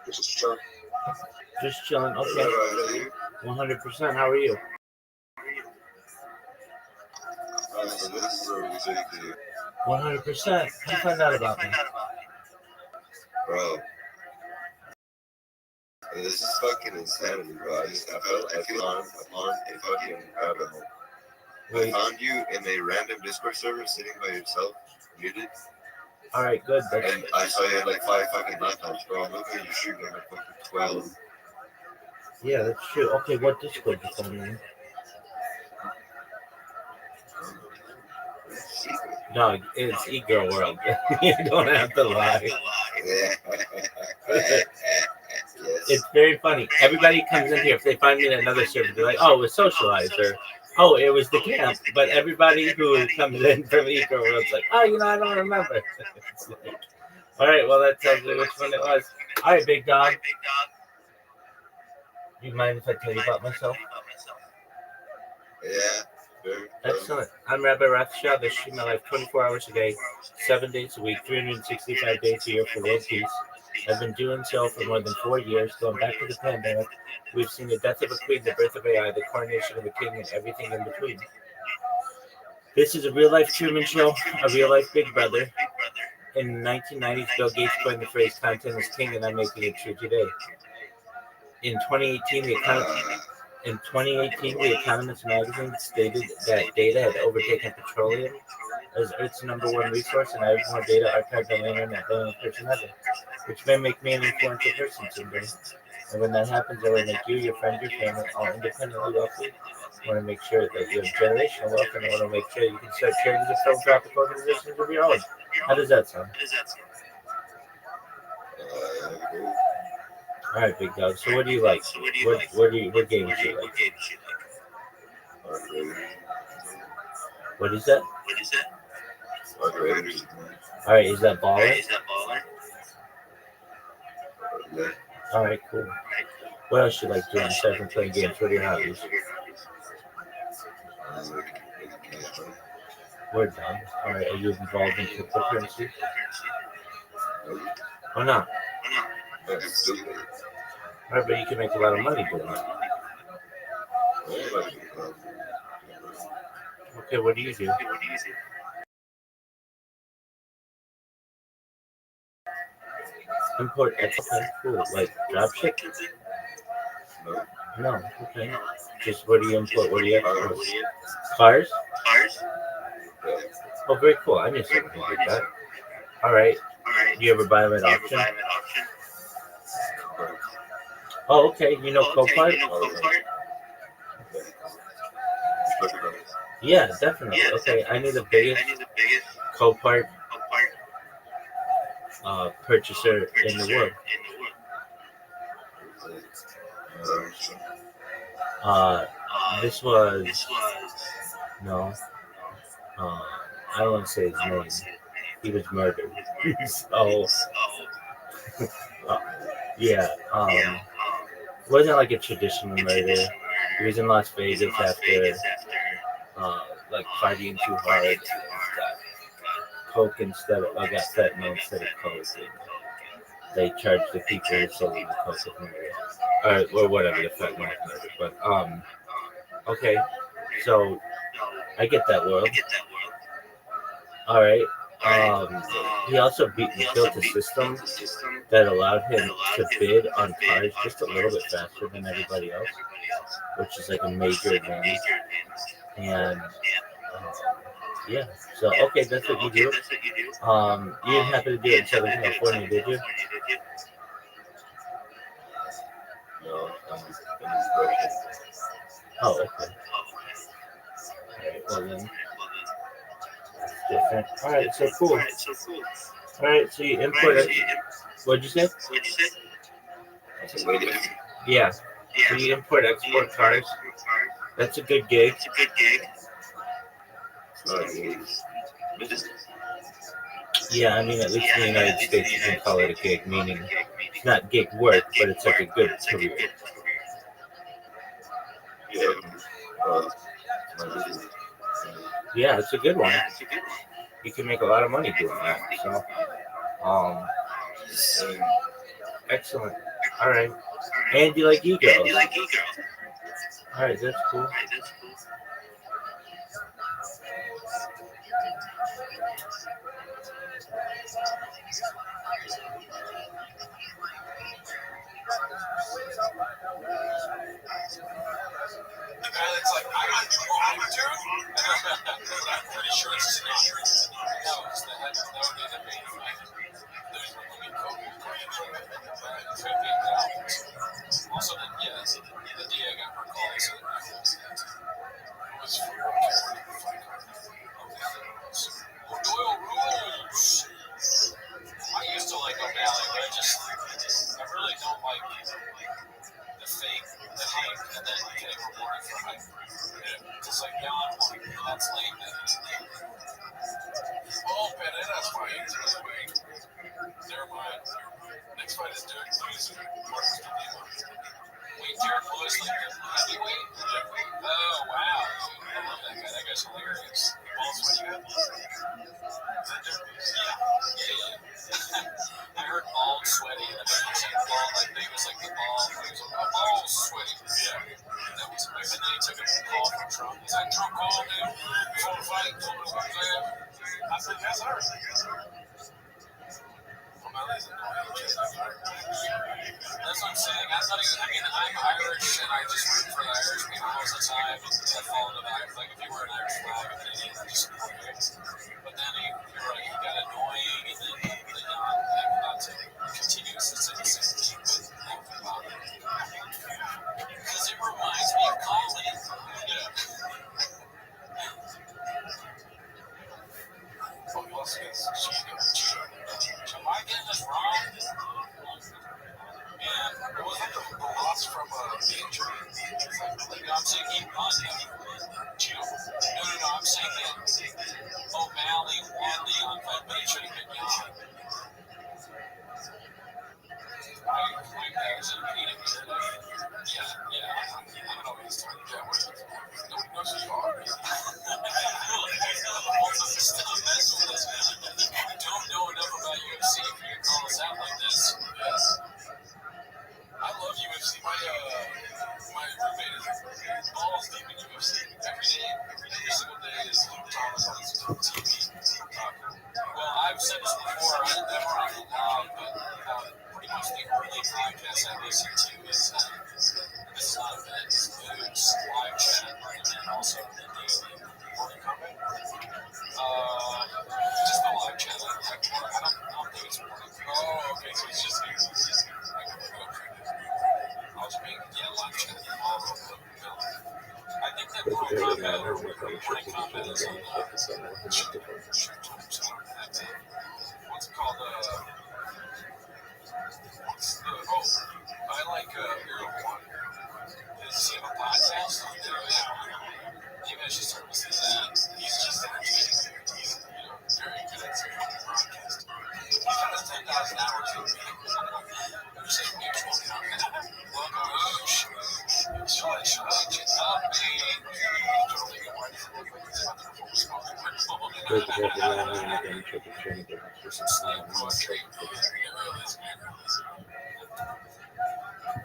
Just chilling. Just chilling. Okay. 100%. How are you? So this is where we take the 100%. You find out about me. bro. This is fucking insanity, bro. I feel on a fucking rabbit hole. I found you in a random Discord server sitting by yourself, muted. All right, good. And I saw you had like 5 fucking laptops, bro. I'm looking at your stream, like fucking 12. Yeah, that's true. Okay, what Discord you found me? Dog, it's e-girl world. You don't have to lie. It's very funny. Everybody comes in here. If they find me in another server, they're like, oh, it was Socializer. Oh, it was the camp. But everybody who comes in from e-girl world's like, oh, I don't remember. All right, well, that tells me which one it was. All right, big dog. You mind if I tell you about myself? Yeah. Excellent. I'm Rabbi Rothschild. I stream my life 24 hours a day, 7 days a week, 365 days a year for world peace. I've been doing so for more than 4 years. Going back to the pandemic, we've seen the death of a queen, the birth of AI, the coronation of a king, and everything in between. This is a real-life Truman Show, a real-life Big Brother. In 1990s, Bill Gates coined the phrase "content is king," and I'm making it true today. In 2018, in 2018, The Economist magazine stated that data had overtaken petroleum as Earth's number one resource, and I have more data archived on the internet than any person ever, which may make me an influential person someday. And when that happens, I will make you, your friends, your family, all independently wealthy. I want to make sure that you have generational wealth, and I want to make sure you can start charities of philanthropic organizations of your own. How does that sound? All right, big dog. So what do you like? What games do you like? What is that? All right, is that baller? All right, cool. What else you like doing aside from playing games? What are your hobbies? Word dog. All right, are you involved in cryptocurrency? Why not? All right, but you can make a lot of money doing it. Okay, what do you do? Import export. Cool. Like dropship? No. Okay. Just what do you import? What do you export? Cars? Oh, very cool. I knew someone who did that. All right. Do you ever buy them at auction? Oh, okay. You know Copart? Yeah, definitely. Okay, I knew the biggest Copart purchaser in the world. Uh, this was no. I don't want to say his name. He was murdered. So yeah. Wasn't like a traditional murder. He was in Las Vegas after like partying too hard. Got coke instead of got fentanyl instead of coke. They charged the people who sold the coke with murder, or whatever the fentanyl murder. But okay. So I get that world. All right. He also built a system that allowed him to bid on cars just a little bit faster than everybody else, which is like a major advantage. And yeah, so okay, that's what you do. You didn't happen to do it in Southern California, did you? Oh, okay. All right, well then, different. All right, so cool. All right, so you import it. What'd you say? Yeah. So you import export cars. That's a good gig. Yeah, I mean, at least in the United States, you can call it a gig, meaning it's not gig work, but it's like a good career. Yeah, it's a good one. You can make a lot of money doing that. So, um, excellent. All right. And you like e-girls. All right, that's cool. O'Malley's annoying. That's what I'm saying. I'm Irish and I just root for the Irish people most of the time. I follow the Irish. Like if you wear an Irish flag, and then you just support it. But then you're right, he got annoying, and then not to continue to say the same thing, but because it reminds me of Colin. Yeah. Am I getting this wrong? And it wasn't the loss from the injury. I'm saying he won. No, I'm saying that O'Malley won the unfight, but he should have been young. I was in a meeting here. Yeah. I don't know what he's talking about. Nobody knows who you are. Still messing with us. I don't know enough about UFC for you to call us out like this. Yes. I love UFC. My roommate is balls deep in UFC. Every single day is Luke Thomas on TV. Well, I've said this before. I'm never on it now, but pretty much the only podcast I listen to is this is not a bit. It's Luke's live chat, and then also the daily Morning Comment. Just the live chat. I don't think it's morning. Oh, okay. So it's just I was being live chat. I think that Morning Comment is on what's it called? I like Hero One. Does he have a podcast? Maybe I should start listening to that. He's just entertaining. He's very good at broadcast. He's got 10,000 hours in me. I'm saying mutual content. Welcome, Coach. Shut up, man.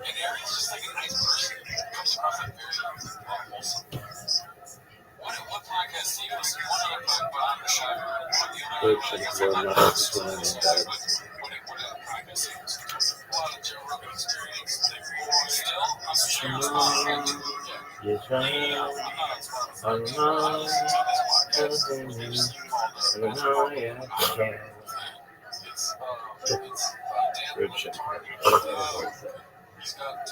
And Aries is just like a nice person. Comes across like very wholesome. What podcast do you listen to? One other podcast, What other podcast do you listen to? A lot of Joe Rogan Experience. Still? I'm sure it's not. Yes, I'm He's got a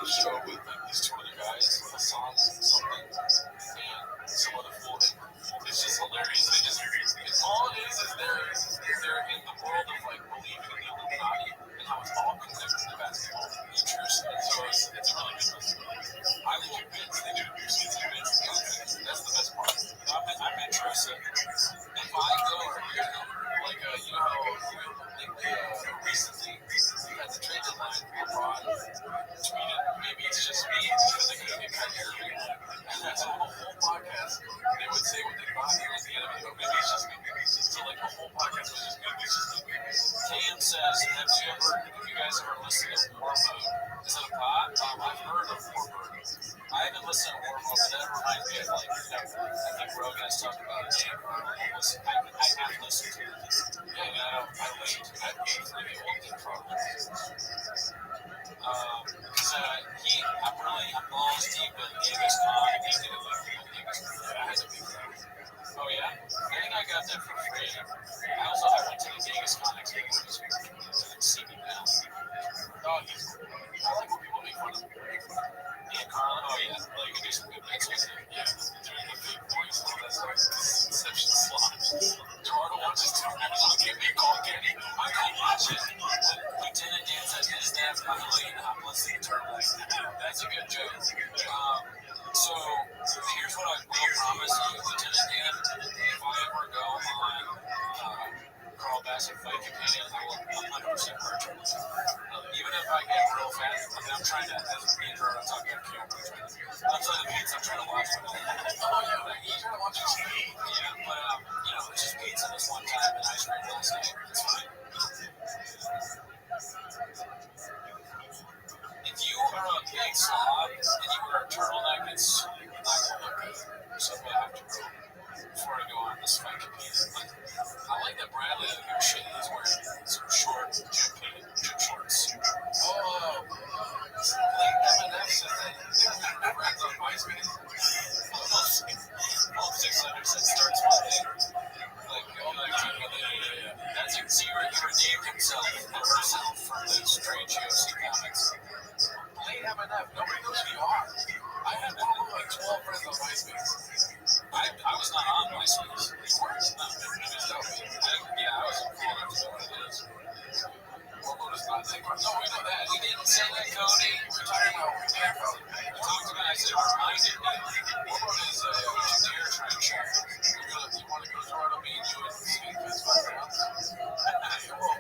show with these two other guys, with a song, something, and some other fool. It's just hilarious. All it is they're in the world of like believing in the Illuminati and how it's all connected to basketball. It's true. So it's really good. I will do bits. They do bits. That's the best part. I'm interested. If I go or hear them, like you know how recently at the trade deadline, LeBron tweeted, maybe it's just me because they couldn't get Kyrie Irving. And that's a whole podcast. They would say what they thought he was the enemy, but maybe it's just me. So like the whole podcast was just maybe it's just me. Cam says, have you guys ever listened to War Mode? Is that a pod? I've heard of War Mode. I haven't listened to War Mode, but that reminds me of like, I think Rogan has talked about it. I have listened to it. And I listened to that maybe old probably. I'm balls deep in Davis Con. Oh yeah? I think I got that for free. I went to the Vegas Con experience. See me now. Oh, I like when people make fun of me. Yeah, Carl. Oh yeah, well, you can do some good bits with it. Yeah, doing the big boys and all that stuff. Conception slot. Toronto watches too. Give me a call, Kenny. I go watch it. Lieutenant Dan said his dad's not really in Hopeless Turtle. That's a good joke. So here's what I will promise you, Lieutenant Dan. If I ever go on Carl Bassett Fight Companion, I will 100% purchase. Even if I get real fast, I'm trying to, as a reader, I'm talking to you. Outside the pizza, I'm trying to watch it. Oh, yeah, you're trying to watch TV? Yeah, but, it's just pizza this one time and ice cream last night. It's fine. If you are a big slob and you wear a turtleneck, it's not going to look good. So I have to go before I go on this fight companion. I like that Bradley, shit he's wearing some short he redeemed himself from those strange UFC comments. Late MNF, nobody knows who you are. I had like 12 friends on MySpace. I was not on MySpace. You weren't? No, I wasn't cool enough to know what it is. Warlord is not saying, no, we know that. He didn't say that, Cody. We're talking about where they're from. We talked about it. I said, reminded me. Warlord is a engineer trying to share. You want to go to Toronto, me and you and Steve as my friends? Oh,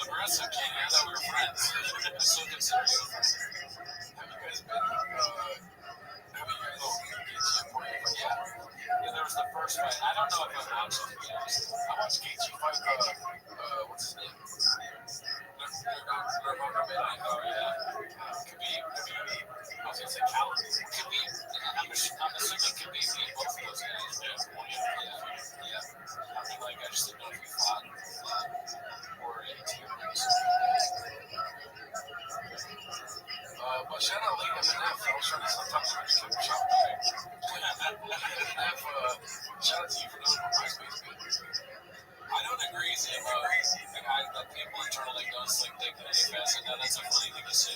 aggressive, King. I thought we were friends. I still consider you a friend. Have you guys been, yeah, there was the first fight. I don't know if I watched it, to be honest. I watched Gaethje fight, what's his name? Oh, yeah. Khabib. I was going to say Callum. Khabib. I'm assuming Khabib beat both of those guys. Yeah. I think, like, I just didn't know if he fought or in teams. But shout out Late MNF. I was trying to sometimes keep him shout out. MNF, shout out to you for knowing what MySpace is. I don't agree with him. The people in Turtleneck don't sleep thick any fast, and that's a funny thing to say.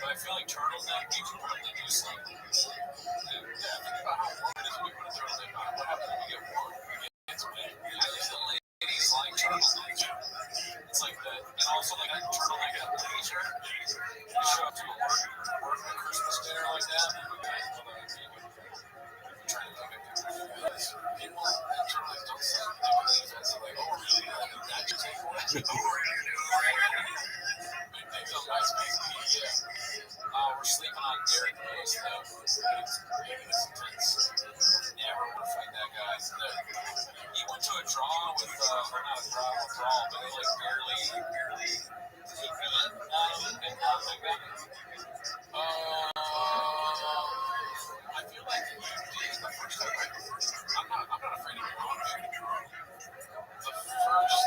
But I feel like Turtleneck, you can probably do sleep. Think about how warm it is when you put a turtleneck on. What happens when you get warm? It gets wet. At least the ladies like turtleneck. It's like that. And also, like, a turtleneck at leisure. You show up to a work at Christmas dinner like that. Trying to look at people in turtlenecks don't sleep. They believe that. So, like, oh, really? That you take away? Big things on MySpace. Yeah. We're sleeping on Derek Lewis now. He's intense. Never want to fight that guy. He went to a draw with, or not a brawl, but he like barely. He beat and not like that. I feel like he did the first time. I'm not afraid to be wrong. The first.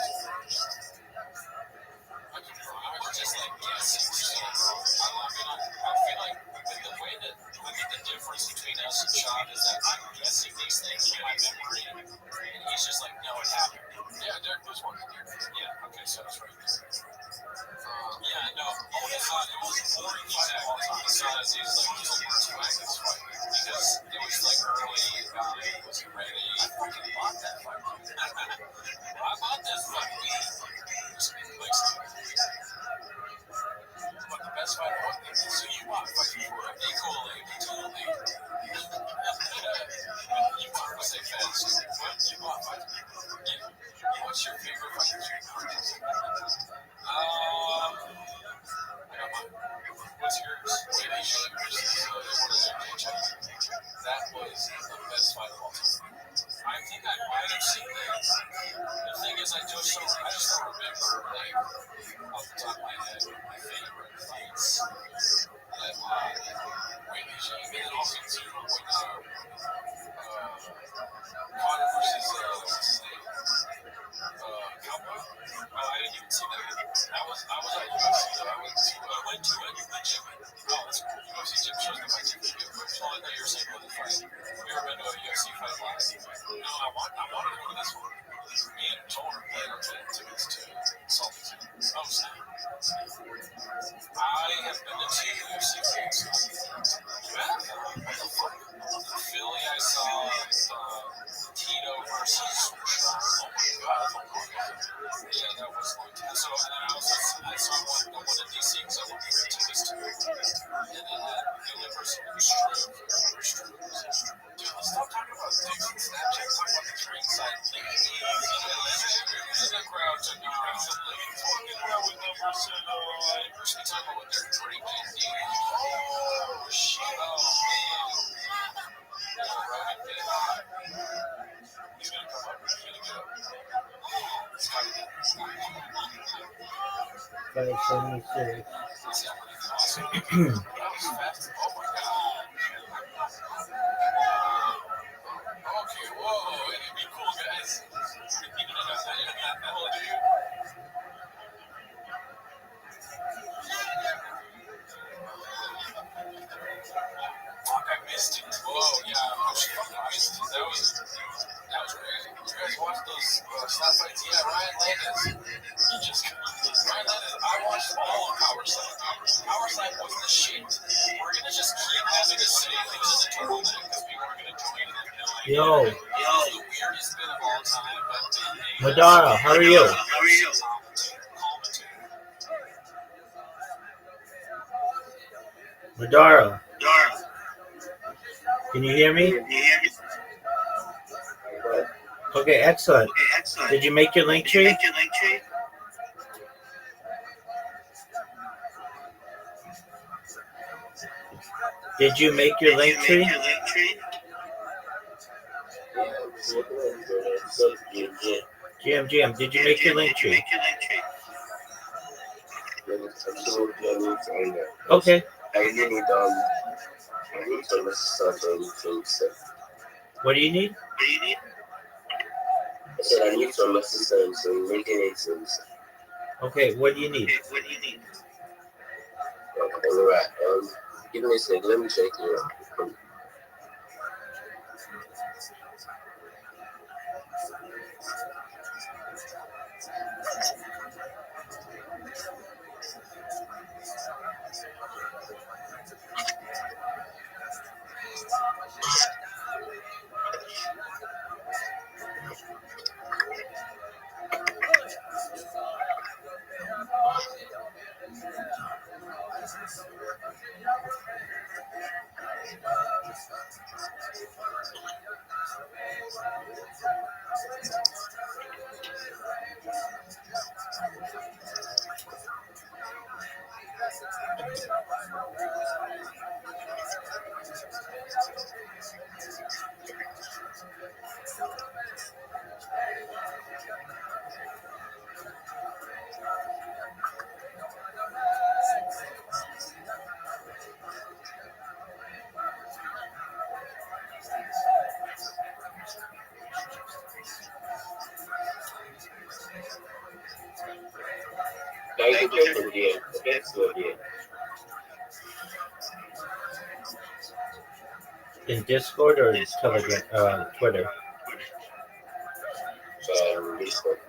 I could be wrong. I was just like guessing. I feel like the way that the difference between us and Sean is that I'm guessing these things in my memory, and he's just like, no, it happened. Yeah, Derek was one. Yeah, okay, so that's right. Yeah, no, I thought it was a boring fight. I saw that he was like, too active this fight because it was like early. Was he ready? I fucking bought that fight. I bought this fight. But the best fight was so you bought fight before equally. You bought to say fast. You bought fight. Yeah. What's your favorite fight? What's yours? That was the best fight of all time. I think I might have seen that. The thing is, I just don't remember, like, off the top of my head, my favorite fights. That and then also too, when Conor versus Cowboy. Oh, I didn't even see that. I was at UFC, so I went to it. Oh, that's cool. UFC gym shows me my TV. Oh, I thought you were saying what the fight. You ever been to a UFC fight last? No, I wanted to go to this one. Me and Tor played on tickets to Salt Lake City. Oh, snap. I have been to two UFC games. What the fuck? Philly, I saw Tito versus Shaw. Oh my god. Yeah, that was long time. So, and then I saw one in DC because I went to tickets to it. And then Philly versus Struve. Dude, let's stop talking about dicks and Snapchat. Talk about the train side. The crowd took me recently. Talking about with numbers and actually talking about what they're drinking. Oh, shit. Oh, man. He's gonna come up. He's gonna get up. It's gotta get But it's so many serious. awesome. That was fast. Oh my god. Okay, whoa. It'd be cool, guys. How old are you? Fuck, I missed it. Whoa, yeah, I missed it. That was crazy. You guys watch those slap fights? Yeah, Ryan Landis. He just Ryan Landis. I watched all of Power Slap. Power Slap was the shit. We're gonna just keep having to say things as a turtleneck because people are gonna join and have no idea. Yo, It is the weirdest bit of all time, but Madara, how are you? Madara, can you hear me? Okay, excellent. Did you make your link tree? Did you make your link tree? GM, did you make your link tree? Okay. What do you need? I said I need some assistance in making it. Okay, what do you need? Alright, give me a second, let me check it out. In Discord or Telegram, Twitter? Discord.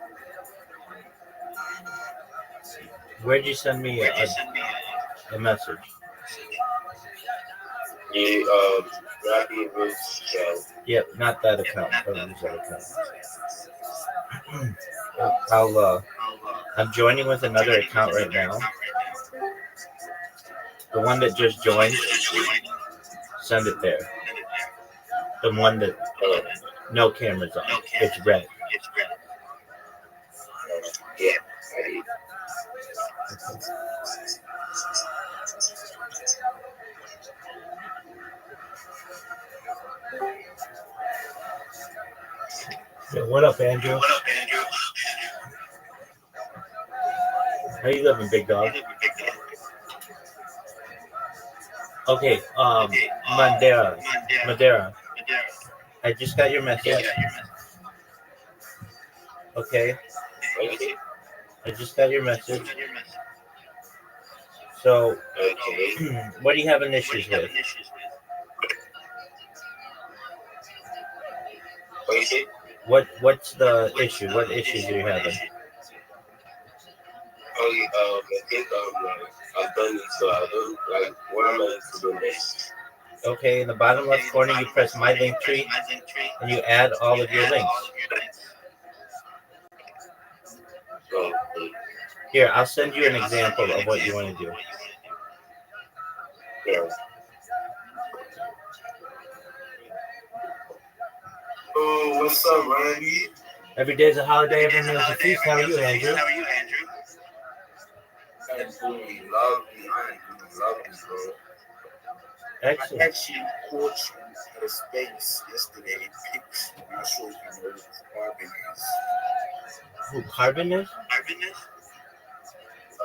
Where'd you send me a message? Rabbi Rothschild. Yep, not that account. Don't use that account. I'm joining with another account right now. The one that just joined, send it there. The one that no cameras on. It's red. Yeah. Yo, what up, Andrew? How you living, big dog? Okay, Madeira. I just got your message. Okay. I just got your message. So, what are you having issues with? What's the issue? What issues are you having? I think I've done it, so I don't what am I to do next? Okay, in the bottom left corner, you press My Link Tree, and you add all of your links. Here, I'll send you an example of what you want to do. Yeah. Oh, what's up, Randy? Every day's a holiday, every meal's a feast. How are you, Andrew? I'm doing lovely, bro. Excellent. I actually caught you at a space yesterday in pics. I'm not sure if you know what Carbon is. Who Carbon is?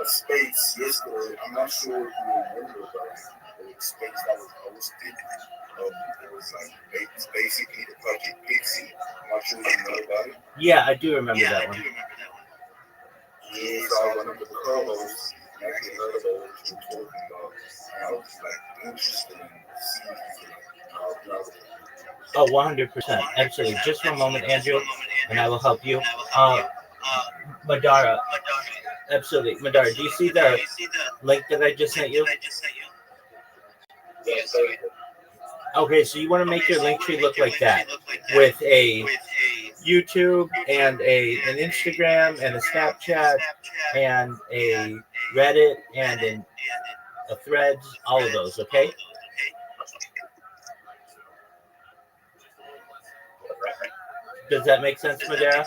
A space yesterday. I'm not sure if you remember, but a space that was hosted. It was it's basically the Project Pixie. I'm not sure if you know about it. Yeah, I do remember that one. Yeah, so one of the co-hosts actually heard about what you were talking about. And I was interested in seeing if you could help out. Oh, 100%. Absolutely. Just one moment, Andrew, and I will help you. Madara, absolutely. Madara, do you see the link that I just sent you? Yes, Okay, so you want to make your link tree look like that, with a YouTube and an Instagram and a Snapchat and a Reddit and a Threads, all of those, okay? Does that make sense, Madara?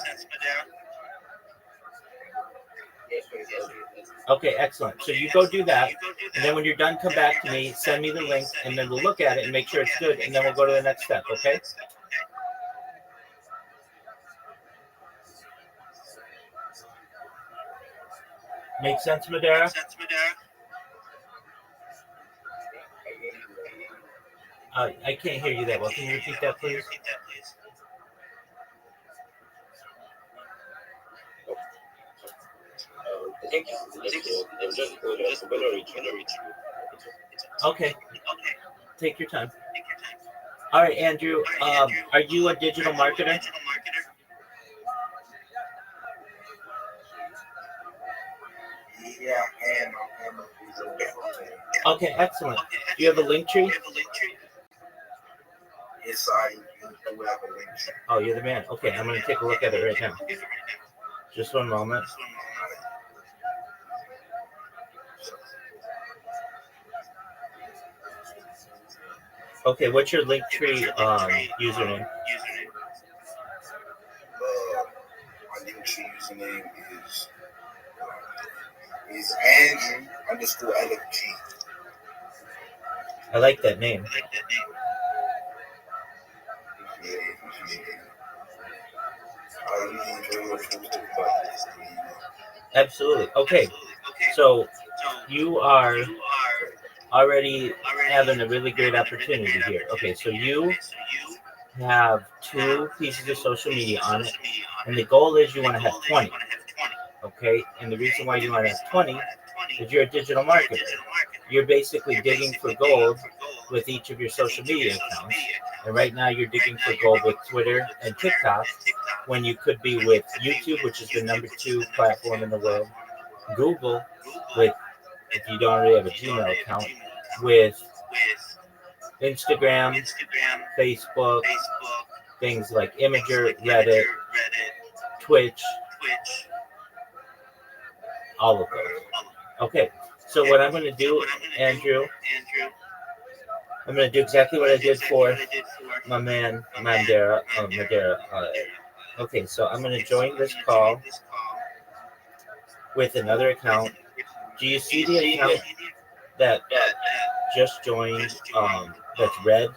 Okay, excellent. So you go do that, and then when you're done, come back to me, send me the link, and then we'll look at it and make sure it's good, and then we'll go to the next step, okay? Make sense, Madara? I can't hear you that well. Can you repeat that, please? Okay. Take your time. All right, Andrew. Are you a digital marketer? Yeah, and Okay, excellent. Do you have a link tree? yes, I do have a link. Oh, you're the man. Okay, I'm going to take a look at it right now. Just one moment. Okay, what's your link tree username? My link tree username is Andrew_LFG. I like that name. Absolutely. Okay, so you are already having a really great opportunity here. Okay, so you have 2 pieces of social media on it, and the goal is you want to have 20. Okay, and the reason why you want to have 20 is you're a digital marketer. You're basically digging for gold with each of your social media accounts, and right now you're digging for gold with Twitter and TikTok, when you could be with YouTube, which is the number 2 platform in the world, Google, with, if you don't already have a Gmail account, with Instagram, Facebook, things like Imager, Reddit, Twitch, all of those. Okay, so what I'm going to do, Andrew, I'm going to do exactly what I did for my man, Madara. Okay, so I'm going to join this call with another account. Do you see the account that just joined, that's red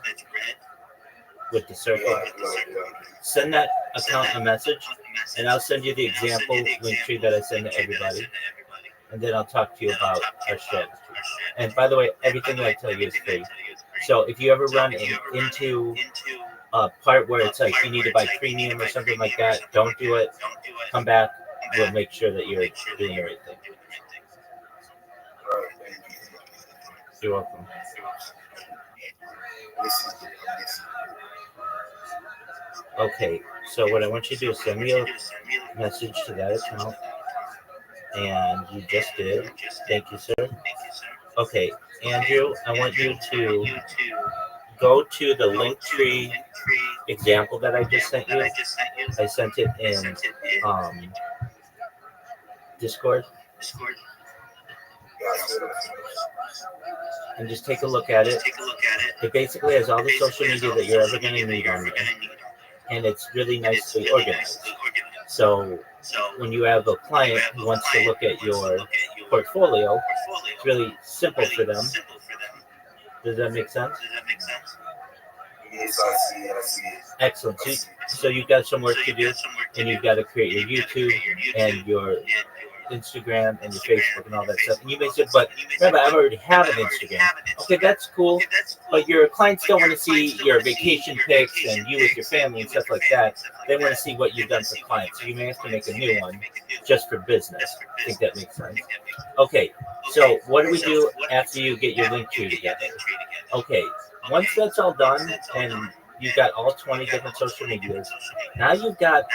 with the circle? Send that account a message, and I'll send you the example link tree that I send to everybody, and then I'll talk to you about our strategy. And by the way, everything that I tell you is free. So if you ever run into a part where it's like you need to buy premium or something like that, don't do it. Come back. We'll make sure that you're doing the right thing. You're welcome. Okay, so what I want you to do is send me a message to that account, and you just did. Thank you, sir. Okay, Andrew, I want you to go to the link tree example that I just sent you. I sent it in Discord. And just take a look at it. It basically has all the social media that you're ever going to need on there, and it's really nicely organized. So when you have a client who wants to look at your portfolio, it's really simple for them. Does that make sense? Yes, I see it. Excellent. So you've got some work to do, and you've got to create your YouTube and your Instagram and your Facebook and all that stuff. And you may say, but Rabbi, I already have an Instagram. Okay, that's cool. But your clients don't want to see your vacation pics and you with your family and stuff like that. They want to see what you've done for clients. So you may have to make a new one just for business. I think that makes sense. Okay, so what do we do after you get your link tree together? Okay, once that's all done and you've got all 20 different social medias. Now you've got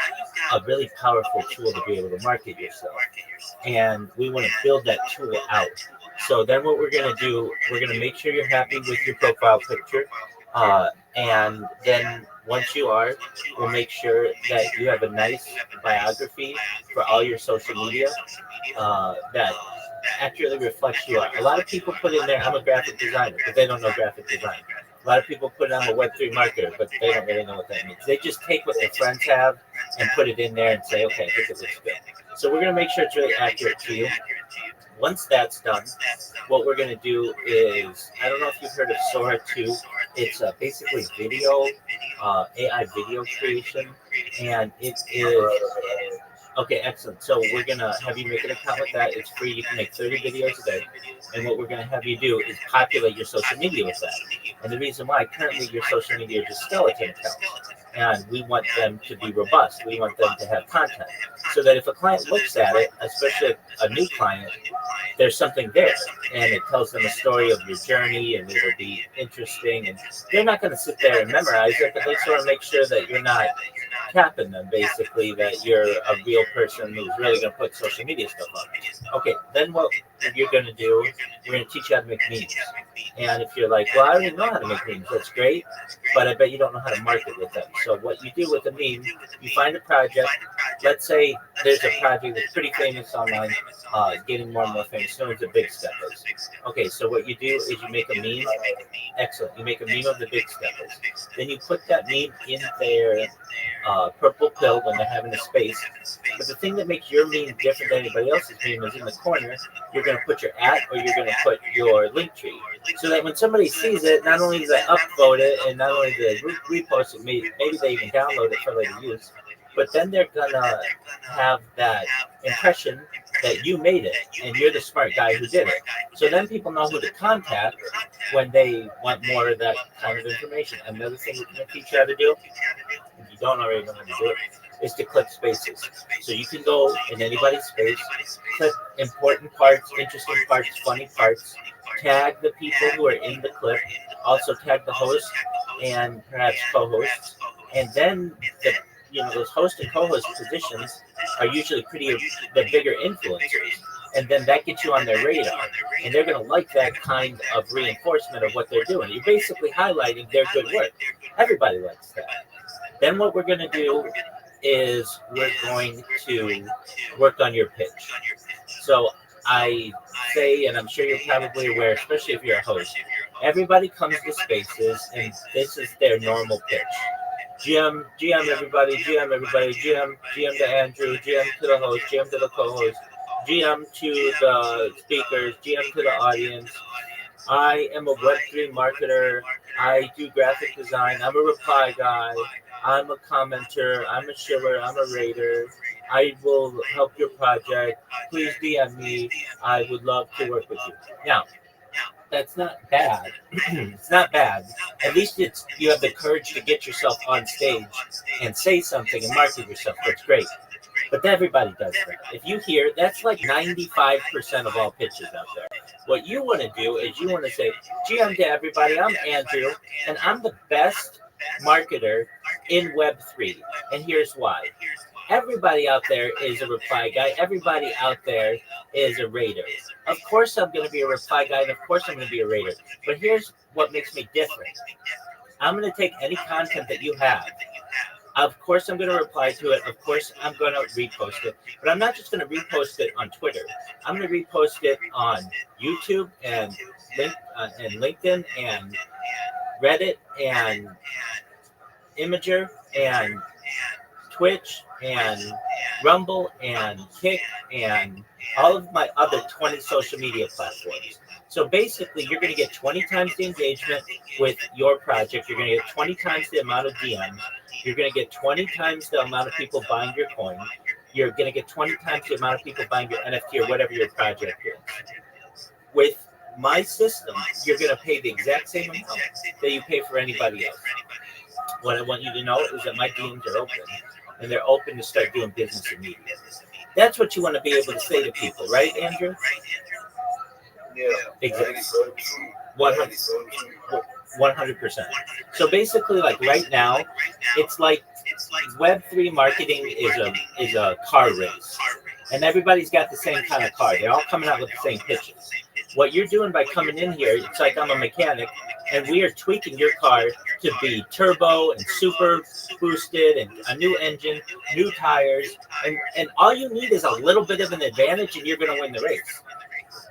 a really powerful tool to be able to market yourself. And we want to build that tool out. So then what we're going to do, we're going to make sure you're happy with your profile picture. And then once you are, we'll make sure that you have a nice biography for all your social media that accurately reflects who you are. A lot of people put in there, I'm a graphic designer, but they don't know graphic design. A lot of people put I'm a Web3 marketer, but they don't really know what that means. They just take what their friends have and put it in there and say, okay, I think it looks good. So we're going to make sure it's really accurate to you. Once that's done, what we're going to do is, I don't know if you've heard of Sora 2. It's basically video, AI video creation, and it is, okay, excellent. So we're going to have you make an account with that. It's free. You can make 30 videos a day. And what we're going to have you do is populate your social media with that. And the reason why, currently your social media are just skeleton accounts. And we want them to be robust. We want them to have content. So that if a client looks at it, especially a new client, there's something there. And it tells them a story of your journey, and it'll be interesting. And they're not going to sit there and memorize it, but they sort of make sure that you're not capping them, basically, that you're a real person who's really going to put social media stuff up. Okay, then what you're going to do, we're going to teach you how to make memes. And if you're like, well, I already know how to make memes, that's great, but I bet you don't know how to market with them. So what you do with a meme, you find a project. Let's say there's a project that's pretty famous online, getting more and more famous, known as the Big Steppers. Okay, so what you do is you make a meme. Excellent. You make a meme of the Big Steppers. Then you put that meme in their purple pill when they're having a space. But the thing that makes your meme different than anybody else's meme is in the corner, you're going to put your @ or you're going to put your link tree. So that when somebody sees it, not only do they upvote it and not only do they repost it, maybe they even download it for later use, but then they're going to have that impression that you made it and you're the smart guy who did it. So then people know who to contact when they want more of that kind of information. Another thing we're going to teach you how to do, if you don't already know how to do it, is to clip spaces. So you can go in anybody's space, clip important parts, interesting parts, funny parts, tag the people who are in the clip, also tag the host and perhaps co-hosts, and then those host and co-host positions are usually the bigger influencers, and then that gets you on their radar, and they're going to like that kind of reinforcement of what they're doing. You're basically highlighting their good work. Everybody likes that. Then what we're going to do is we're going to work on your pitch. So I say, and I'm sure you're probably aware, especially if you're a host, everybody comes to spaces and this is their normal pitch. GM everybody, GM everybody, GM to Andrew, GM to the host, GM to the co-host, GM to the speakers, GM to the audience. I am a Web3 marketer. I do graphic design. I'm a reply guy. I'm a commenter. I'm a shiller. I'm a rater. I will help your project. Please DM me. I would love to work with you. Now, that's not bad. It's not bad. At least you have the courage to get yourself on stage and say something and market yourself. That's great. But everybody does that. If you hear, that's like 95% of all pitches out there. What you want to do is you want to say, GM to everybody, I'm Andrew, and I'm the best marketer in Web3. And here's why. Everybody out there is a reply guy. Everybody out there is a rater. Of course I'm going to be a reply guy, and of course I'm going to be a rater. But here's what makes me different. I'm going to take any content that you have. Of course I'm going to reply to it. Of course I'm going to repost it. But I'm not just going to repost it on Twitter. I'm going to repost it on YouTube and LinkedIn and Reddit and Imager and Twitch and Rumble and Kick and all of my other 20 social media platforms. So basically, you're going to get 20 times the engagement with your project. You're going to get 20 times the amount of DMs. You're going to get 20 times the amount of people buying your coin. You're going to get 20 times the amount of people buying your NFT or whatever your project is. With my system, you're going to pay the exact same amount that you pay for anybody else. What I want you to know is that my DMs are open, and they're open to start doing business immediately. That's what you want to be able to say to people, right, Andrew? Yeah, exactly. 100%. 100%. So basically, like right now, it's like Web3 marketing is a car race, and everybody's got the same kind of car. They're all coming out with the same pitches. What you're doing by coming in here, it's like I'm a mechanic, and we are tweaking your car to be turbo and super boosted and a new engine, new tires, and all you need is a little bit of an advantage, and you're going to win the race.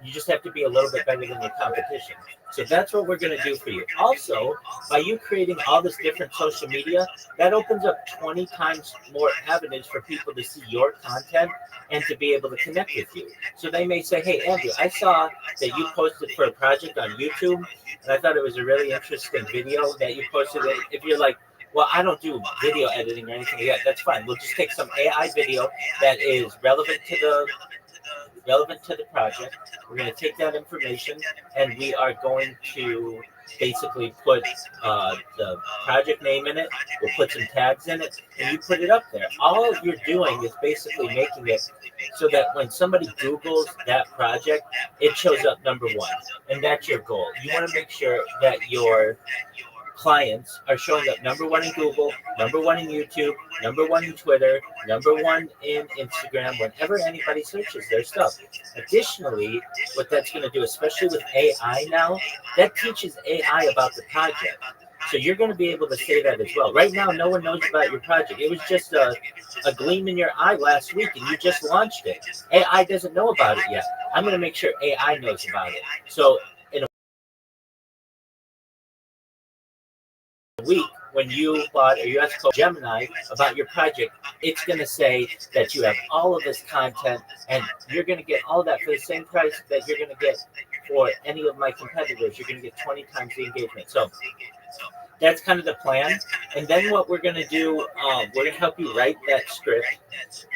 You just have to be a little bit better than your competition. So that's what we're going to do for you. Also, by you creating all this different social media, that opens up 20 times more avenues for people to see your content and to be able to connect with you. So they may say, hey, Andrew, I saw that you posted for a project on YouTube, and I thought it was a really interesting video that you posted. If you're like, well, I don't do video editing or anything like that, that's fine. We'll just take some AI video that is relevant to the project. We're going to take that information and we are going to basically put the project name in it. We'll put some tags in it and you put it up there. All you're doing is basically making it so that when somebody Googles that project, it shows up number one. And that's your goal. You want to make sure that your clients are showing up number one in Google, number one in YouTube, number one in Twitter, number one in Instagram, whenever anybody searches their stuff. Additionally, what that's going to do, especially with AI now, that teaches AI about the project. So you're going to be able to say that as well. Right now, no one knows about your project. It was just a gleam in your eye last week, and you just launched it. AI doesn't know about it yet. I'm going to make sure AI knows about it. So in a week, when you bought or you ask Gemini about your project, it's going to say that you have all of this content and you're going to get all that for the same price that you're going to get for any of my competitors. You're going to get 20 times the engagement. So that's kind of the plan. And then what we're going to do, we're going to help you write that script,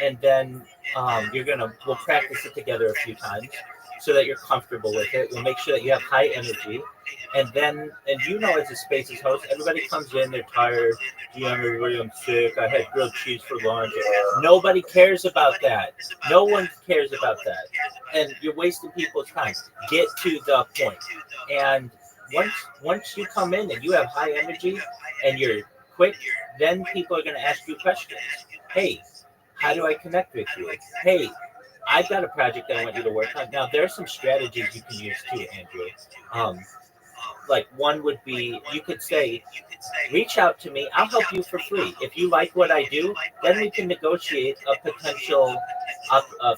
and then we'll practice it together a few times so that you're comfortable with it. We'll make sure that you have high energy. And then, as a Spaces host, everybody comes in, they're tired. Everybody, I'm sick. I had grilled cheese for lunch. Nobody cares about that. No one cares about that. And you're wasting people's time. Get to the point. And once you come in and you have high energy and you're quick, then people are going to ask you questions. Hey, how do I connect with you? Hey, I've got a project that I want you to work on. Now, there are some strategies you can use too, Andrew. Like one would be, you could say, reach out to me. I'll help you for free. If you like what I do, then we can negotiate a potential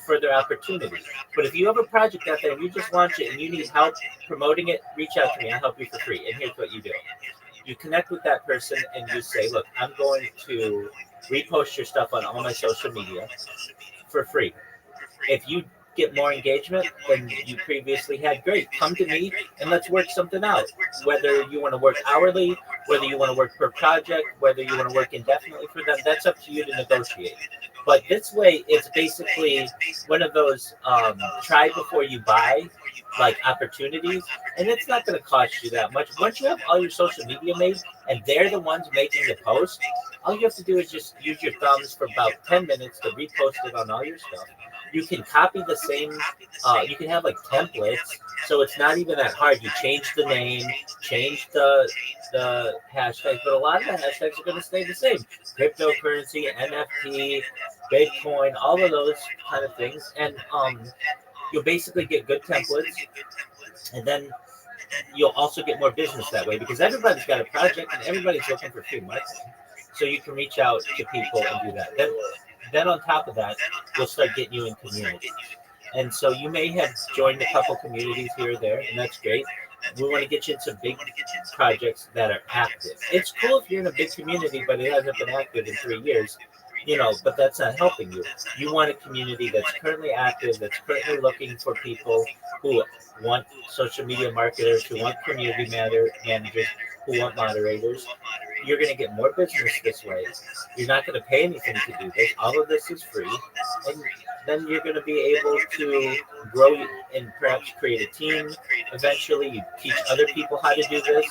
further opportunity. But if you have a project out there and you just launch it and you need help promoting it, reach out to me. I'll help you for free. And here's what you do. You connect with that person and you say, look, I'm going to repost your stuff on all my social media for free. If you get more engagement than you previously had, great. Come to me and let's work something out. Whether you want to work hourly, whether you want to work per project, whether you want to work indefinitely for them, that's up to you to negotiate. But this way, it's basically one of those try before you buy like opportunities, and it's not going to cost you that much. Once you have all your social media made and they're the ones making the post, all you have to do is just use your thumbs for about 10 minutes to repost it on all your stuff. You can copy the same, you can have like templates, so it's not even that hard. You change the name, change the hashtags, but a lot of the hashtags are going to stay the same. Cryptocurrency, NFT, Bitcoin, all of those kind of things. And you'll basically get good templates, and then you'll also get more business that way because everybody's got a project and everybody's looking for free marketing. So you can reach out to people and do that. Then on top of that, we'll start getting you in communities. And so you may have joined a couple communities here or there, and that's great. We want to get you in some big projects that are active. It's cool if you're in a big community, but it hasn't been active in 3 years, but that's not helping you. You want a community that's currently active, that's currently looking for people who want social media marketers, who want community managers, who want moderators. You're going to get more business this way. You're not going to pay anything to do this. All of this is free. And then you're going to be able to grow and perhaps create a team. Eventually, you teach other people how to do this,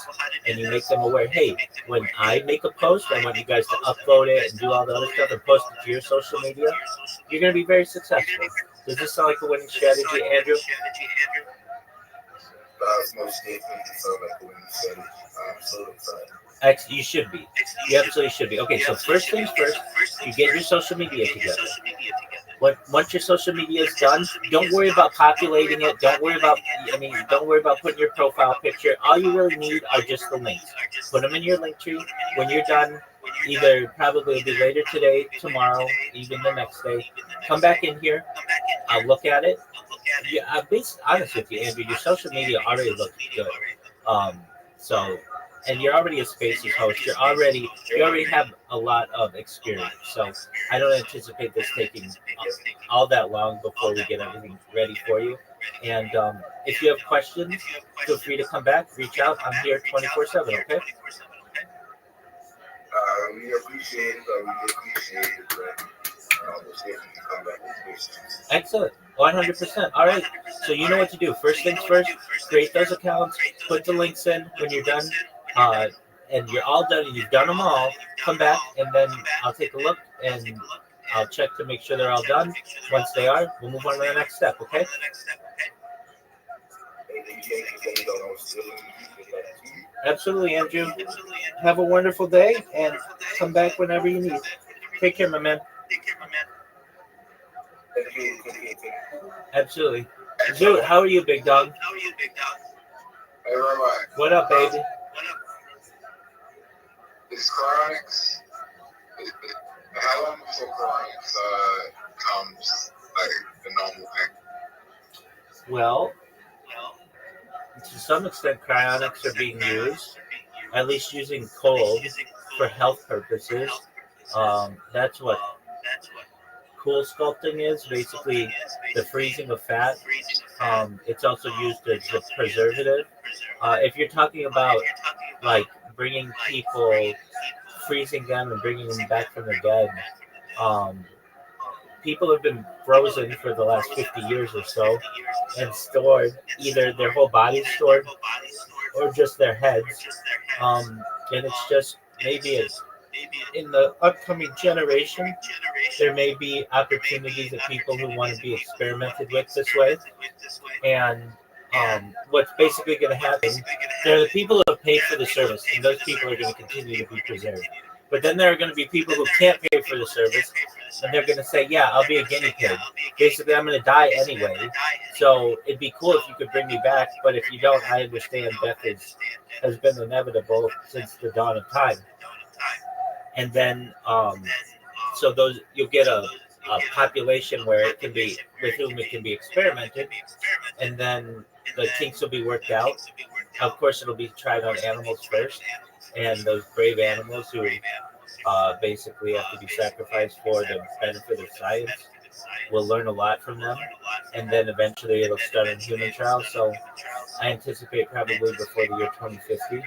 and you make them aware, hey, when I make a post, I want you guys to upload it and do all the other stuff and post it to your social media. You're going to be very successful. Does this sound like a winning strategy, Andrew? most definitely felt like when you said it. I'm so excited. You should be. You absolutely should be. Okay, so first things first, you get your social media together. Once your social media is done, don't worry about populating it. Don't worry about putting your profile picture. All you really need are just the links. Put them in your link tree. When you're done, either probably it'll be later today, tomorrow, even the next day, come back in here. I'll look at it. Yeah, I'll be honest with you, Andrew. Your social media already looks good. Um, so, and you're already a Spaces host. You already have a lot of experience. So, I don't anticipate this taking all that long before we get everything ready for you. And if you have questions, feel free to come back, reach out. I'm here 24/7. Okay. We appreciate it. We appreciate it. Most definitely come back with questions. Excellent. 100%. All right. So you know what to do. First things first, create those accounts, put the links in when you're done, and you're all done and you've done them all. Come back and then I'll take a look and I'll check to make sure they're all done. Once they are, we'll move on to the next step. Okay? Absolutely, Andrew. Have a wonderful day and come back whenever you need. Take care, my man. Absolutely. Dude, how are you, big dog? Hey, Rabbi. What up, baby? Is chronics? How long before chronics comes like the normal thing? Well, to some extent, cryonics are being used, at least using cold for health purposes. That's what cool sculpting is, basically the freezing of fat. It's also used as a preservative. If you're talking about like bringing people, freezing them and bringing them back from the dead, people have been frozen for the last 50 years or so and stored, either their whole bodies stored or just their heads. And it's just maybe in the upcoming generation, there may be opportunities of people who want to be experimented with this way. And what's basically going to happen, there are the people who have paid for the service, and those people are going to continue to be preserved. But then there are going to be people who can't pay for the service, and they're going to say, yeah, I'll be a guinea pig. Basically, I'm going to die anyway. So it'd be cool if you could bring me back, but if you don't, I understand death has been inevitable since the dawn of time. And then, so those you'll get a population where it can be, with whom it can be experimented, and then the kinks will be worked out. Of course, it'll be tried on animals first, and those brave animals who basically have to be sacrificed for the benefit of science. We'll learn a lot from them, and then eventually it'll start in human trials. So I anticipate probably before the year 2050.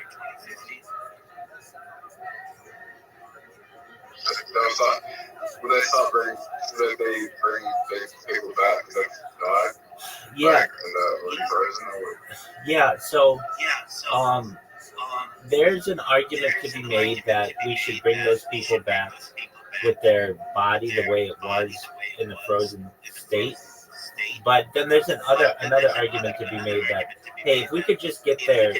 Will they stop bringing? Will they bring people back? Like, yeah. Yeah. So, there's an argument to be made that we should bring those people back with their body the way it was in the frozen state. But then there's another argument to be made that, hey, if we could just get their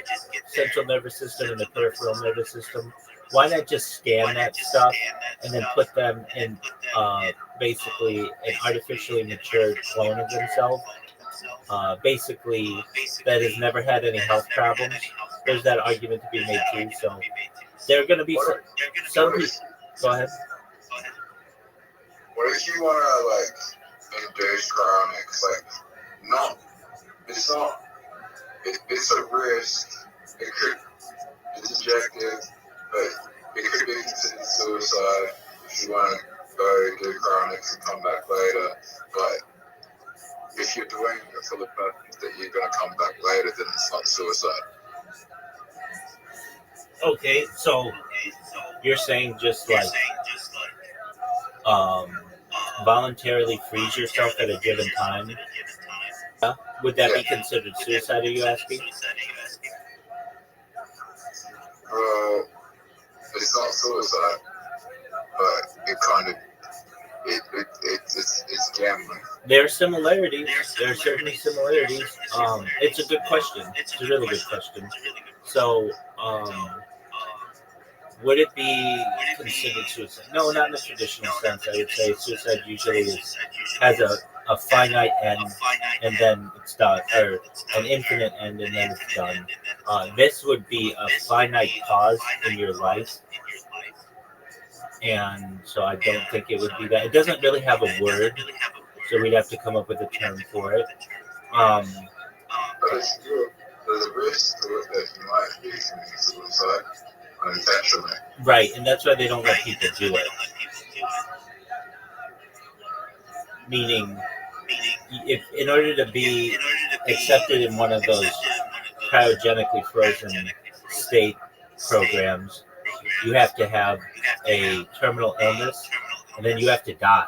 central nervous system and the peripheral nervous system, why not just scan that stuff and then put them in basically an artificially matured clone of themselves, basically that has never had any health problems? There's that argument to be made too. So there are going to be some people. Go ahead. What if you want to induce chronics? It's not. It's a risk. It's objective, but it could be considered suicide if you want to go do chronics and come back later. But if you're doing it for the purpose that you're going to come back later, then it's not suicide. Okay, so you're saying just like voluntarily freeze yourself at a given time? Would that be considered suicide, are you asking? It's not suicide, but it kind of it's gambling. There are similarities. There are certainly similarities. It's a good question. It's a really good question. So, would it be considered suicide? No, not in the traditional sense. I would say suicide usually has a finite end and then it's done, or an infinite end and then it's done. This would be a finite pause in your life, and so I don't think it would be that. It doesn't really have a word, so we'd have to come up with a term for it. But it's still, there's a risk to it that you might be committing suicide unintentionally. Right, and that's why they don't let people do it. Meaning, if in order to be accepted in one of those cryogenically frozen state programs, you have to have a terminal illness, and then you have to die.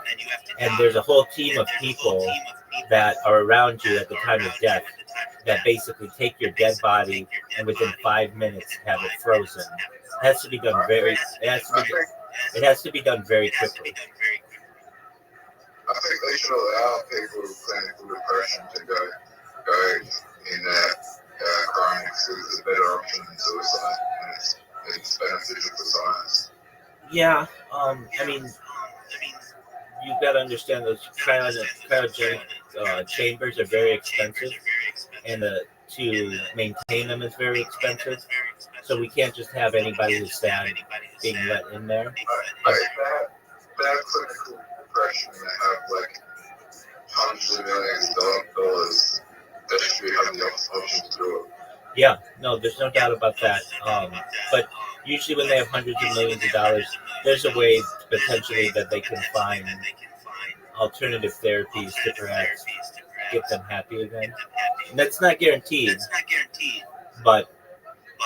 And there's a whole team of people that are around you at the time of death that basically take your dead body and within 5 minutes have it frozen. It has to be done very. It has to be done very quickly. I think they should allow people with clinical depression to go in that chronic is a better option than suicide, and it's beneficial for science. Yeah, I mean, you've got to understand those cryogenic chambers are very expensive, and to maintain them is very expensive. So we can't just have anybody who's sad being let in there. That clinical depression that have like hundreds of millions of dollars, they should have the option to do it. Yeah, no, there's no doubt about that. But usually when they have hundreds of millions of dollars, there's a way potentially that they can find alternative therapies to perhaps get them happy again. And that's not guaranteed, but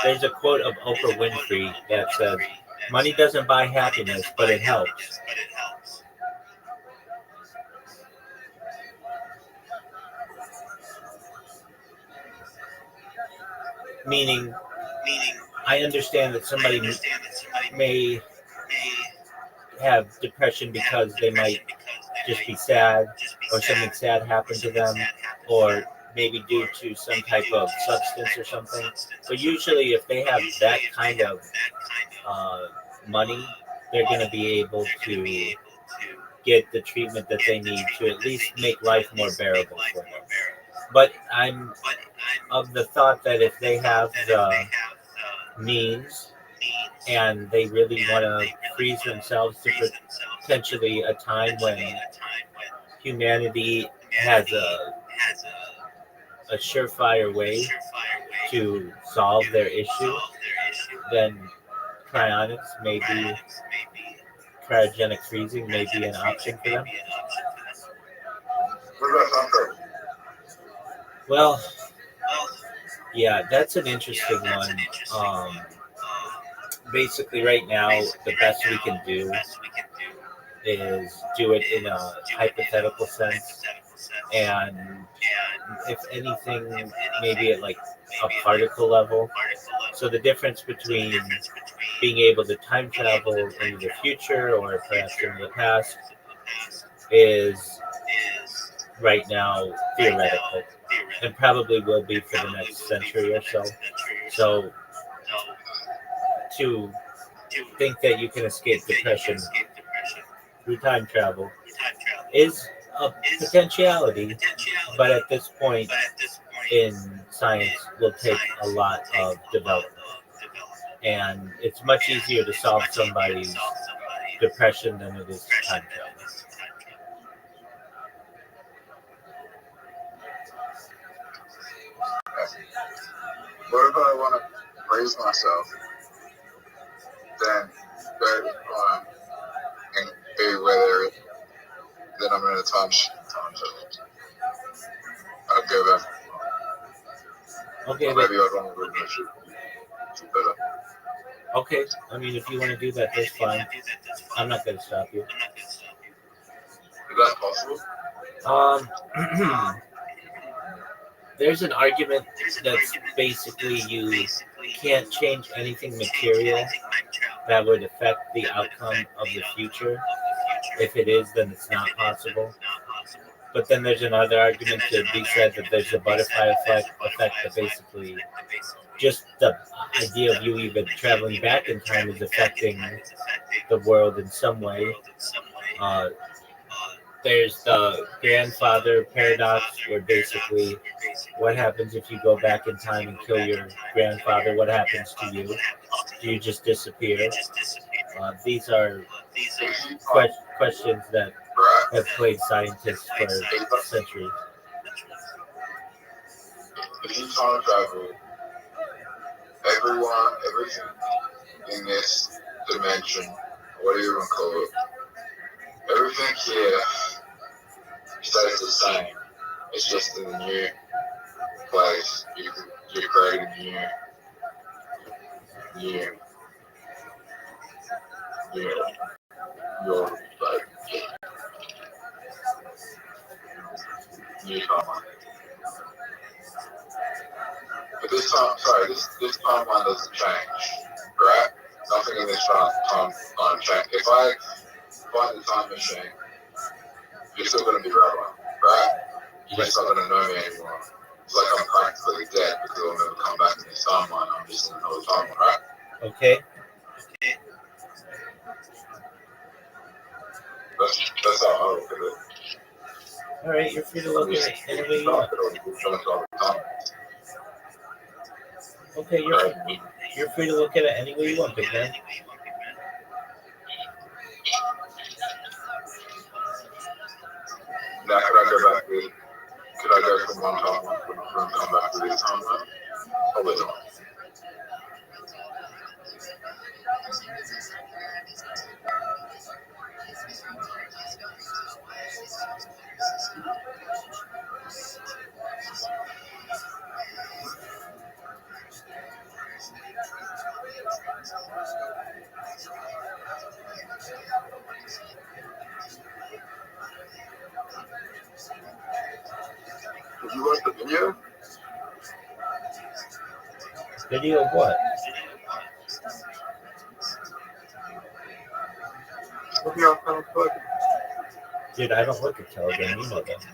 there's a quote of Oprah Winfrey that says, "Money doesn't buy happiness, but it helps." Meaning, I understand that somebody may have depression because they might just be sad, or something sad happened to them, or maybe due to some type of substance or something. But usually, if they have that kind of money, they're going to be able to get the treatment that they need to at least make life more bearable for them. But I'm of the thought that if they have the means and they really want to freeze themselves to potentially a time when humanity has a surefire way to solve their issue, then cryonics, maybe cryogenic freezing may be an option for them. What about time travel? Well, yeah, that's an interesting one. Basically, right now, the best we can do is do it in a hypothetical sense, and if anything, maybe at like a particle level. So the difference between being able to time travel into the future or perhaps into the past is right now theoretical, and probably will be for the next century or so. So to think that you can escape depression through time travel is a potentiality, but at this point in science will take a lot of development. And it's much easier to solve somebody's depression than it is to time travel. What if I want to raise myself? Then go and be whether then I'm in a time travel. I'd go back. Okay, or maybe I'd want to read my shit. Better. Okay, I mean, if you want to do that, that's fine. I'm not going to stop you. Is that possible? There's an argument that's basically you can't change anything material that would affect the outcome of the future. If it is, then it's not possible. But then there's another argument to be said that there's the butterfly effect that basically just the idea of you even traveling back in time is affecting the world in some way. Uh, there's the grandfather paradox, where basically, what happens if you go back in time and kill your grandfather? What happens to you? Do you just disappear? These are questions that have plagued scientists for centuries. If you time travel, everything in this dimension, whatever you want to call it, everything here stays the same. It's just in a new place. You're creating new, your like new timeline. But this timeline doesn't change, right? Nothing in this timeline change. If I find the time machine, you're still going to be Rabbi, right? You're just not going to know me anymore. It's like I'm practically dead because I'll never come back in this timeline. I'm just in another timeline, right? Okay. That's how I look at it. All right, you're free to look at it any way you want. Okay, you're free to look at it any way you want, big man. Now, could I go from one timeline and come back to this timeline? Probably not. Did you watch the video? Video of what? Dude, I don't look at Telegram, you know that.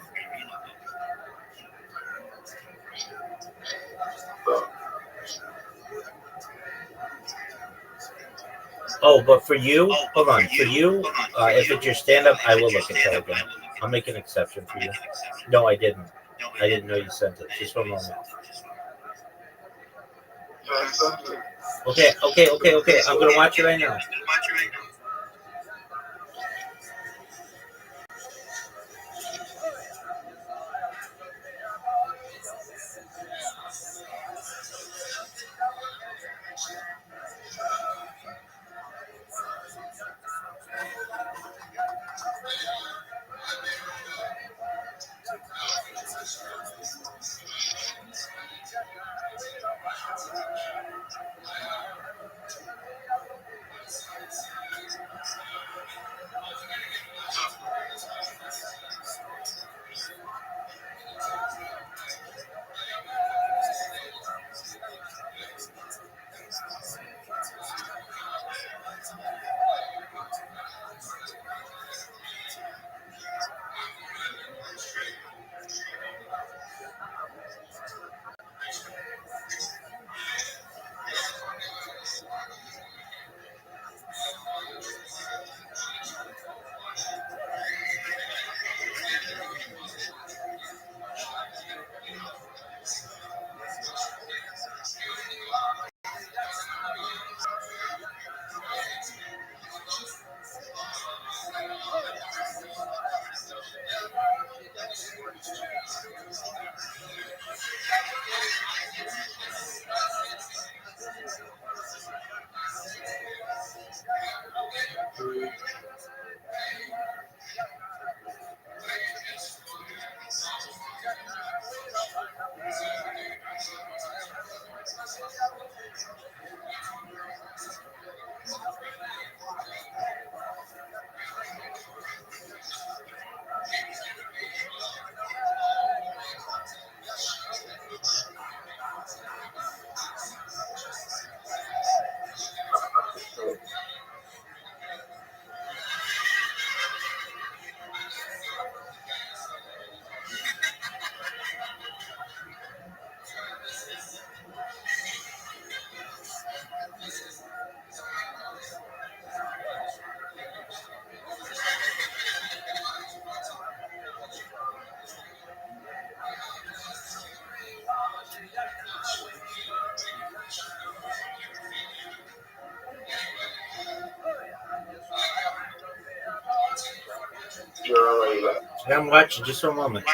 Oh, but for you, hold on. For you, if it's your stand-up, I will look at Telegram. I'll make an exception for you. No, I didn't. I didn't know you sent it. Just one moment. Okay. I'm gonna watch it right now. I'm watching just for a moment.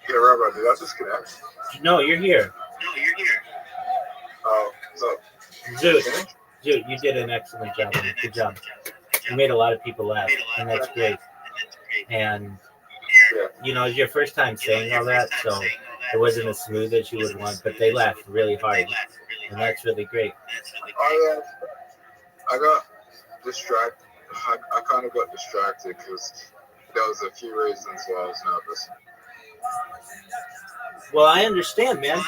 Yeah, Rabbi, did I disconnect? No, you're here. Oh, what's up? Dude, you did an excellent job. Good job. You made a lot of people laugh, and that's great. And it's your first time saying all that, so it wasn't as smooth as you would want, but they laughed really hard, and that's really great. I got distracted. I kind of got distracted because there was a few reasons why I was nervous. Well, I understand, man.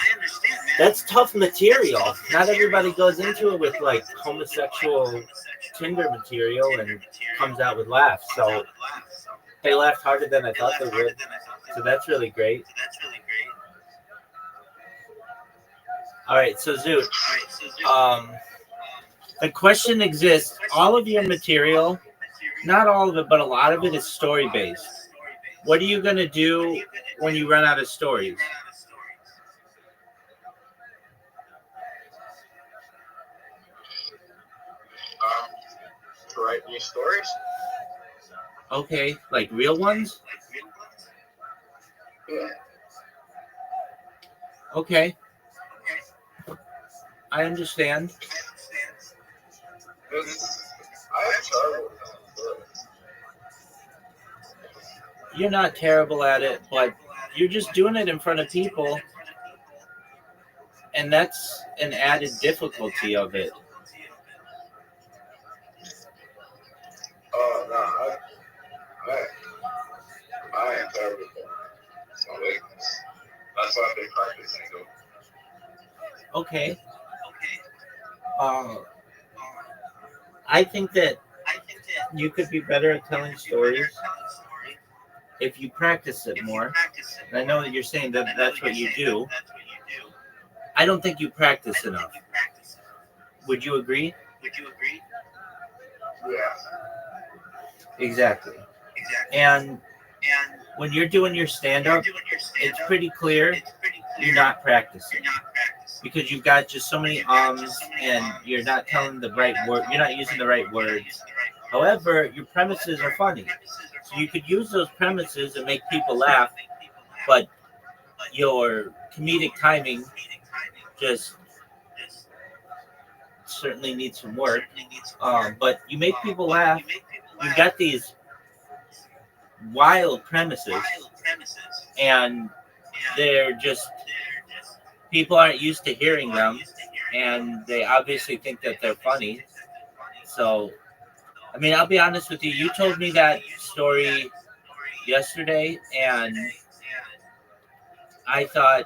That's tough material. Not everybody goes into it with like homosexual Tinder material and comes out with laughs. So they laughed harder than I thought they would. So that's really great. All right, so Zoot, the question exists. All of your material, not all of it, but a lot of it is story based. What are you going to do when you run out of stories? To write new stories? Okay, like real ones? Yeah. Okay. I understand. I am terrible at telling stories. You're not terrible at it, but you're just doing it in front of people, and that's an added difficulty of it. Oh, no, I am terrible at it. It's my weakness. That's why I've been practicing though. Okay. I think that you could be better at telling stories if you practice it more. And I know that you're saying that that's what you do. I don't think you practice enough. Would you agree? Yeah. Exactly. And when you're doing your stand-up, it's pretty clear you're not practicing because you've got just so many and you're not telling the right word. You're not using the right words. However, your premises are funny. So you could use those premises and make people laugh, but your comedic timing just certainly needs some work. But you make people laugh. You've got these wild premises, and they're just people aren't used to hearing them, and they obviously think that they're funny. So, I mean, I'll be honest with you. You told me that story yesterday, and I thought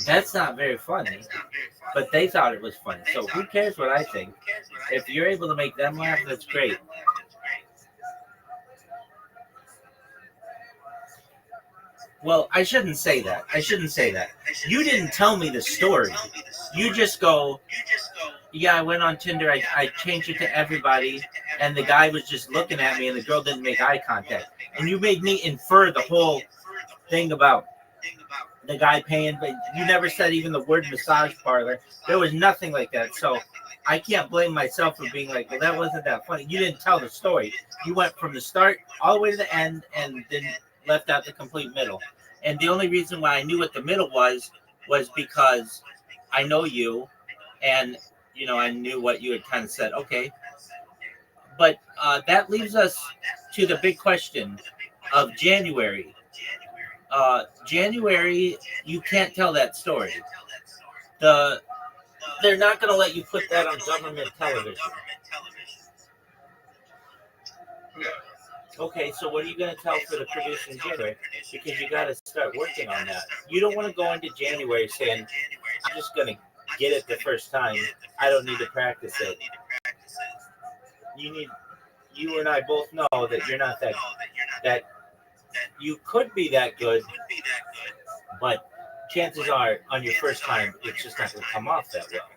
that's not very funny, but they thought it was funny. So who cares what I think? If you're able to make them laugh, that's great. Well, I shouldn't say that. You didn't tell me the story. You just go, yeah, I went on Tinder, I changed it to everybody, and the guy was just looking at me, and the girl didn't make eye contact. And you made me infer the whole thing about the guy paying, but you never said even the word massage parlor. There was nothing like that. So I can't blame myself for being like, well, that wasn't that funny. You didn't tell the story. You went from the start all the way to the end and then left out the complete middle. And the only reason why I knew what the middle was because I know you, and I knew what you had kind of said. Okay, but that leaves us to the big question of January. January, you can't tell that story. They're not going to let you put that on government television. Okay, so what are you going to tell for the producer in January? Because you got to start working on that. You don't want to go into January saying, I'm just going to get it the first time. I don't need to practice it. You you and I both know that you're not that you could be that good, but chances are on your first time it's just not going to come off that well.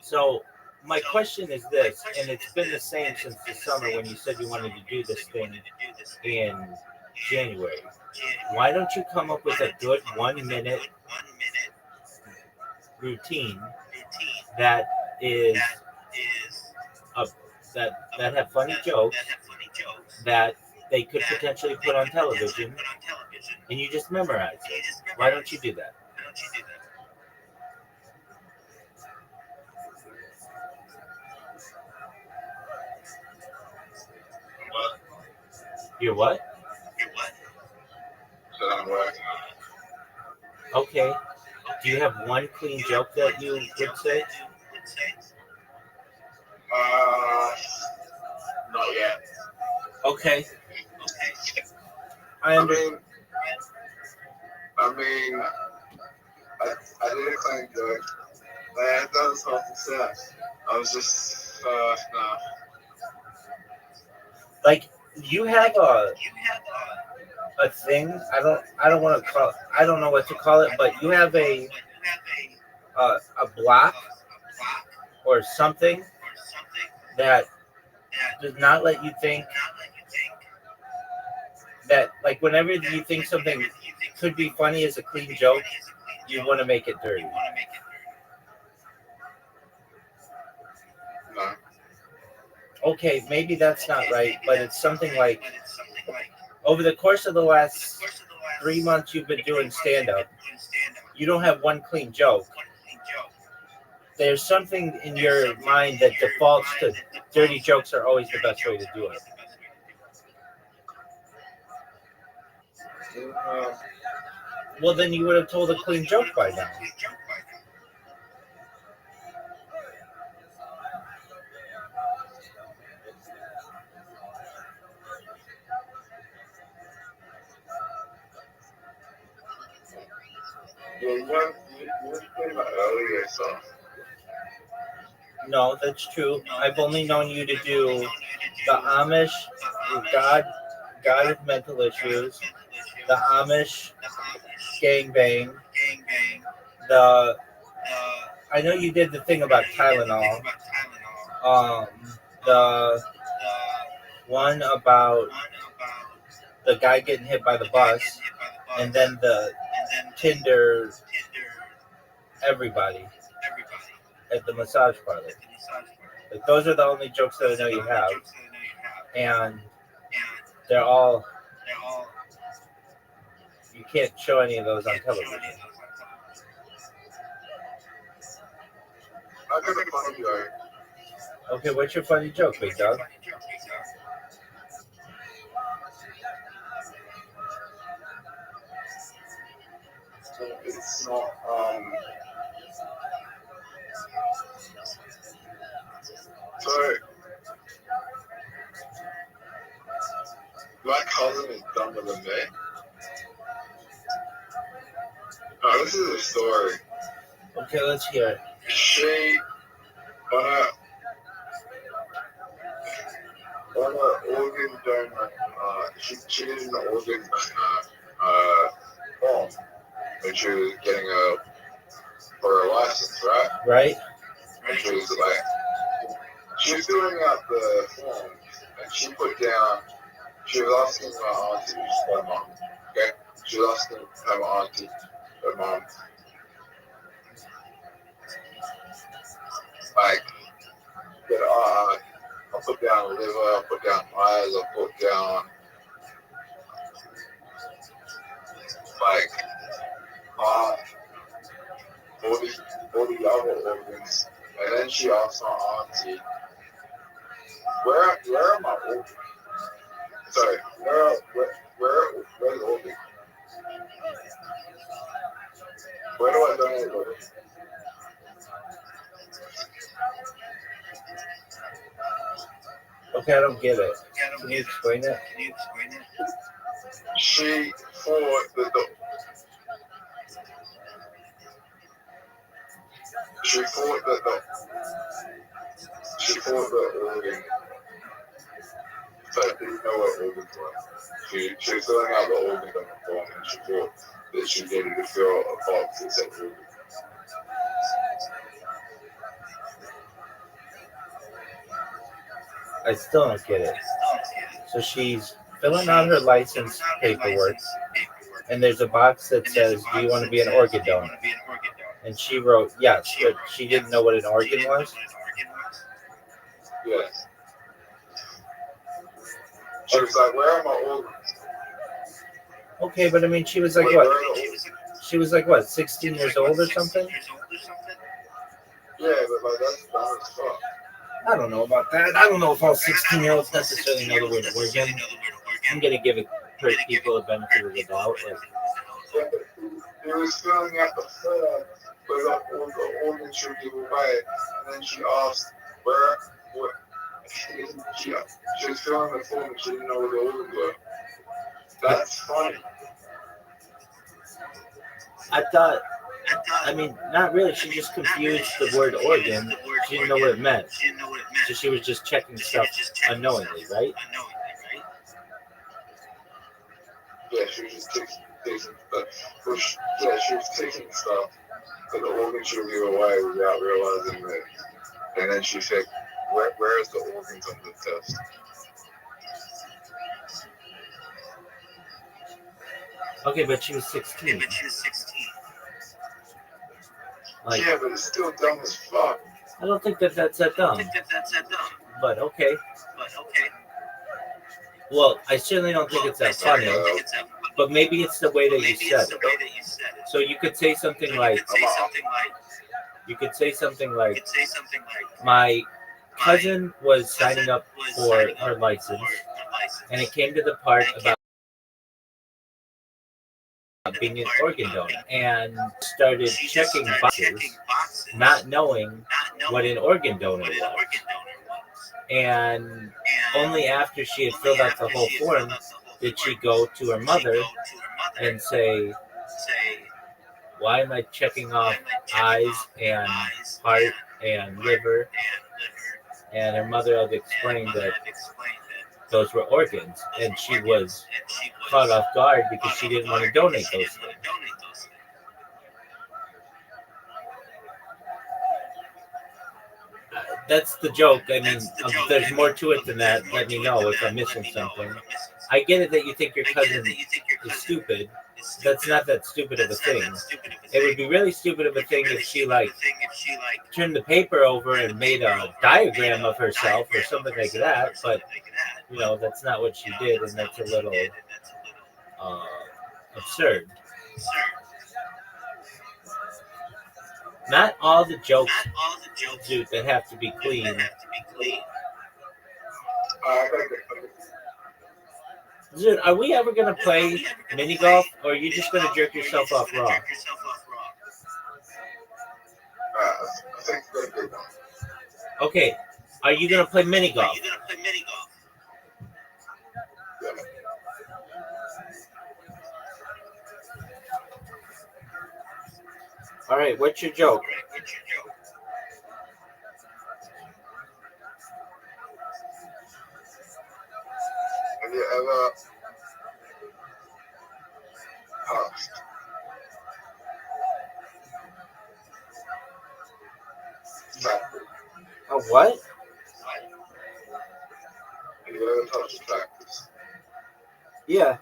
So my question is this, and it's been the same since the summer when you said you wanted to do this thing in January. Why don't you come up with a good 1 minute routine that is a, that have funny jokes that they could potentially put on television, and you just memorize it? Why don't you do that? What? You're what? So I'm working. Okay. Do you have one clean joke that you would say? Not yet. Okay. I mean, I did a clean joke. I had done something set. I was just, no. Like you have a thing. I don't want to call. I don't know what to call it, but you have a block or something that does not let you think that, like, whenever you think something could be funny as a clean joke, you want to make it dirty. No. Okay, maybe that's not right, but it's something like over the course of the last 3 months you've been doing stand-up, you don't have one clean joke. There's something in your mind that defaults to dirty jokes are always the best way to do it. Well, then you would have told a clean joke by now. Yeah, you were talking about earlier, so. No, that's true. I've only known you to do the Amish, God with mental issues, the Amish gangbang, I know you did the thing about Tylenol, the one about the guy getting hit by the bus, and then the Tinder everybody at the massage parlor. Like, those are the only jokes that I know you have, and they're all, you can't show any of those on television. I got a funny joke. Okay, what's your funny joke, big dog? So it's not, so my cousin is dumber than me. Oh, this is a story. Okay, let's hear it. She, on a organ donor, she did an organ donor form when she was getting for a license, right? Right? And she was like, she was filling out the form, and she put down, she was asking my auntie, which is my mom, okay? She was asking her auntie, her mom, like, I'll put down liver, I'll put down eyes, I'll put down, like, all the other organs. And then she asked my auntie, where are my organs? Sorry, where's the organ? Where do I donate organs? Okay, I don't get it. Can you explain it? She thought that the organ but didn't know what organs were. She was filling out the organs on the form, and she thought that she needed to fill a box that said organs. I still don't get it. So she's filling out her license paperwork, and there's a box that says, "Do you want to be an organ donor?" And she wrote yes, but she didn't know what an organ was. Yes. She was like, "Where are my organs?" Okay, but I mean, she was like what? She was like what, 16 years old or something? Yeah, but like that's dumb as fuck. I don't know about that. I don't know if all 16-year-olds necessarily know the word organ. I'm gonna give it people the benefit of the doubt. Yeah, he was filling out the form with all the organs should give away, and then she asked where, what, she was filling the form and she didn't know where the organs were. That's funny. I mean, not really. She just confused the word organ. She didn't know what it meant. So she was just checking stuff unknowingly, right? Yeah, she was just taking stuff. Yeah, she was taking stuff that the organs should give away without realizing that. And then she said, where's the organs on the test? Okay, but she was 16. Like, yeah, but it's still dumb as fuck. I don't think that's that dumb. But okay. Well, I certainly don't think it's that funny. But maybe it's the way that you said it. So you could say something like, my cousin was signing up for her license, and it came to the part about being an organ donor, and started checking boxes, not knowing what an organ donor was. And only after she had filled out the whole form did she go to her mother and say, why am I checking off eyes and heart and liver? And her mother had explained that those were organs, and she was caught off guard because she didn't want to donate those things. That's the joke. I mean, there's more to it than that. Let me know if I'm missing something. I get it that you think your cousin is stupid. That's not that stupid of a thing. It would be really stupid of a thing if she turned the paper over and made a diagram of herself or something like that. But that's not what she did, and that's a little absurd. Not all the jokes, dude, that have to be clean. Dude, are we ever going to play mini golf, or are you just going to jerk yourself off raw? Okay, are you going to play mini golf? All right, what's your joke? Have you ever touched tractors? A what? Have you ever touched tractors? Yeah.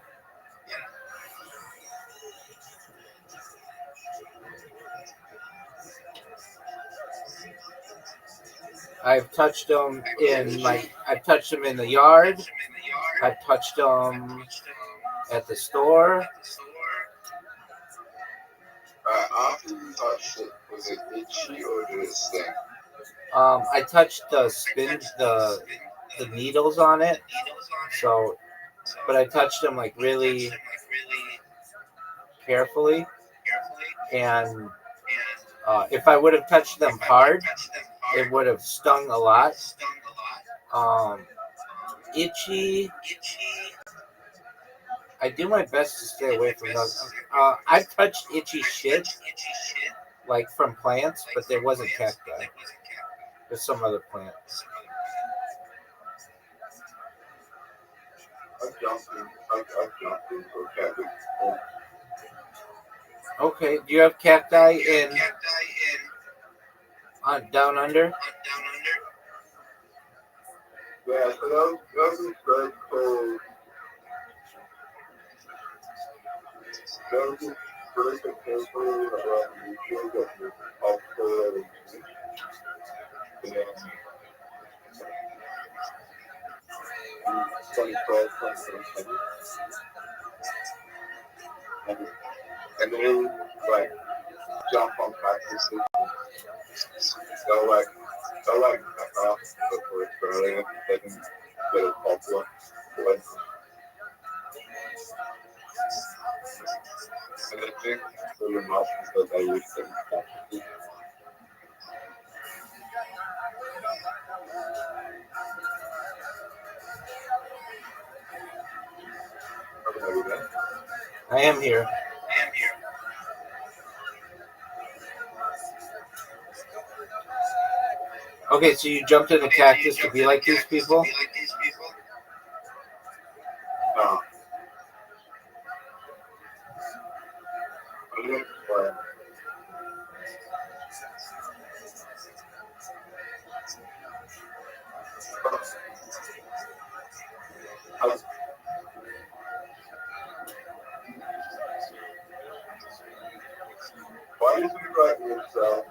I've touched them in the yard. I've touched them at the store. After you touched it, was it itchy or did it sting? I touched the needles on it. So, but I touched them like really carefully. And if I would have touched them hard, it would have stung a lot. Itchy. I do my best to stay away from those. I've touched itchy shit, like from plants, but there wasn't cacti. There's some other plant. I've jumped into a Catholic. Okay. Do you have cacti down under? Yeah, so that was very cool. That was just very successful about the show that was also and 2012, 2017. And they like jump on practices. They'll like back off before Australia doesn't get as popular. But and I think for the options that I use them practices. Are we there? I am here. Okay, so you jumped in the cactus to be like these people? No. I didn't play. Why did you write yourself?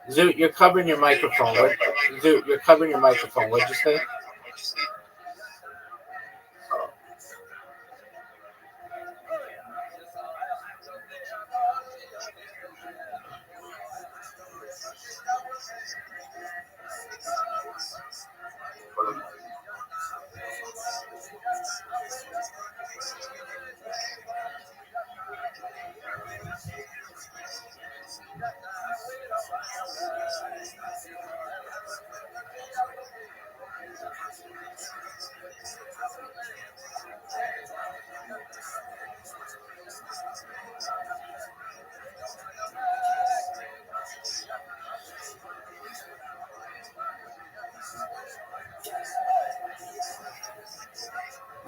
Zoot, you're covering your microphone. Zoot, you're covering your microphone. What'd you say?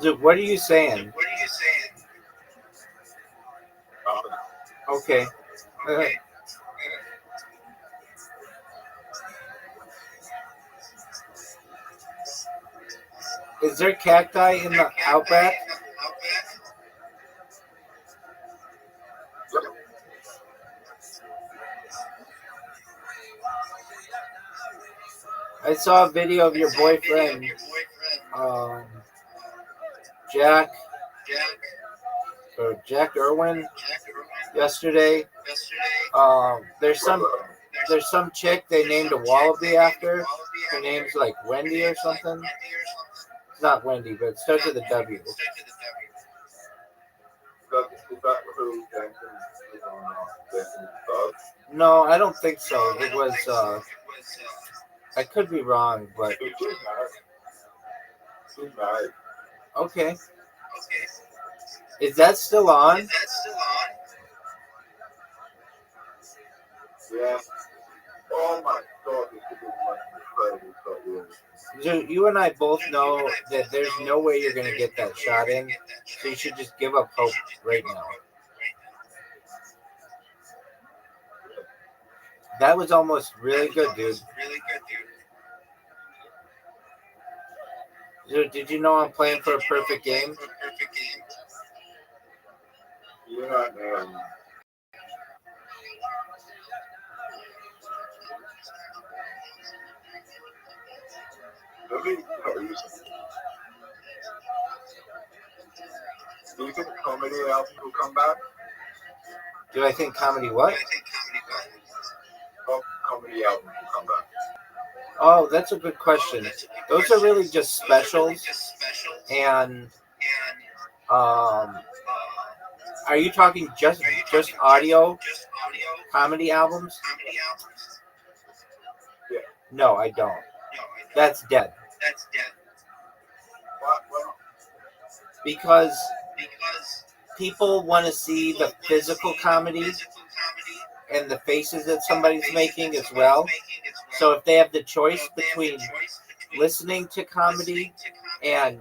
Zoot, what are you saying? Okay. Is there cacti in the outback? I saw a video of your boyfriend, Jack Irwin, yesterday. There's some chick they named a wallaby after. Her name's like Wendy or something. It's not Wendy, but it starts with a W. No, I don't think so. It was, I could be wrong, but. Okay. Is that still on? Yeah. Oh my God, this is incredible. Dude, you and I both know that there's no way you're going to get that shot in, so you should just give up hope right now. That was almost really good, dude. Dude, did you know I'm playing for a perfect game? Yeah, let me tell you something. Do you think comedy albums will come back? Do I think comedy what? Oh, comedy albums will come back. Oh, that's a good question. Those are really just specials. And are you talking just audio comedy albums? Yeah. No, I don't. That's dead. Because people want to see the physical comedy and the faces that somebody's making as well. So if they have the choice between listening to comedy and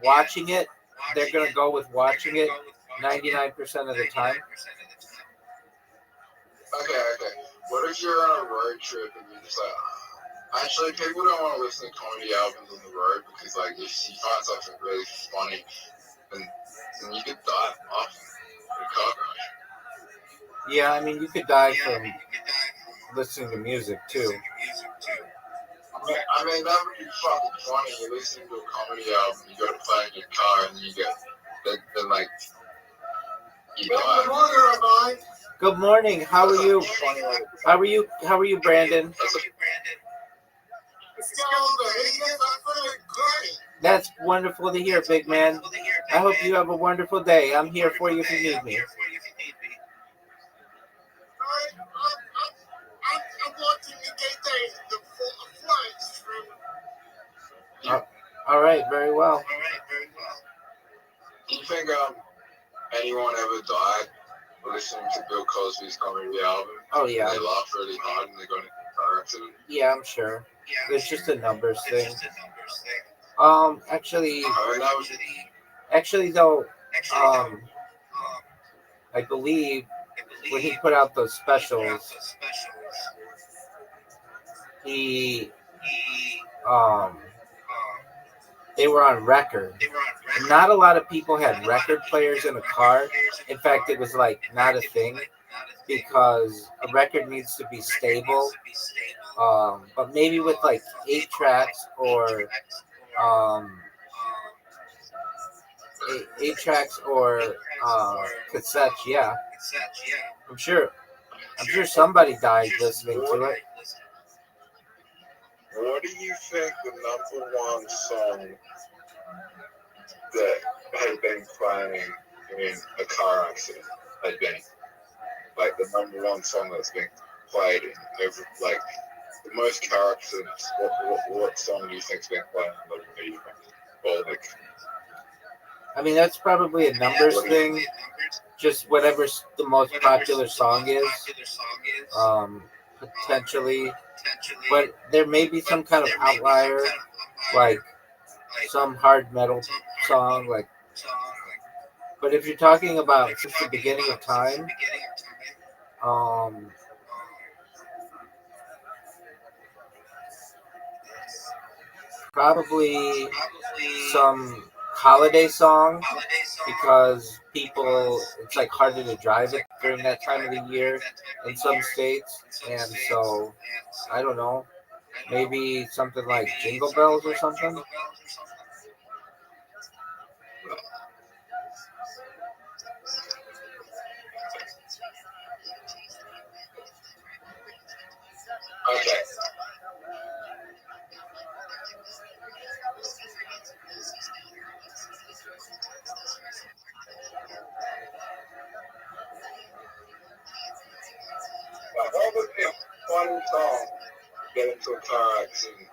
watching it, they're gonna go with watching it 99% of the time. Okay. What if you're on a road trip and you're just like, actually, people don't want to listen to comedy albums on the road because, like, if you find something really funny, then you could die off in a car crash. Yeah, I mean, you could die from listening to music too. I mean, that would be fucking funny. You're listening to a comedy album, you got to play in your car, and you get, then like, you die. Good morning. How are you? How are you, Brandon? That's wonderful to hear, big man. I hope you have a wonderful day. I'm here for you if you need me. All right, very well. Do you think anyone ever died listening to Bill Cosby's comedy album? Oh yeah. They laughed really hard and they got in a car accident. Yeah, I'm sure. It's just a numbers thing. Actually though, I believe when he put out those specials, they were on record. Not a lot of people had record players in a car. In fact, it was like not a thing because a record needs to be stable. But maybe with like 8 tracks or 8 tracks or cassettes. Yeah, I'm sure somebody died listening to it. What do you think the number one song that had been playing in a car accident had been? Like the number one song that's been played in every, like the most car accidents. What song do you think's been played on the radio? Or like, I mean, that's probably a numbers thing. Just whatever the most popular song is, potentially. But there may be some kind of outlier, like some hard metal song, like. But if you're talking about since the beginning of time, probably some holiday song because people, it's like harder to drive it during that time of the year in some states, and so I don't know, maybe something like Jingle Bells or something. okay. What would be a fun song to get into a car accident?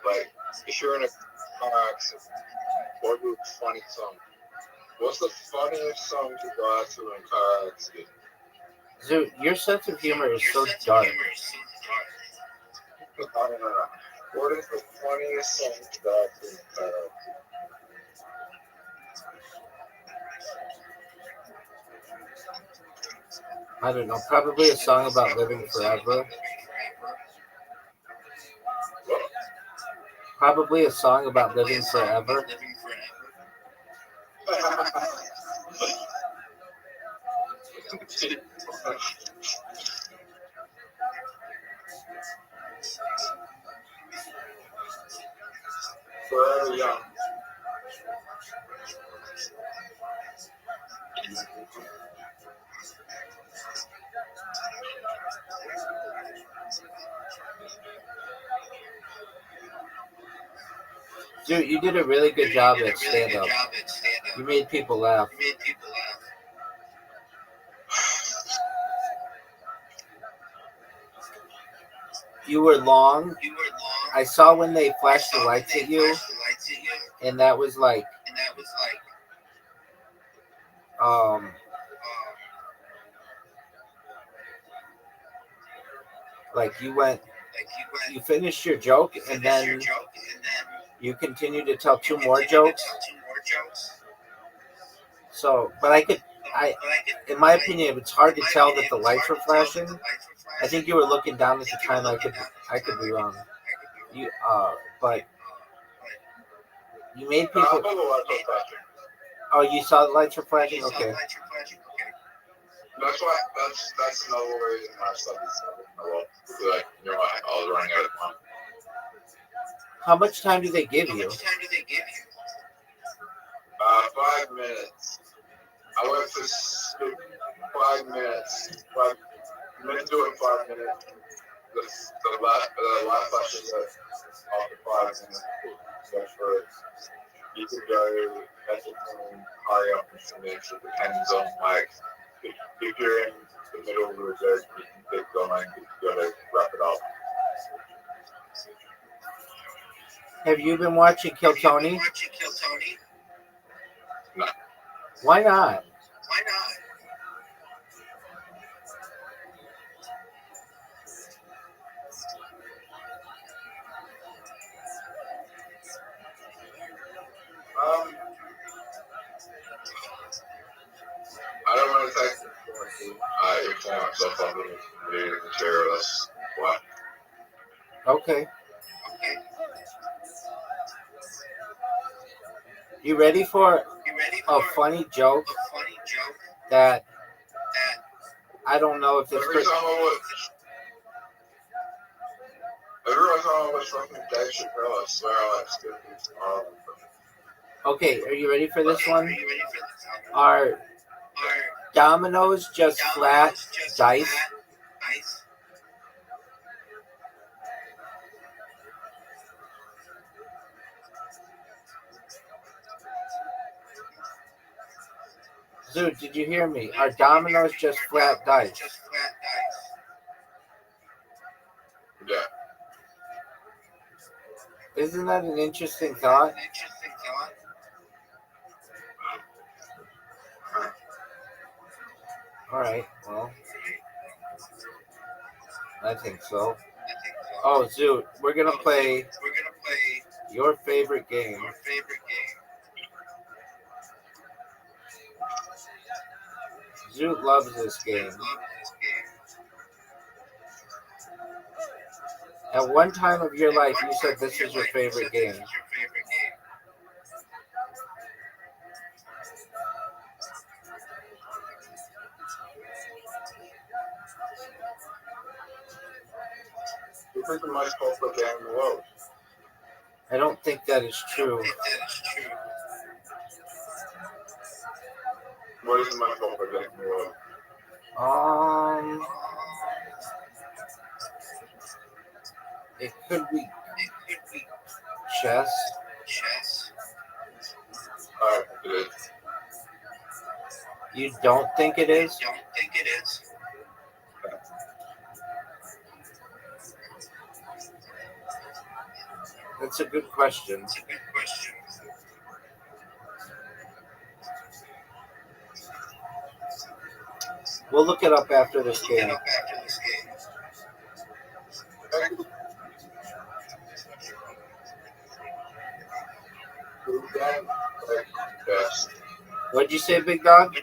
Like, if you're in a car accident, what would be a funny song? What's the funniest song to go out to in a car accident? Dude, your sense of humor is so dark. I don't know. What is the funniest song to go out to in a car accident? I don't know, probably a song about living forever. Probably a song about living forever. Forever young. Dude, you did a really good job at stand-up. You made people laugh. You were long. I saw when they flashed the lights at you, and that was like, like you finished your joke, and then You continue to tell two more jokes. So, but I, in my opinion, it's hard to tell that the lights were flashing. I think you were looking down at the time. I could be wrong. But you made people. Oh, you saw the lights were flashing? Okay. That's why. That's another reason why I stopped because I was running out of time. How much time do they give you? 5 minutes. I went for 5 minutes. 5 minutes doing 5 minutes. The last question was after 5 minutes. So for you could go hurry up and finish. It depends on if you're in the middle of the reserve, you can keep going. You got to wrap it up. Have you been watching Kill Tony? No. Why not? I don't want to take inform myself on the material. That's why. Okay. You ready for a funny joke that I don't know if it's Every time I watch fucking Dave Chappelle, I swear I like stupid. Okay, are you ready for this one? Are dominoes just flat dice? Dude, did you hear me? Are dominoes just flat dice? Yeah. Isn't that an interesting thought? Alright, well, I think so. Oh, Zoot, we're gonna play your favorite game. Zoot loves this game. At one time of your life, you said this is your favorite game. This is the most popular game in the world. I don't think that is true. What is the most popular game in the world? It could be chess. It is. You don't think it is? That's a good question. We'll look it up after this game. What'd you say, big dog?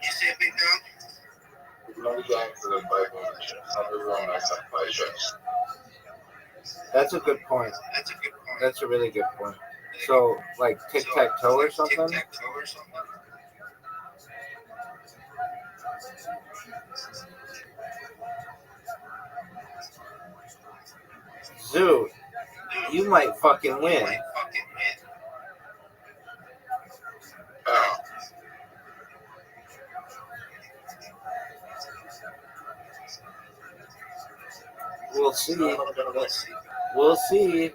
That's a good point. That's a really good point. So, like tic-tac-toe or something? Zoo, you might fucking win. We'll see. We'll see.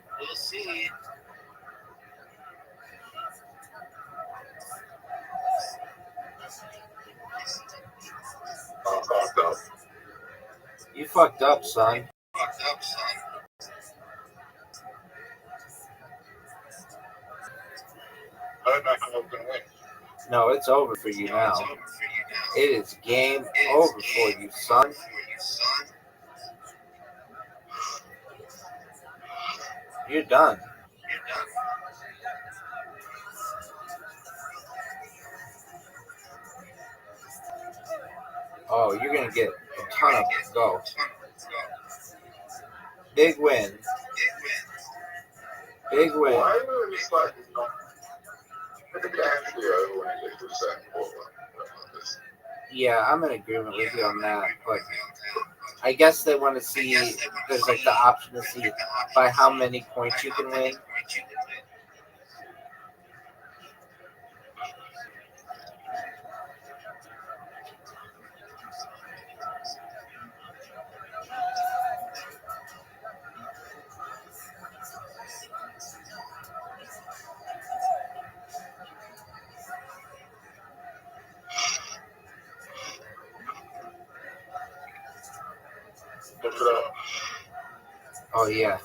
You fucked up, son. I don't know how I'm going to win. No, it's over for you now. It is game over for you, son. You're done. Oh, you're gonna get a ton of go. Big win. Big win. Well, I really just like, I think actually I want to get to second Portland on this. Yeah, I'm in agreement with you on that, but I guess they want to see. There's like the option to see by how many points you can win. Look it up. Oh yeah.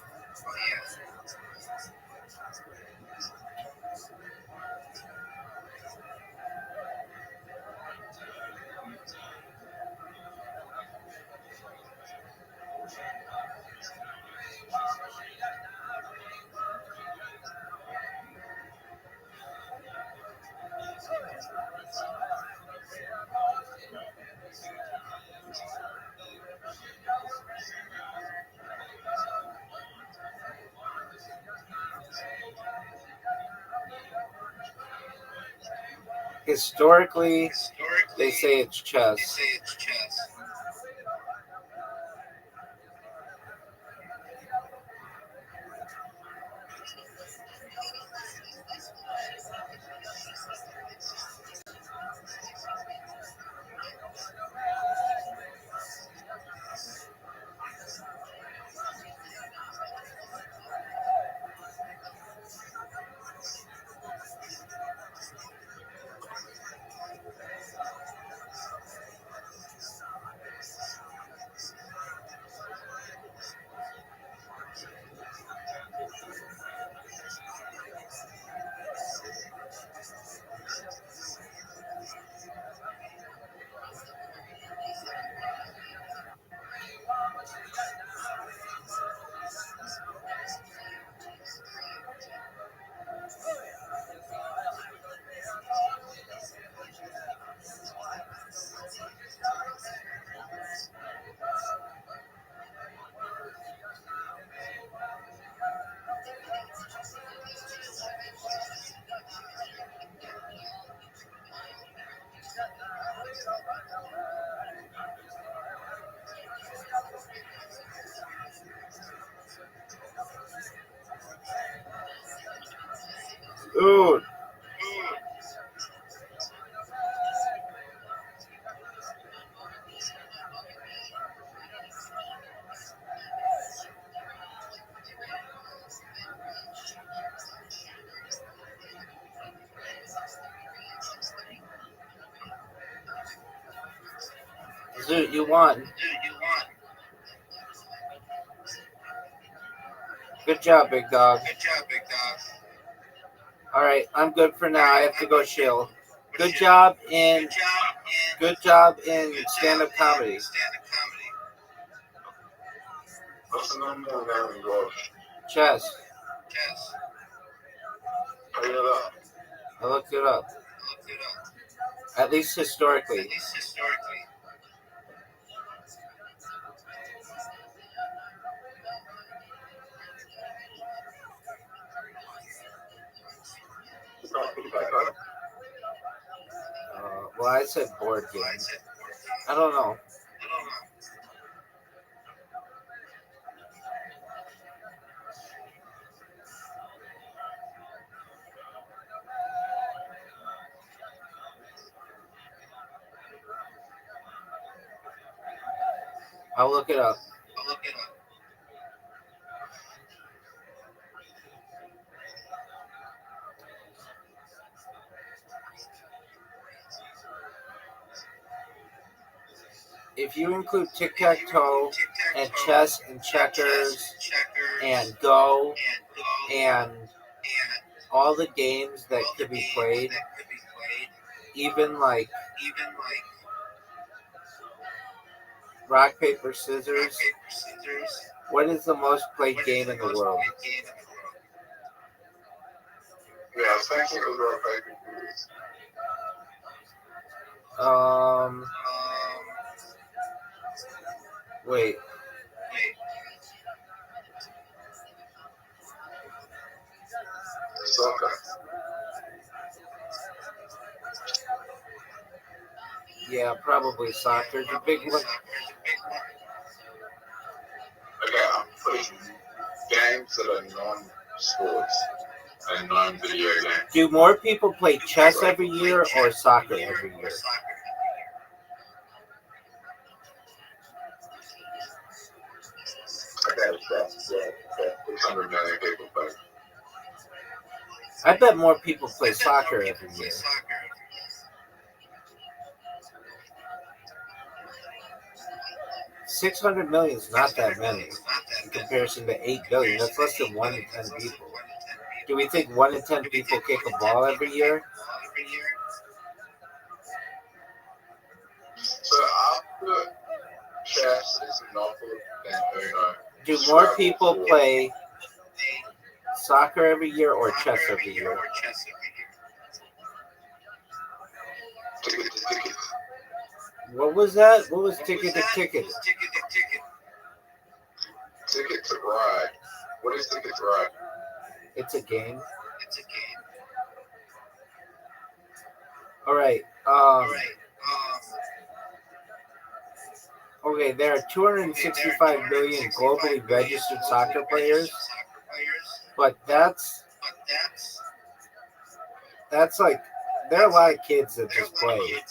Historically, they say it's chess. Ooh. Zoot, you won. Good job, big dog. All right, I'm good for now. I have to go chill. Good job in stand-up comedy. What's the number on that in golf? Chess. Look it up. I looked it up. At least historically. Well, I said board game. I don't know. I'll look it up. If you include tic-tac-toe and chess and checkers and go and all the games that could be played, even like rock, paper, scissors, what is the most played game in the world? Yeah, I was thinking it was rock, paper, scissors. Wait. Soccer. Yeah, probably soccer's a big one. Okay, I'm putting games that are non-sports and non-video games. Do more people play chess every year or soccer every year? Okay, yeah. 600 million people play. I bet more people play soccer every year. 600 million is not that many in comparison to 8 billion. That's less than 1 in 10 people. Do we think 1 in 10 people kick a ball every year? So after chess is Monopoly and Uno. Do more people play soccer every year or chess every year? Ticket to ticket. What was that? What was ticket to ticket? Ticket to ride. What is ticket to ride? It's a game. All right. Okay, there are 265 million globally registered soccer players, but that's like there are a lot of kids that just play,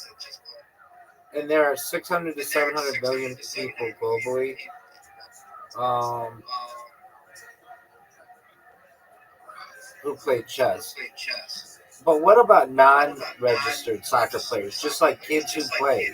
and there are 600 to 700 million people globally. Who play chess. But what about non-registered soccer players, just like kids who play?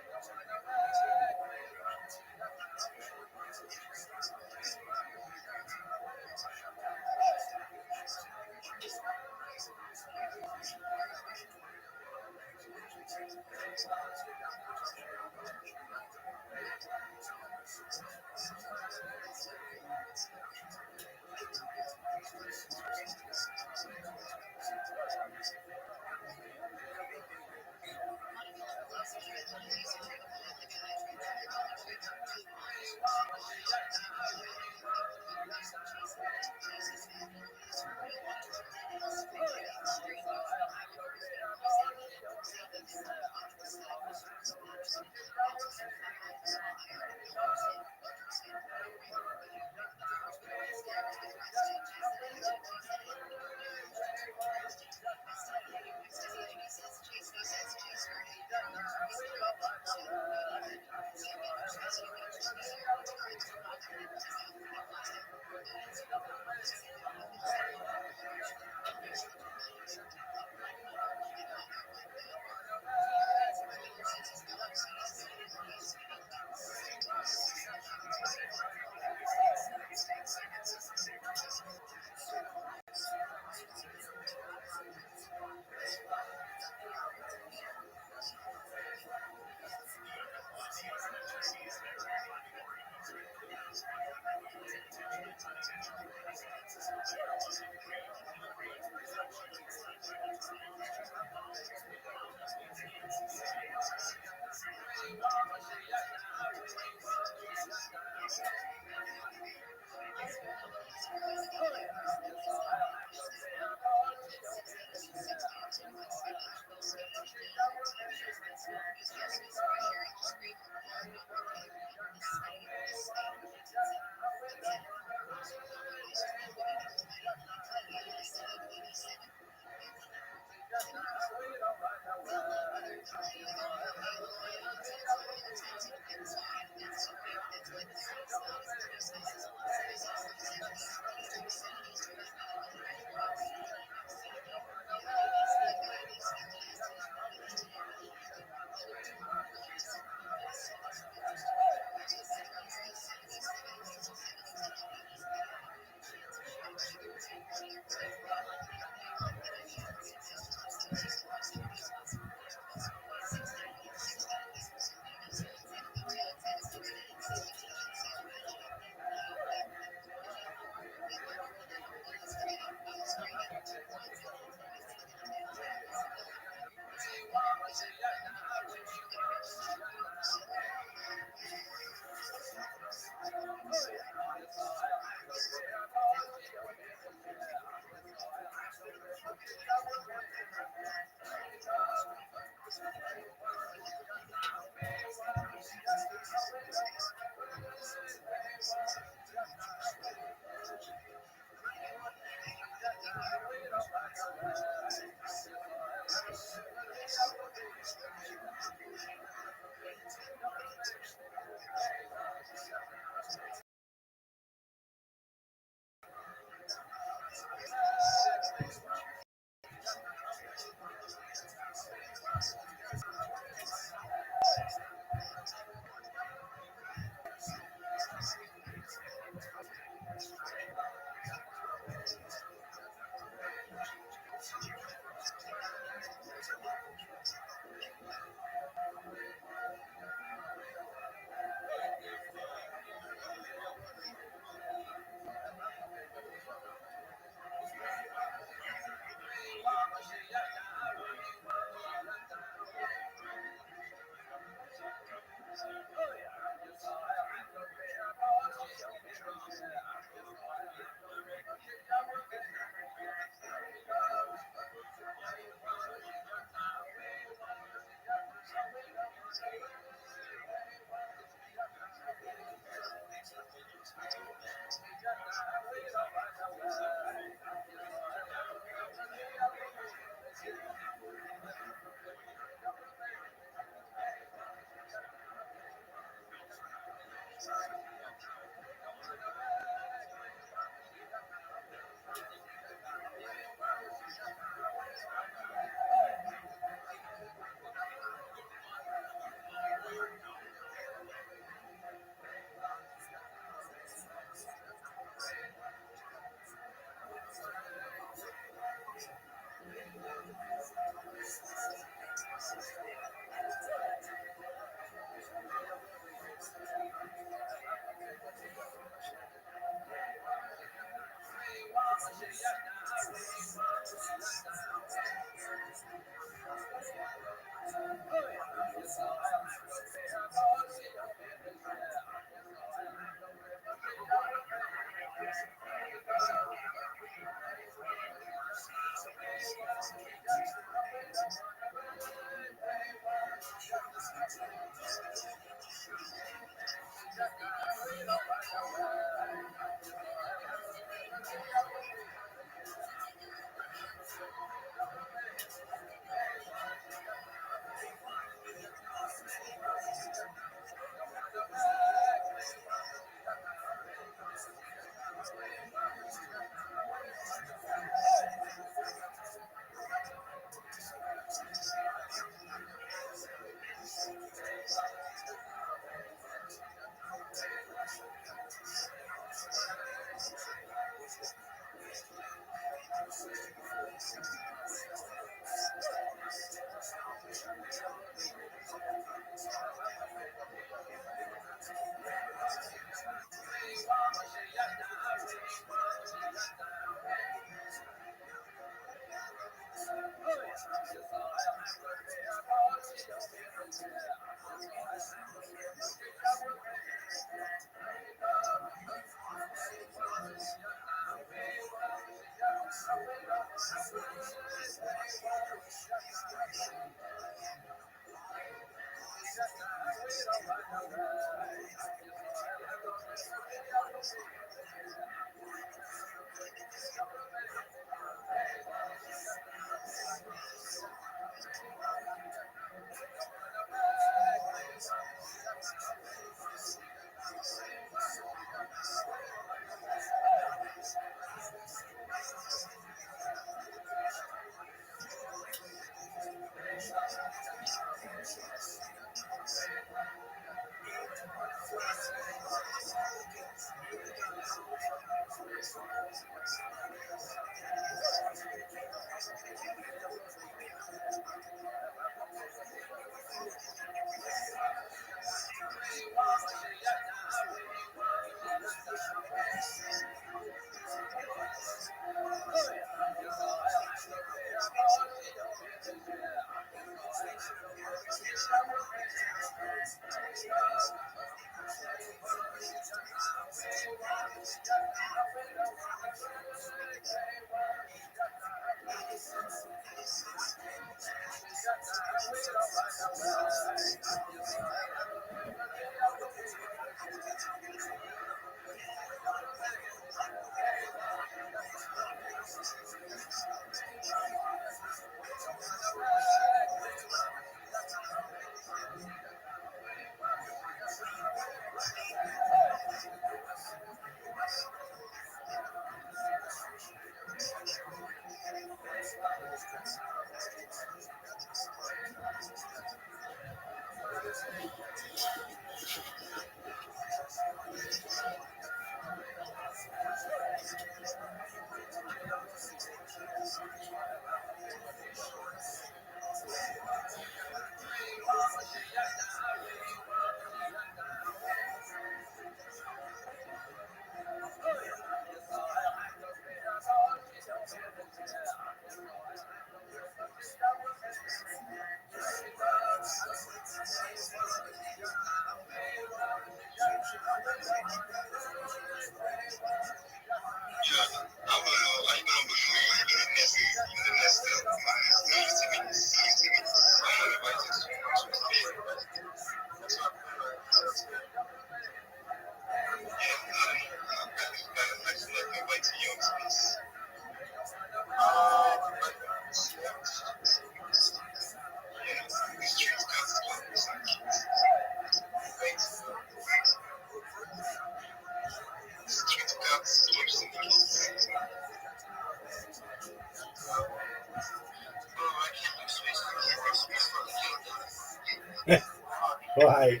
Why?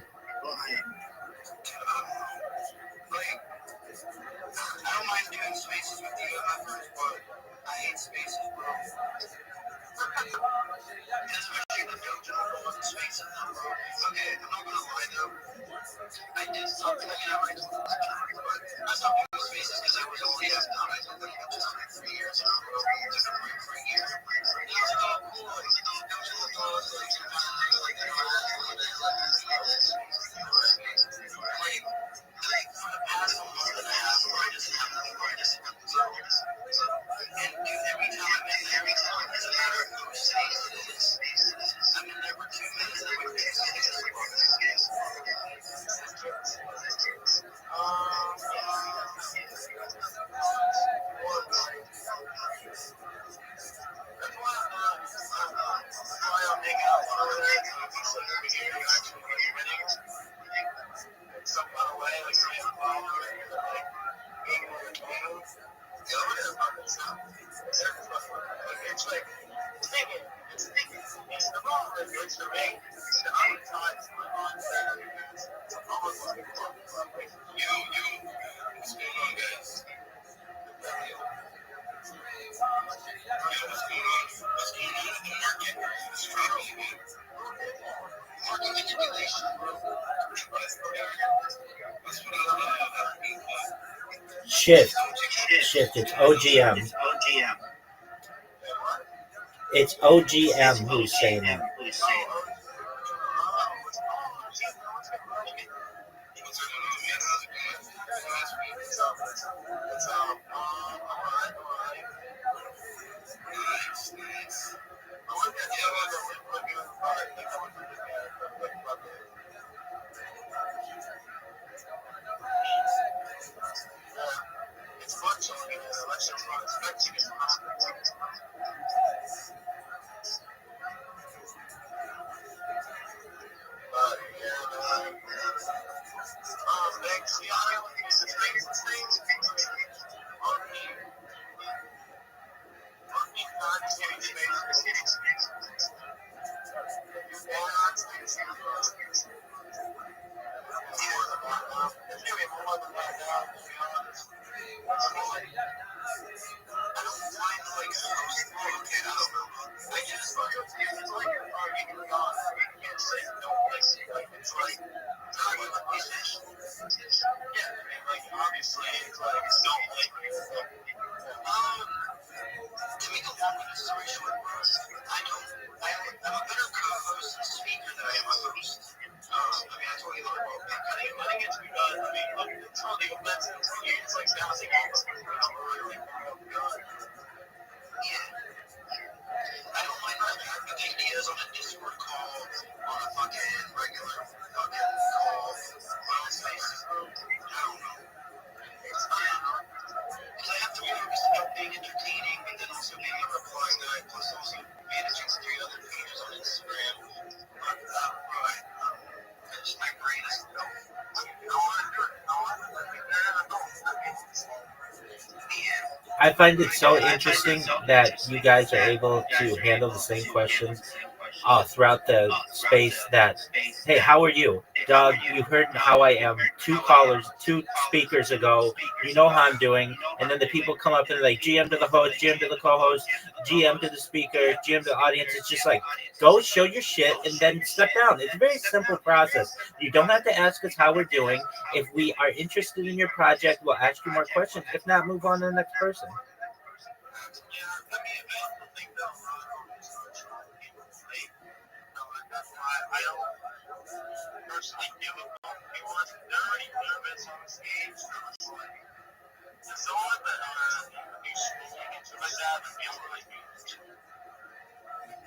Shift. It's OGM. It's OGM who's saying that. I find it so interesting that you guys are able to handle the same questions throughout the space that, hey, how are you? Doug, you heard how I am 2 speakers ago. You know how I'm doing. And then the people come up and like GM to the host, GM to the co-host, GM to the speaker, GM to the audience. It's just like, go show your shit and then step down. It's a very simple process. You don't have to ask us how we're doing. If we are interested in your project, we'll ask you more questions. If not, move on to the next person.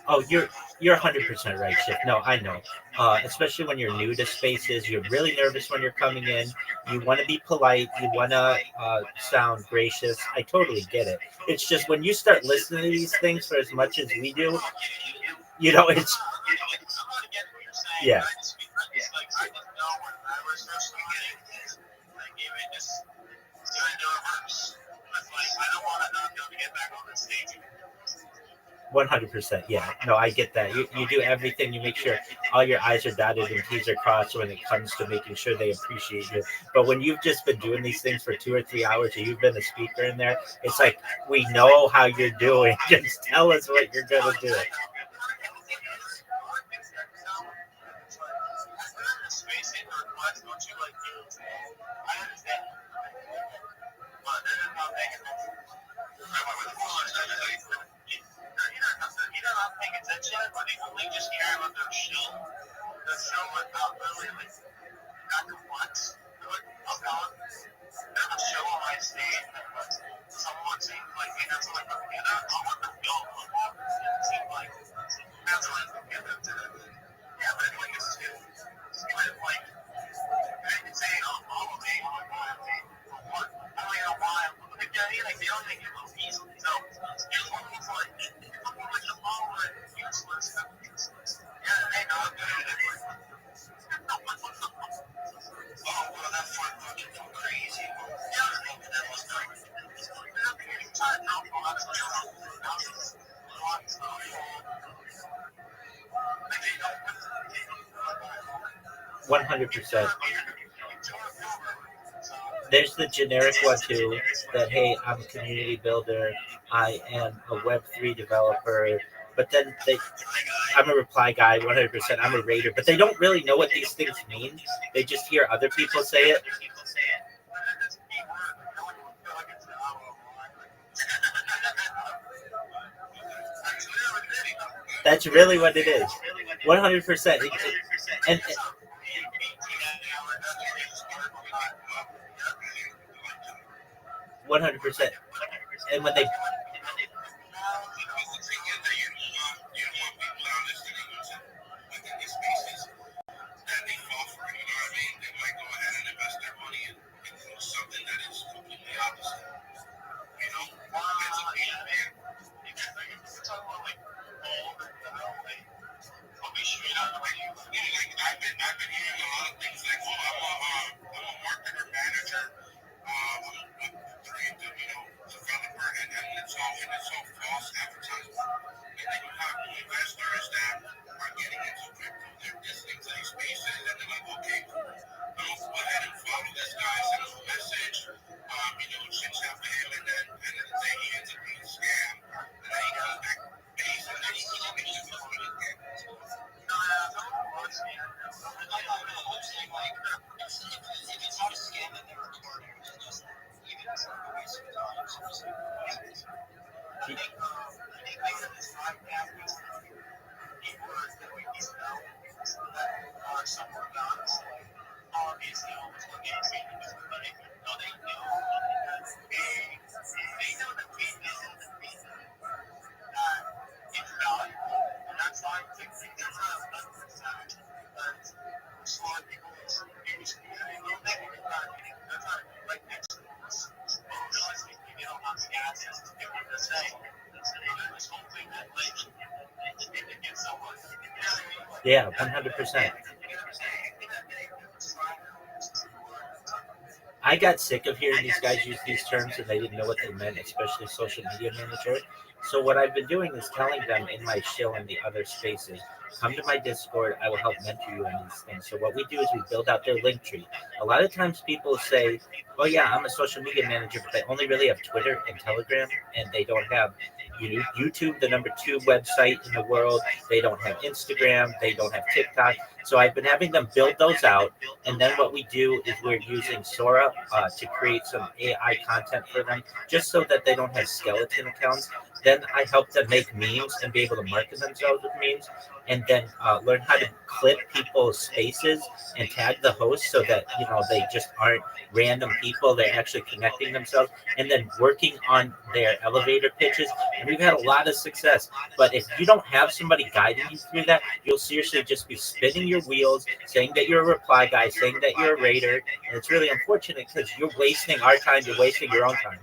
Oh, you're 100% right, Chip. No, I know. Especially when you're new to spaces, you're really nervous when you're coming in. You want to be polite. You want to sound gracious. I totally get it. It's just when you start listening to these things for as much as we do, it's yeah. One 100%. Yeah. No, I get that. You do everything. You make sure all your I's are dotted and T's are crossed when it comes to making sure they appreciate you. But when you've just been doing these things for 2 or 3 hours, or you've been a speaker in there, it's like we know how you're doing. Just tell us what you're gonna do. One 100%. There's the generic one too. That hey, I'm a community builder. I am a Web3 developer. But then I'm a reply guy, 100%. I'm a raider, but they don't really know what these things mean. They just hear other people say it. That's really what it is. 100%. And 100%. And when they yeah, 100%. I got sick of hearing these guys use these terms and they didn't know what they meant, especially social media manager. So what I've been doing is telling them in my show and the other spaces, come to my Discord, I will help mentor you on these things. So what we do is we build out their link tree. A lot of times people say, oh yeah, I'm a social media manager, but they only really have Twitter and Telegram and they don't have YouTube, the #2 website in the world. They don't have Instagram. They don't have TikTok. So I've been having them build those out. And then what we do is we're using Sora to create some AI content for them, just so that they don't have skeleton accounts. Then I help them make memes and be able to market themselves with memes, and then learn how to clip people's spaces and tag the host so that they just aren't random people. They're actually connecting themselves, and then working on their elevator pitches. And we've had a lot of success. But if you don't have somebody guiding you through that, you'll seriously just be spinning your wheels, saying that you're a reply guy, saying that you're a raider, and it's really unfortunate because you're wasting our time, you're wasting your own time.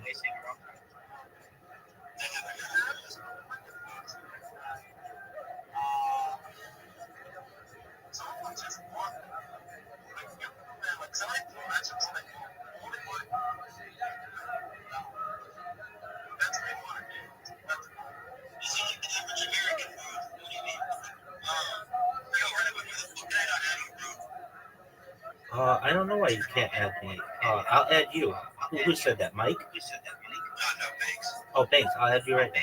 I don't know why you can't add me. I'll add you. Who said that, Mike? Oh, Banks. I'll add you right now.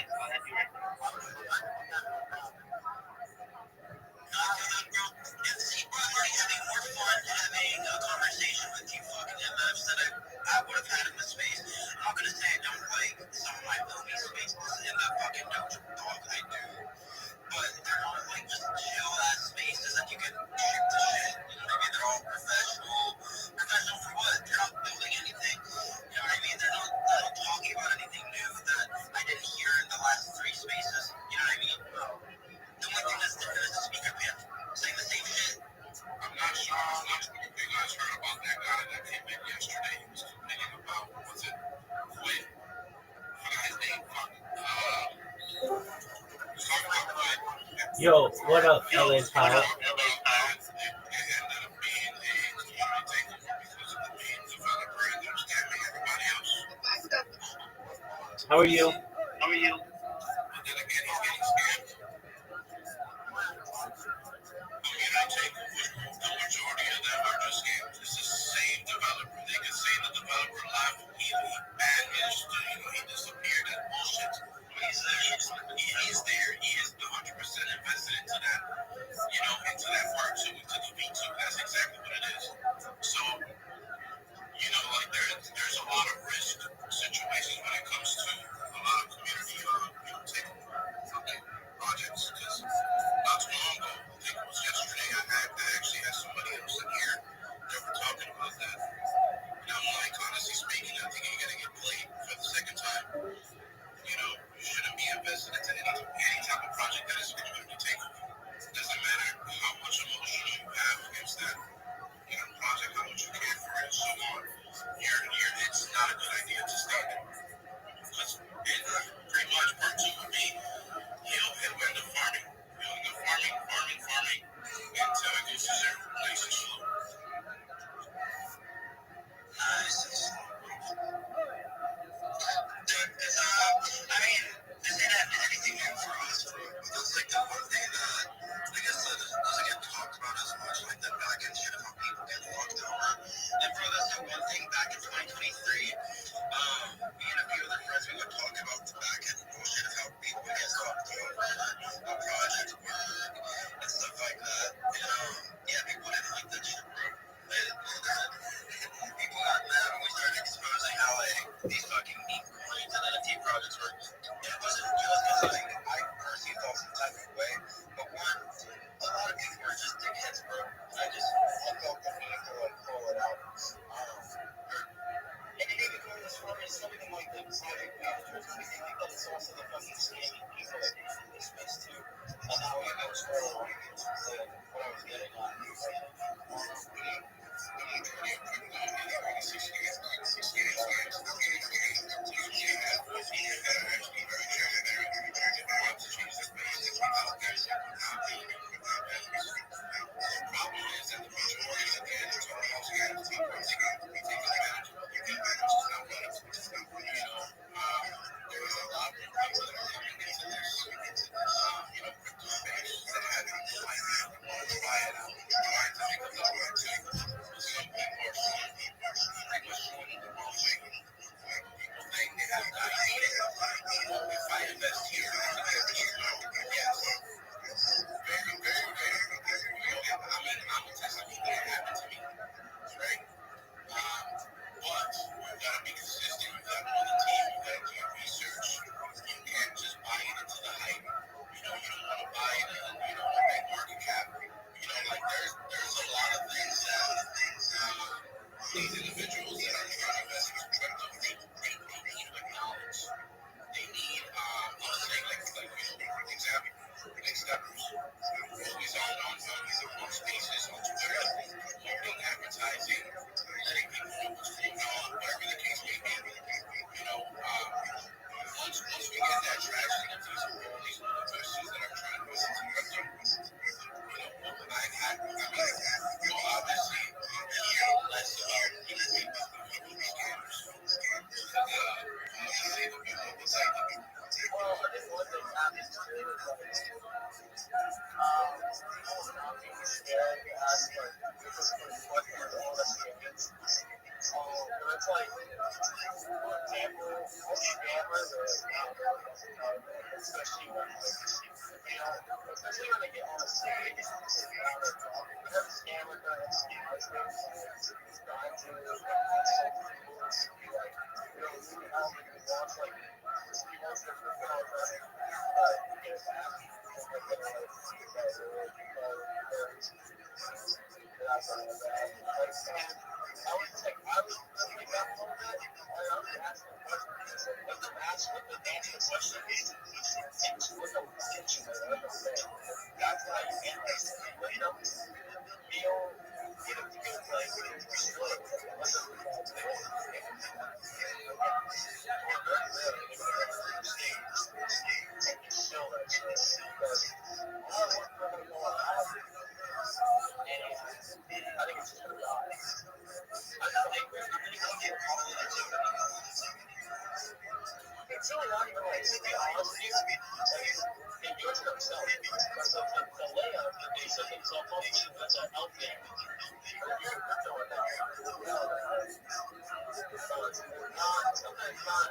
Yo, what up, LA Kyle? How are you? these individuals that are trying to invest in crypto, they need like knowledge. They need, let's say, example, big steppers, always on spaces, on Twitter, promoting, advertising, letting people know what's going on, whatever the case may be. Once we get that traction of these investors that are trying to invest into crypto, you'll obviously hear less about people being scammers. Well, I think one thing happens too is people not being scared to ask what their honest opinions. But it's like, for example, most scammers are especially when especially when they get on a stage, they're scammers that are trying to it's really not even like to be honest with you. They do it to themselves. The layup that they set themselves up with that's out there. But you're doing that. So it's not sometimes not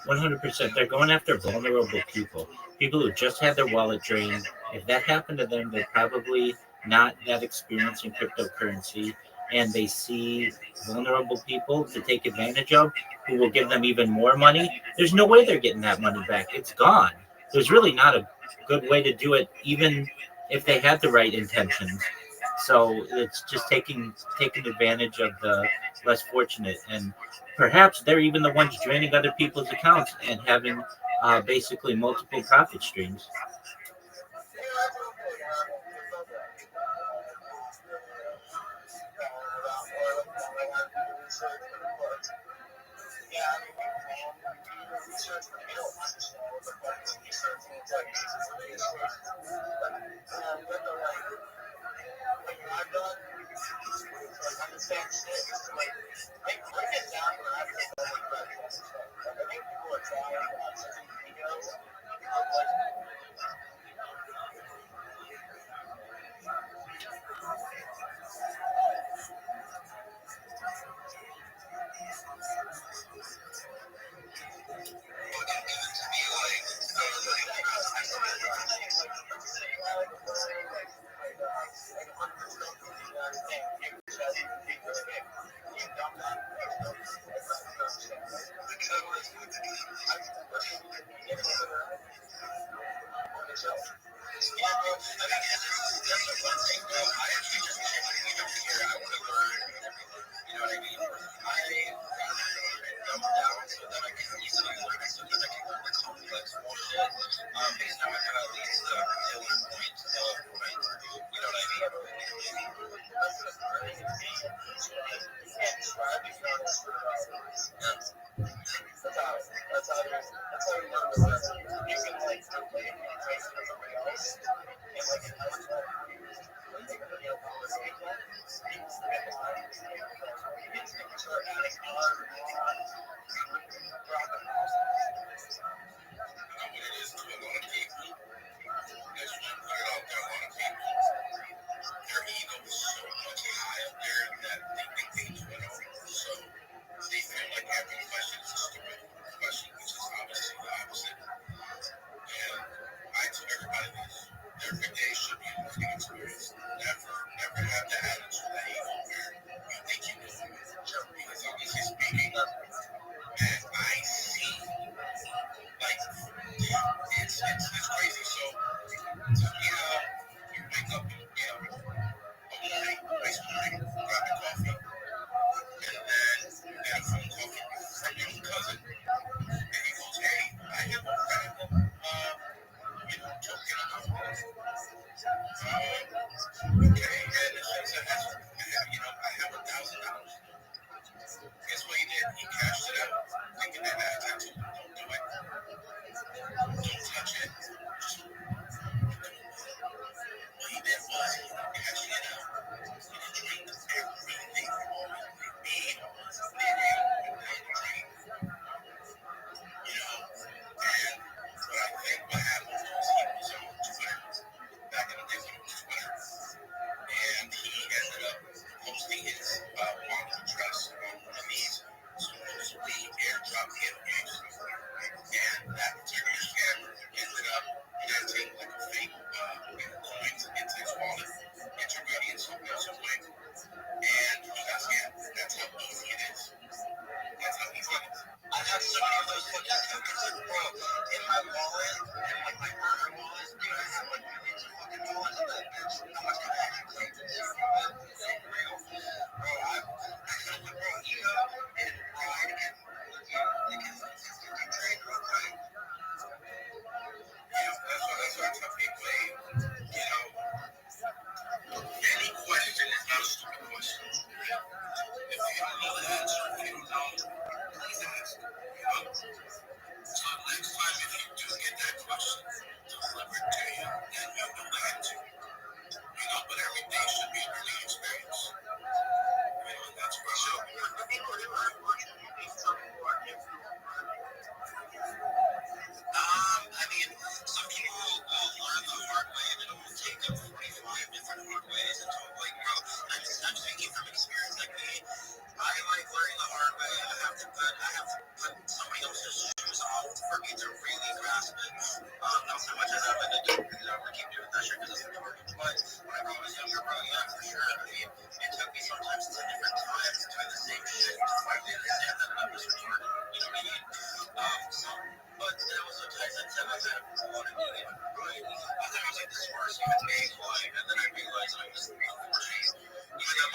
%. They're going after vulnerable people who just had their wallet drained. If that happened to them, they're probably not that experienced in cryptocurrency, and they see vulnerable people to take advantage of who will give them even more money. There's no way they're getting that money back. It's gone. There's really not a good way to do it, even if they had the right intentions. So it's just taking advantage of the less fortunate, and perhaps they're even the ones draining other people's accounts and having basically multiple profit streams. They feel like every question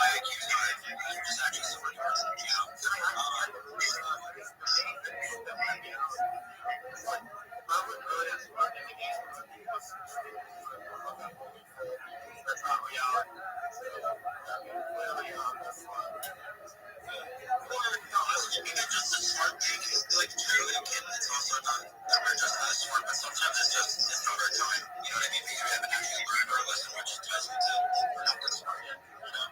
my IQ's high. I'm just actually super hard, you know. That's not reality. Even just a smart thing is like truly okay, but it's also not that we're just as smart, but sometimes it's not our time. You know what I mean? Maybe we haven't actually learned our lesson, which is best to we're not that smart yet, you know?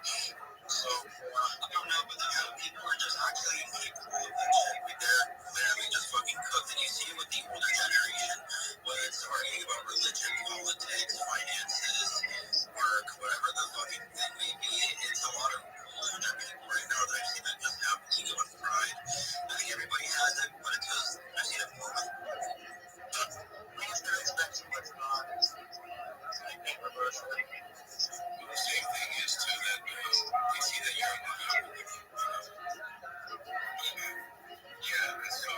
So I don't know, but then people are just actually like cool with that shit. Like they're literally just fucking cooked, and you see it with the older generation, whether it's arguing about religion, politics, finances, work, whatever the fucking thing may be. It's a lot of older people right now that I've seen that just have ego and pride. I think everybody has it, but it just I've seen it more. I guess they're expecting what's not. I think reversely. The same thing is too that they see that you're not happy with you. Yeah, so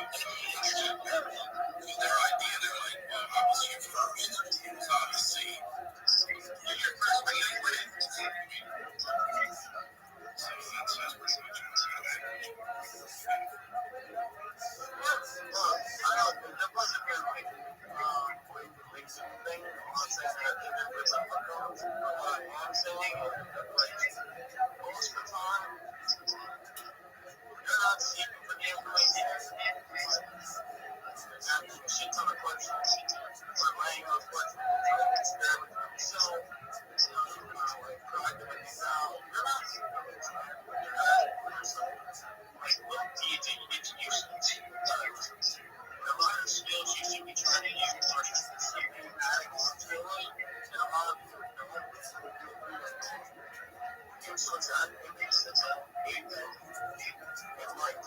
their idea, they're like, well, I was here first. So obviously, you're here first, but you ain't with it. So that's pretty much what's happening. I don't think there wasn't really like something. I'm not saying that there's a fuck on, but what I am saying is that like most of the time, you're not seeking for the information. Asking a shit ton of questions. Or laying those questions. Experiment with yourself. Like practicing things out. You're not seeking for the information. You're asking yourself, like, what do you think you get to use it? A lot of skills you should be trying to use are specifically adding on to it, and a lot of people don't. And so it's that it makes it a big thing. It's like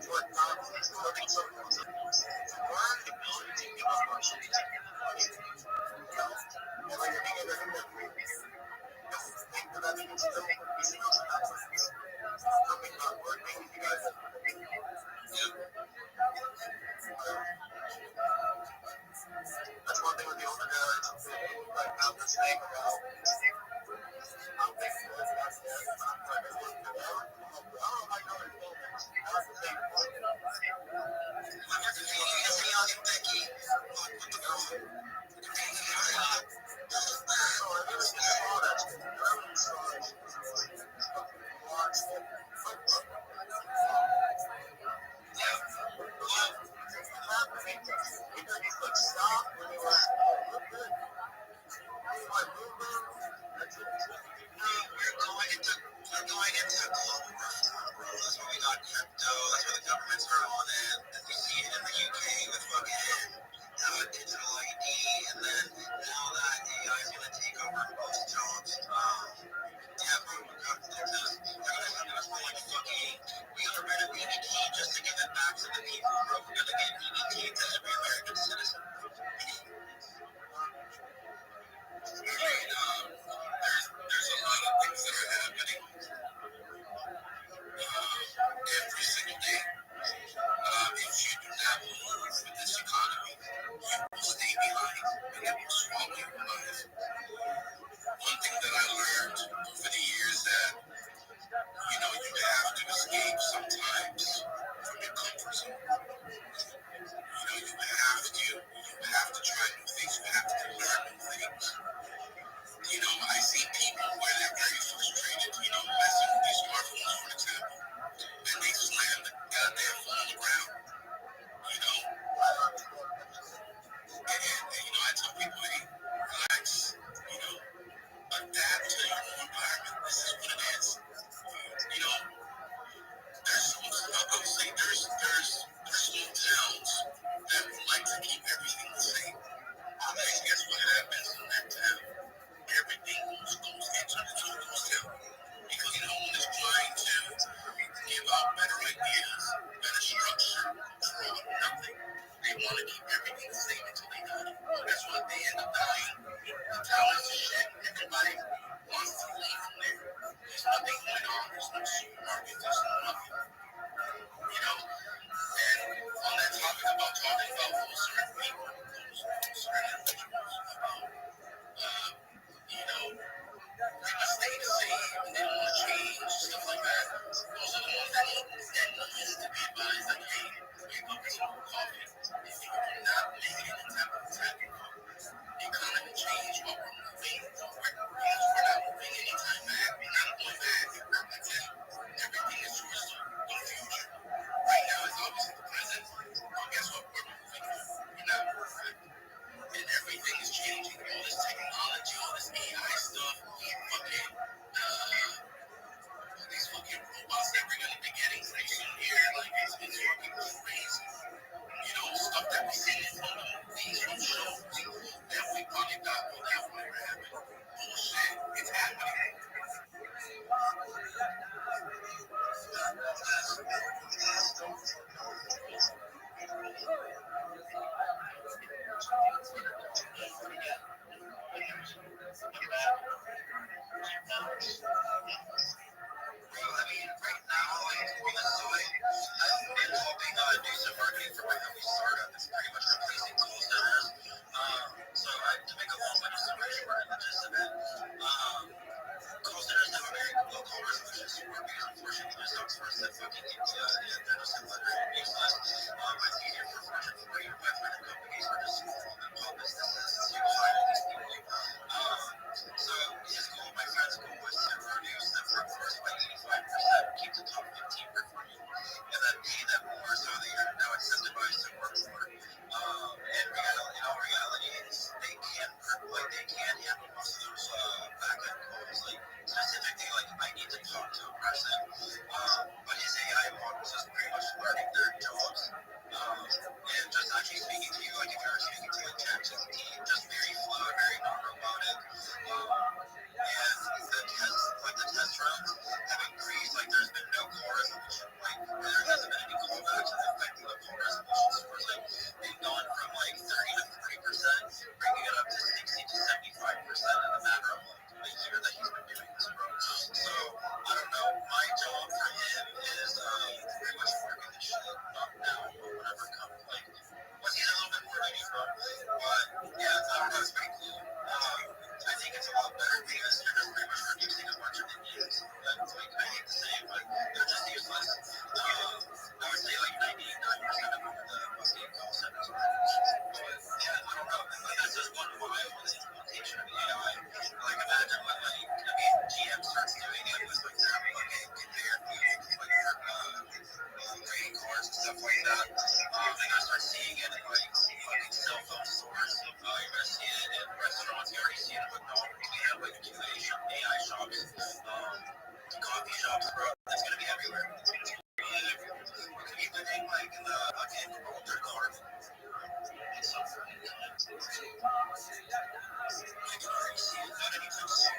what confidence is learning something. Learn the ability to give up on something. And like you're being everything that we think that that means still easy to happen. Something not working, you guys. That's one thing with the older guys. Like have this thing about I'm thinking this, that's this, I'm like I look at that. I don't know if I know anything. That's the thing. I'm not saying you guys be on Becky. What the girl? So I really just saw that. I really saw it. Watched it. Yeah. Well, happening. He's like, stop when you like, look good. Like, move. We're going into a global reform, bro. That's why we got crypto. That's why the governments are on it. And you see it in the UK with fucking digital ID. And then now that AI is going to take over most jobs. Yeah, bro, we're going to like fucking, we got to rid of EBT just to give it back to the people, bro. We're going to get EBT to every American citizen. I mean, there's a lot of things that are happening every single day. If you do not move with this economy, you will stay behind and it will swallow you alive. One thing that I learned over the years that, you know, you have to escape sometimes from your comfort zone. You know, you have to try new things, you have to learn new things. You know, I see people where they're very frustrated, you know, messing with these smartphones, for example, and they slam the goddamn phone on the ground, you know. And you know, I tell people, hey, relax, you know, adapt to your new environment. This is what it is. You know, I would say there's small towns that would like to keep everything the same. And guess what happens in that town? Everything goes into the ghost town. Because no one is trying to give out better ideas, better structure, control, nothing. They want to keep everything the same until they die. That's why they end up dying. The town is shit. Everybody wants to leave from there. There's nothing going on. There's no supermarkets. There's no nothing. You know? And on that topic about talking about those certain people, those certain individuals, about everybody's like, hey, wake up to coffee. If you're not making it in time to tap the economy change what we're moving. We're not moving anytime back. We're not going back. That's it. Everything is towards the future. Right now, it's obviously the present. Well, guess what? We're moving. We're not moving. And everything is changing. All this technology, all this AI stuff, fucking, these fucking robots that we're gonna be getting pretty soon here, like it's fucking crazy. You know, stuff that we see in the movies, from shows that we probably thought will never happen. Bullshit, it's happening. I mean, right now, like, honestly, I've been hoping do some marketing for my family startup. It's pretty much replacing call centers. So to make a long story short, and just a bit, call centers have a very low call resolution score because unfortunately there's outsourced that fucking India and they're just useless. It's easier for Fortune 40 or 500 companies or just small and pop businesses to hire these people. So his goal, my friend's goal, was to reduce the workforce by 85%, keep the top 15 performing, and then pay them more so they are now incentivized to work more. And reality is they can handle most of those back-end calls. Like specifically, like I need to talk to a person, but his AI models is pretty much learning their jobs. And just actually speaking to you, like if you were speaking to a ChatGPT, just very fluid, very non-robotic. And the test runs have increased. Like there's been no call resolution. Like there hasn't been any callbacks that affecting the call resolution scores. Like they've gone from like 30 to 40%, bringing it up to 60 to 75% in a matter of like a year that he's been doing this, bro. So I don't know. My job for him is pretty much working this shit up now or whatever comes. Like, once he's a little bit more ready, bro. But yeah, I don't know. It's pretty cool. I think it's a lot better because you're just pretty much reducing a bunch of Indians. That's like I hate to say it, but they're just useless. I would say like 99% of them are the mostly call centers. But yeah, I don't know. But that's just one wild implementation of AI. Like imagine what GM starts doing it with like their conveyor belt, like trading cards and stuff like that. You're gonna start seeing it in like fucking cell phone stores. You're gonna see it in restaurants. You already see it in McDonald's. We have like AI shops, coffee shops, bro. It's gonna be everywhere. It's gonna be everywhere. We could be living like in the fucking older garden. It's so funny. I can already see it. Not anytime soon.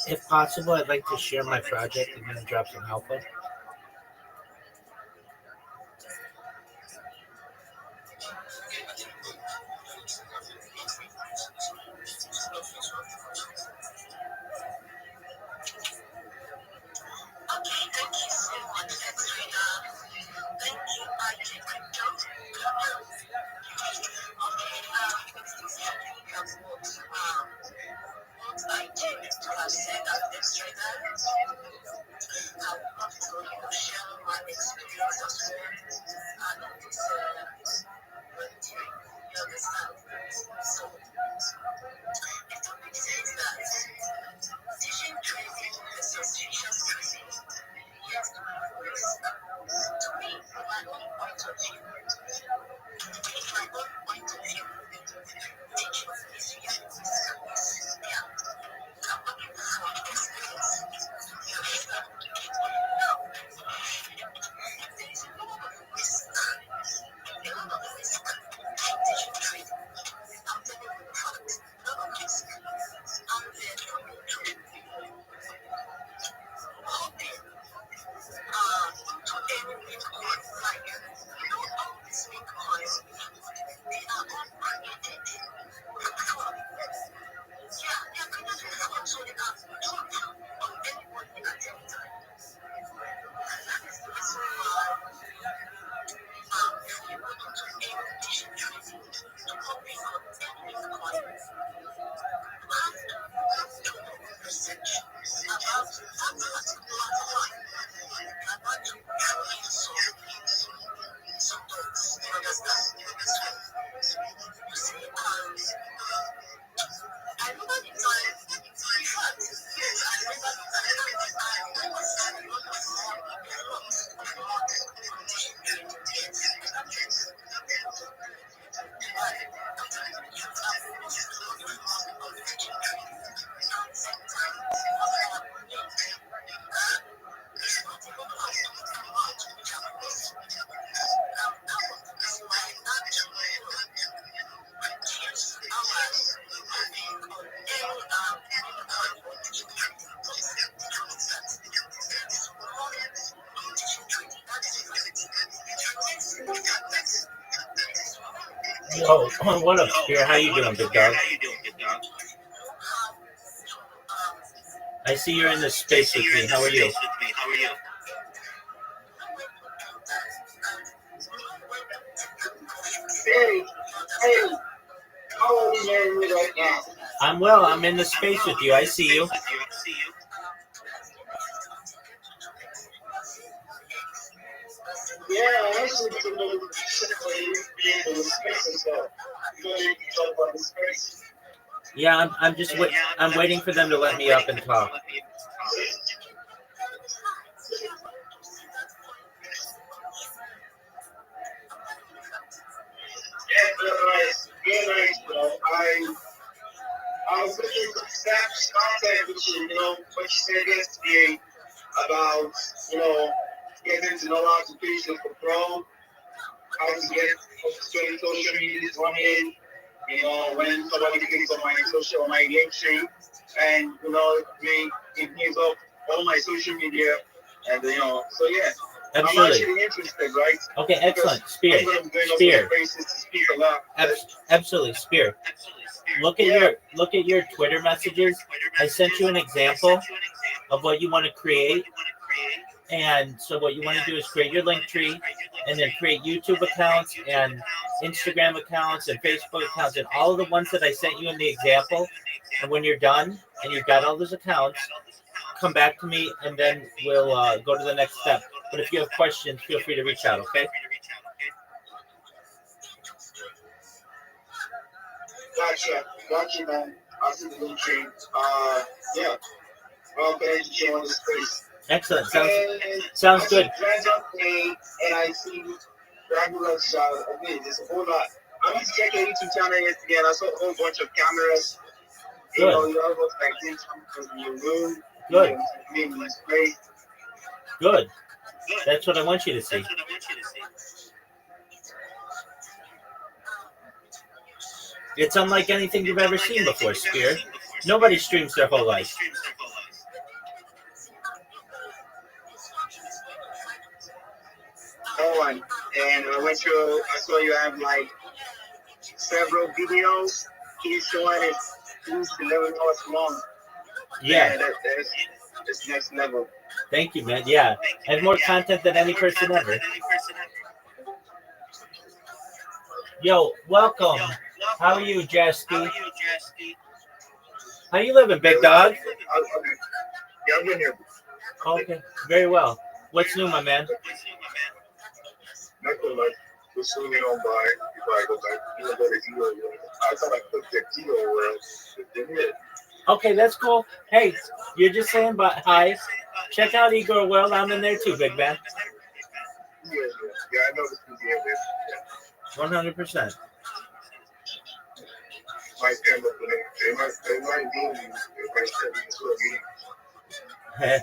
If possible, I'd like to share my project and then drop some alpha. Yo, what up, Spear? How you doing, big dog? I see you're in this space with me. How are you? Hey, how are you right now? I'm well. I'm in the space with you. I see you. Yeah, I actually didn't know specifically being in the space as well. You know, you talk about the space. Yeah, I'm waiting for them to let me up and talk. Yeah, nice, bro. I was looking for Snap's content, which what you said yesterday about, getting to know how to pitch for pro, how to get certain social media running, when somebody clicks on my link tree, and, it gives up all my social media, and, so yeah. Absolutely. I'm actually interested, right? Okay, excellent. Spear. Absolutely, Spear. Look at your Twitter messages. I sent you an example of what you want to create. And so what you want to do is create your link tree and then create YouTube accounts and Instagram accounts and Facebook accounts and all of the ones that I sent you in the example. And when you're done and you've got all those accounts, come back to me and then we'll go to the next step. But if you have questions, feel free to reach out, okay? Gotcha, man. I see the link tree. Yeah. Well, thank you on the space. Excellent. Sounds good. And I see Rabbi Rothschild. Okay, there's a whole lot. I went to check your YouTube channel yesterday and I saw a whole bunch of cameras. Good. You almost like things from your room. Good. It's great. Good. That's what I want you to see. It's unlike anything you've ever seen before, Spear. Nobody streams their whole life. on, and I saw you have like several videos. Each one is 11 hours long. Yeah. Man, that's next level. Thank you, man. Yeah. I have more content than any person ever. Yo, welcome. How are you, Jesky? How you living, big dog? Yeah, I've been here. Okay, very well. What's new, my man? Nothing much. Just swinging on by. You probably go back. You go to Eagle World. I thought I clicked at Eagle World. Didn't it? Okay, that's cool. Hey, you're just saying hi. Check out Igor World. I'm in there too, big man. Yeah, I know this can be in there. 100%. Might end up in it. They might do you. They might tell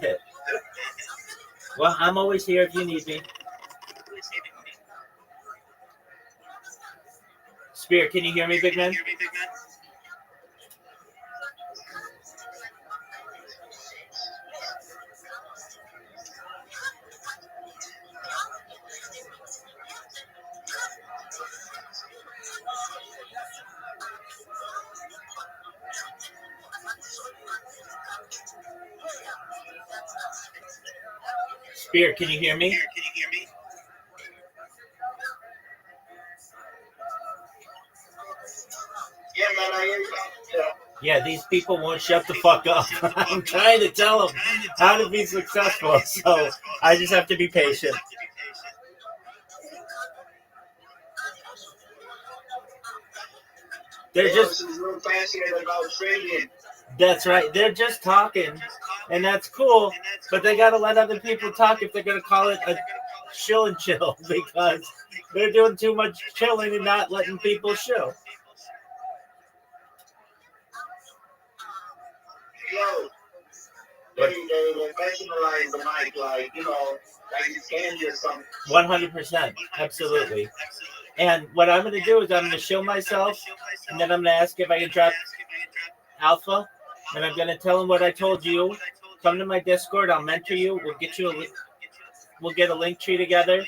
you to Well, I'm always here if you need me. Spirit, can you hear me, big man? Spirit, can you hear me? Yeah, man, I hear you. Yeah, these people won't shut the fuck up. I'm trying to tell them how to be successful, so I just have to be patient. They're just real passionate about trading. That's right. They're just talking, and that's cool. But they gotta let other people talk if they're gonna call it a chill and chill, because they're doing too much chilling and not letting people chill. Yo, they professionalize the mic, like you candy or something. 100%, absolutely. And what I'm gonna do is I'm gonna show myself, and then I'm gonna ask if I can drop alpha, and I'm gonna tell them what I told you. Come to my Discord. I'll mentor you. We'll get a link tree together.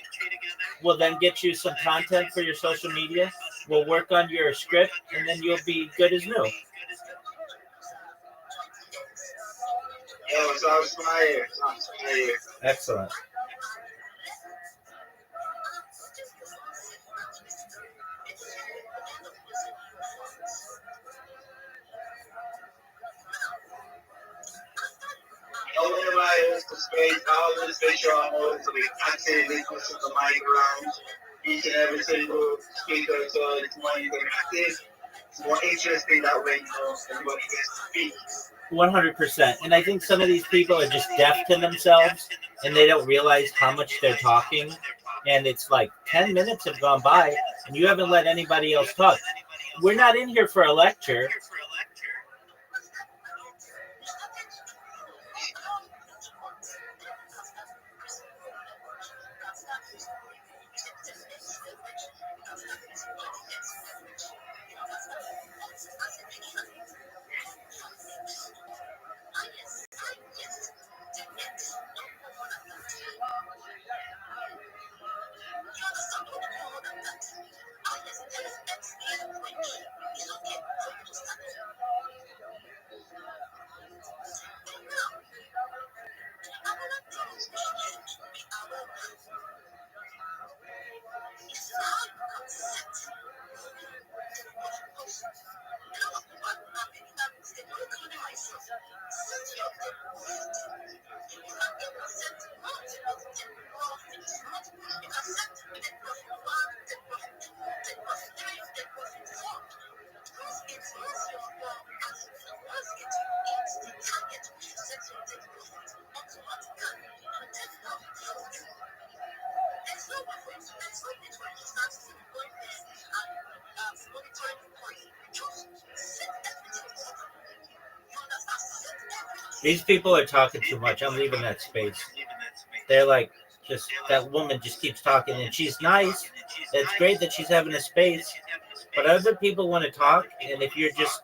We'll then get you some content for your social media. We'll work on your script, and then you'll be good as new. Yo, it's all fire. Excellent. Whenever I host the space, I always make sure I'm always actively pushing the mic around each and every single speaker, so it's more interactive. It's more interesting that way, everybody gets to speak. 100%. And I think some of these people are just deaf to themselves, and they don't realize how much they're talking. And it's like 10 minutes have gone by, and you haven't let anybody else talk. We're not in here for a lecture. These people are talking too much. I'm leaving that space. They're like, just that woman just keeps talking, and she's nice. It's great that she's having a space, but other people want to talk, and if you're just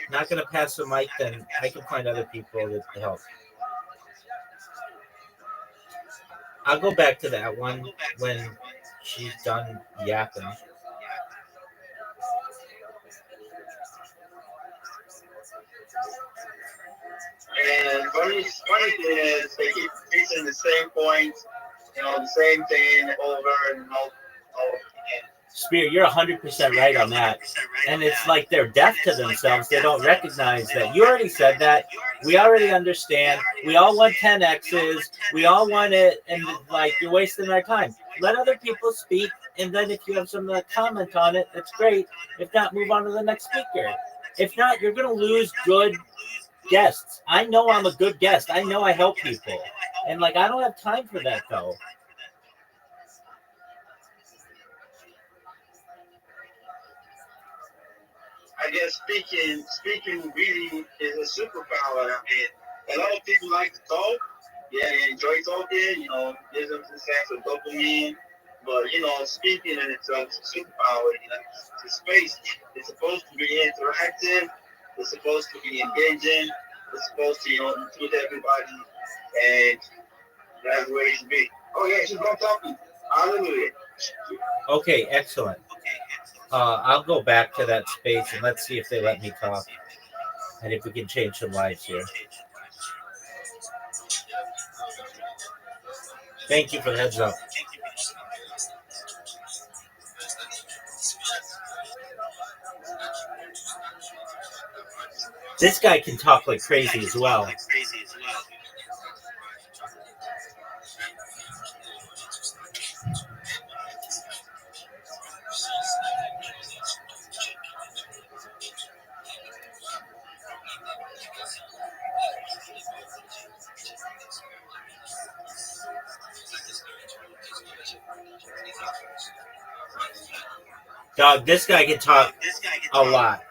not going to pass the mic, then I can find other people to help. I'll go back to that one when She's done yapping. And funny thing is, they keep repeating the same points, the same thing over and over again. Spirit, you're 100% right on that. And it's like they're deaf to themselves. They don't recognize that. You already said that. We already understand. We all want 10Xs. We all want it. And like, you're wasting our time. Let other people speak. And then if you have some comment on it, that's great. If not, move on to the next speaker. If not, you're going to lose good guests. I know I'm a good guest. I know I help people. And like, I don't have time for that, though. I guess speaking really is a superpower. I mean, a lot of people like to talk. Yeah, they enjoy talking. Gives them the sense of dopamine. But speaking in itself is a superpower. It's a space. It's supposed to be interactive. It's supposed to be engaging. It's supposed to include everybody, and that's where it should be. Oh yeah, she's not talking. Hallelujah. Okay, excellent. I'll go back to that space and let's see if they let me talk and if we can change some lives here. Thank you for the heads up. This guy can talk like crazy as well. Dog, this guy can talk a lot.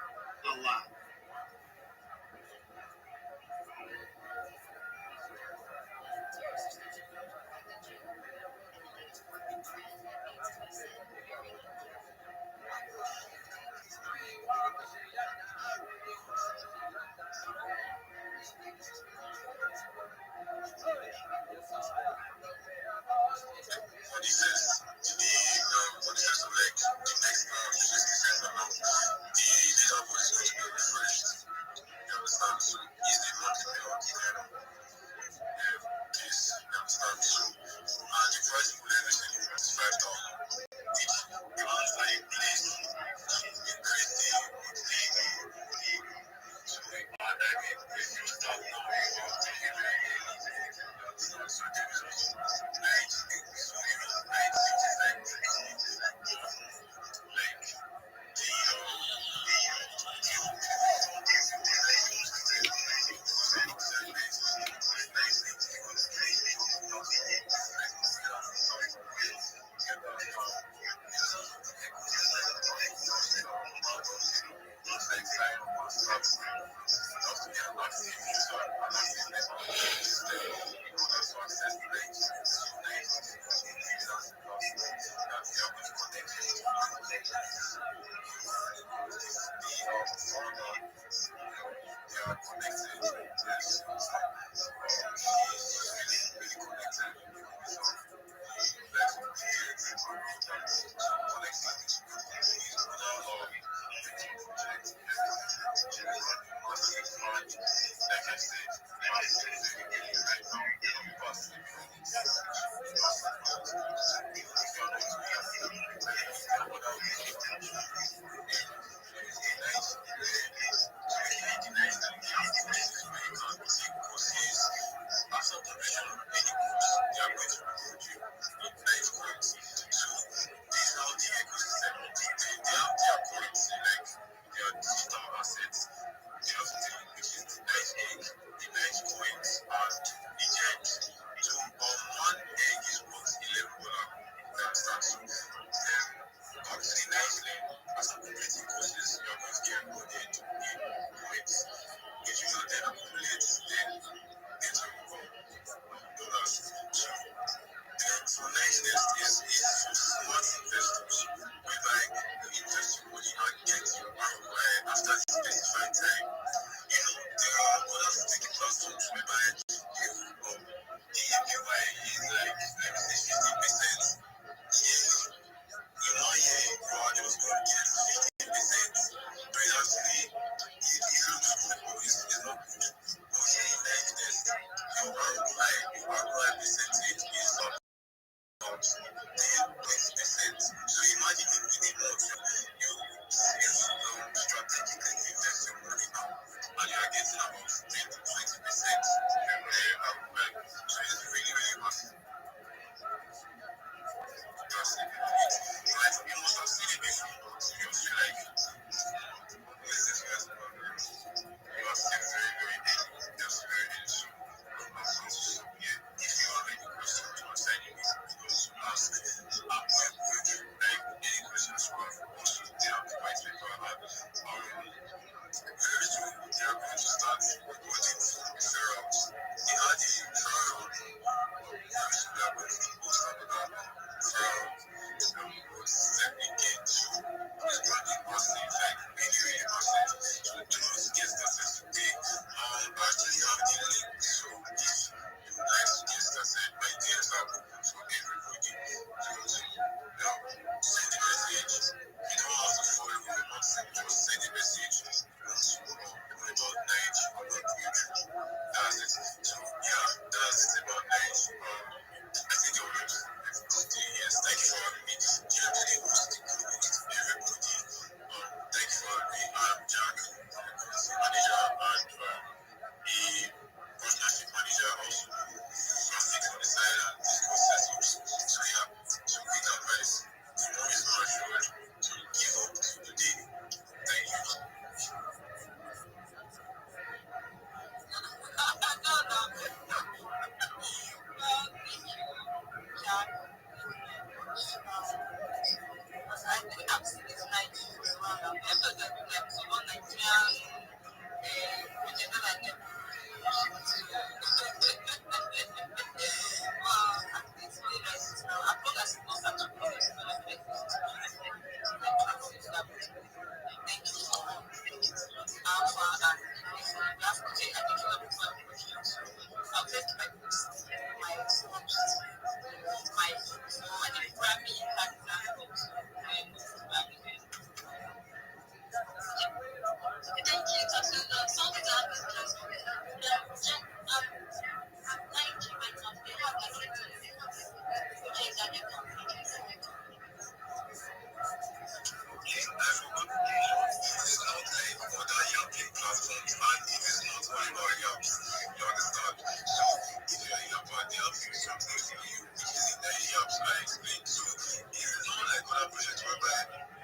but they help you something for you, which is it that it helps I explain. So it's not like other projects whereby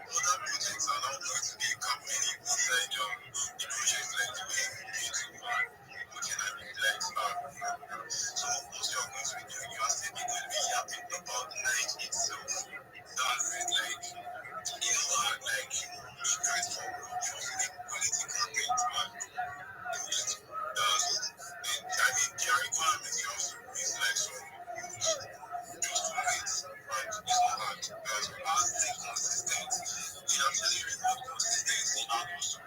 other projects are not going to be accompanying inside the project like the way you do one. Looking at it like so what you're going to be doing, you are still going to be yapping about night itself. That's it, like like straightforward, just like quality content, man. That's I mean their requirements also is like some just to wait, and it's not hard because as they consistent, they actually reward consistency and also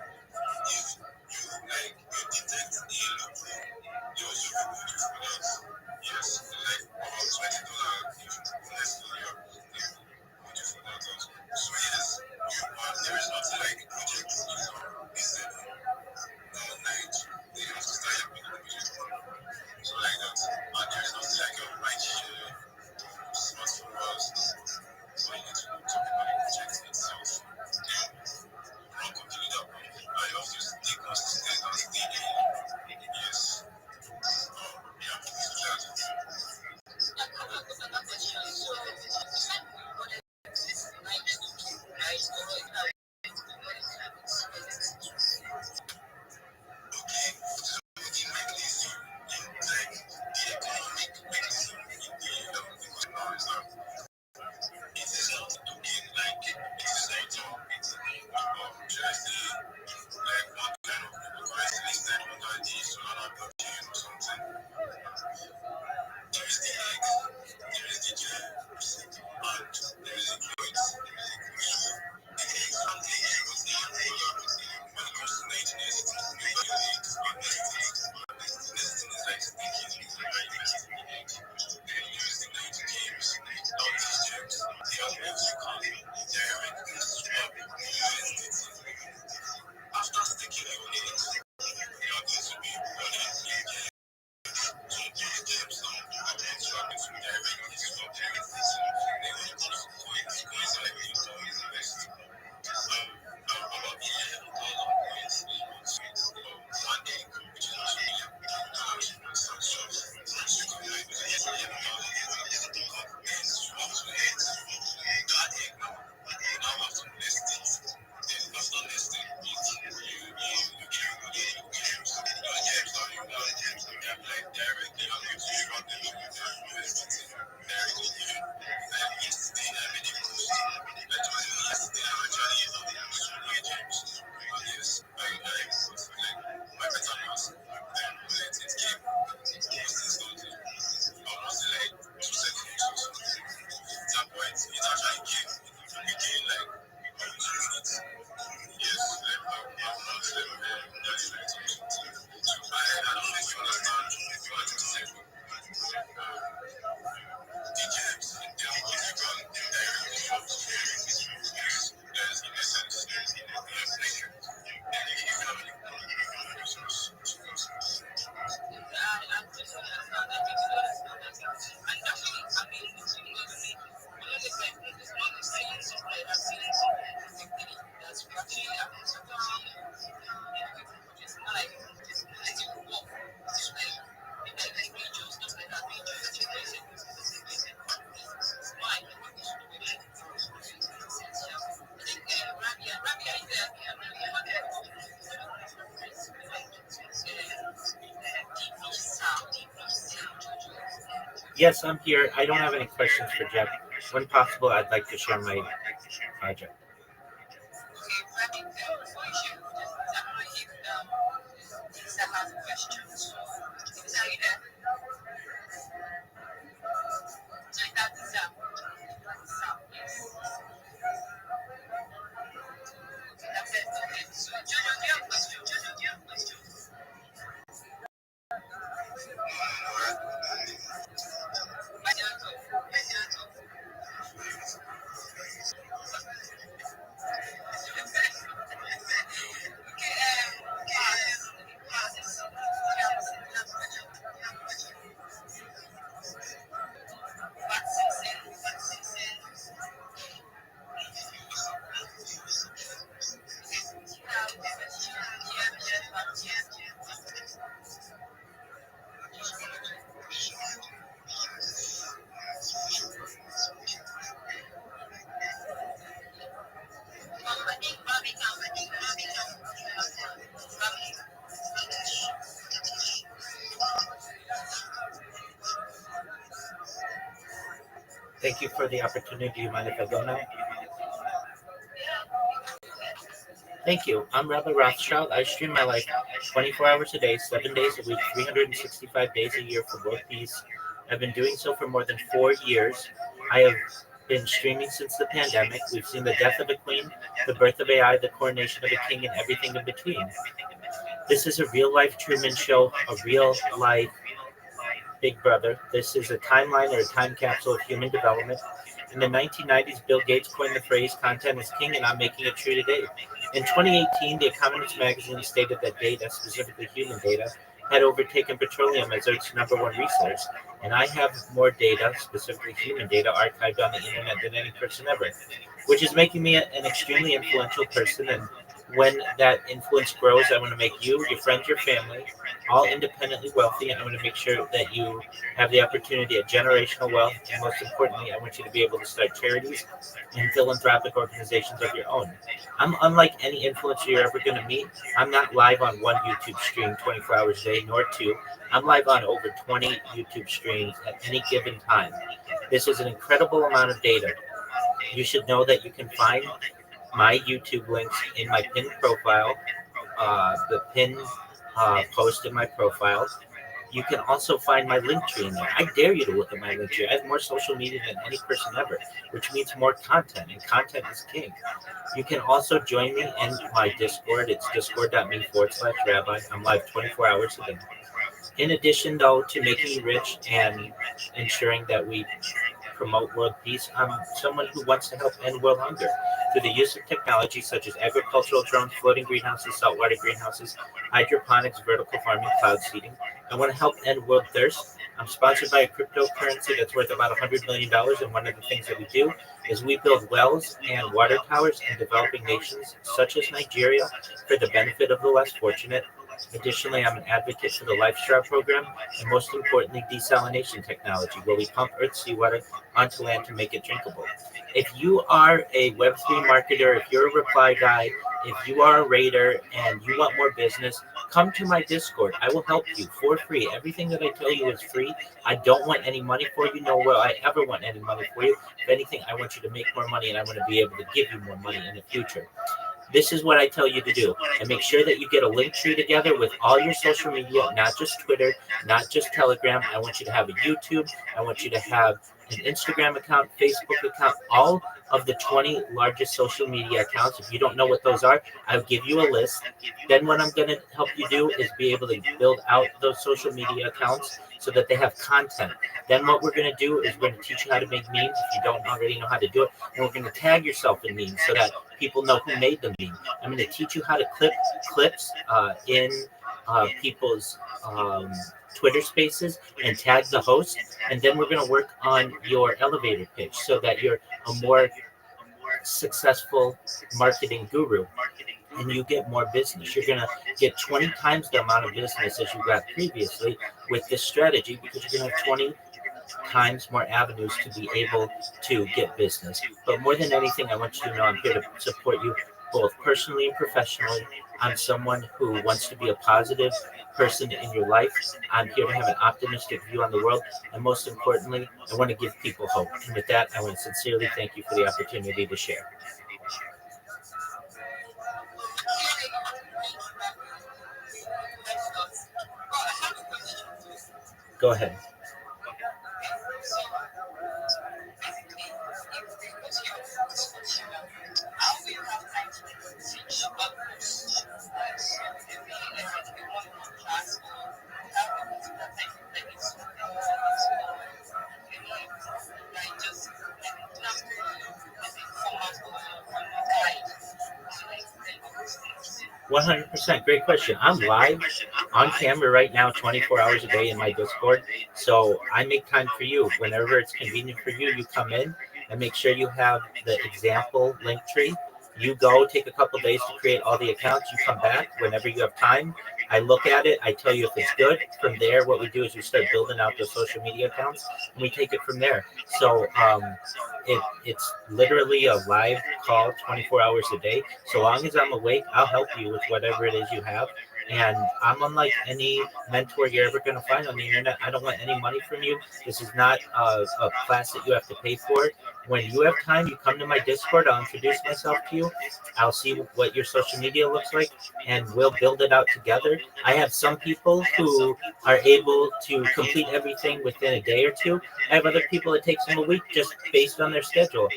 if you like you detect a loophole, they also reward you for that. Yes, like about $20 if honestly yeah, they reward you for that also. So yes, you are there is nothing like project is busy all night. They have to start your project so like that. And there is nothing like a right share smartphone was so you need to talk about the project itself. Not completely that one. I also stay consistent and stay in. Yes. Yeah, so okay, so the mechanism in like the economic mechanism in the now is that it is not to gain like it is not to should I say like one kind of currency listed under the solar blockchain or something. There is the egg, there is the germs, and there is the coins. So the eggs and the egg was the when it comes to maintenance, you use the eggs and the next thing is like sticking the egg. Then use the night games, not these germs. They are what you can directly swap USDT. After sticking your eggs, they are going to be running in Yes, I'm here. I don't have any questions for Jeff. When possible, I'd like to share my project. Thank you for the opportunity. Do you mind if I go now? Thank you. I'm Rabbi Rothschild. I stream my life 24 hours a day, 7 days a week, 365 days a year for world peace. I've been doing so for more than 4 years. I have been streaming since the pandemic. We've seen the death of a queen, the birth of AI, the coronation of a king, and everything in between. This is a real life Truman Show, a real life Big Brother. This is a timeline or a time capsule of human development. In the 1990s, Bill Gates coined the phrase content is king, and I'm making it true today. In 2018, The Economist magazine stated that data, specifically human data, had overtaken petroleum as Earth's number one resource. And I have more data, specifically human data, archived on the internet than any person ever, which is making me an extremely influential person. And when that influence grows, I want to make you, your friends, your family, all independently wealthy, and I want to make sure that you have the opportunity at generational wealth. And most importantly, I want you to be able to start charities and philanthropic organizations of your own. I'm unlike any influencer you're ever going to meet. I'm not live on one YouTube stream 24 hours a day, nor two. I'm live on over 20 YouTube streams at any given time. This is an incredible amount of data. You should know that you can find my YouTube links in my pinned profile, the pinned post in my profile. You can also find my link tree in there. I dare you to look at my link tree. I have more social media than any person ever, which means more content, and content is king. You can also join me in my Discord. It's discord.me/rabbi. I'm live 24 hours a day. In addition, though, to making you rich and ensuring that we promote world peace, I'm someone who wants to help end world hunger through the use of technology such as agricultural drones, floating greenhouses, saltwater greenhouses, hydroponics, vertical farming, cloud seeding. I want to help end world thirst. I'm sponsored by a cryptocurrency that's worth about $100 million, and one of the things that we do is we build wells and water towers in developing nations such as Nigeria for the benefit of the less fortunate. Additionally, I'm an advocate for the Life Straw program, and most importantly, desalination technology, where we pump Earth's seawater onto land to make it drinkable. If you are a Web3 marketer, if you're a reply guy, if you are a raider and you want more business, come to my Discord. I will help you for free. Everything that I tell you is free. I don't want any money for you, nor will I ever want any money for you. If anything, I want you to make more money, and I want to be able to give you more money in the future. This is what I tell you to do. And make sure that you get a link tree together with all your social media, not just Twitter, not just Telegram. I want you to have a YouTube. I want you to have an Instagram account, Facebook account, all of the 20 largest social media accounts. If you don't know what those are, I'll give you a list. Then what I'm going to help you do is be able to build out those social media accounts so that they have content. Then what we're going to do is we're going to teach you how to make memes if you don't already know how to do it. And we're going to tag yourself in memes so that people know who made the meme. I'm going to teach you how to clip clips in people's Twitter spaces and tag the host. And then we're going to work on your elevator pitch so that you're a more successful marketing guru and you get more business. You're going to get 20 times the amount of business as you got previously with this strategy, because you're going to have 20 times more avenues to be able to get business. But more than anything, I want you to know I'm here to support you both personally and professionally. I'm someone who wants to be a positive person in your life. I'm here to have an optimistic view on the world. And most importantly, I want to give people hope. And with that, I want to sincerely thank you for the opportunity to share. Go ahead. 100%. Great question. I'm live on camera right now 24 hours a day in my Discord. So I make time for you. Whenever it's convenient for you, you come in and make sure you have the example link tree. You go take a couple days to create all the accounts. You come back whenever you have time. I look at it. I tell you if it's good. From there, what we do is we start building out the social media accounts, and we take it from there. So it's literally a live call 24 hours a day. So long as I'm awake, I'll help you with whatever it is you have. And I'm unlike any mentor you're ever going to find on the internet. I don't want any money from you. This is not a class that you have to pay for. When you have time, you come to my Discord. I'll introduce myself to you. I'll see what your social media looks like, and we'll build it out together. I have some people who are able to complete everything within a day or two. I have other people it takes them a week just based on their schedule.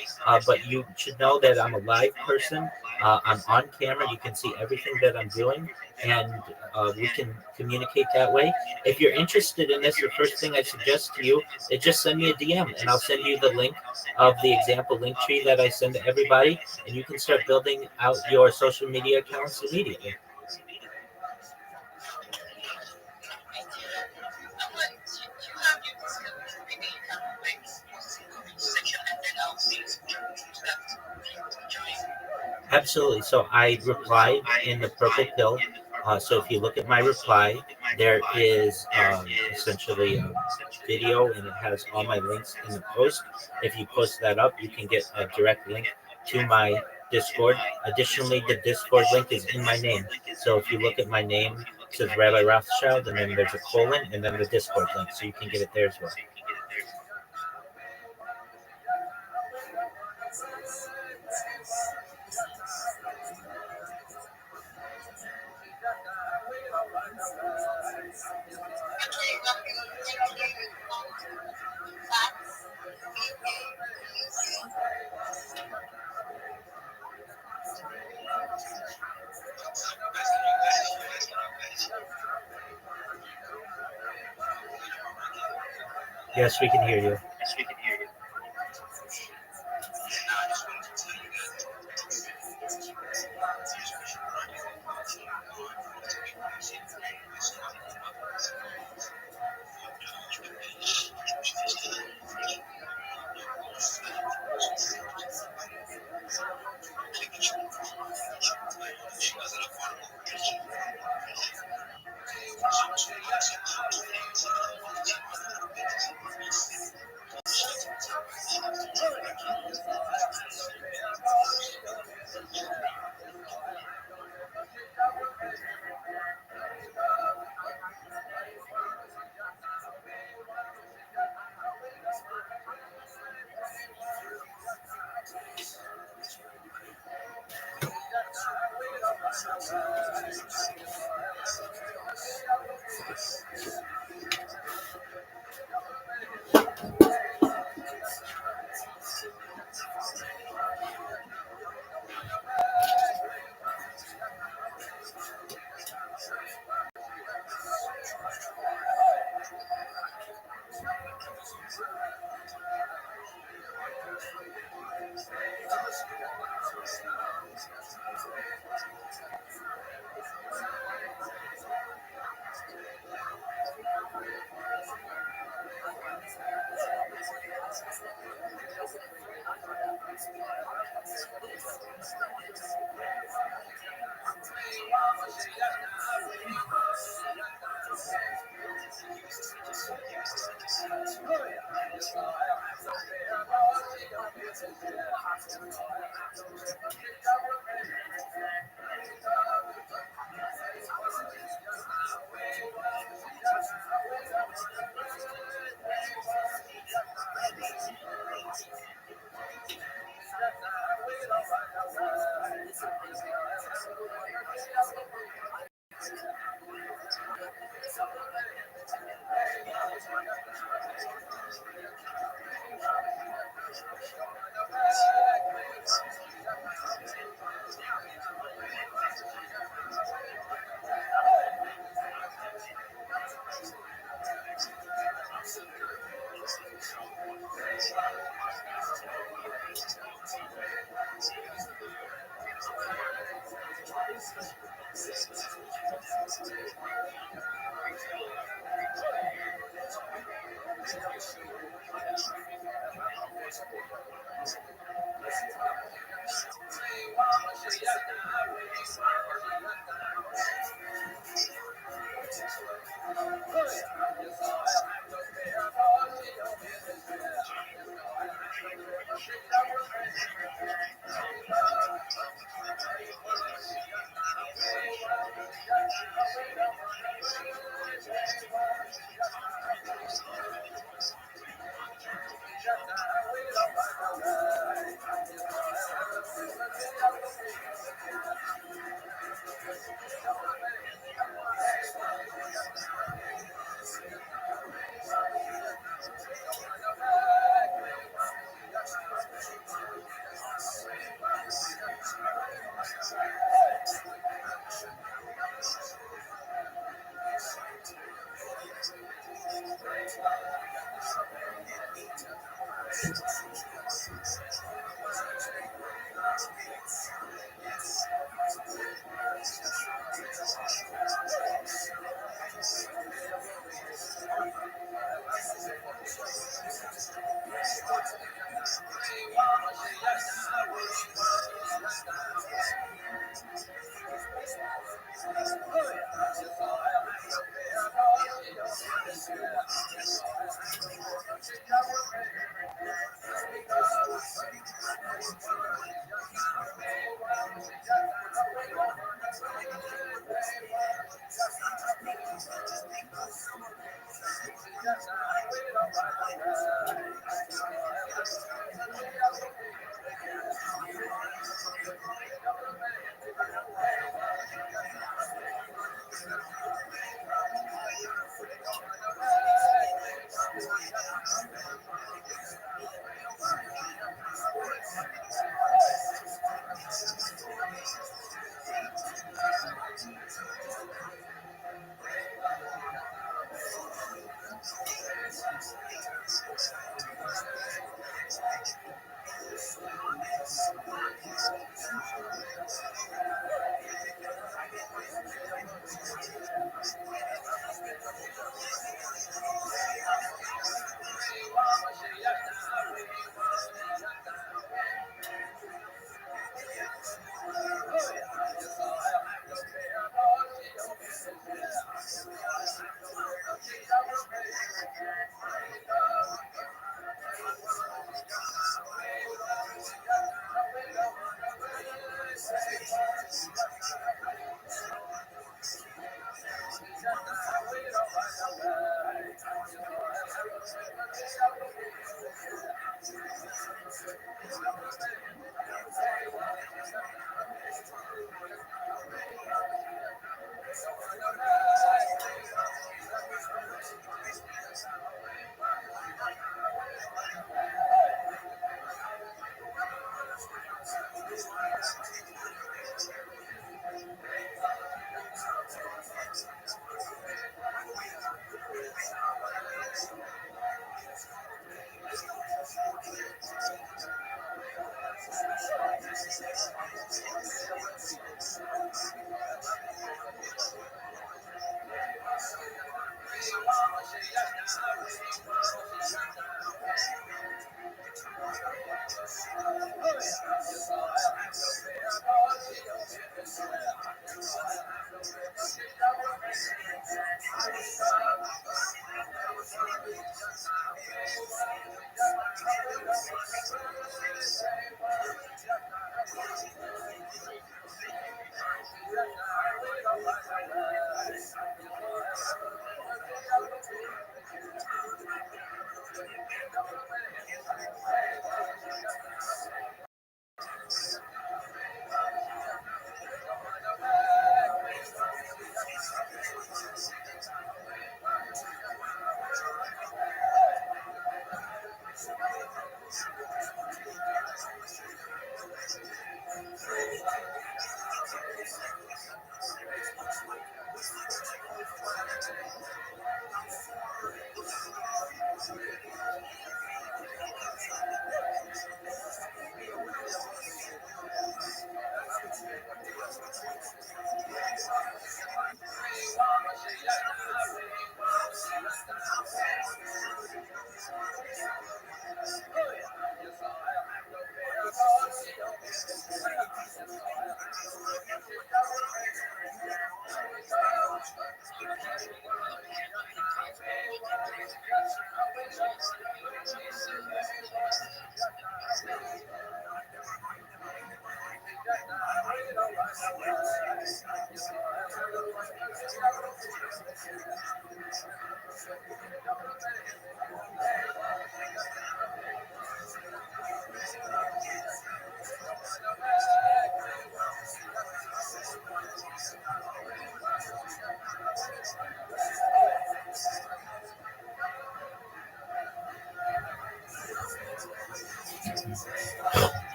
But you should know that I'm a live person. I'm on camera. You can see everything that I'm doing, and we can communicate that way. If you're interested in this, the first thing I suggest to you is just send me a DM, and I'll send you the link of the example link tree that I send to everybody, and you can start building out your social media accounts immediately. Absolutely. So I replied in the purple pill. So if you look at my reply, there is essentially a video, and it has all my links in the post. If you post that up, you can get a direct link to my Discord. Additionally, the Discord link is in my name. So if you look at my name, it says Rabbi Rothschild, and then there's a colon, and then the Discord link. So you can get it there as well. Yes, we can hear you.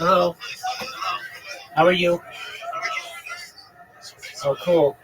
Hello. How are you? Oh, cool.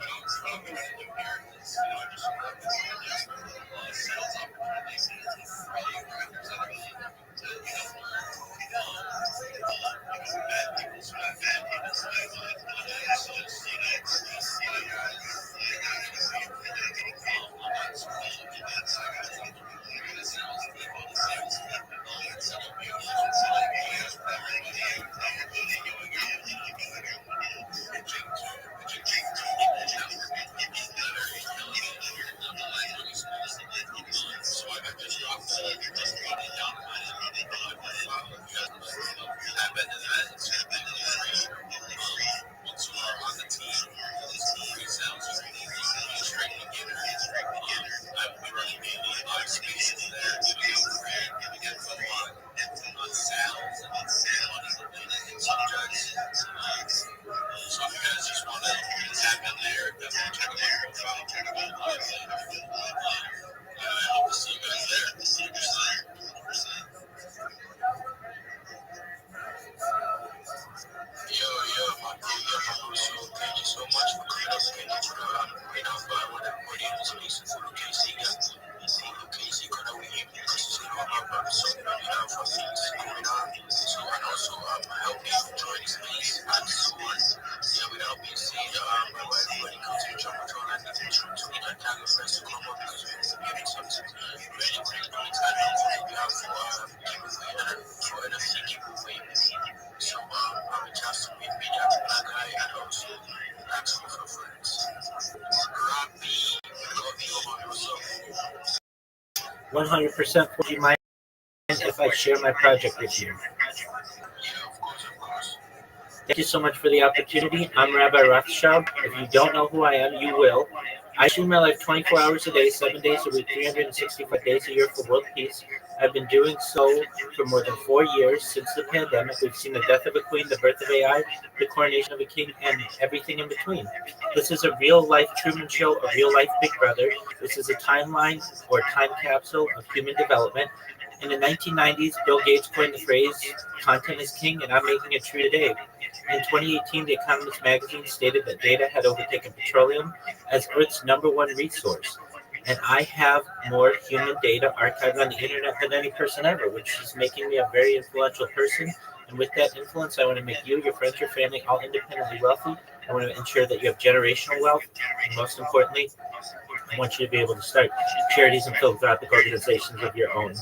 hope to see you guys there. Yo, my so thank you so much for coming up. Thank you for bringing out what everybody in the space for Casey. Casey, gonna we him because he's gonna have so many for things going on. So and also help me join the space and so on. Yeah, without being said, my wife when it comes to John and to get that tag of friends to come up because we're getting something really great on it. I know we have for giveaway and for NFC giveaway. So I'm just to meet me at Black Eye and also ask for friends. Rabbi, love you about yourself. 100%. Would you mind if I share my project with you? Yeah, of course. Thank you so much for the opportunity. I'm Rabbi Rothschild. If you don't know who I am, you will. I stream my life 24 hours a day, 7 days a week, 365 days a year for world peace. I've been doing so for more than 4 years since the pandemic. We've seen the death of a queen, the birth of AI, the coronation of a king, and everything in between. This is a real-life Truman Show, a real-life Big Brother. This is a timeline or time capsule of human development. In the 1990s, Bill Gates coined the phrase, content is king, and I'm making it true today. In 2018, The Economist magazine stated that data had overtaken petroleum as Earth's #1 resource. And I have more human data archived on the internet than any person ever, which is making me a very influential person. And with that influence, I want to make you, your friends, your family, all independently wealthy. I want to ensure that you have generational wealth. And most importantly, I want you to be able to start charities and philanthropic organizations of your own.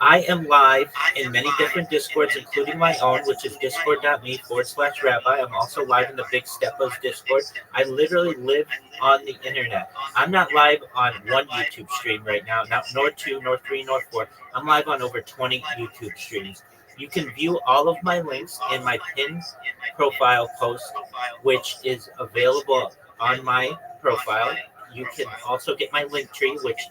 I am live in many different Discords, including my own, which is discord.me/rabbi. I'm also live in the Big Stepo's Discord. I literally live on the internet. I'm not live on one YouTube stream right now, nor two, nor three, nor four. I'm live on over 20 YouTube streams. You can view all of my links in my pinned profile post, which is available on my profile. You can also get my link tree, which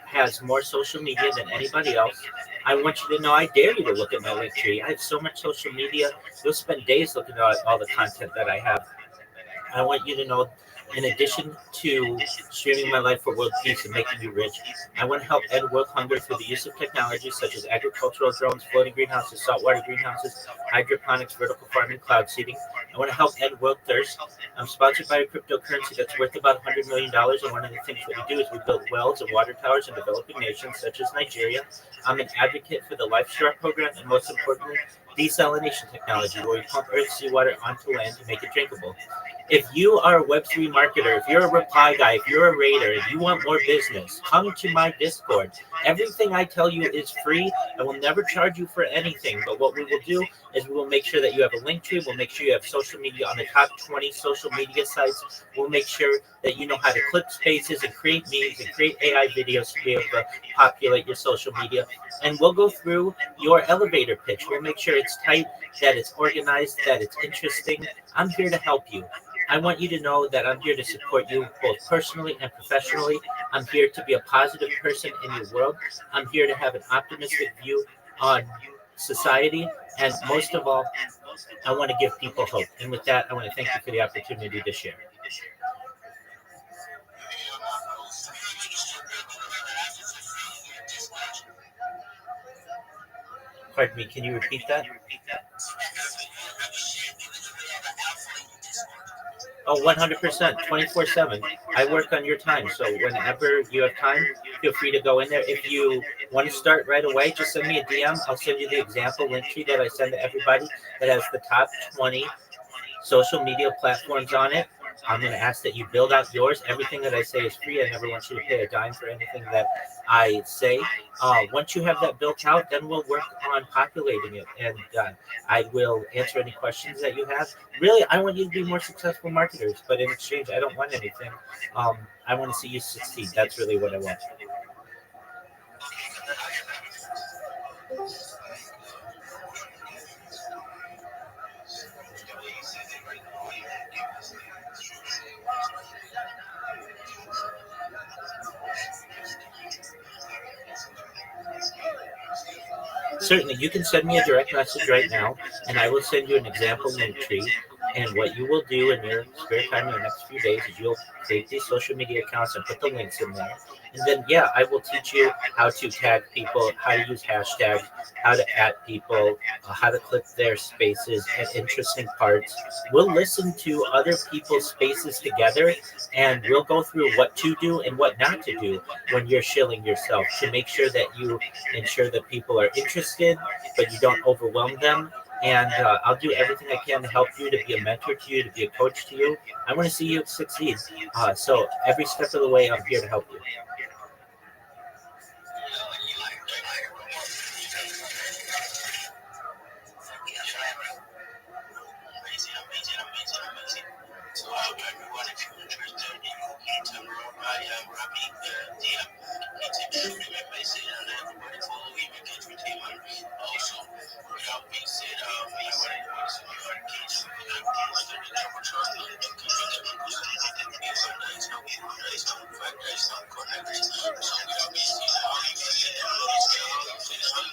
has more social media than anybody else. I want you to know, I dare you to look at my link tree. I have so much social media. You'll spend days looking at all the content that I have. I want you to know, in addition to streaming my life for world peace and making you rich, I want to help end world hunger through the use of technologies such as agricultural drones, floating greenhouses, saltwater greenhouses, hydroponics, vertical farming, cloud seeding. I want to help end world thirst. I'm sponsored by a cryptocurrency that's worth about $100 million, and one of the things that we do is we build wells and water towers in developing nations such as Nigeria. I'm an advocate for the LifeStar program, and most importantly, desalination technology, where we pump earth seawater onto land to make it drinkable. If you are a Web3 marketer, if you're a reply guy, if you're a raider, if you want more business, come to my Discord. Everything I tell you is free. I will never charge you for anything. But what we will do is we will make sure that you have a link tree. We'll make sure you have social media on the top 20 social media sites. We'll make sure that you know how to clip spaces and create memes and create AI videos to be able to populate your social media. And we'll go through your elevator pitch. We'll make sure it's tight, that it's organized, that it's interesting. I'm here to help you. I want you to know that I'm here to support you both personally and professionally. I'm here to be a positive person in your world. I'm here to have an optimistic view on society. And most of all, I want to give people hope. And with that, I want to thank you for the opportunity to share. Pardon me, can you repeat that? Oh, 100%, 24/7. I work on your time, so whenever you have time, feel free to go in there. If you want to start right away, just send me a DM. I'll send you the example link tree that I send to everybody that has the top 20 social media platforms on it. I'm going to ask that you build out yours. Everything that I say is free. I never want you to pay a dime for anything that I say. Once you have that built out, then we'll work on populating it. And I will answer any questions that you have. Really, I want you to be more successful marketers. But in exchange, I don't want anything. I want to see you succeed. That's really what I want. Certainly, you can send me a direct message right now, and I will send you an example link tree. And what you will do in your spare time in the next few days is you'll create these social media accounts and put the links in there. And then, yeah, I will teach you how to tag people, how to use hashtags, how to add people, how to click their spaces and interesting parts. We'll listen to other people's spaces together, and we'll go through what to do and what not to do when you're shilling yourself to make sure that you ensure that people are interested, but you don't overwhelm them. And I'll do everything I can to help you, to be a mentor to you, to be a coach to you. I want to see you succeed. So every step of the way, I'm here to help you. Amazing. So everyone, if you're interested, you can hit Rabbi DM, hit him, shoot him a message, and everybody follow him, engage with him. And also, with that being said, anybody who wants to be engaged with that post and the Rabbi Rothschild, you can reach them and post them on the page, and that is how we do, that is how we fight, that is how we connect. So with that being said, how you feeling, how you doing? That is how.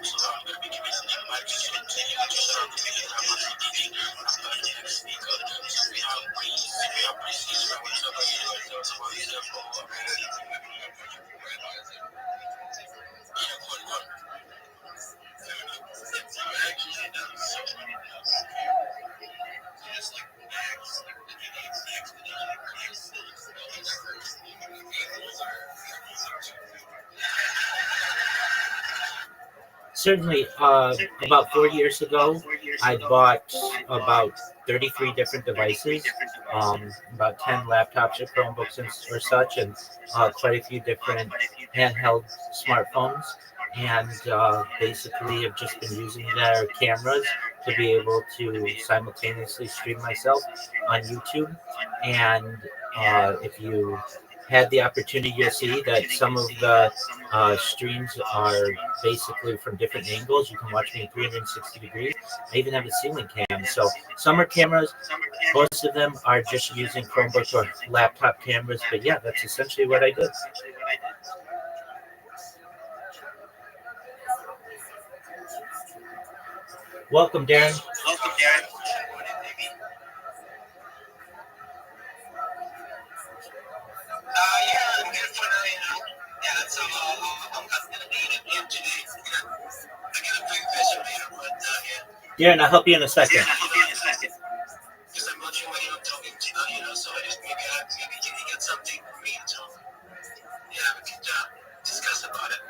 So I'm going to be giving the mic to you to start the video. I'm actually giving after the next speaker. So we have Prince, we have Princess, we have whatever you know, tell us about yourself or yeah, go on. Certainly, about 4 years ago, I bought about 33 different devices, about 10 laptops or Chromebooks or such, and quite a few different handheld smartphones. And basically, I've just been using their cameras to be able to simultaneously stream myself on YouTube. And if you had the opportunity to see that some of the streams are basically from different angles. You can watch me in 360 degrees. I even have a ceiling cam. So some are cameras. Most of them are just using Chromebooks or laptop cameras. But yeah, that's essentially what I do. Welcome, Darren. Yeah, I'm good for now, you know. Yeah, so I'm gonna be in again today. I got a big vision later, but yeah. Darren, I'll help you in a second. Because I'm watching what you're talking to, you know, so I just maybe you can get something from me, so yeah, we could discuss about it.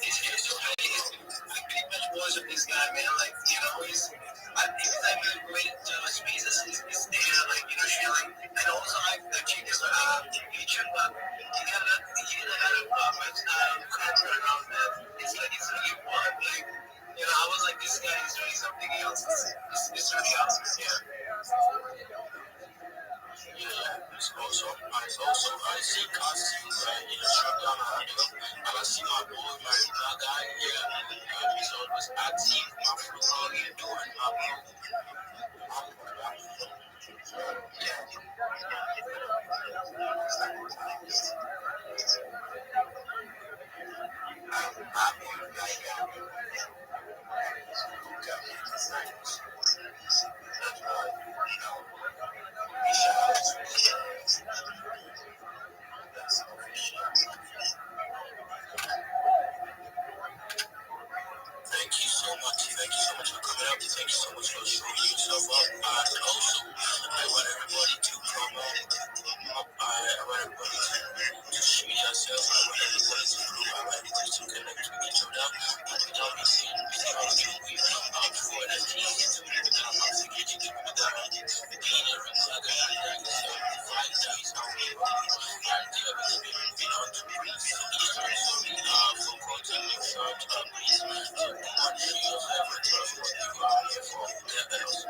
It's so funny. I pretty much was with this guy, man. Like, you know, every time you go into spaces, it's there, like, you know, sharing. And also, like, the chick is YouTube, but you got a lot of culture around that. It's like, it's really fun. Like, you know, I was like, this guy is doing something else. It's really awesome, yeah. I see costumes, in the shop down and I see my boy, my guy, he's always active, my football, doing my Thank you so much. Thank you so much for coming up. Thank you so much for showing yourself up. And also, I want everybody to come up. I want everybody to show yourself. I want everybody to grow. I want everybody to connect with each other. And without me saying, without you, for the team to be able to instigate you to be that being a regular guy like this, five days how we do. And they are going to be moving on to Greece. Eastern, so we have for continue short Greece. So come on, show yourself and tell us what you are here for. Yeah, else.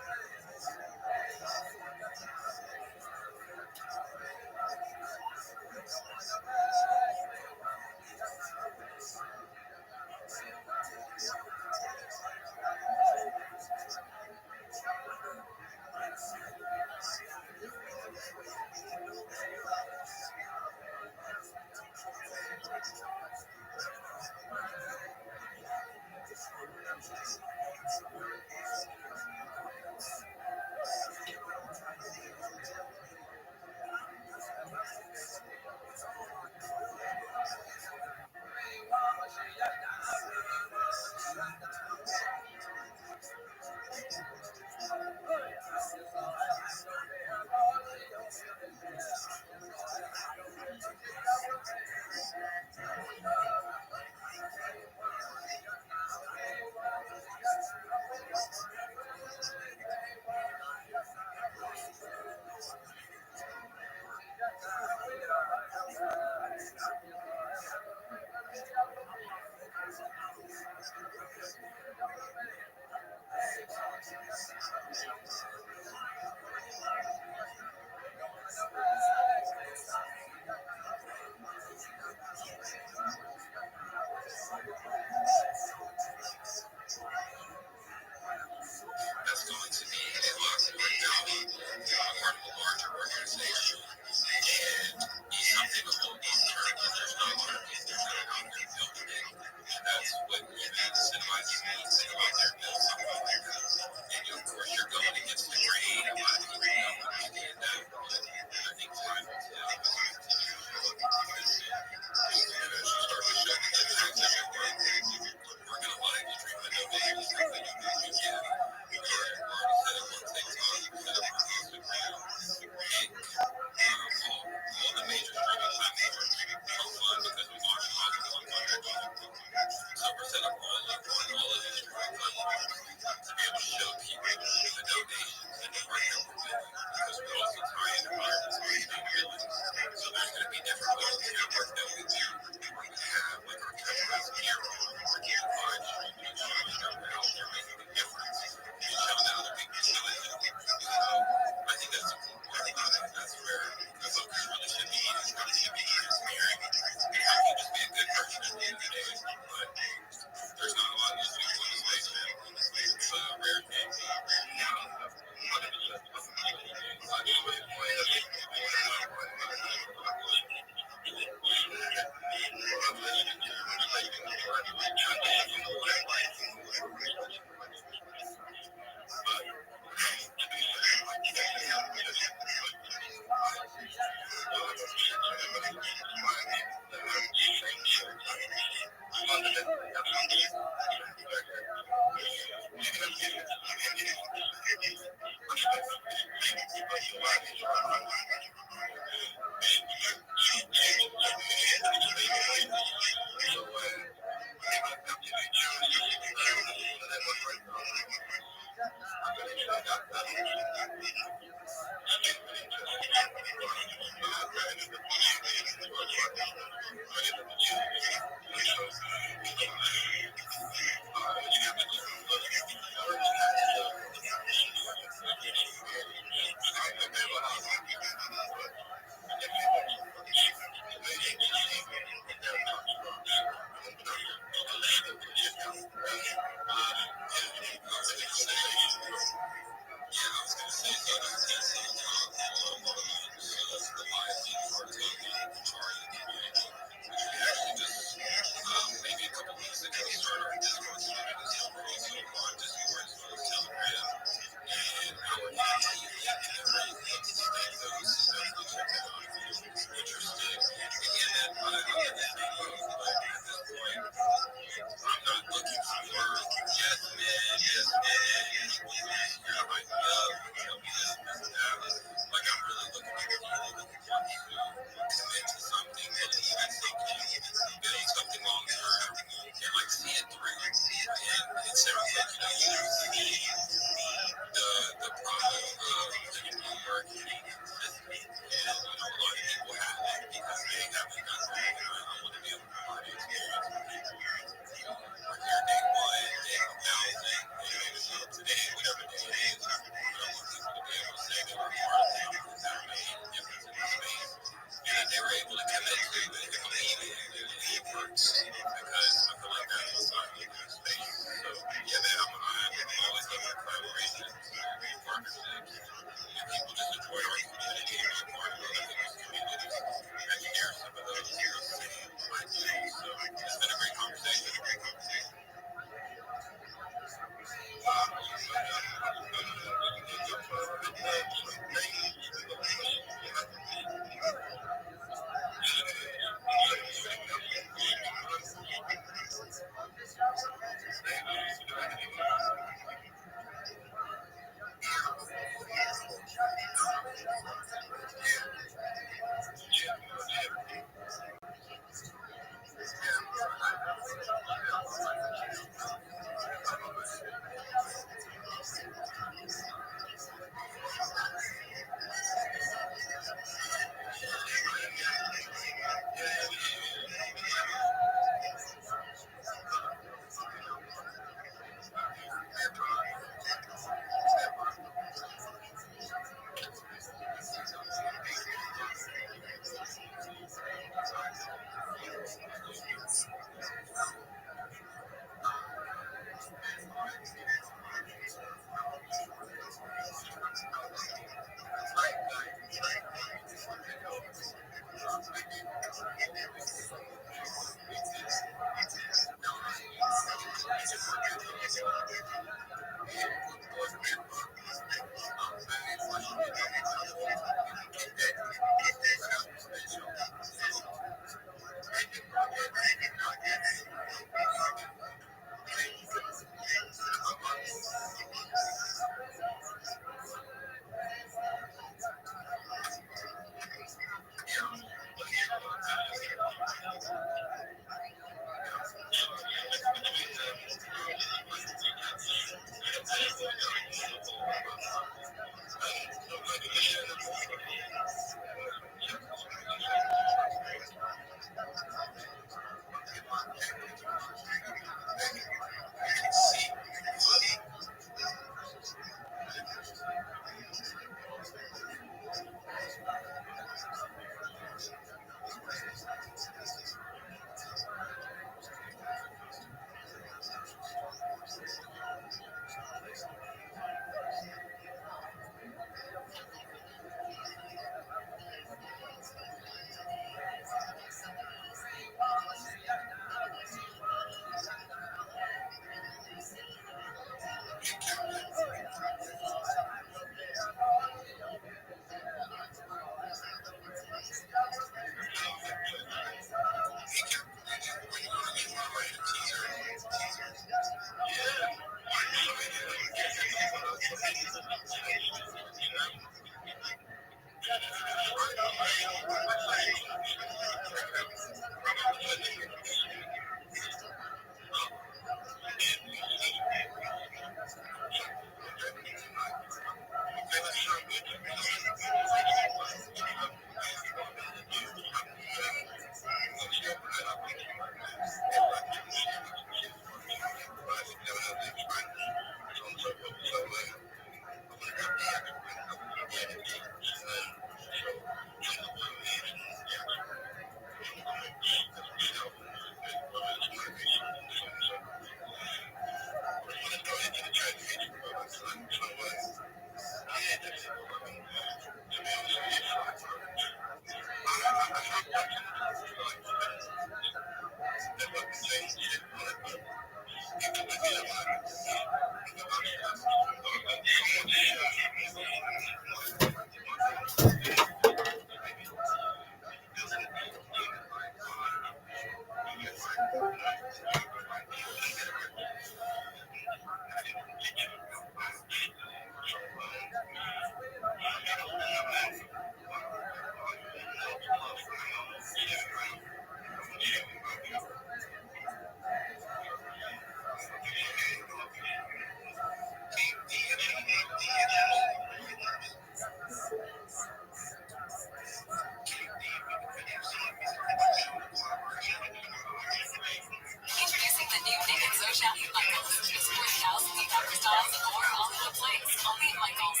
Introducing the new Naked Social at Michaels. Explore styles, deeper styles, and more all in one place. Only at Michaels.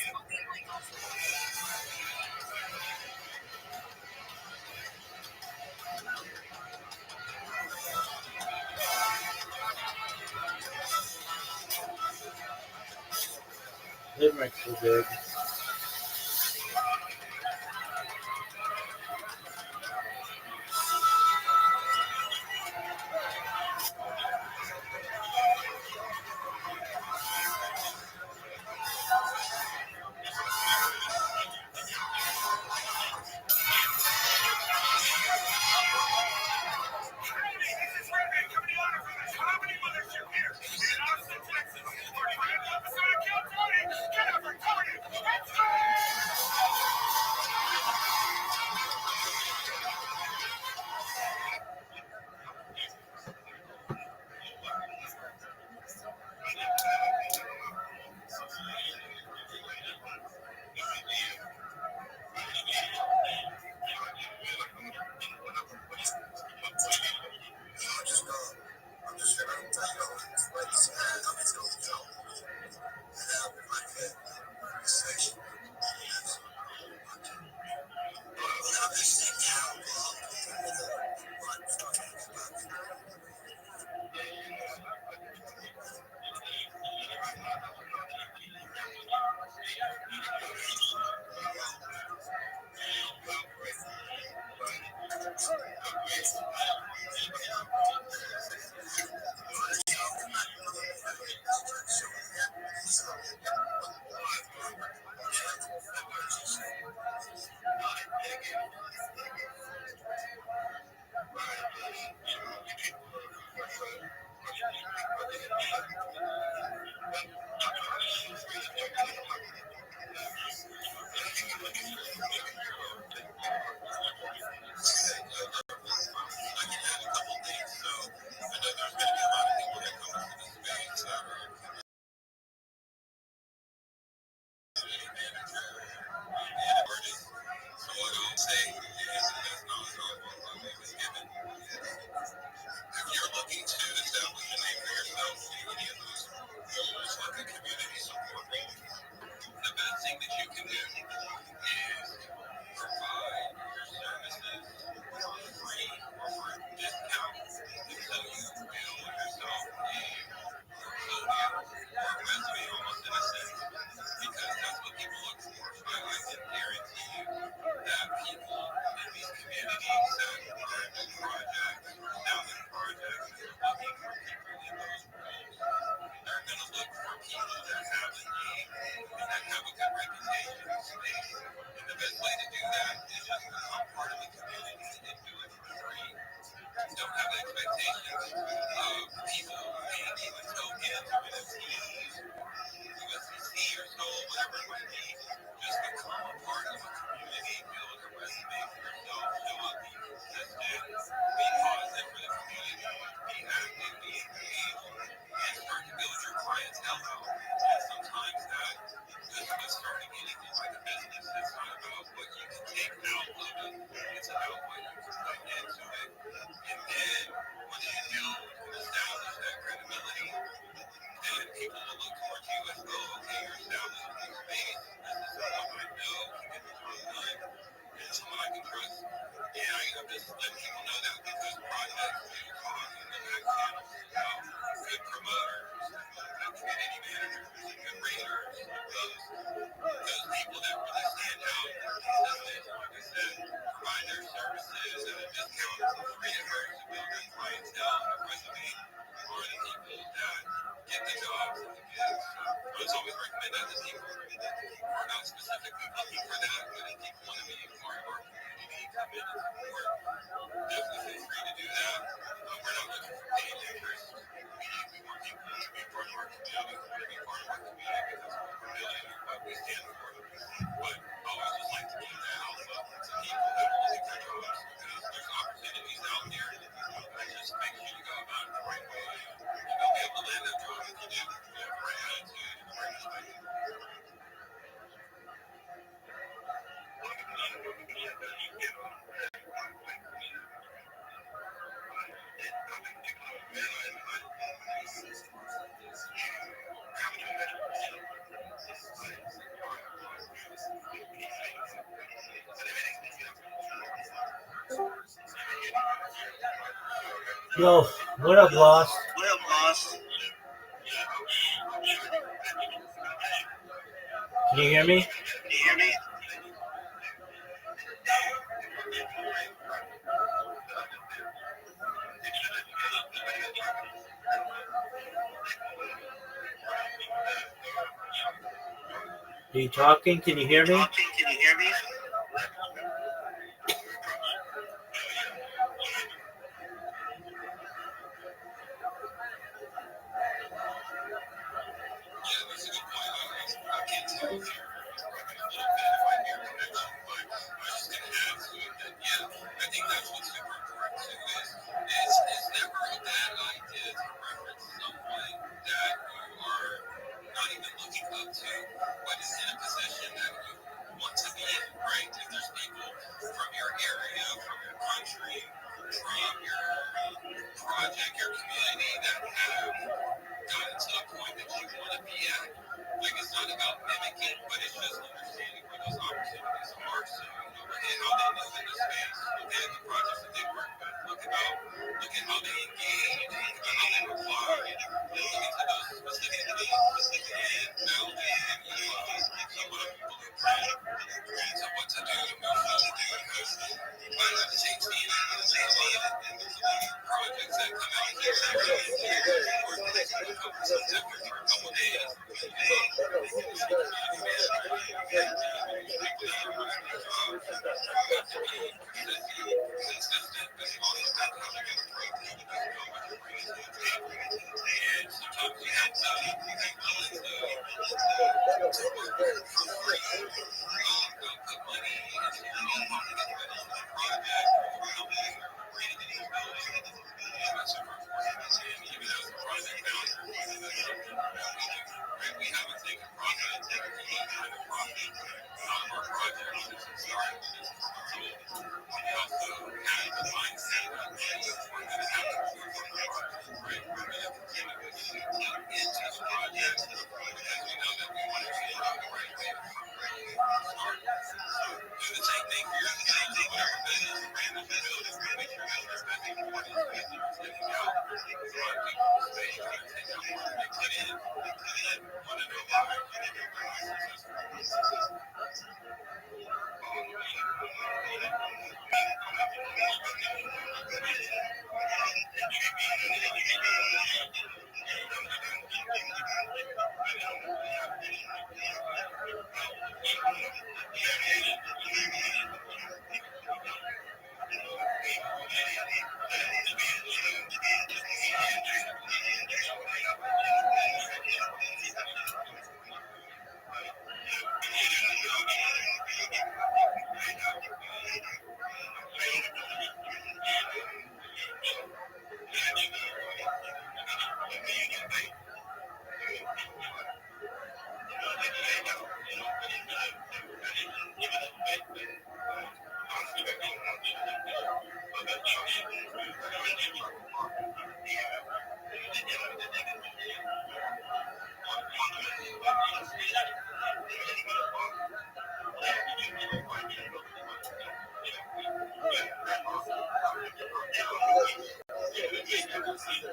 Limericks were good. just let people know that because projects do cost in the back channel. Good promoters, good community managers, good readers, those people that really stand out consistently, like I said, provide their services at a discount for free at first to build that clientele and a resume for the people that get the jobs and the gigs. So I would always recommend that to people who are not specifically looking for that, but if people want to be a part of our community, come in and support, definitely feel free to do that. We're not looking for paid interest. We want people to be a part of our community, who want to be a part of our community because of what we're building and what we stand for. But I always just like to give that alpha to people that are looking for jobs because there's opportunities out there. Just make sure you go about it the right way. And you'll be able to land that job if you do. You have the right attitude and the right perspective. Yo, what up, Lost? Can you hear me? Are you talking? Can you hear me? This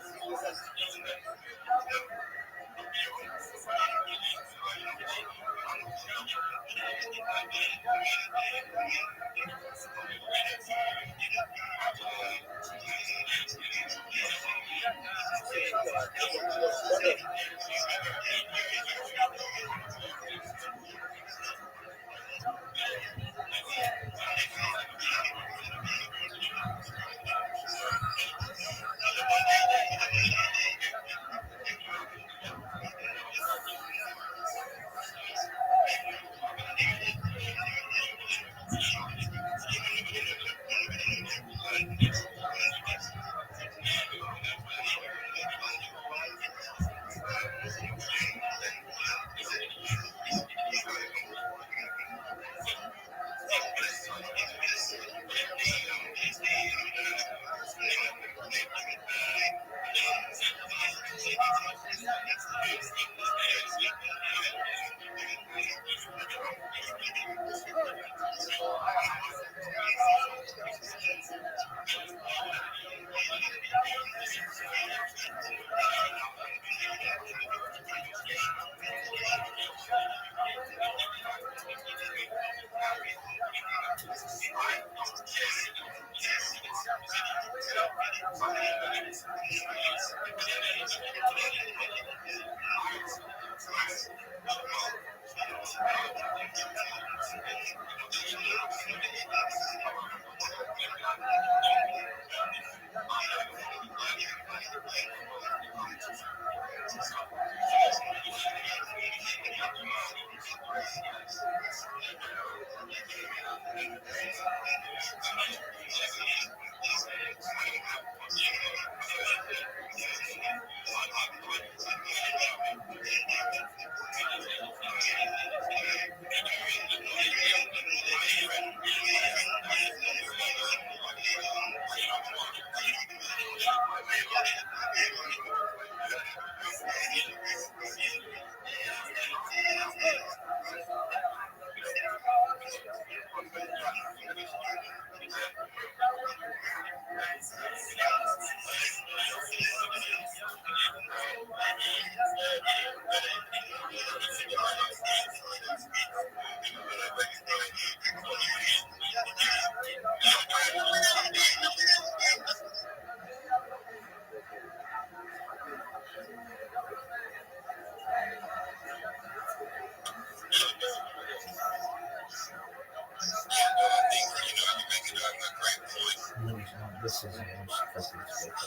is the most fucking space.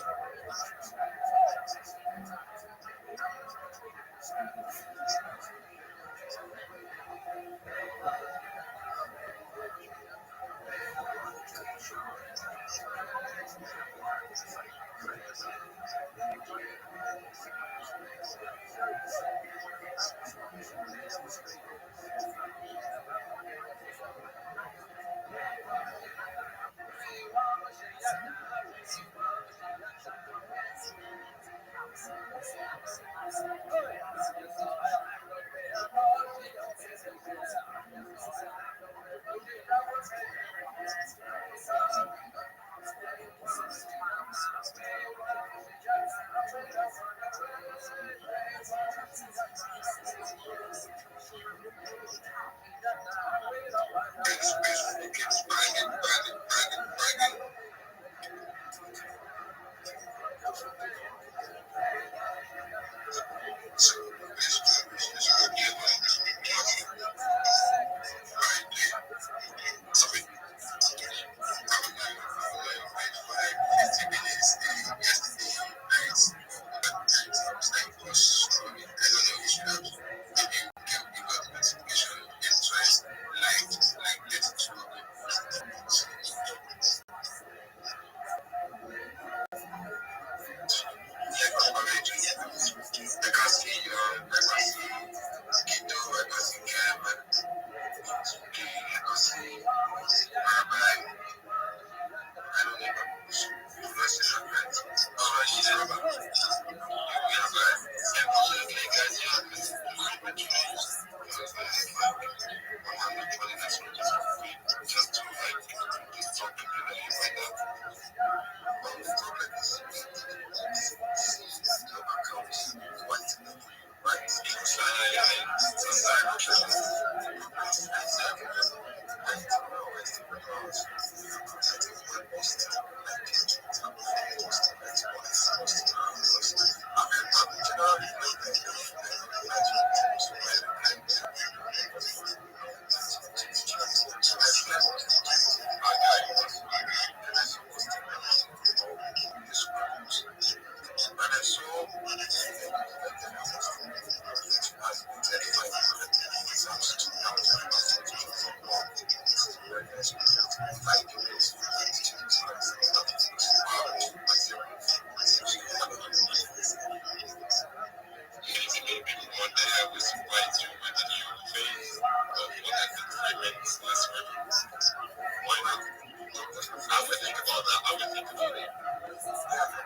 about that. I would think about it.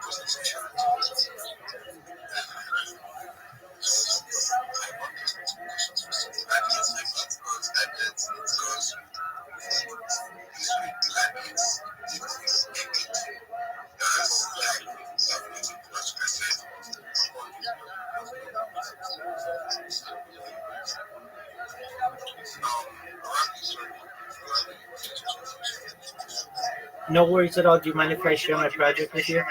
Business insurance. No worries at all. Do you mind if I share my project with you?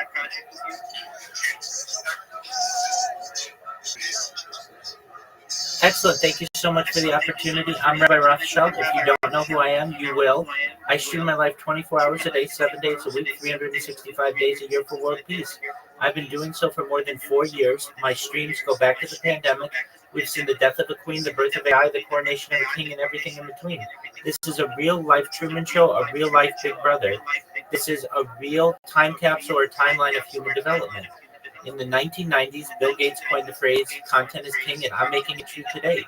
Excellent. Thank you so much for the opportunity. I'm Rabbi Rothschild. If you don't know who I am, you will. I stream my life 24 hours a day, 7 days a week, 365 days a year for world peace. I've been doing so for more than 4 years. My streams go back to the pandemic. We've seen the death of a queen, the birth of AI, the coronation of a king, and everything in between. This is a real life Truman Show, a real life Big Brother. This is a real time capsule or timeline of human development. In the 1990s, Bill Gates coined the phrase, content is king, and I'm making it true today.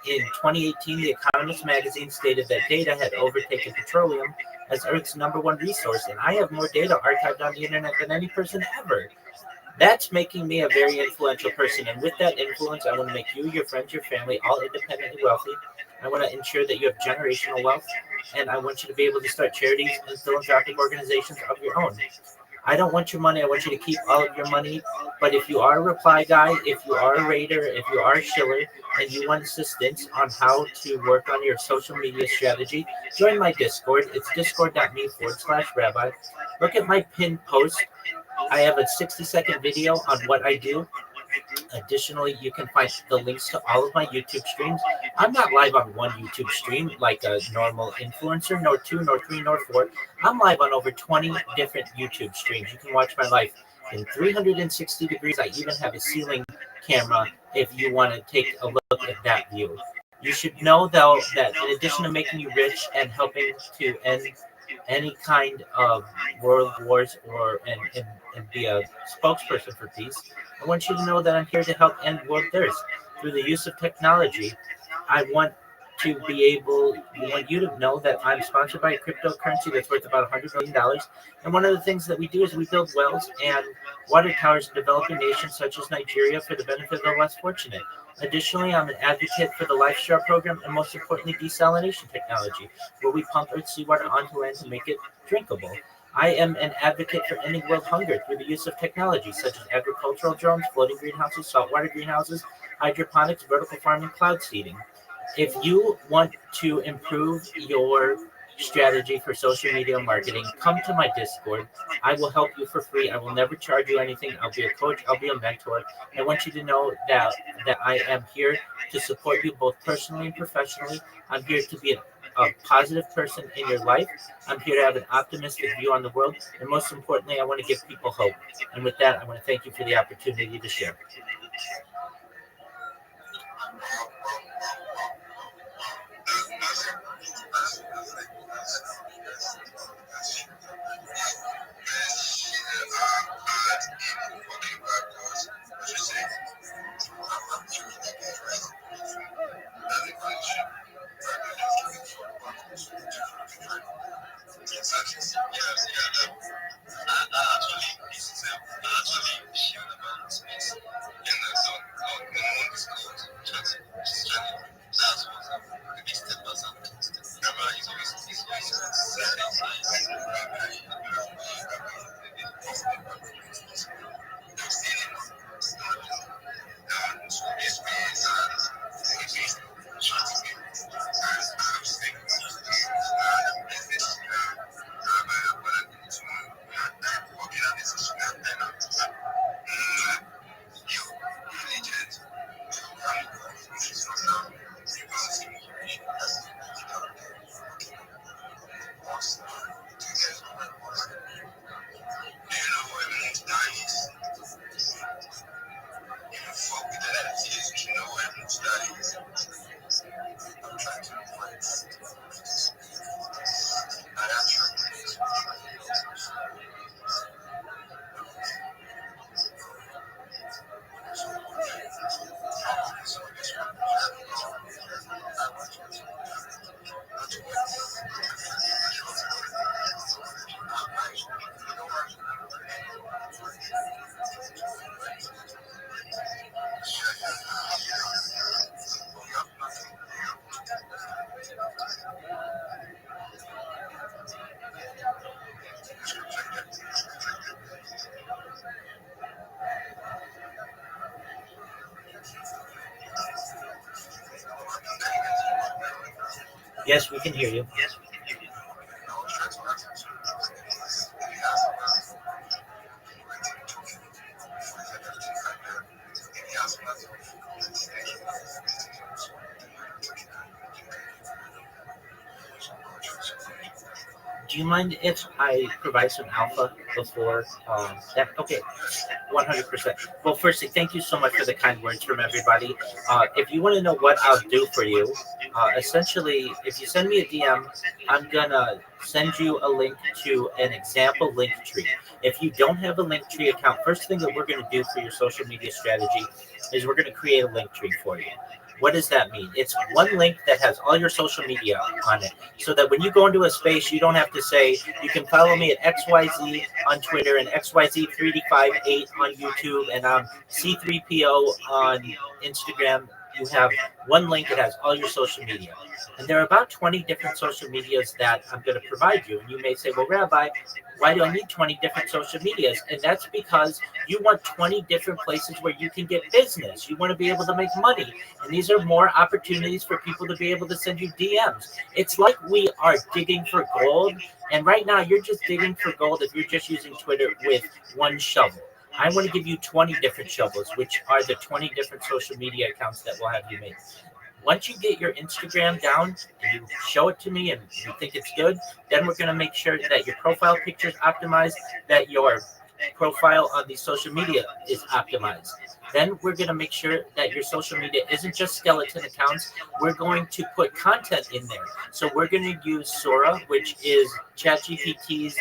In 2018, The Economist magazine stated that data had overtaken petroleum as Earth's #1 resource, and I have more data archived on the internet than any person ever. That's making me a very influential person, and with that influence, I want to make you, your friends, your family, all independently wealthy. I want to ensure that you have generational wealth, and I want you to be able to start charities and philanthropic organizations of your own. I don't want your money. I want you to keep all of your money. But if you are a reply guy, if you are a raider, if you are a shiller, and you want assistance on how to work on your social media strategy, join my Discord. It's discord.me/rabbi. Look at my pinned post. I have a 60-second video on what I do. Additionally, you can find the links to all of my YouTube streams. I'm not live on one YouTube stream like a normal influencer, nor two, nor three, nor four. I'm live on over 20 different YouTube streams. You can watch my life in 360 degrees. I even have a ceiling camera if you want to take a look at that view. You should know, though, that in addition to making you rich and helping to end any kind of world wars and be a spokesperson for peace, I want you to know that I'm here to help end world thirst through the use of technology. I want you to know that I'm sponsored by a cryptocurrency that's worth about $100 million. And one of the things that we do is we build wells and water towers in developing nations such as Nigeria for the benefit of the less fortunate. Additionally, I'm an advocate for the LifeStar program and most importantly, desalination technology, where we pump earth seawater onto land to make it drinkable. I am an advocate for ending world hunger through the use of technology such as agricultural drones, floating greenhouses, saltwater greenhouses, hydroponics, vertical farming, cloud seeding. If you want to improve your strategy for social media marketing, come to my Discord. I will help you for free. I will never charge you anything. I'll be a coach. I'll be a mentor. I want you to know that I am here to support you both personally and professionally. I'm here to be a positive person in your life. I'm here to have an optimistic view on the world. And most importantly, I want to give people hope. And with that, I want to thank you for the opportunity to share. Yes, we can hear you. Do you mind if I provide some alpha before that? Okay, 100%. Well, firstly, thank you so much for the kind words from everybody. If you want to know what I'll do for you, essentially, if you send me a DM, I'm gonna send you a link to an example link tree. If you don't have a link tree account, first thing that we're gonna do for your social media strategy is we're gonna create a link tree for you. What does that mean? It's one link that has all your social media on it, so that when you go into a space, you don't have to say, you can follow me at XYZ on Twitter and XYZ3D58 on YouTube and C3PO on Instagram. You have one link that has all your social media. And there are about 20 different social medias that I'm going to provide you. And you may say, well, Rabbi, why do I need 20 different social medias? And that's because you want 20 different places where you can get business. You want to be able to make money. And these are more opportunities for people to be able to send you DMs. It's like we are digging for gold. And right now, you're just digging for gold if you're just using Twitter with one shovel. I want to give you 20 different shovels, which are the 20 different social media accounts that will have you make. Once you get your Instagram down and you show it to me and you think it's good, then we're going to make sure that your profile picture is optimized, that your profile on the social media is optimized. Then we're going to make sure that your social media isn't just skeleton accounts. We're going to put content in there. So we're going to use Sora, which is ChatGPT's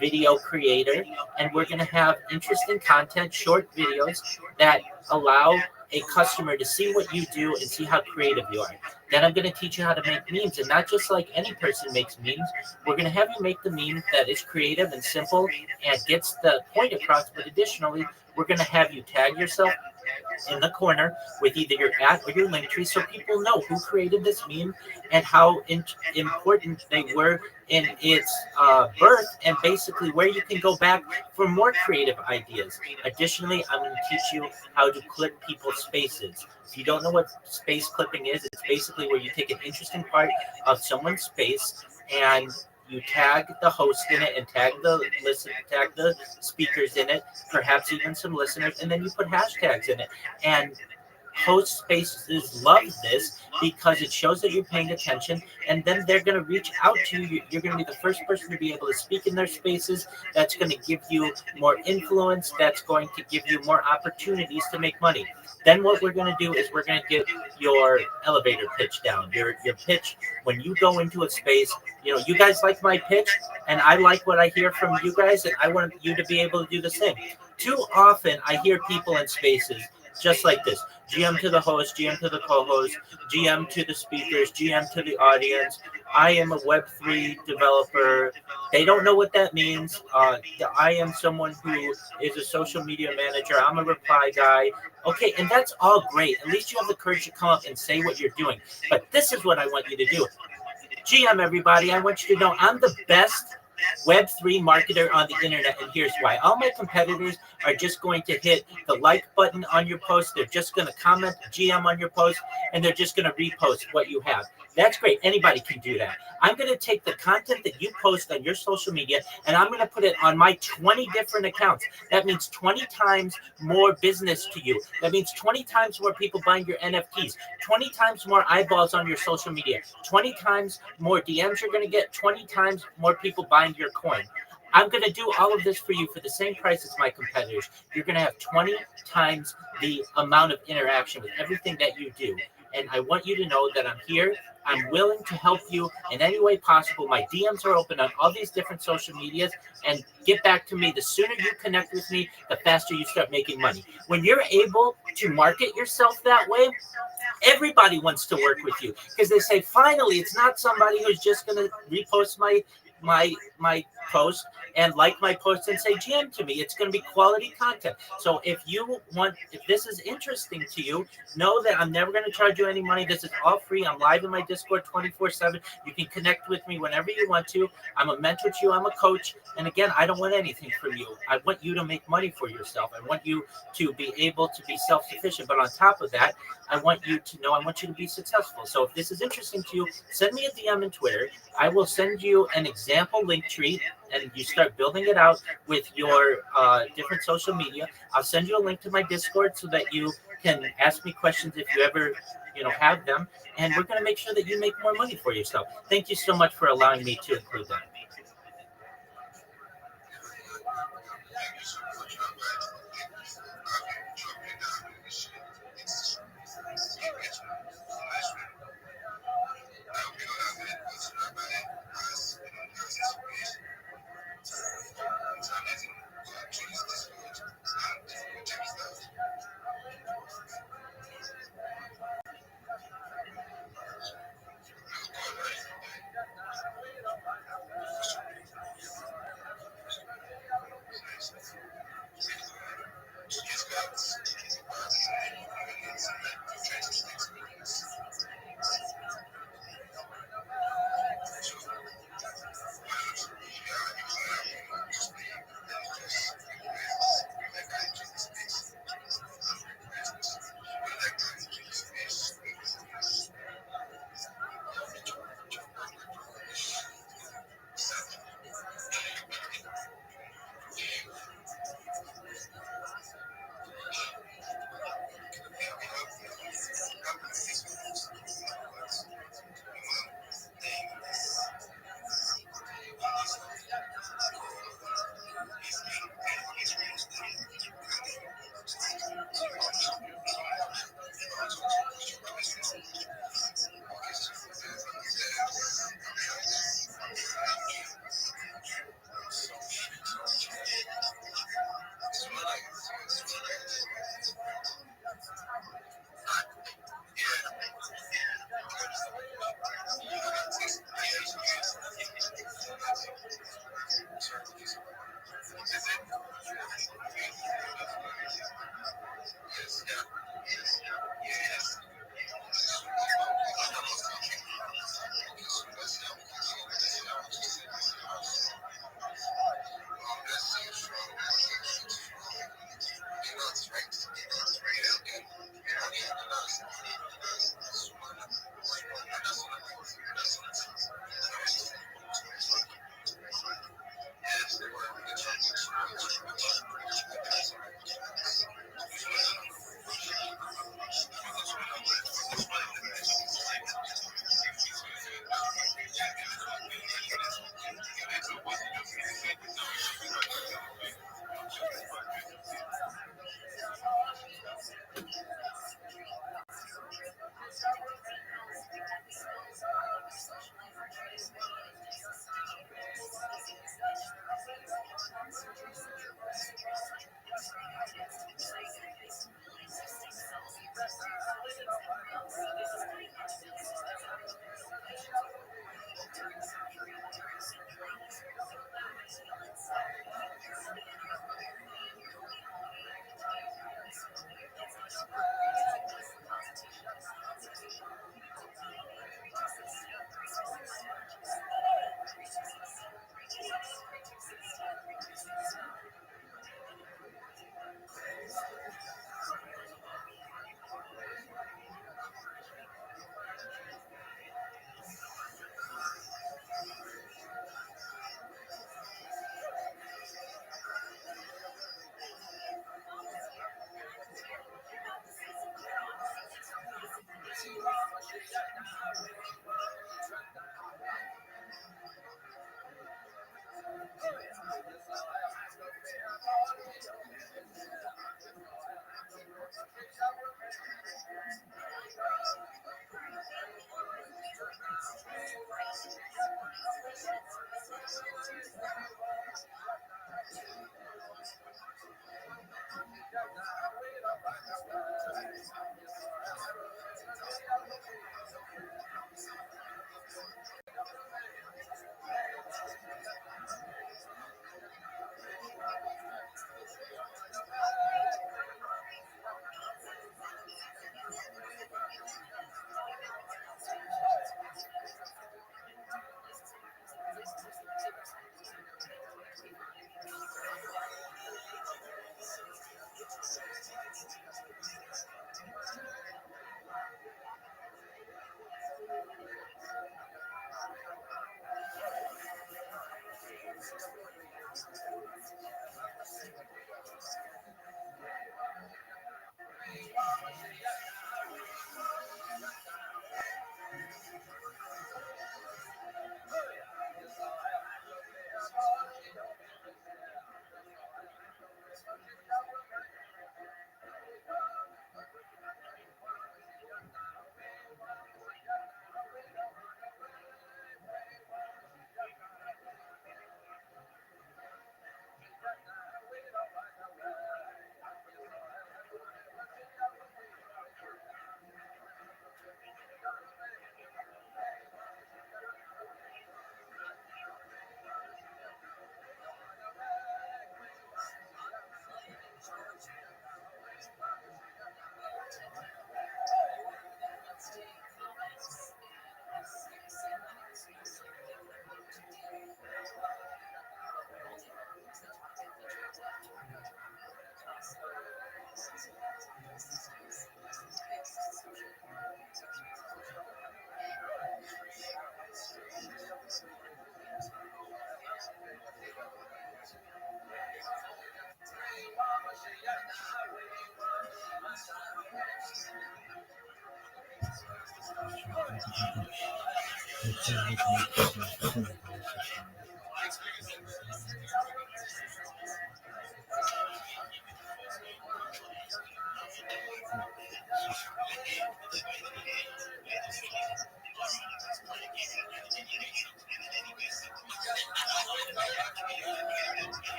video creator, and we're going to have interesting content, short videos that allow a customer to see what you do and see how creative you are. Then I'm going to teach you how to make memes, and not just like any person makes memes. We're going to have you make the meme that is creative and simple and gets the point across, but additionally, we're going to have you tag yourself in the corner with either your @ or your link tree, so people know who created this meme and how important they were in its birth, and basically where you can go back for more creative ideas. Additionally, I'm going to teach you how to clip people's spaces. If you don't know what space clipping is, it's basically where you take an interesting part of someone's space and you tag the host in it and tag the speakers in it, perhaps even some listeners, and then you put hashtags in it. And host spaces love this because it shows that you're paying attention, and then they're going to reach out to you. You're going to be the first person to be able to speak in their spaces. That's going to give you more influence. That's going to give you more opportunities to make money. Then what we're going to do is we're going to get your elevator pitch down. Your pitch when you go into a space. You know, you guys like my pitch, and I like what I hear from you guys, and I want you to be able to do the same. Too often, I hear people in spaces just like this: GM to the host, GM to the co-host, GM to the speakers, GM to the audience. I am a Web3 developer. They don't know what that means. I am someone who is a social media manager. I'm a reply guy. Okay, and that's all great. At least you have the courage to come up and say what you're doing. But this is what I want you to do. GM, everybody, I want you to know I'm the best Web3 marketer on the internet, and here's why. All my competitors are just going to hit the like button on your post. They're just going to comment GM on your post, and they're just going to repost what you have. That's great. Anybody can do that. I'm going to take the content that you post on your social media, and I'm going to put it on my 20 different accounts. That means 20 times more business to you. That means 20 times more people buying your NFTs, 20 times more eyeballs on your social media, 20 times more DMs you're going to get, 20 times more people buying your coin. I'm going to do all of this for you for the same price as my competitors. You're going to have 20 times the amount of interaction with everything that you do. And I want you to know that I'm here. I'm willing to help you in any way possible. My DMs are open on all these different social medias, and get back to me. The sooner you connect with me, the faster you start making money. When you're able to market yourself that way, everybody wants to work with you because they say, finally, it's not somebody who's just going to repost my my post and like my post and say GM to me. It's going to be quality content. So if this is interesting to you, know that I'm never going to charge you any money. This is all free. I'm live in my Discord 24/7. You can connect with me whenever you want to. I'm a mentor to you. I'm a coach. And again, I don't want anything from you. I want you to make money for yourself. I want you to be able to be self-sufficient. But on top of that, I want you to be successful. So if this is interesting to you, send me a DM on Twitter. I will send you an example link tree, and you start building it out with your different social media. I'll send you a link to my Discord so that you can ask me questions if you ever have them, and we're going to make sure that you make more money for yourself. Thank you so much for allowing me to include that.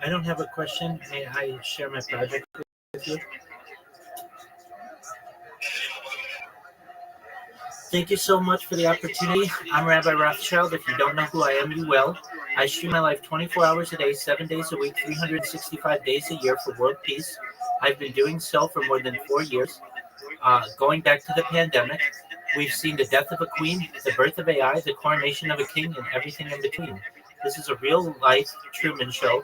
I don't have a question. May I share my project with you? Thank you so much for the opportunity. I'm Rabbi Rothschild. If you don't know who I am, you will. I stream my life 24 hours a day, 7 days a week, 365 days a year for world peace. I've been doing so for more than 4 years. Going back to the pandemic, we've seen the death of a queen, the birth of AI, the coronation of a king, and everything in between. This is a real-life Truman Show,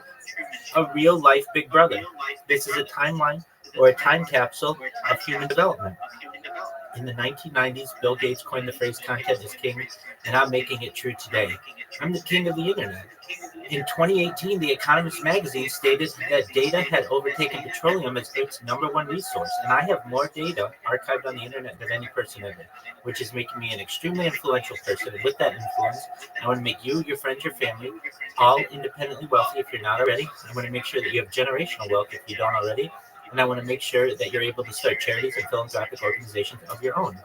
a real-life Big Brother. This is a timeline or a time capsule of human development. In the 1990s, Bill Gates coined the phrase content is king, and I'm making it true today. I'm the king of the internet. In 2018, The Economist magazine stated that data had overtaken petroleum as its #1 resource, and I have more data archived on the internet than any person ever, which is making me an extremely influential person. And with that influence, I want to make you, your friends, your family, all independently wealthy if you're not already. I want to make sure that you have generational wealth if you don't already. And I want to make sure that you're able to start charities and philanthropic organizations of your own.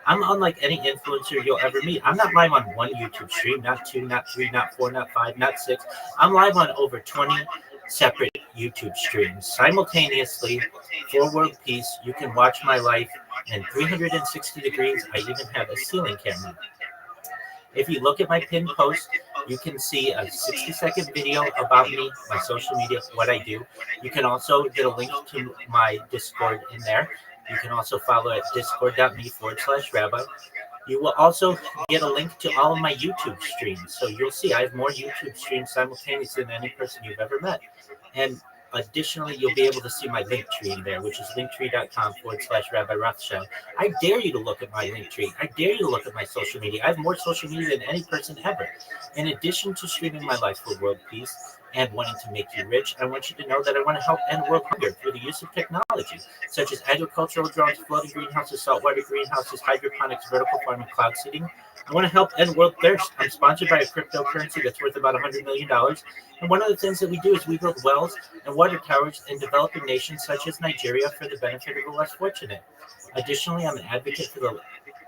I'm unlike any influencer you'll ever meet. I'm not live on one YouTube stream, not 2, not 3, not 4, not 5, not 6. I'm live on over 20 separate YouTube streams simultaneously for world peace. You can watch my life in 360 degrees. I even have a ceiling camera. If you look at my pinned post, you can see a 60-second video about me, my social media, what I do. You can also get a link to my Discord in there. You can also follow at discord.me/rabbi. You will also get a link to all of my YouTube streams. So you'll see I have more YouTube streams simultaneously than any person you've ever met. And additionally, you'll be able to see my link tree in there, which is linktree.com/Rabbi Rothschild. I dare you to look at my link tree. I dare you to look at my social media. I have more social media than any person ever. In addition to streaming my life for world peace and wanting to make you rich, I want you to know that I want to help end world hunger through the use of technology, such as agricultural drones, floating greenhouses, saltwater greenhouses, hydroponics, vertical farming, cloud seeding. I want to help end world thirst. I'm sponsored by a cryptocurrency that's worth about $100 million. And one of the things that we do is we build wells and water towers in developing nations such as Nigeria for the benefit of the less fortunate. Additionally, I'm an advocate for the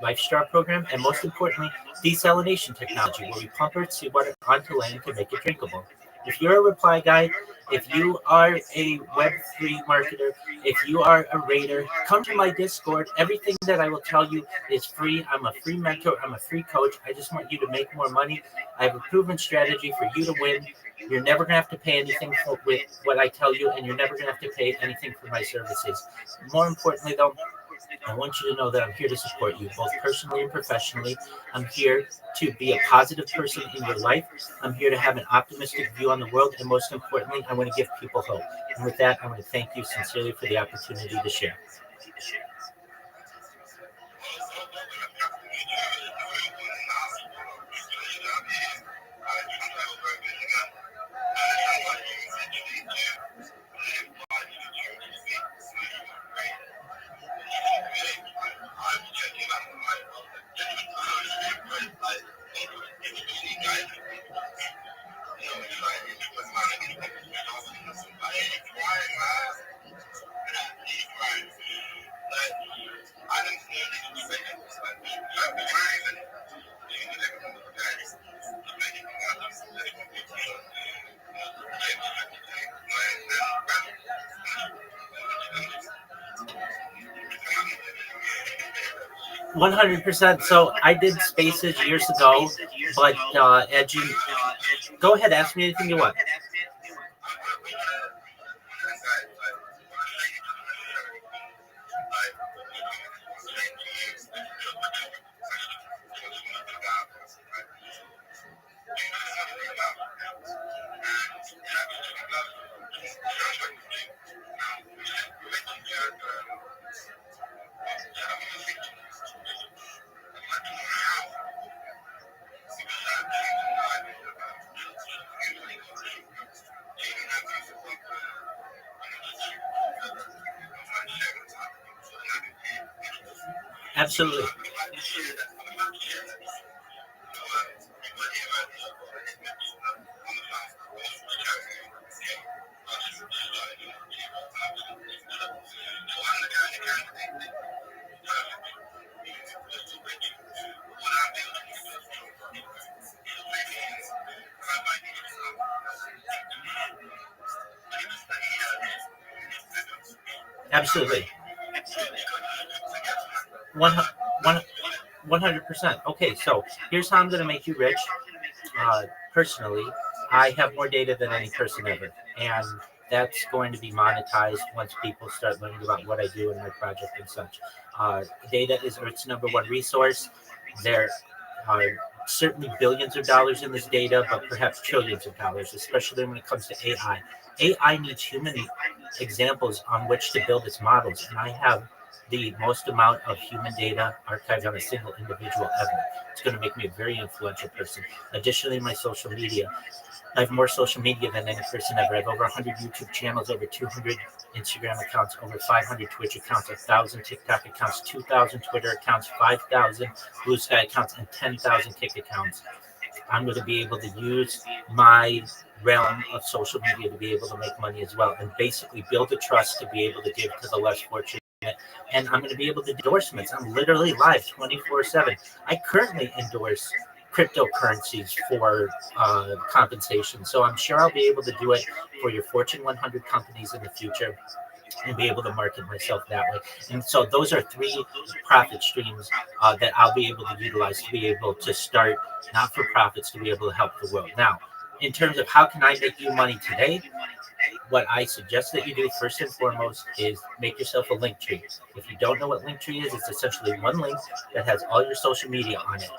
LifeStar program and, most importantly, desalination technology, where we pump earth seawater onto land to make it drinkable. If you're a reply guy, if you are a Web3 marketer, if you are a raider, come to my Discord. Everything that I will tell you is free. I'm a free mentor. I'm a free coach. I just want you to make more money. I have a proven strategy for you to win. You're never going to have to pay anything with what I tell you, and you're never going to have to pay anything for my services. More importantly, though, I want you to know that I'm here to support you, both personally and professionally. I'm here to be a positive person in your life. I'm here to have an optimistic view on the world. And most importantly, I want to give people hope. And with that, I want to thank you sincerely for the opportunity to share. $100%. So I did spaces years ago, but edging. Go ahead, ask me anything you want. Absolutely. Absolutely. 100%. Okay, so here's how I'm going to make you rich. Personally, I have more data than any person ever, and that's going to be monetized once people start learning about what I do in my project and such. Data is Earth's #1 resource. There are certainly billions of dollars in this data, but perhaps trillions of dollars, especially when it comes to AI. AI needs human examples on which to build its models, and I have the most amount of human data archived on a single individual ever. It's going to make me a very influential person. Additionally, my social media. I have more social media than any person ever. I have over 100 YouTube channels, over 200 Instagram accounts, over 500 Twitch accounts, 1,000 TikTok accounts, 2,000 Twitter accounts, 5,000 Blue Sky accounts, and 10,000 Kick accounts. I'm going to be able to use my realm of social media to be able to make money as well, and basically build a trust to be able to give to the less fortunate. And I'm going to be able to do endorsements. I'm literally live 24/7. I currently endorse cryptocurrencies for compensation. So I'm sure I'll be able to do it for your Fortune 100 companies in the future and be able to market myself that way. And so those are 3 profit streams that I'll be able to utilize to be able to start not-for-profits to be able to help the world. Now, in terms of how can I make you money today, what I suggest that you do first and foremost is make yourself a link tree. If you don't know what link tree is, it's essentially one link that has all your social media on it.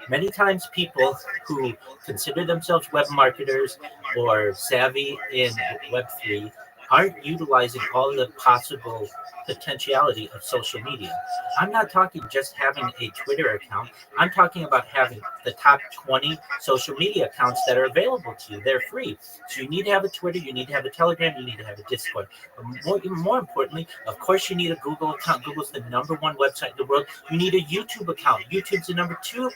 Many times people who consider themselves web marketers or savvy in Web3 aren't utilizing all the possible potentiality of social media. I'm not talking just having a Twitter account. I'm talking about having the top 20 social media accounts that are available to you. They're free. So you need to have a Twitter, you need to have a Telegram, you need to have a Discord. But even more importantly, of course, you need a Google account. Google's the #1 website in the world. You need a YouTube account. YouTube's the #2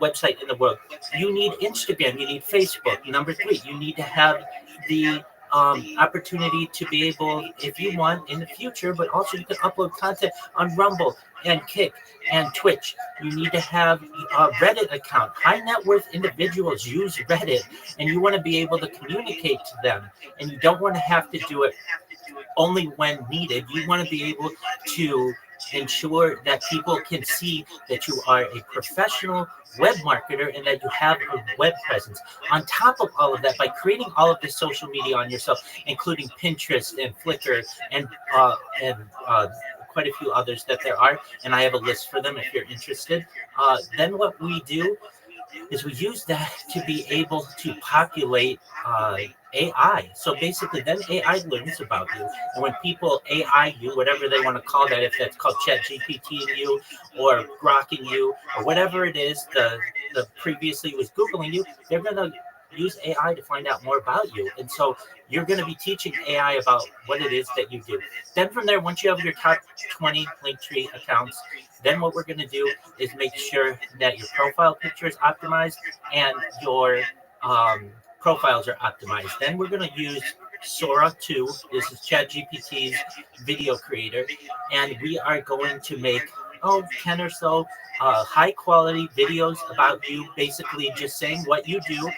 website in the world. You need Instagram, you need Facebook. #3, you need to have the opportunity to be able, if you want in the future, but also you can upload content on Rumble and Kick and Twitch. You need to have a Reddit account. High net worth individuals use Reddit, and you want to be able to communicate to them, and you don't want to have to do it only when needed. You want to be able to ensure that people can see that you are a professional web marketer and that you have a web presence. On top of all of that, by creating all of this social media on yourself, including Pinterest and Flickr and quite a few others that there are, and I have a list for them if you're interested. Then what we do is we use that to be able to populate AI. So basically, then AI learns about you. And when people AI you, whatever they want to call that, if that's called Chat GPT you or grokking you or whatever it is, the previously was Googling you, they're going to use AI to find out more about you. And so you're going to be teaching AI about what it is that you do. Then from there, once you have your top 20 Linktree accounts, then what we're going to do is make sure that your profile picture is optimized and your profiles are optimized. Then we're going to use Sora 2. This is ChatGPT's video creator. And we are going to make 10 or so high quality videos about you, basically just saying what you do.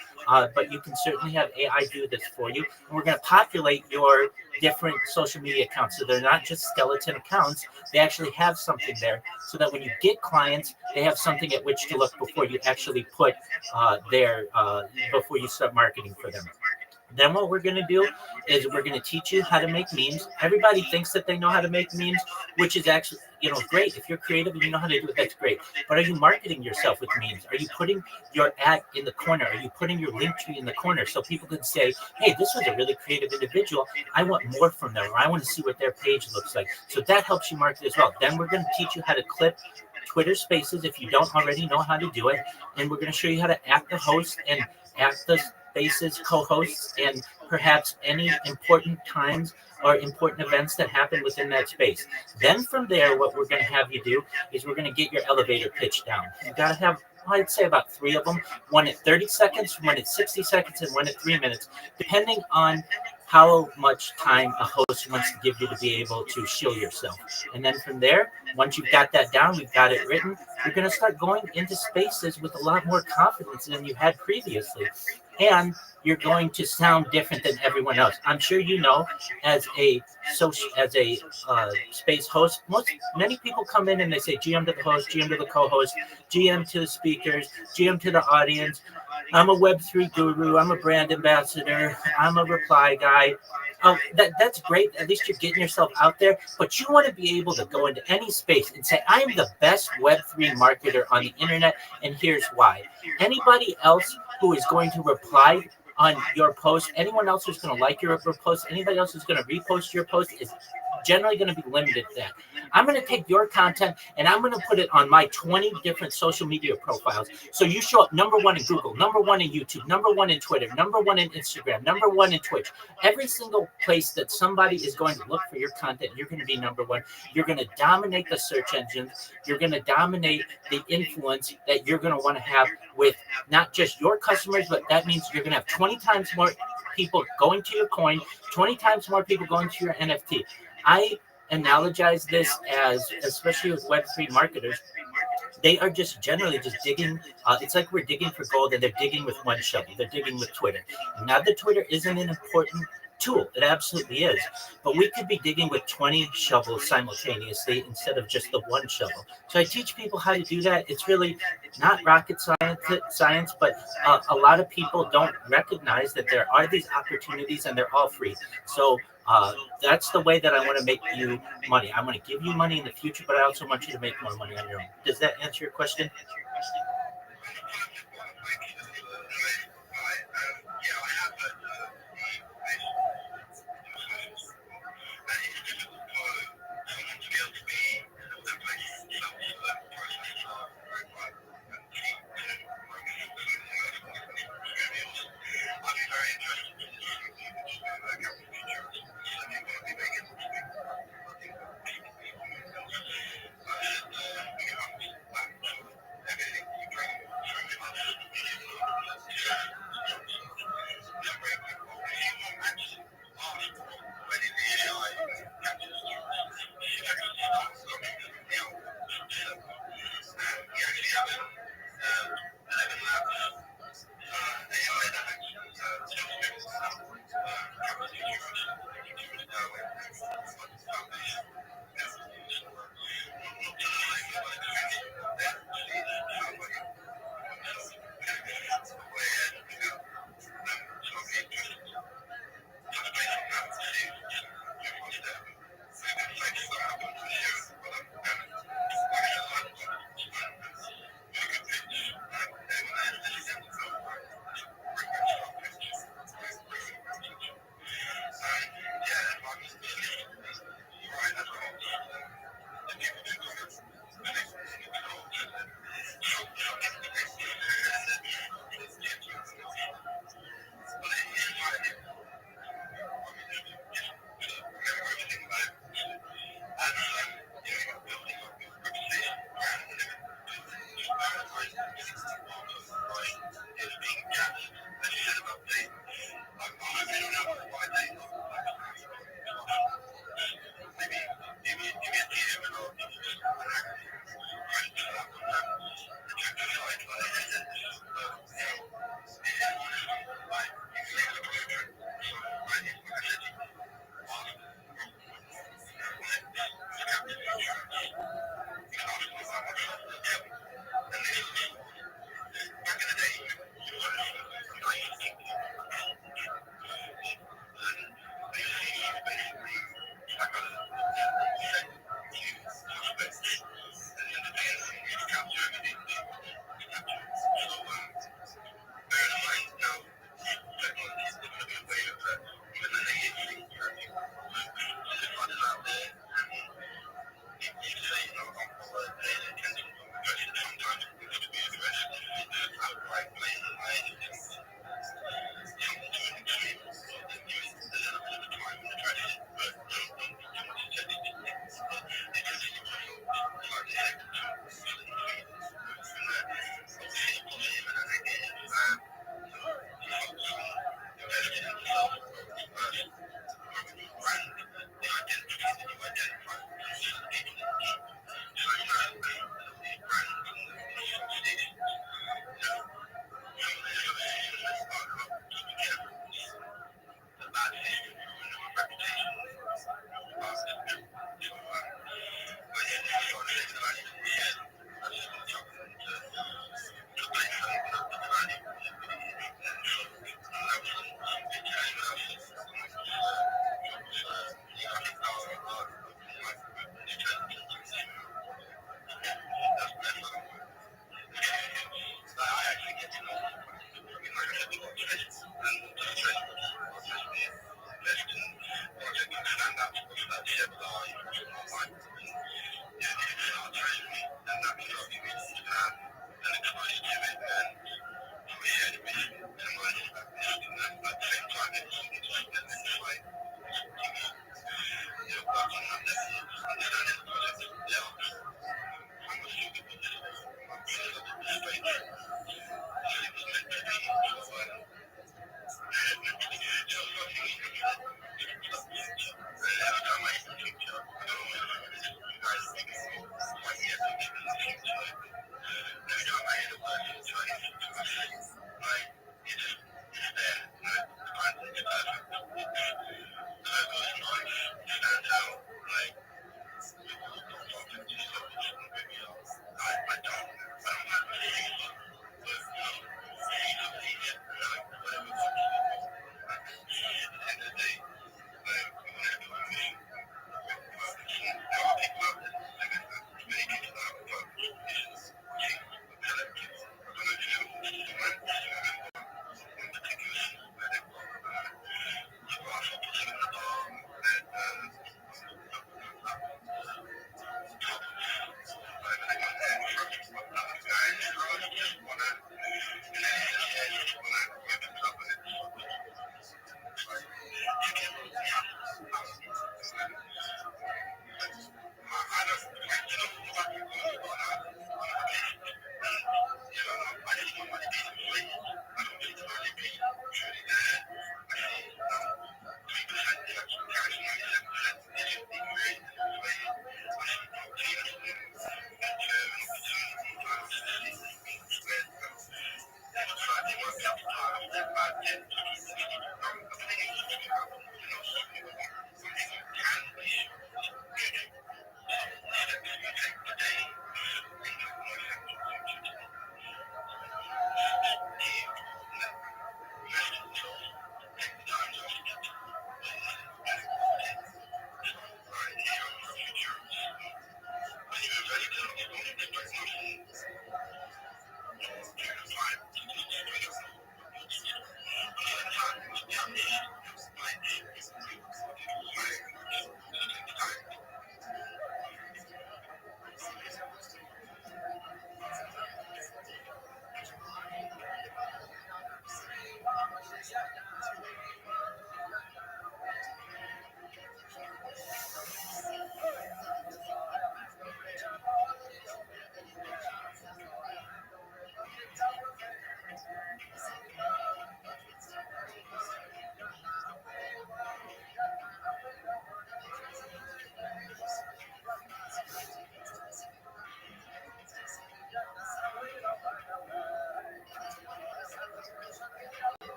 But you can certainly have AI do this for you. And we're going to populate your different social media accounts. So they're not just skeleton accounts. They actually have something there so that when you get clients, they have something at which to look before you actually put before you start marketing for them. Then what we're going to do is we're going to teach you how to make memes. Everybody thinks that they know how to make memes, which is actually, great. If you're creative and you know how to do it, that's great. But are you marketing yourself with memes? Are you putting your ad in the corner? Are you putting your link tree in the corner so people can say, hey, this was a really creative individual. I want more from them, or I want to see what their page looks like. So that helps you market as well. Then we're going to teach you how to clip Twitter Spaces if you don't already know how to do it. And we're going to show you how to act the host and act the Spaces co-hosts and perhaps any important times or important events that happen within that space. Then from there, what we're going to have you do is we're going to get your elevator pitch down. You got to have, I'd say, about 3 of them, one at 30 seconds, one at 60 seconds, and one at 3 minutes, depending on how much time a host wants to give you to be able to show yourself. And then from there, once you've got that down, we've got it written, you're going to start going into spaces with a lot more confidence than you had previously. And you're going to sound different than everyone else. I'm sure you know, as a space host, many people come in and they say GM to the host, GM to the co-host, GM to the speakers, GM to the audience. I'm a Web3 guru. I'm a brand ambassador. I'm a reply guy. That's great. At least you're getting yourself out there. But you want to be able to go into any space and say, I am the best Web3 marketer on the internet, and here's why. Anybody else who is going to reply on your post, anyone else who's going to like your post, anybody else who's going to repost your post is generally going to be limited to that. I'm going to take your content and I'm going to put it on my 20 different social media profiles. So you show up #1 in Google, #1 in YouTube, #1 in Twitter, #1 in Instagram, #1 in Twitch. Every single place that somebody is going to look for your content, you're going to be #1. You're going to dominate the search engines. You're going to dominate the influence that you're going to want to have with not just your customers, but that means you're going to have 20 times more people going to your coin, 20 times more people going to your NFT. I analogize this as, especially with Web3 marketers, they are just generally just digging. It's like we're digging for gold and they're digging with one shovel. They're digging with Twitter. Not that Twitter isn't an important tool. It absolutely is. But we could be digging with 20 shovels simultaneously instead of just the one shovel. So I teach people how to do that. It's really not rocket science, but a lot of people don't recognize that there are these opportunities and they're all free. So that's the way that I want to make you money. I'm going to give you money in the future, but I also want you to make more money on your own. Does that answer your question?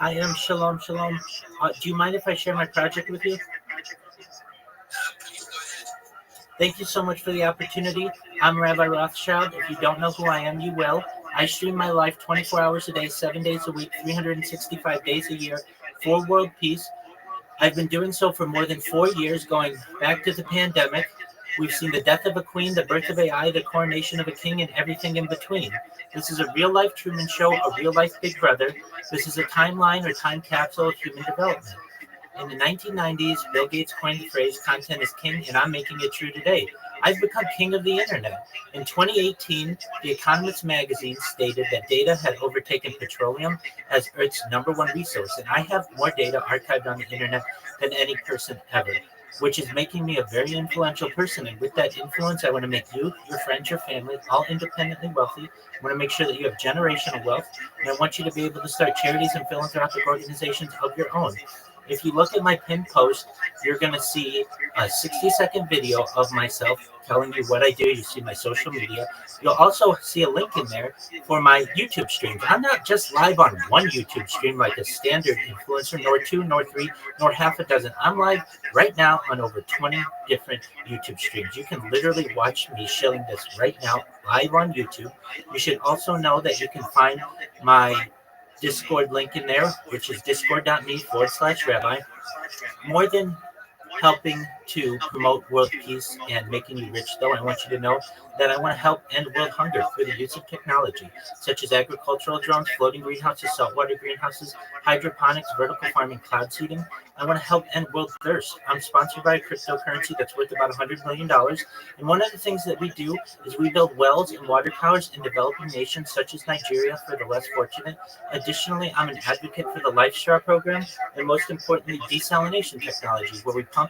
I am Shalom Shalom. Do you mind if I share my project with you? Please go ahead. Thank you so much for the opportunity. I'm Rabbi Rothschild. If you don't know who I am, you will. I stream my life 24 hours a day, 7 days a week, 365 days a year for world peace. I've been doing so for more than 4 years, going back to the pandemic. We've seen the death of a queen, the birth of AI, the coronation of a king, and everything in between. This is a real-life Truman Show, a real-life Big Brother. This is a timeline or time capsule of human development. In the 1990s, Bill Gates coined the phrase content is king, and I'm making it true today. I've become king of the internet. In 2018, The Economist magazine stated that data had overtaken petroleum as Earth's #1 resource, and I have more data archived on the internet than any person ever, which is making me a very influential person. And with that influence, I want to make you, your friends, your family, all independently wealthy. I want to make sure that you have generational wealth, and I want you to be able to start charities and philanthropic organizations of your own. If you look at my pinned post, you're going to see a 60-second video of myself telling you what I do. You see my social media. You'll also see a link in there for my YouTube streams. I'm not just live on one YouTube stream like a standard influencer, nor 2, nor 3, nor half a dozen. I'm live right now on over 20 different YouTube streams. You can literally watch me shilling this right now live on YouTube. You should also know that you can find my Discord link in there, which is discord.me/rabbi. More than helping to promote world peace and making you rich, though, I want you to know that I want to help end world hunger through the use of technology, such as agricultural drones, floating greenhouses, saltwater greenhouses, hydroponics, vertical farming, cloud seeding. I want to help end world thirst. I'm sponsored by a cryptocurrency that's worth about $100 million. And one of the things that we do is we build wells and water towers in developing nations such as Nigeria for the less fortunate. Additionally, I'm an advocate for the Life Straw program, and most importantly, desalination technology, where we pump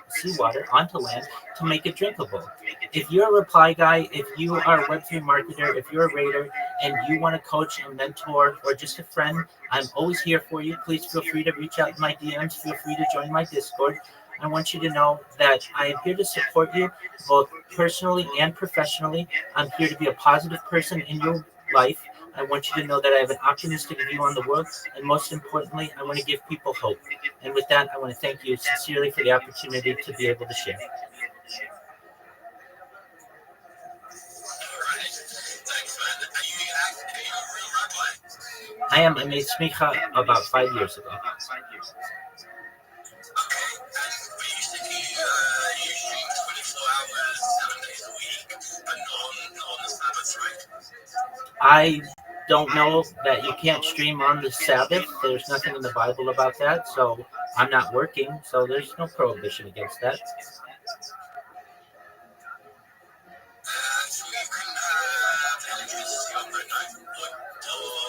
seawater onto land to make it drinkable. If you're a reply guy, if you are a Web3 marketer, if you're a raider, and you want a coach, a mentor, or just a friend, I'm always here for you. Please feel free to reach out in my DMs. Feel free to join my Discord. I want you to know that I am here to support you both personally and professionally. I'm here to be a positive person in your life. I want you to know that I have an optimistic view on the world, and most importantly, I want to give people hope. And with that, I want to thank you sincerely for the opportunity to be able to share. I am. I made smicha about 5 years ago. I don't know that you can't stream on the Sabbath. There's nothing in the Bible about that, so I'm not working, so there's no prohibition against that.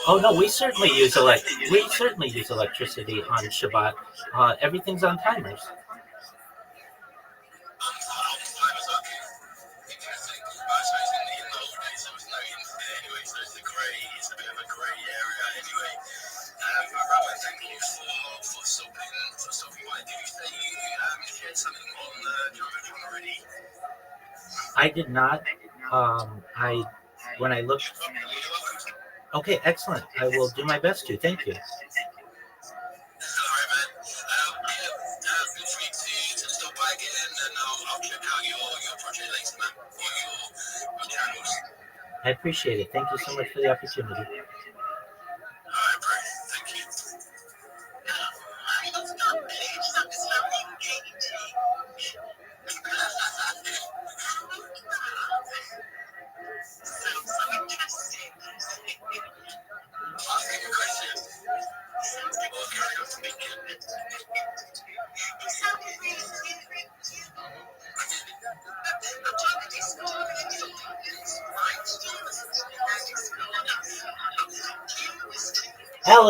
Oh no, we certainly use electricity on Shabbat. Everything's on timers. I did not. When I looked. Okay, excellent. I will do my best to. Thank you. I appreciate it. Thank you so much for the opportunity.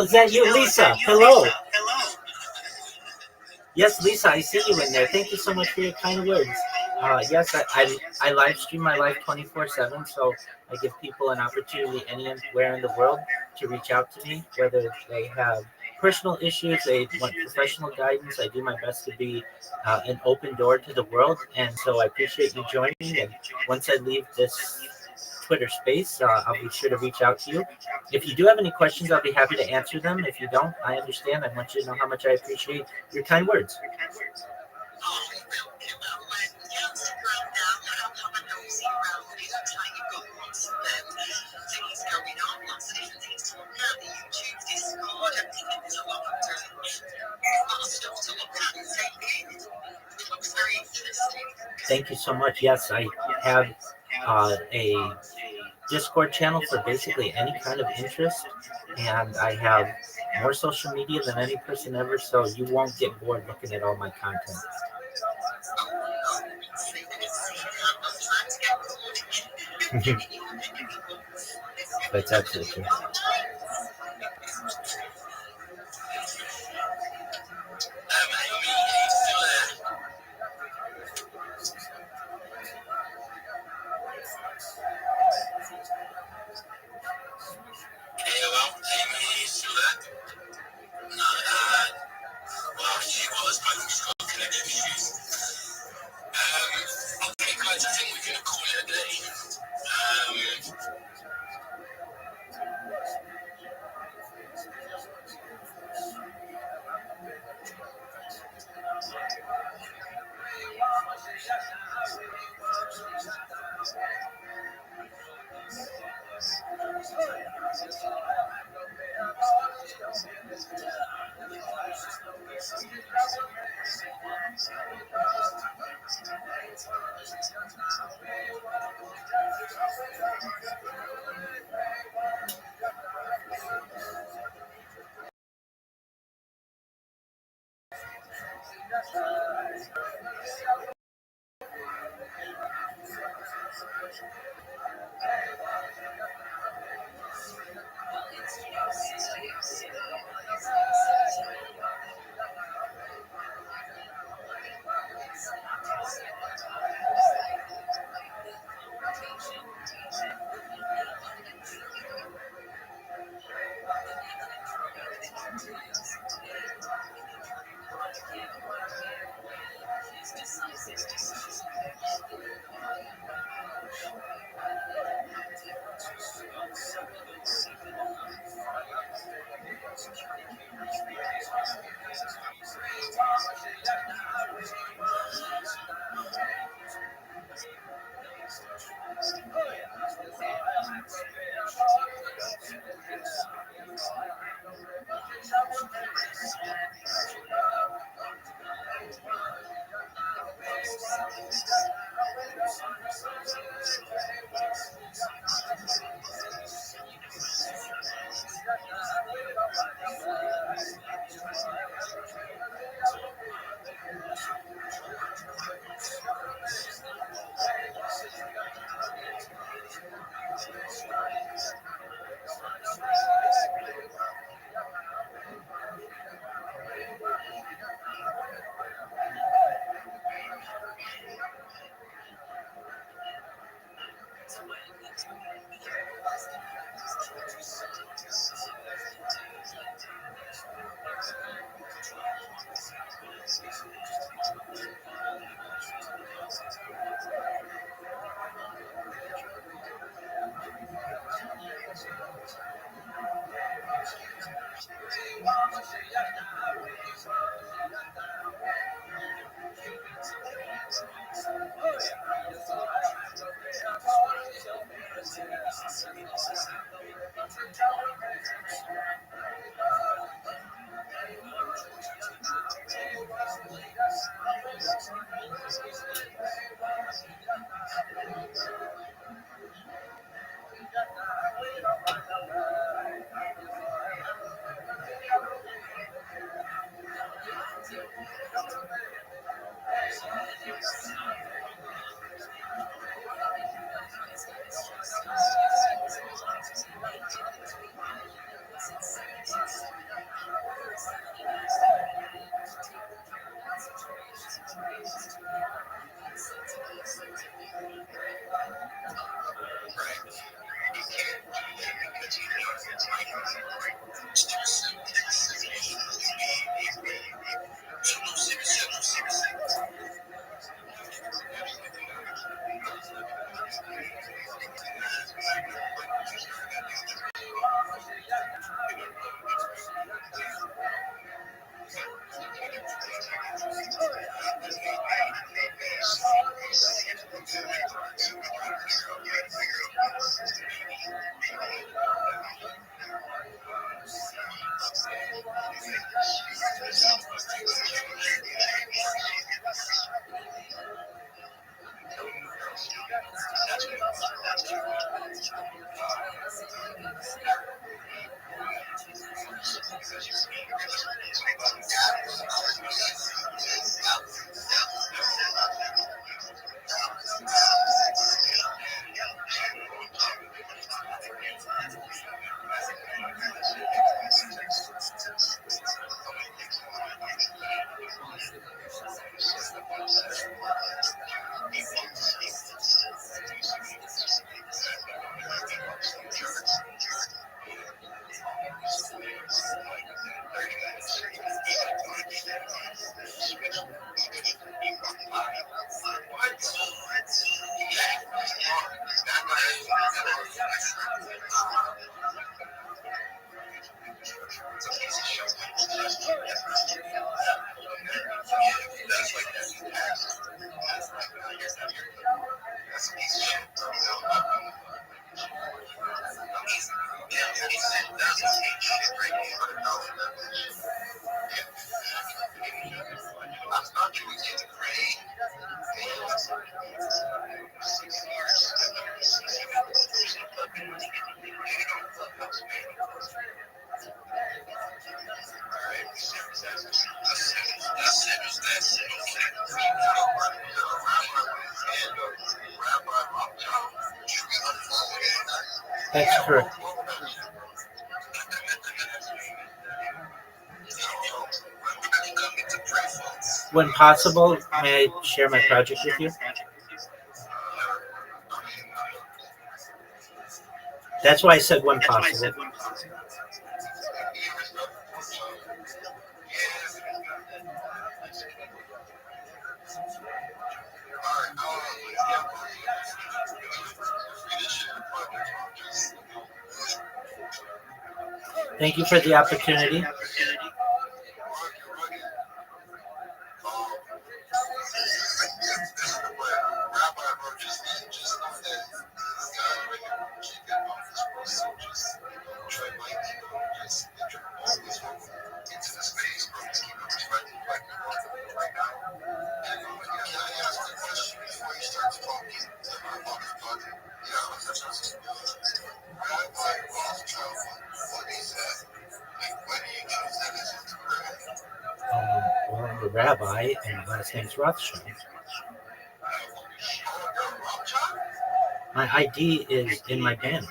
Is that you, Lisa? Hello. Yes, Lisa, I see you in there. Thank you so much for your kind words. Yes, I live stream my life 24/7, so I give people an opportunity anywhere in the world to reach out to me, whether they have personal issues, they want professional guidance. I do my best to be an open door to the world, and so I appreciate you joining. And once I leave this Twitter space. I'll be sure to reach out to you. If you do have any questions, I'll be happy to answer them. If you don't, I understand. I want you to know how much I appreciate your kind words. Thank you so much. Yes, I have a Discord channel for basically any kind of interest, and I have more social media than any person ever, so you won't get bored looking at all my content. That's absolutely true. That's correct. When possible, may I share my project with you? That's why I said when possible. Thank you for the opportunity. Well, I'm a rabbi, and my last name's Rothschild. My ID is in my banner.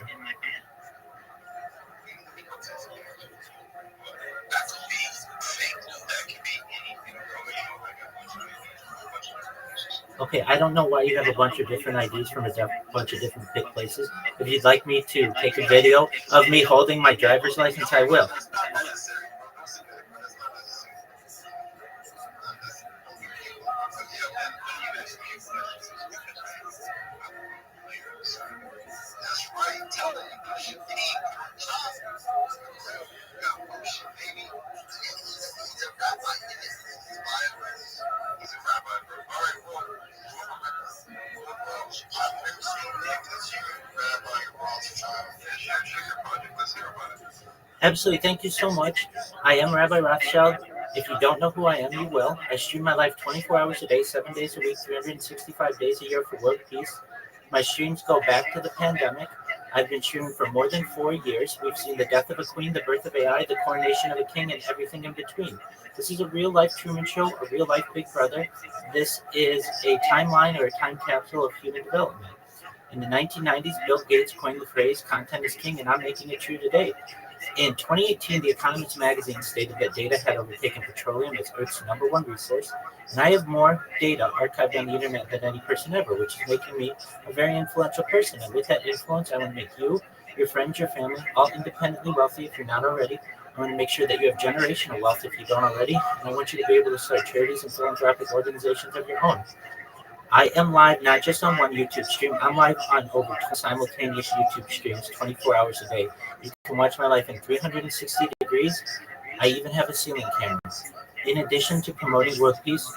Okay, I don't know why you have a bunch of different IDs from a bunch of different big places. If you'd like me to take a video of me holding my driver's license, I will. Absolutely. Thank you so much. I am Rabbi Rothschild. If you don't know who I am, you will. I stream my life 24 hours a day, 7 days a week, 365 days a year for world peace. My streams go back to the pandemic. I've been streaming for more than 4 years. We've seen the death of a queen, the birth of AI, the coronation of a king, and everything in between. This is a real-life Truman Show, a real-life Big Brother. This is a timeline or a time capsule of human development. In the 1990s, Bill Gates coined the phrase, content is king, and I'm making it true today. In 2018, The Economist magazine stated that data had overtaken petroleum as Earth's #1 resource, and I have more data archived on the internet than any person ever, which is making me a very influential person. And with that influence, I want to make you, your friends, your family, all independently wealthy if you're not already. I want to make sure that you have generational wealth if you don't already, and I want you to be able to start charities and philanthropic organizations of your own. I am live not just on one YouTube stream. I'm live on over 20 simultaneous YouTube streams, 24 hours a day. You can watch my life in 360 degrees. I even have a ceiling camera. In addition to promoting world peace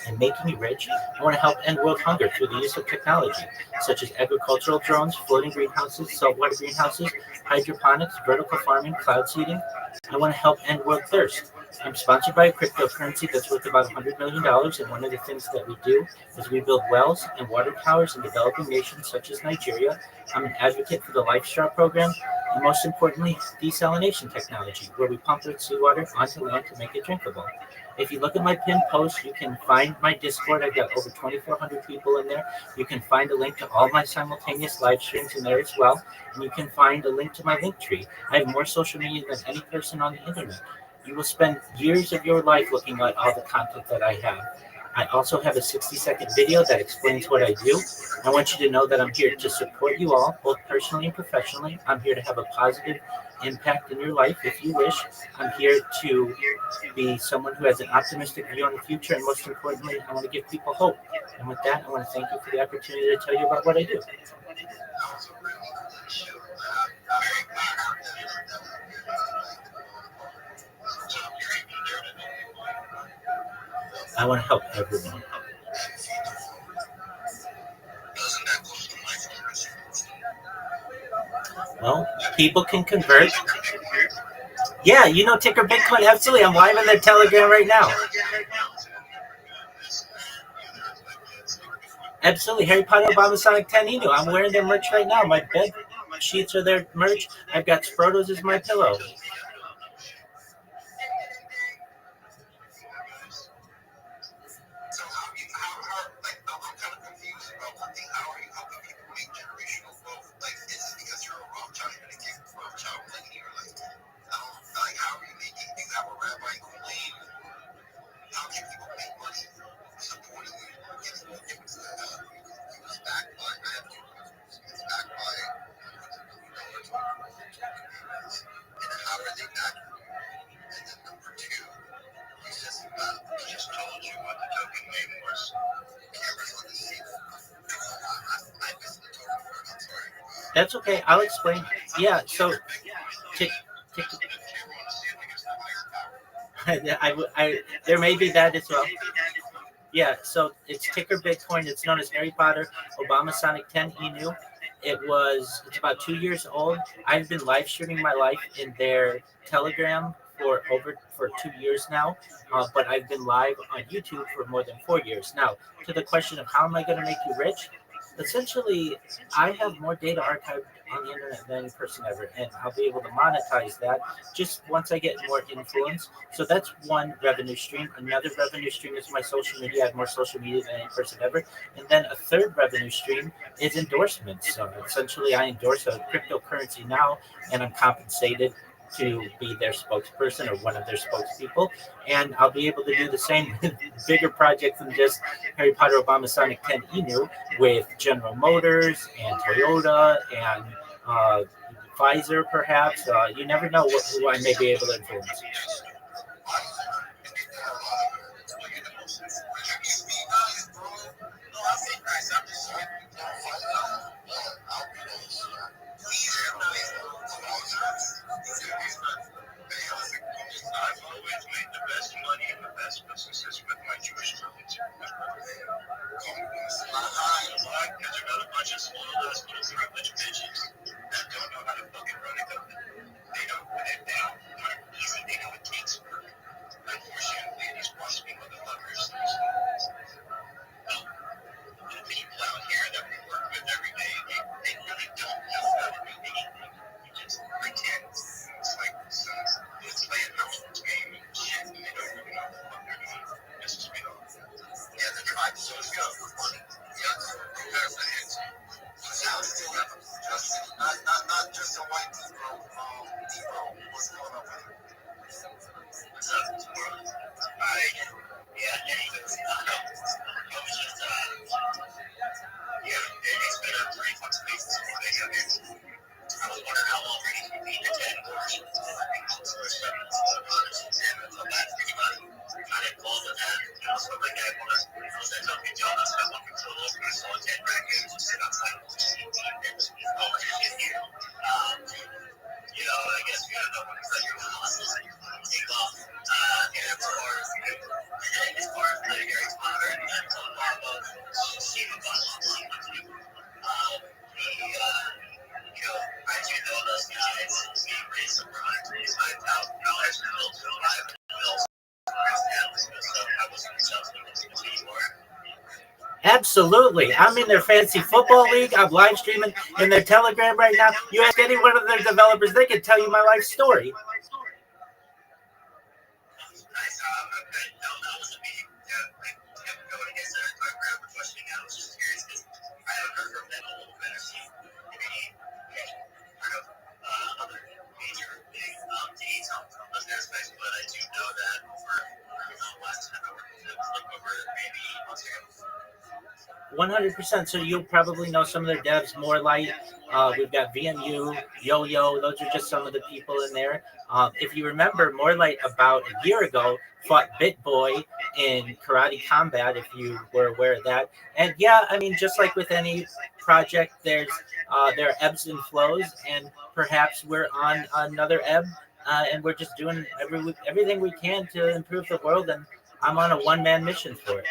and making you rich, I want to help end world hunger through the use of technology, such as agricultural drones, floating greenhouses, saltwater greenhouses, hydroponics, vertical farming, cloud seeding. I want to help end world thirst. I'm sponsored by a cryptocurrency that's worth about $100 million, and one of the things that we do is we build wells and water towers in developing nations such as Nigeria. I'm an advocate for the LifeStraw program, and most importantly, desalination technology, where we pump earth seawater onto land to make it drinkable. If you look at my pinned post, you can find my Discord. I've got over 2,400 people in there. You can find a link to all my simultaneous live streams in there as well. And you can find a link to my link tree. I have more social media than any person on the internet. You will spend years of your life looking at all the content that I have. I also have a 60-second video that explains what I do. I want you to know that I'm here to support you all, both personally and professionally. I'm here to have a positive impact in your life if you wish. I'm here to be someone who has an optimistic view on the future, and most importantly, I want to give people hope. And with that, I want to thank you for the opportunity to tell you about what I do. I want to help everyone. Well, people can convert. Yeah, you know Ticker Bitcoin. Absolutely. I'm live on their Telegram right now. Absolutely. Harry Potter, Obama, Sonic 10 Inu. I'm wearing their merch right now. My bed sheets are their merch. I've got Frodo's as my pillow. That's okay. I'll explain. Yeah. So, tick, tick. There may be that as well. Yeah, so it's ticker Bitcoin. It's known as Harry Potter Obama Sonic 10 Enu. It's about 2 years old. I've been live streaming my life in their Telegram for 2 years now, but I've been live on YouTube for more than 4 years. Now, to the question of how am I going to make you rich? Essentially, I have more data archived on the internet than any person ever, and I'll be able to monetize that just once I get more influence. So that's one revenue stream. Another revenue stream is my social media. I have more social media than any person ever. And then a third revenue stream is endorsements. So essentially, I endorse a cryptocurrency now, and I'm compensated to be their spokesperson or one of their spokespeople. And I'll be able to do the same with bigger projects than just Harry Potter Obama Sonic 10 Enu with General Motors and Toyota and Pfizer, perhaps. You never know who I may be able to influence. I've always made the best money and the best businesses with my Jewish friends. Because you got a bunch of small-ass little privileged bitches that don't know how to fucking run a company. They don't know easy, they know it takes work. Unfortunately, these waspy motherfuckers, the people out here that we work with every day, they really don't know how to do anything. You just pretend. It's like it's playing a game and shit, and they don't really know what the fuck they're doing. This is real. Yeah, the tribe is so good. Yeah, there's the answer. Sounds still not just a white Negro. What's going on with it? What's up, bro? Anyways, it was just, it's been a pretty fun space this morning. I mean, I was wondering how long we need to attend portions. I think most of us have so that's anybody kind of involved with that. So like I was at Dunkin' Donuts, I walked into a local, I saw a 10 bracket, just sit outside and just see shit here. I guess we gotta know what exactly your losses take off. And as far as the Harry Potter and Obama, she was I do know those guys. We raised some around $25,000 to build private bills. I wasn't responsible anymore. Absolutely. I'm in their fantasy football league. I'm live streaming in their Telegram right now. You ask any one of their developers, they can tell you my life story. But I do know that over last time I worked with them, over maybe 100%. So you'll probably know some of their devs, More Light. We've got VMU, Yo-Yo. Those are just some of the people in there. If you remember, More Light about a year ago fought BitBoy in Karate Combat, if you were aware of that. And yeah, I mean, just like with any project, there are ebbs and flows, and perhaps we're on another ebb, and we're just doing everything we can to improve the world, and I'm on a one-man mission for it.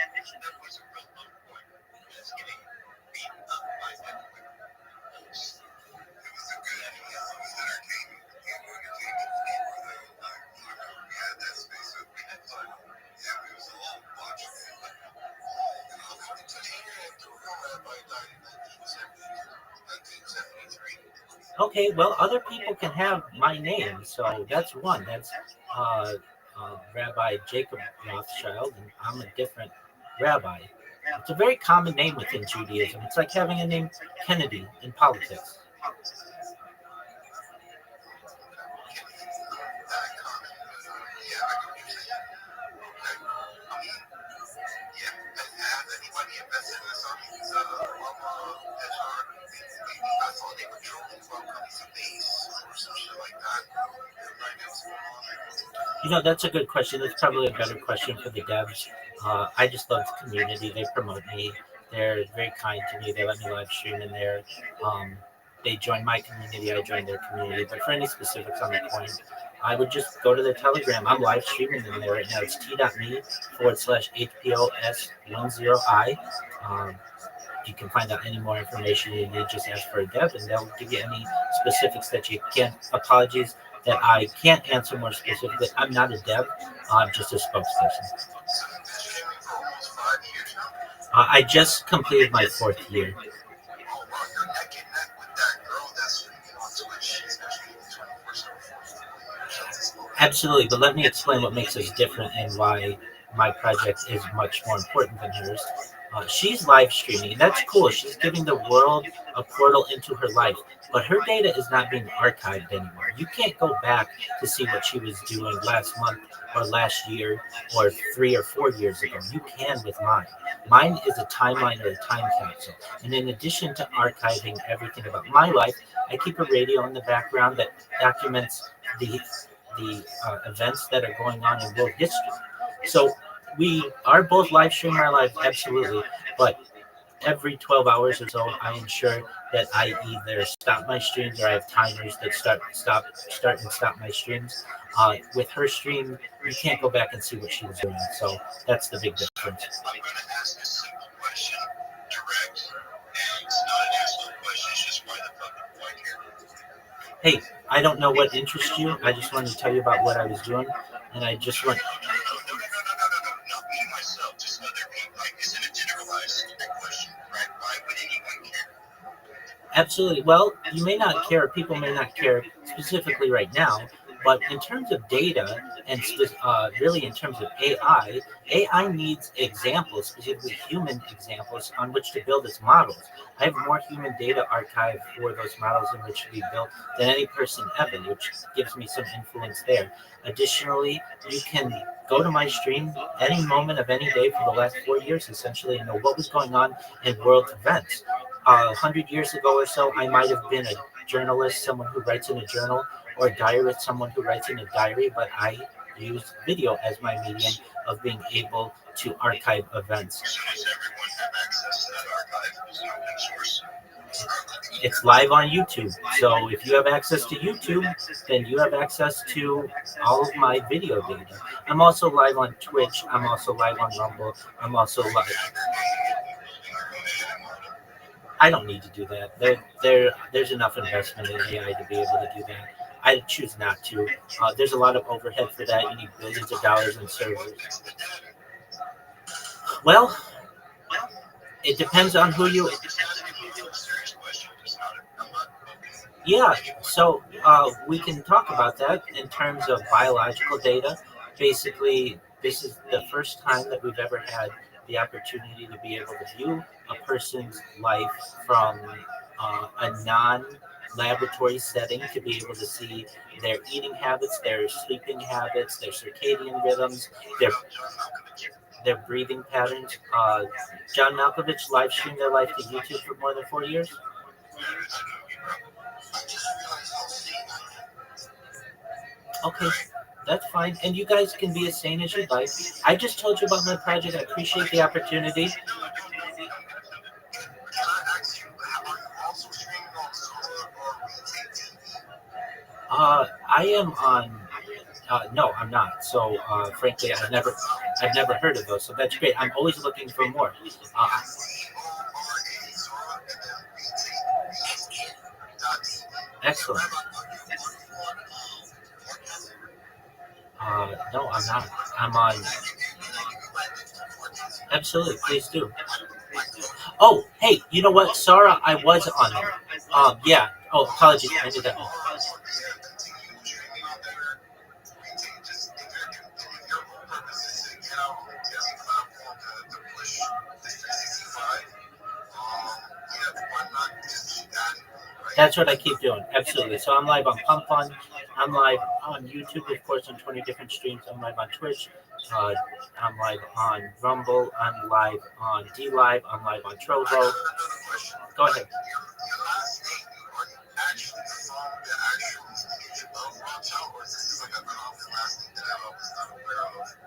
Okay, well, other people can have my name, so that's one. That's Rabbi Jacob Rothschild, and I'm a different rabbi. It's a very common name within Judaism. It's like having a name Kennedy in politics. That's a good question. That's probably a better question for the devs. I just love the community. They promote me. They're very kind to me. They let me live stream in there. they join my community, I join their community. But for any specifics on the coin, I would just go to their Telegram. I'm live streaming in there right now. It's t.me/HPOS10I. You can find out any more information you need. Just ask for a dev, and they'll give you any specifics that you can't. Apologies that I can't answer more specifically. I'm not a dev. I'm just a spokesperson. I just completed my 4th year. Absolutely, but let me explain what makes us different and why my project is much more important than hers. She's live streaming, and that's cool. She's giving the world a portal into her life, but her data is not being archived anymore. You can't go back to see what she was doing last month or last year or 3 or 4 years ago. You can with mine. Mine is a timeline or a time capsule. And in addition to archiving everything about my life, I keep a radio in the background that documents the events that are going on in world history. So we are both live streaming our lives, absolutely, but every 12 hours or so, I ensure that I either stop my streams or I have timers that start and stop my streams. With her stream, you can't go back and see what she was doing, so that's the big difference. I'm going to ask a simple question, direct, and it's not an absolute question, it's just why the fuck do I care? Hey, I don't know what interests you. I just wanted to tell you about what I was doing, and I just want. No, not me myself, just other people. Like, is it a generalized stupid question, right? Why would anyone care? Absolutely. Well, you may not care, people may not care specifically right now, but in terms of data and really in terms of AI needs examples, specifically human examples on which to build its models. I have more human data archive for those models in which to be built than any person ever, which gives me some influence there. Additionally, you can go to my stream any moment of any day for the last 4 years, essentially, and know what was going on in world events. 100 years ago or so, I might have been a journalist, someone who writes in a journal, or a diarist, someone who writes in a diary, but I use video as my medium of being able to archive events. So does everyone have access to that archive? Is it open source? It's live on YouTube. So if you have access to YouTube, then you have access to all of my video data. I'm also live on Twitch. I'm also live on Rumble. I'm also live. I don't need to do that. There's enough investment in AI to be able to do that. I choose not to. There's a lot of overhead for that. You need billions of dollars in servers. Well, it depends on who you. Yeah, so we can talk about that in terms of biological data. Basically, this is the first time that we've ever had the opportunity to be able to view a person's life from a non-laboratory setting, to be able to see their eating habits, their sleeping habits, their circadian rhythms, their breathing patterns. John Malkovich live streamed their life to YouTube for more than 4 years. Okay, that's fine. And you guys can be as sane as you'd like. I just told you about my project. I appreciate the opportunity. I am on. No, I'm not. So, frankly, I've never heard of those. So that's great. I'm always looking for more. Excellent. No, I'm not. I'm on. Absolutely, please do. Oh, hey, you know what, Sarah? I was on there. Yeah. Oh, apologies. I did that. That's what I keep doing. Absolutely. So I'm live on Pump Fun. I'm live on YouTube, of course, on 20 different streams. I'm live on Twitch. I'm live on Rumble. I'm live on DLive. I'm live on Trovo. Go ahead.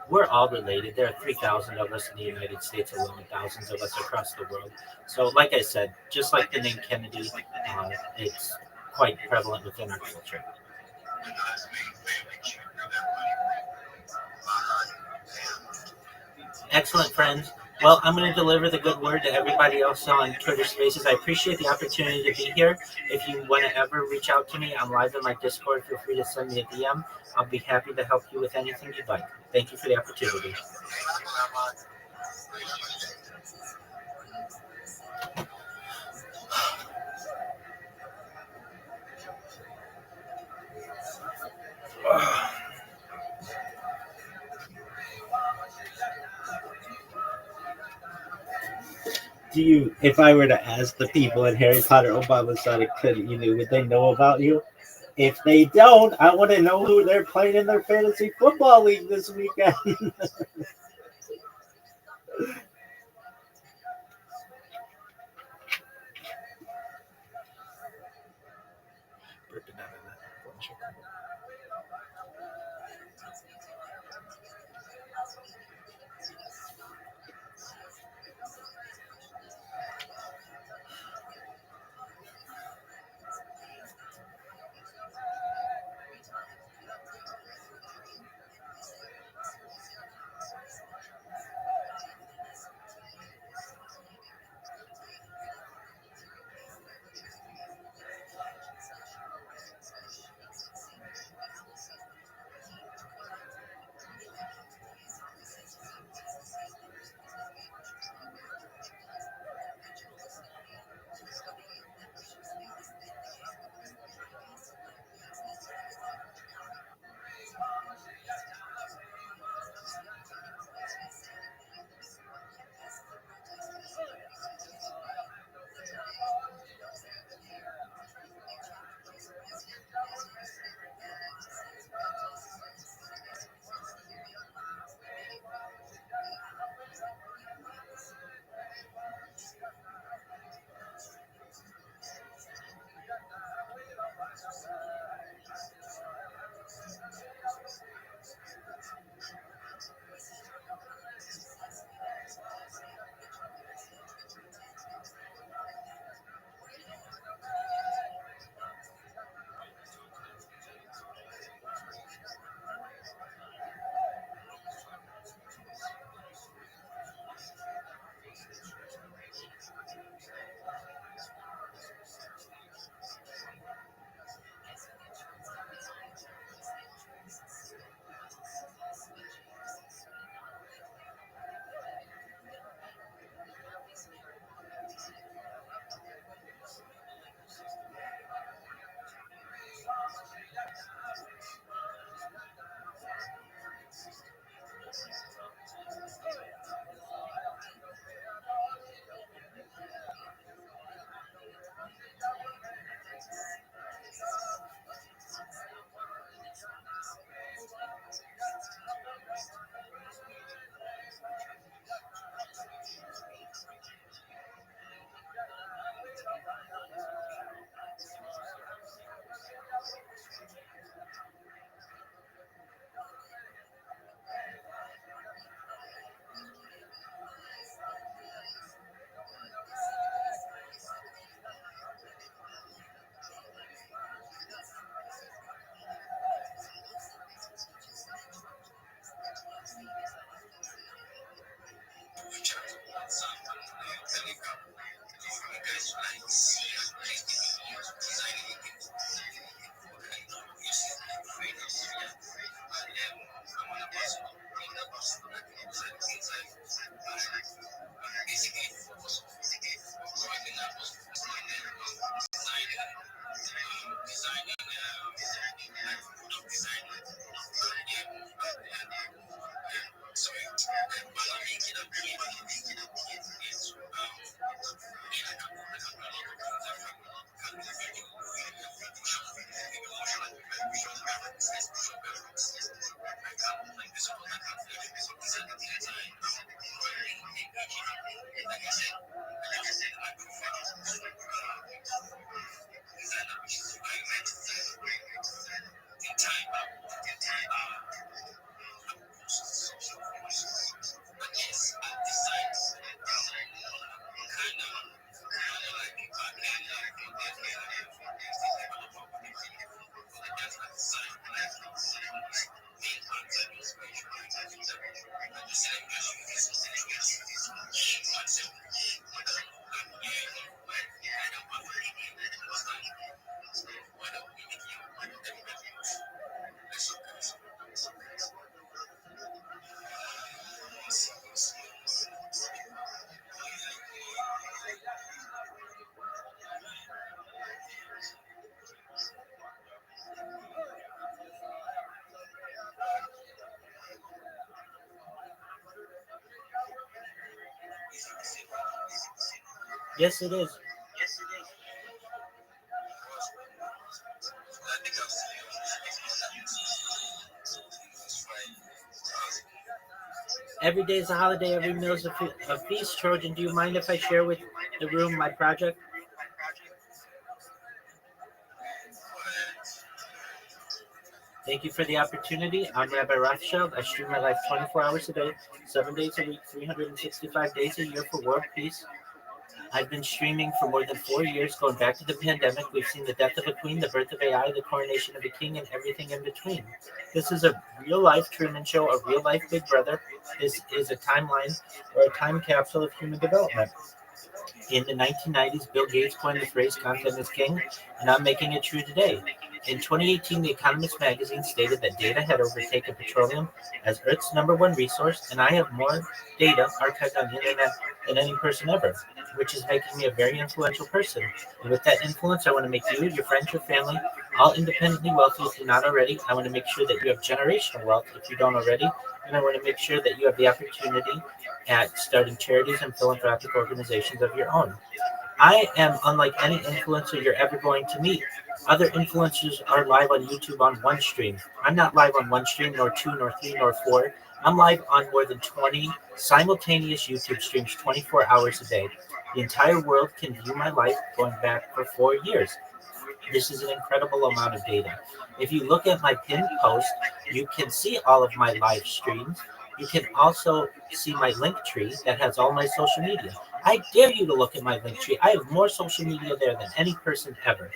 we're all related. There are 3,000 of us in the United States alone, thousands of us across the world. So, like I said, just like the name Kennedy, it's quite prevalent within our culture. Excellent, friends. Well, I'm going to deliver the good word to everybody else on Twitter Spaces. I appreciate the opportunity to be here. If you want to ever reach out to me, I'm live in my Discord. Feel free to send me a DM. I'll be happy to help you with anything you'd like. Thank you for the opportunity. Do you, if I were to ask the people in Harry Potter Obama Sonic, would they know about you? If they don't, I want to know who they're playing in their fantasy football league this weekend. Yes, it is. Every day is a holiday. Every meal is a feast. Trojan, do you mind if I share with the room my project? Thank you for the opportunity. I'm Rabbi Rothschild. I stream my life 24 hours a day, 7 days a week, 365 days a year for world peace. I've been streaming for more than 4 years, going back to the pandemic. We've seen the death of a queen, the birth of AI, the coronation of a king, and everything in between. This is a real life Truman Show, a real life Big Brother. This is a timeline or a time capsule of human development. In the 1990s, Bill Gates coined the phrase content is king, and I'm making it true today. In 2018, The Economist magazine stated that data had overtaken petroleum as Earth's #1 resource, and I have more data archived on the internet than any person ever, which is making me a very influential person. And with that influence, I want to make you, your friends, your family, all independently wealthy if you're not already. I want to make sure that you have generational wealth if you don't already. And I want to make sure that you have the opportunity at starting charities and philanthropic organizations of your own. I am unlike any influencer you're ever going to meet. Other influencers are live on YouTube on one stream. I'm not live on one stream, nor two, nor three, nor four. I'm live on more than 20 simultaneous YouTube streams 24 hours a day. The entire world can view my life going back for 4 years. This is an incredible amount of data. If you look at my pinned post, you can see all of my live streams. You can also see my link tree that has all my social media. I dare you to look at my link tree. I have more social media there than any person ever.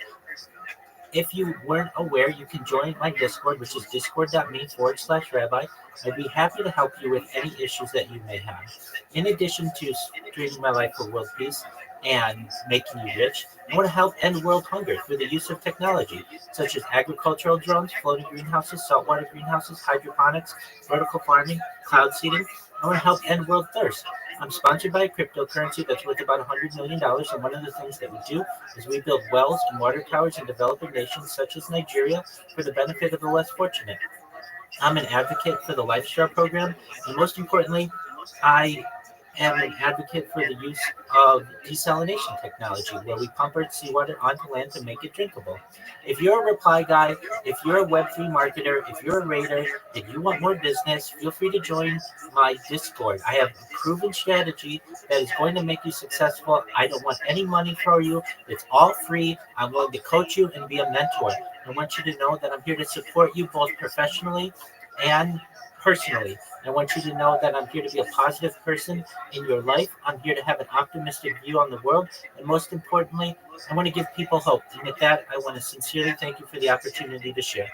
If you weren't aware, you can join my Discord, which is discord.me/rabbi. I'd be happy to help you with any issues that you may have. In addition to streaming my life for world peace and making you rich, I want to help end world hunger through the use of technology, such as agricultural drones, floating greenhouses, saltwater greenhouses, hydroponics, vertical farming, cloud seeding. I want to help end world thirst. I'm sponsored by a cryptocurrency that's worth about $100 million, and one of the things that we do is we build wells and water towers in developing nations such as Nigeria for the benefit of the less fortunate. I'm an advocate for the Lifestyle program, and most importantly, I am an advocate for the use of desalination technology, where we pump our seawater onto land to make it drinkable. If you're a reply guy, if you're a Web3 marketer, if you're a raider, and you want more business, feel free to join my Discord. I have a proven strategy that is going to make you successful. I don't want any money for you. It's all free. I'm willing to coach you and be a mentor. I want you to know that I'm here to support you both professionally and personally. I want you to know that I'm here to be a positive person in your life. I'm here to have an optimistic view on the world. And most importantly, I want to give people hope. And with that, I want to sincerely thank you for the opportunity to share.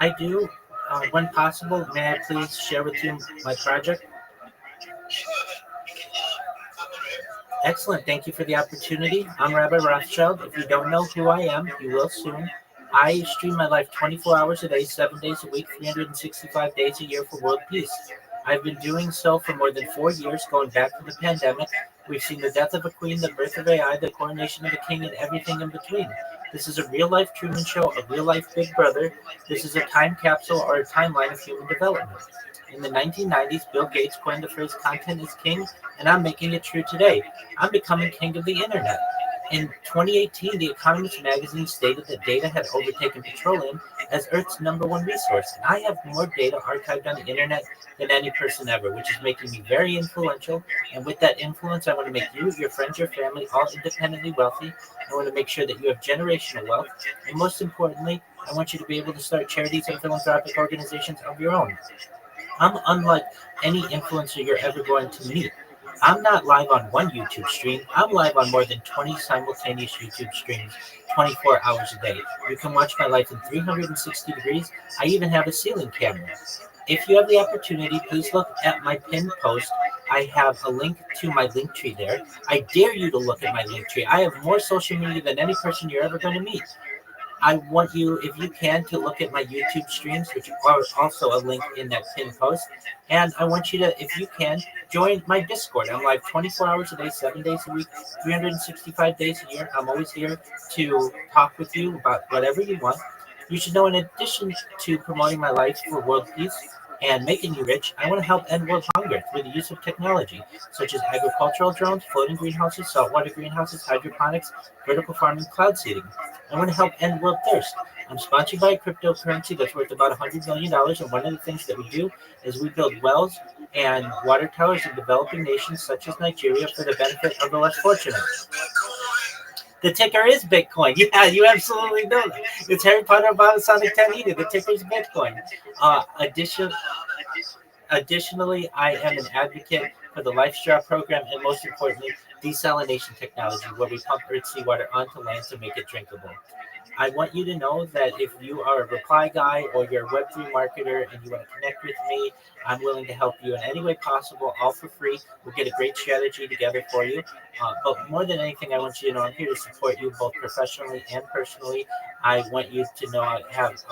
I do. When possible, may I please share with you my project? Excellent. Thank you for the opportunity. I'm Rabbi Rothschild. If you don't know who I am, you will soon. I stream my life 24 hours a day, 7 days a week, 365 days a year for world peace. I've been doing so for more than 4 years, going back to the pandemic. We've seen the death of a queen, the birth of AI, the coronation of a king, and everything in between. This is a real life Truman Show, a real life Big Brother. This is a time capsule or a timeline of human development. In the 1990s, Bill Gates coined the phrase content is king, and I'm making it true today. I'm becoming king of the internet. In 2018, The Economist magazine stated that data had overtaken petroleum as Earth's number one resource. And I have more data archived on the internet than any person ever, which is making me very influential. And with that influence, I want to make you, your friends, your family all independently wealthy. I want to make sure that you have generational wealth. And most importantly, I want you to be able to start charities and philanthropic organizations of your own. I'm unlike any influencer you're ever going to meet. I'm not live on one YouTube stream. I'm live on more than 20 simultaneous YouTube streams, 24 hours a day. You can watch my life in 360 degrees. I even have a ceiling camera. If you have the opportunity, please look at my pinned post. I have a link to my link tree there. I dare you to look at my link tree. I have more social media than any person you're ever going to meet. I want you, if you can, to look at my YouTube streams, which are also a link in that pinned post. And I want you to, if you can, join my Discord. I'm live 24 hours a day, 7 days a week, 365 days a year. I'm always here to talk with you about whatever you want. You should know, in addition to promoting my life for world peace and making you rich, I want to help end world hunger through the use of technology, such as agricultural drones, floating greenhouses, saltwater greenhouses, hydroponics, vertical farming, cloud seeding. I want to help end world thirst. I'm sponsored by a cryptocurrency that's worth about $100 million, and one of the things that we do is we build wells and water towers in developing nations such as Nigeria for the benefit of the less fortunate. The ticker is Bitcoin. Yeah, you absolutely know that. It's Harry Potter about Sonic 10 Eden. The ticker is Bitcoin. Additionally, I am an advocate for the Life Straw program and, most importantly, desalination technology, where we pump earth seawater onto land to make it drinkable. I want you to know that if you are a reply guy or you're a Web3 marketer and you want to connect with me, I'm willing to help you in any way possible, all for free. We'll get a great strategy together for you. But more than anything, I want you to know I'm here to support you both professionally and personally. I want you to know I have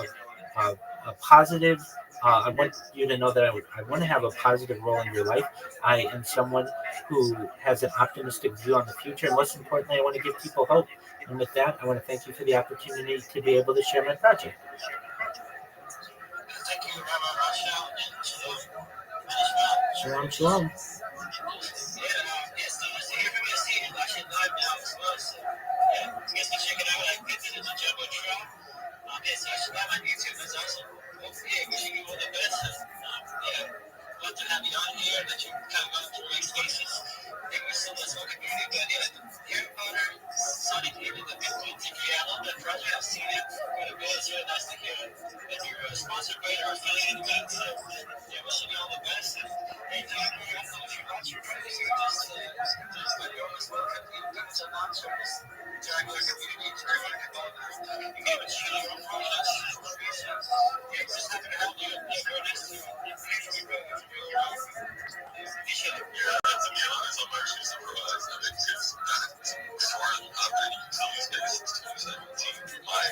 a positive. I want you to know that I want to have a positive role in your life. I am someone who has an optimistic view on the future. And most importantly, I want to give people hope. And with that, I want to thank you for the opportunity to be able to share my project. Thank you, Rabbi Rothschild, and Shalom, Shalom. shalom. Yes, everybody see it, watch it live now as well. So, guess you check it out at Vincent and Jumbo Trial. Yes, you should have on YouTube as also. Hopefully, wishing you all the best. Love to have you on here, that you kind of go through these cases. Thank you so much for the community. But Harry Potter, Sonic Eden, the Bitcoin ticker, I love that project. I've seen it. It's really nice to hear that you're sponsored by or affiliated with. So, wishing you all the best. And if you watch your videos, you just like you always welcome you guys on non-service. Regular community, you gave it to your own products. Just happy to help you grow next to you. To be honest, I'm actually surprised. I mean, because as far as I've been using these days since 2017, my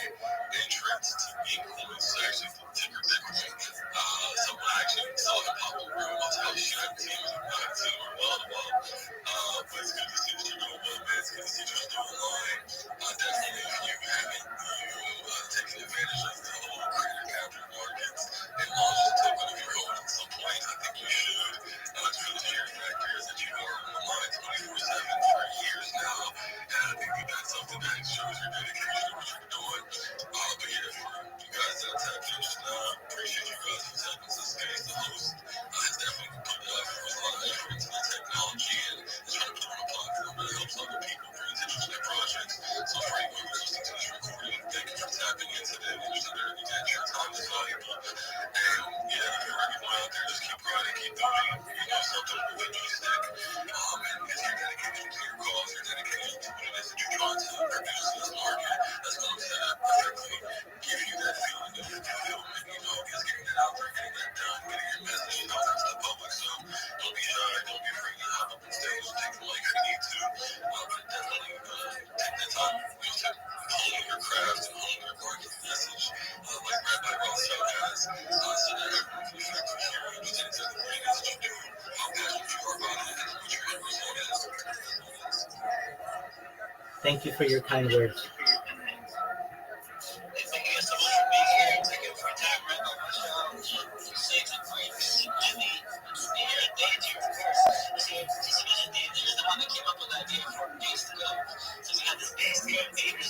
entrance to Bitcoin was actually through ticker Bitcoin. So when I actually saw the pop up room, I was like, oh shit, I haven't seen him in a while. But it's good to see that you're doing well, man. It's good to see that you're still online. Definitely, if you haven't, taken advantage of the whole creator capital markets and launched a token of your own at some point, I think you should. For the sheer fact is that you are online 24/7 for years now, and I think that's something that shows your dedication to what you're doing. But yeah, for you guys that tapped in just now, I appreciate you guys for tapping into space. The host has definitely put a lot of effort into the technology and trying to put on a platform that helps other people bring attention to their projects. So for anyone who's listening to this recording, thank you for tapping into that. And just understanding that your time is valuable. And yeah, for everyone out there, just keep grinding, keep doing it. Something will eventually stick. And if you're dedicated to your cause, you're dedicated to what it is that you're trying to produce in this market, that's going to effectively give you that feeling of fulfillment, just getting that out there, getting that done, getting your message out there to the public. So don't be shy, don't be afraid to hop up on stage, take the mic if you need to. Thank you for your kind words. Thank you so much for being here. Thank you for your time, Rabbi Rothschild. Safe and free. Jimmy, here at Danger, of course. So, just imagine Danger is the one that came up with the idea for days to go. So, we got this base here at Danger.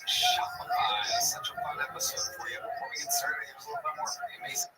Shopify. Such a fun episode for you. Before we get started, here's a little bit more amazing.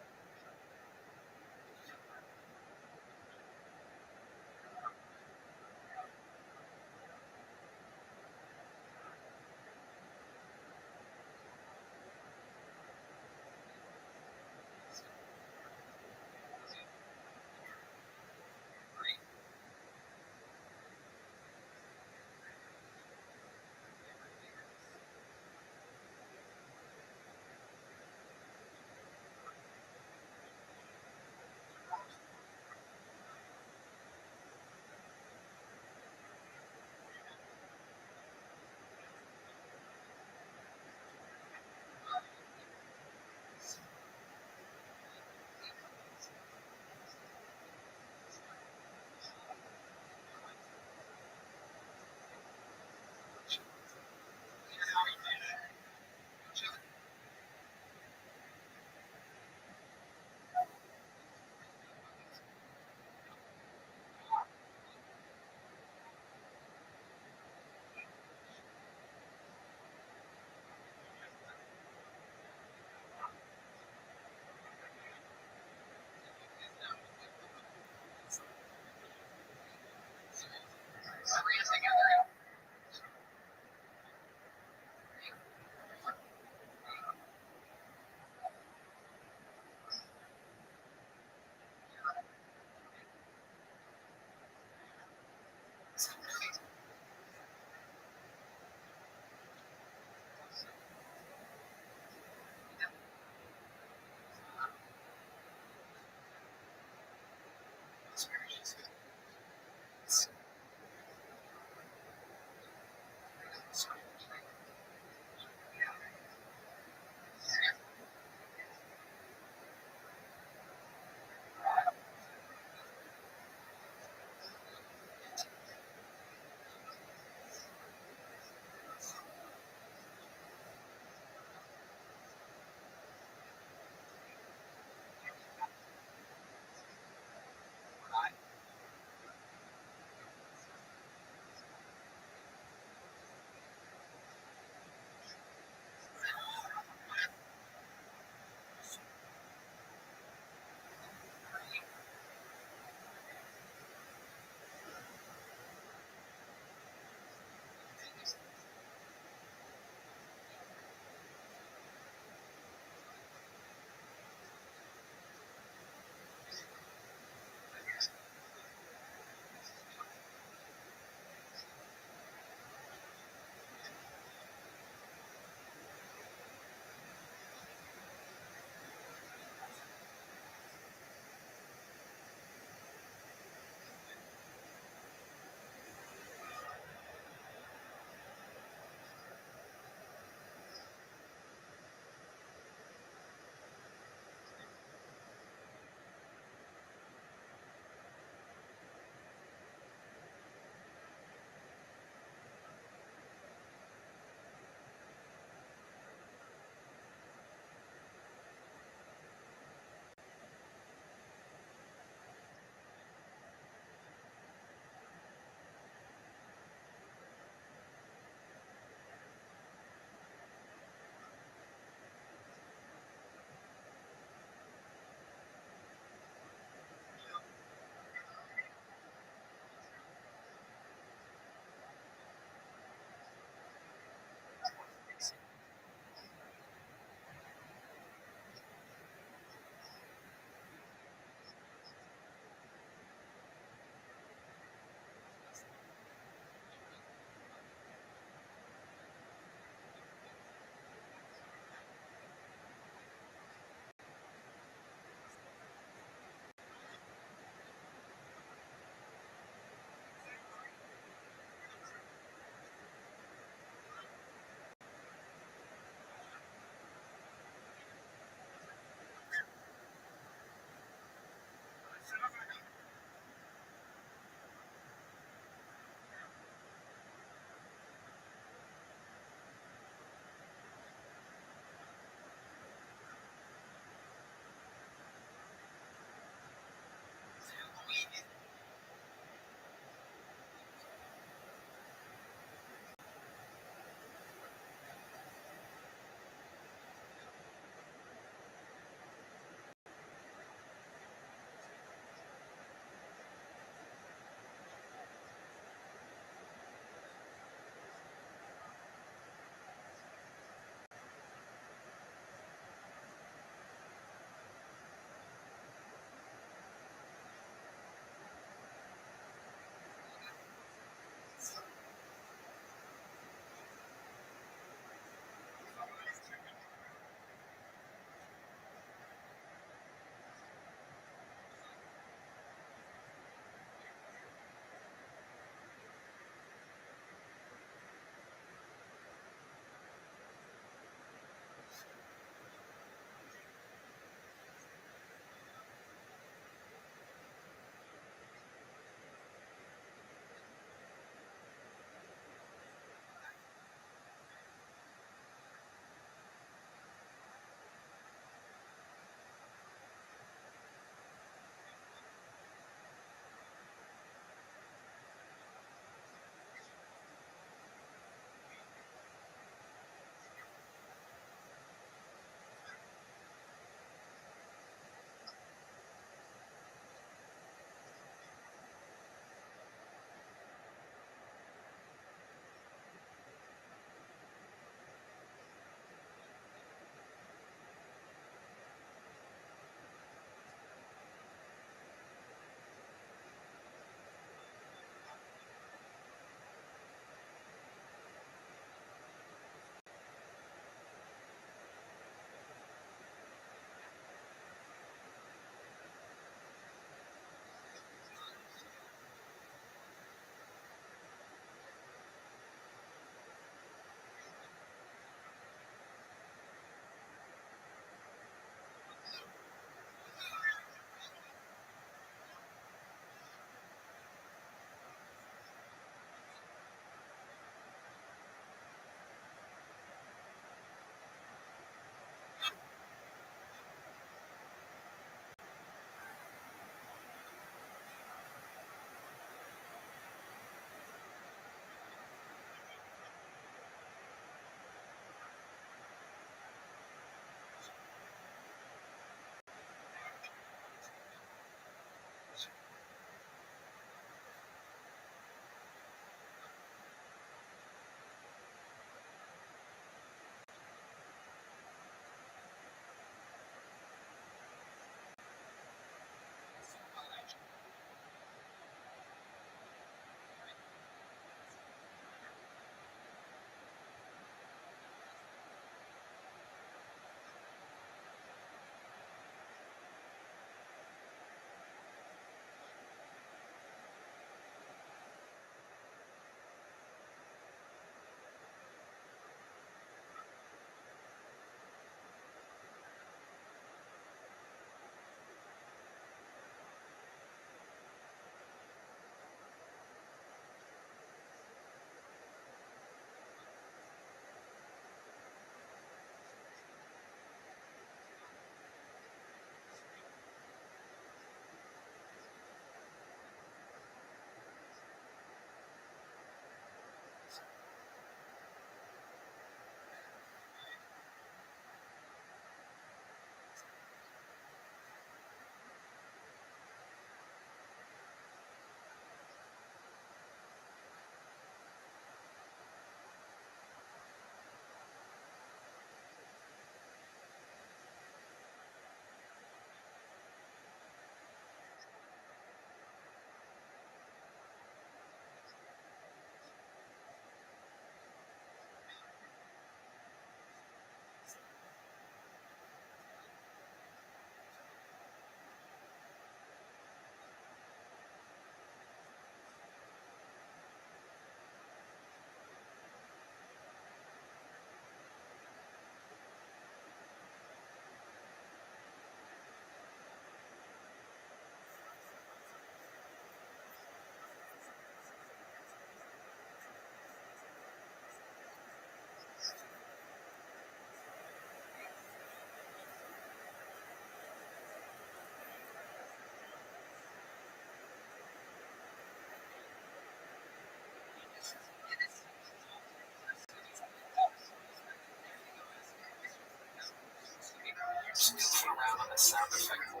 sound effect for?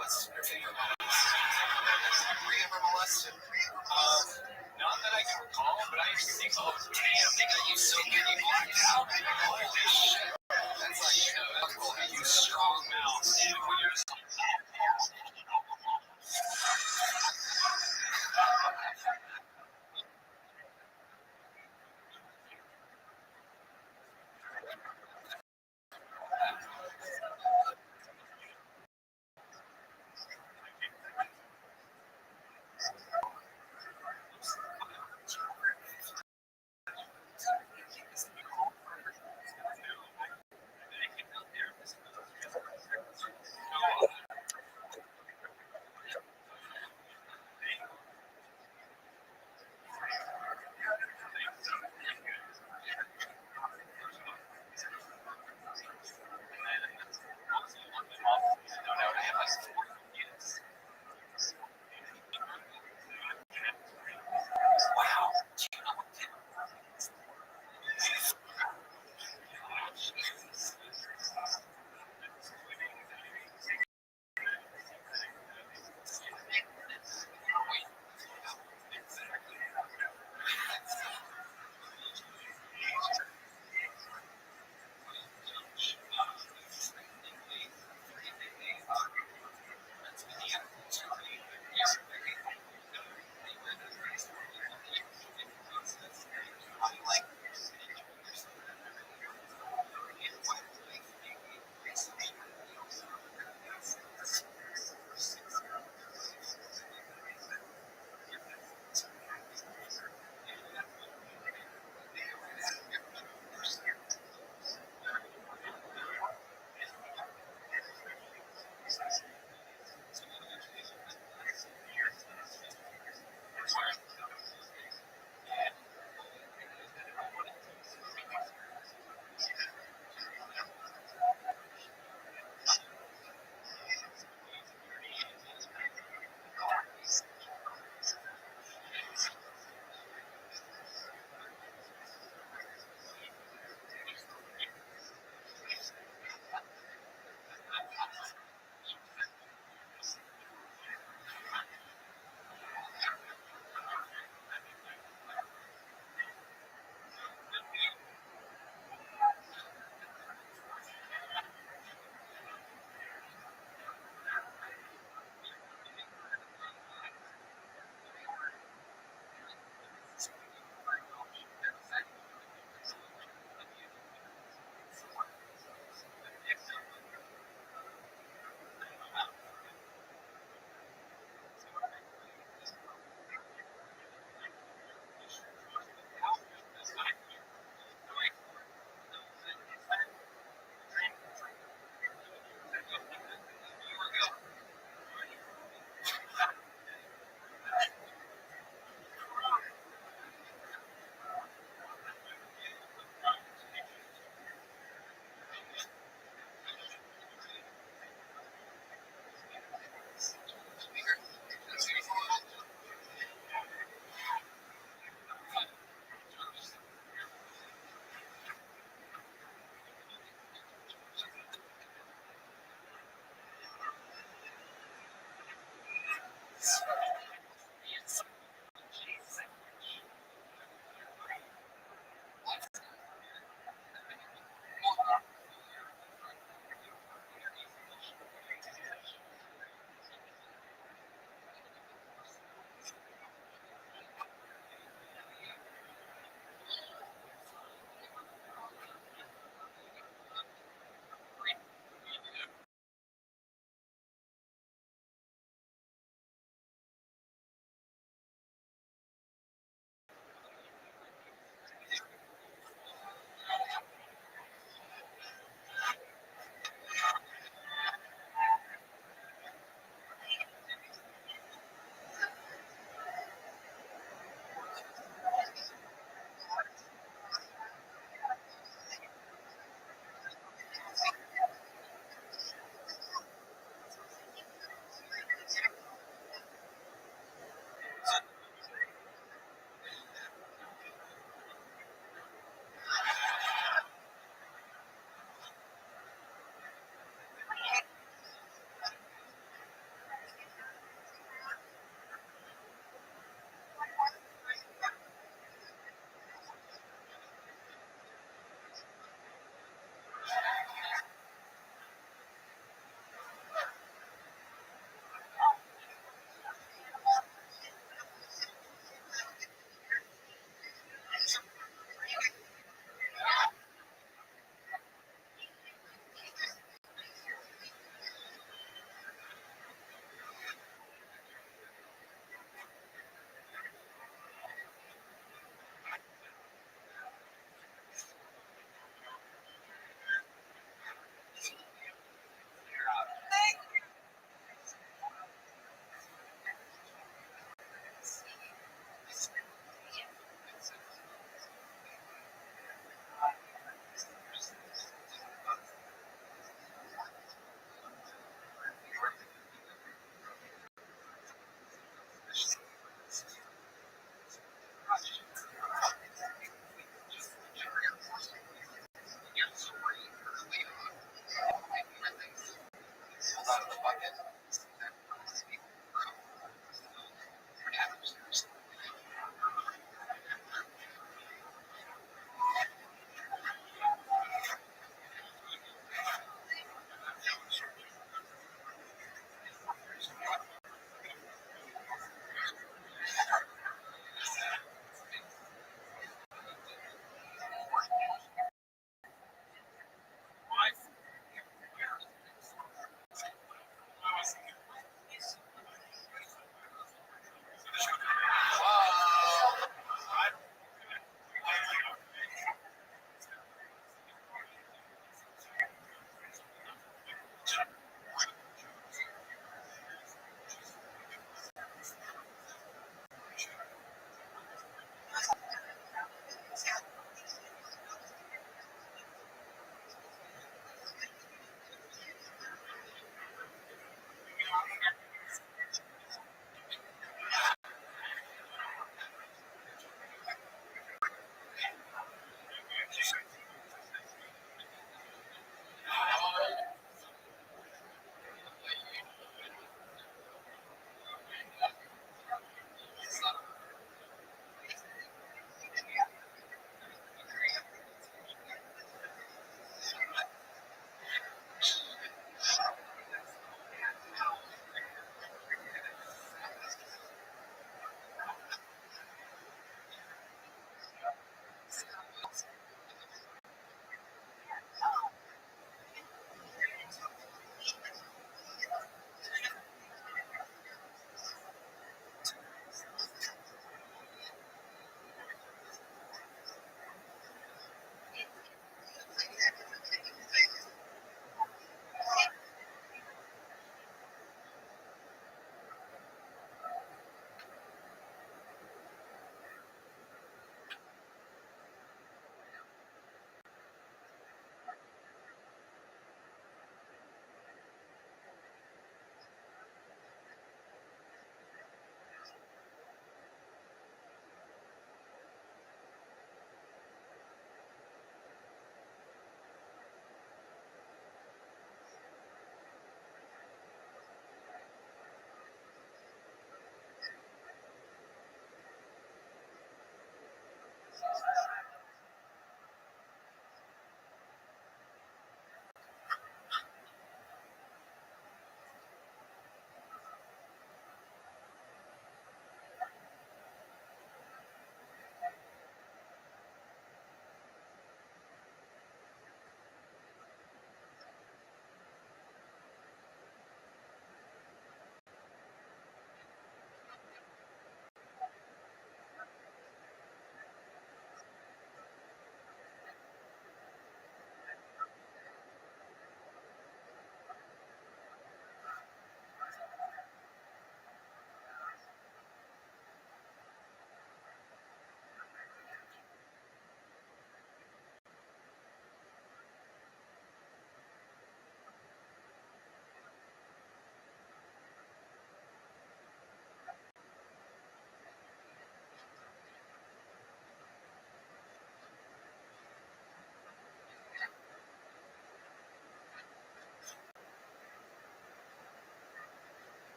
What's your take on that? Were you ever molested? Not that I can recall, but I used to think, oh, damn, they got you so good you blacked out. Holy shit. That's like, you know, that's cool. You strong mouth. And when you're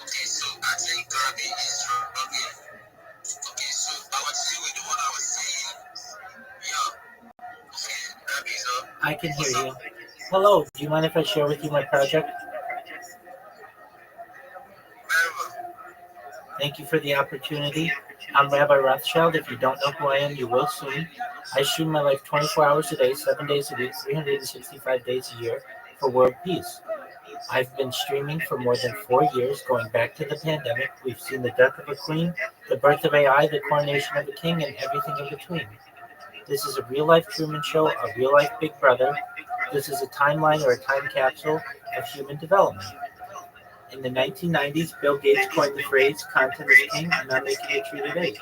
Okay, so I think Gabby is struggling. Okay, so I want to see with what I was saying. Yeah. Okay, Gabby's up. I can hear you. Hello, do you mind if I share with you my project? Wherever. Thank you for the opportunity. I'm Rabbi Rothschild. If you don't know who I am, you will soon. I stream my life 24 hours a day, 7 days a week, 365 days a year for world peace. I've been streaming for more than 4 years, going back to the pandemic. We've seen the death of a queen, the birth of AI, the coronation of a king, and everything in between. This is a real-life Truman Show, a real-life Big Brother. This is a timeline or a time capsule of human development. In the 1990s, Bill Gates coined the phrase "content is king," and I'm making it true today.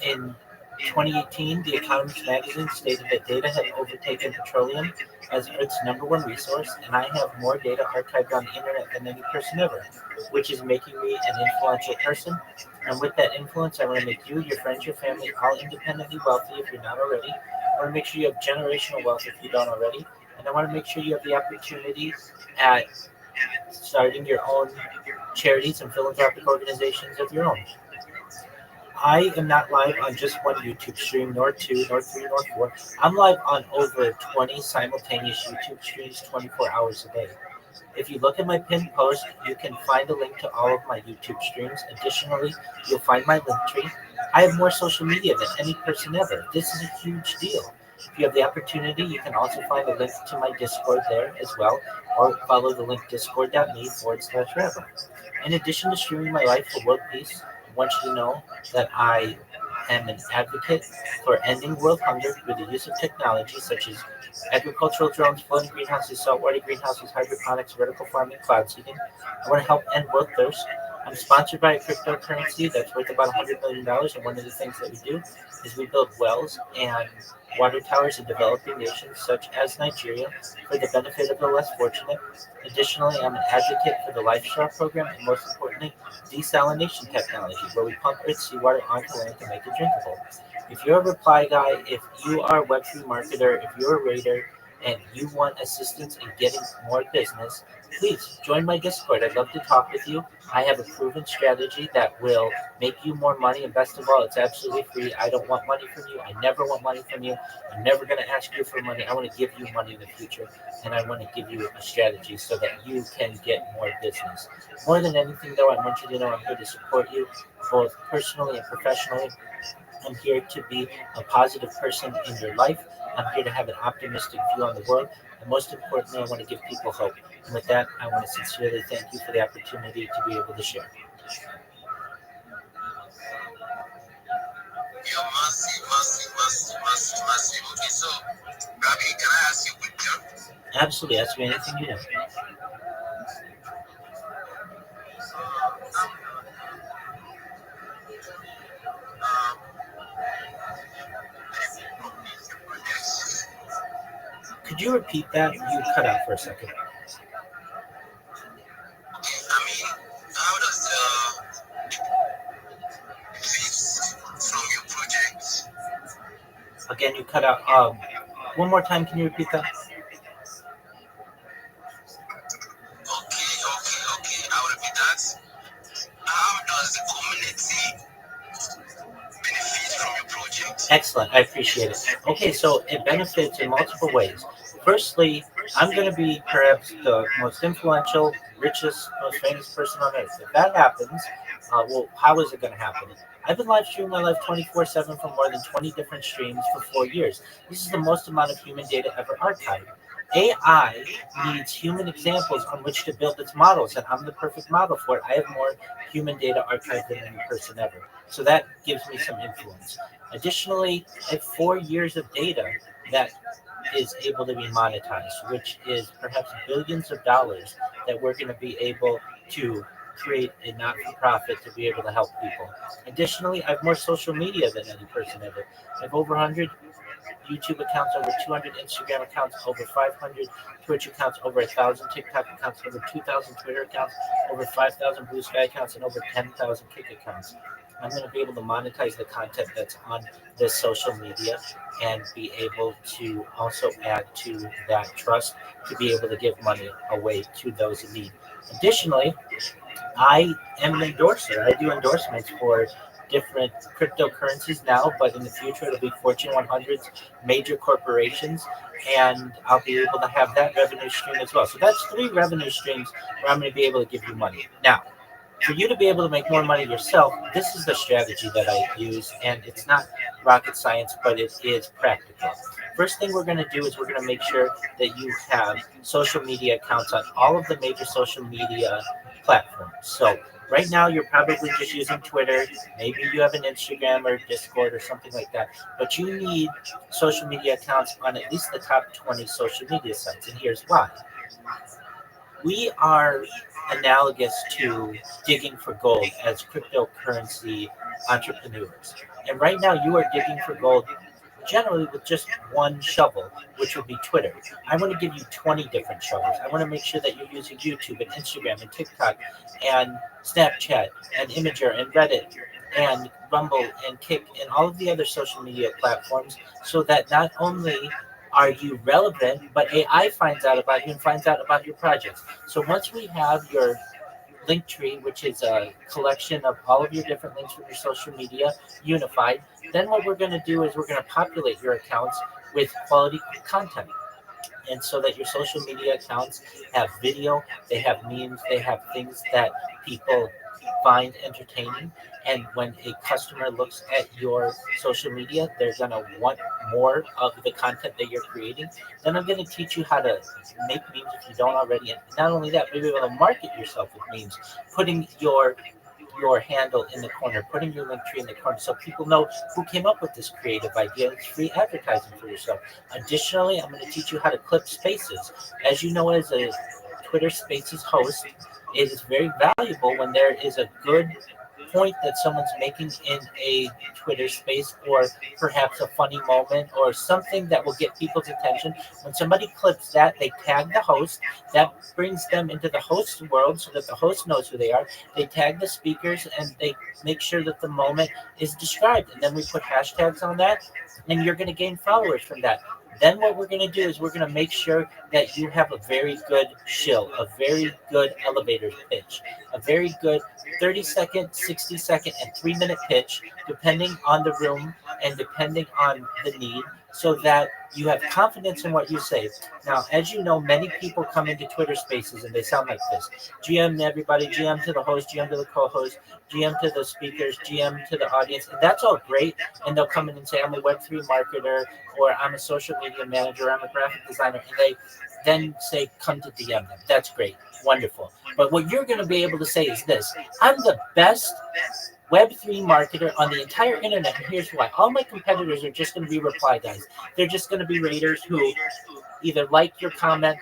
In 2018, The Economist magazine stated that data had overtaken petroleum as Earth's number one resource, and I have more data archived on the internet than any person ever, which is making me an influential person. And with that influence, I want to make you, your friends, your family, all independently wealthy if you're not already. I want to make sure you have generational wealth if you don't already. And I want to make sure you have the opportunity at starting your own charities and philanthropic organizations of your own. I am not live on just one YouTube stream, nor two, nor three, nor four. I'm live on over 20 simultaneous YouTube streams 24 hours a day. If you look at my pinned post, you can find a link to all of my YouTube streams. Additionally, you'll find my link tree. I have more social media than any person ever. This is a huge deal. If you have the opportunity, you can also find a link to my Discord there as well, or follow the link discord.me/Rabbi. In addition to streaming my life for world peace, I want you to know that I am an advocate for ending world hunger through the use of technology such as agricultural drones, floating greenhouses, saltwater greenhouses, hydroponics, vertical farming, cloud seeding. I want to help end world thirst. I'm sponsored by a cryptocurrency that's worth about $100 million, and one of the things that we do is we build wells and water towers in developing nations such as Nigeria for the benefit of the less fortunate. Additionally, I'm an advocate for the Life Straw program and most importantly, desalination technology, where we pump rich seawater onto land to make it drinkable. If you're a reply guy, if you are a Web3 marketer, if you're a raider, and you want assistance in getting more business, please join my Discord. I'd love to talk with you. I have a proven strategy that will make you more money, and best of all, it's absolutely free. I don't want money from you. I never want money from you. I'm never going to ask you for money. I want to give you money in the future, and I want to give you a strategy so that you can get more business. More than anything, though, I want you to know I'm here to support you both personally and professionally. I'm here to be a positive person in your life. I'm here to have an optimistic view on the world. And most importantly, I want to give people hope. And with that, I want to sincerely thank you for the opportunity to be able to share. Yo, massive. Okay, so, Rabbi, can I ask you a question? Absolutely. Ask me anything you want. Could you repeat that? You cut out for a second. I mean, how does fees from your project? Again, you cut out. One more time. Can you repeat that? Okay. I will repeat that. How does the community benefit from your project? Excellent. I appreciate it. Okay, so it benefits in multiple ways. Firstly, I'm going to be perhaps the most influential, richest, most famous person on earth. If that happens, well, how is it going to happen? I've been live streaming my life 24/7 from more than 20 different streams for 4 years. This is the most amount of human data ever archived. AI needs human examples on which to build its models, and I'm the perfect model for it. I have more human data archived than any person ever. So that gives me some influence. Additionally, I have 4 years of data that is able to be monetized, which is perhaps billions of dollars that we're going to be able to create a not-for-profit to be able to help people. Additionally, I have more social media than any person ever. I have over 100 YouTube accounts, over 200 Instagram accounts, over 500 Twitch accounts, over 1,000 TikTok accounts, over 2,000 Twitter accounts, over 5,000 Blue Sky accounts, and over 10,000 Kick accounts. I'm going to be able to monetize the content that's on this social media and be able to also add to that trust to be able to give money away to those in need. Additionally, I am an endorser. I do endorsements for different cryptocurrencies now, but in the future it'll be Fortune 100s, major corporations, and I'll be able to have that revenue stream as well. So that's 3 revenue streams where I'm going to be able to give you money. Now, for you to be able to make more money yourself, this is the strategy that I use, and it's not rocket science, but it is practical. First thing we're going to do is we're going to make sure that you have social media accounts on all of the major social media platforms. So right now you're probably just using Twitter, maybe you have an Instagram or Discord or something like that, but you need social media accounts on at least the top 20 social media sites, and here's why. We are analogous to digging for gold as cryptocurrency entrepreneurs. And right now you are digging for gold generally with just one shovel, which would be Twitter. I want to give you 20 different shovels. I want to make sure that you're using YouTube and Instagram and TikTok and Snapchat and Imager and Reddit and Rumble and Kick and all of the other social media platforms, so that not only are you relevant, but AI finds out about you and finds out about your projects. So once we have your link tree, which is a collection of all of your different links from your social media unified, then what we're going to do is we're going to populate your accounts with quality content. And so that your social media accounts have video, they have memes, they have things that people find entertaining. And when a customer looks at your social media, they're going to want more of the content that you're creating. Then I'm going to teach you how to make memes if you don't already. And not only that, maybe able to market yourself with memes, putting your handle in the corner, putting your link tree in the corner so people know who came up with this creative idea. It's free advertising for yourself. Additionally, I'm going to teach you how to clip spaces. As you know, as a Twitter Spaces host, it is very valuable when there is a good point that someone's making in a Twitter space, or perhaps a funny moment or something that will get people's attention. When somebody clips that, they tag the host. That brings them into the host's world so that the host knows who they are. They tag the speakers and they make sure that the moment is described. And then we put hashtags on that, and you're going to gain followers from that. Then what we're going to do is we're going to make sure that you have a very good shill, a very good elevator pitch, a very good 30-second, 60-second, and 3-minute pitch, depending on the room and depending on the need, so that you have confidence in what you say. Now, as you know, many people come into Twitter spaces and they sound like this. GM to everybody, GM to the host, GM to the co-host, GM to the speakers, GM to the audience. And that's all great. And they'll come in and say, I'm a Web3 marketer, or I'm a social media manager, I'm a graphic designer. And they then say, come to DM them. That's great. Wonderful. But what you're going to be able to say is this: I'm the best Web3 marketer on the entire internet. And here's why. All my competitors are just going to be reply guys. They're just going to be raters who either like your comment,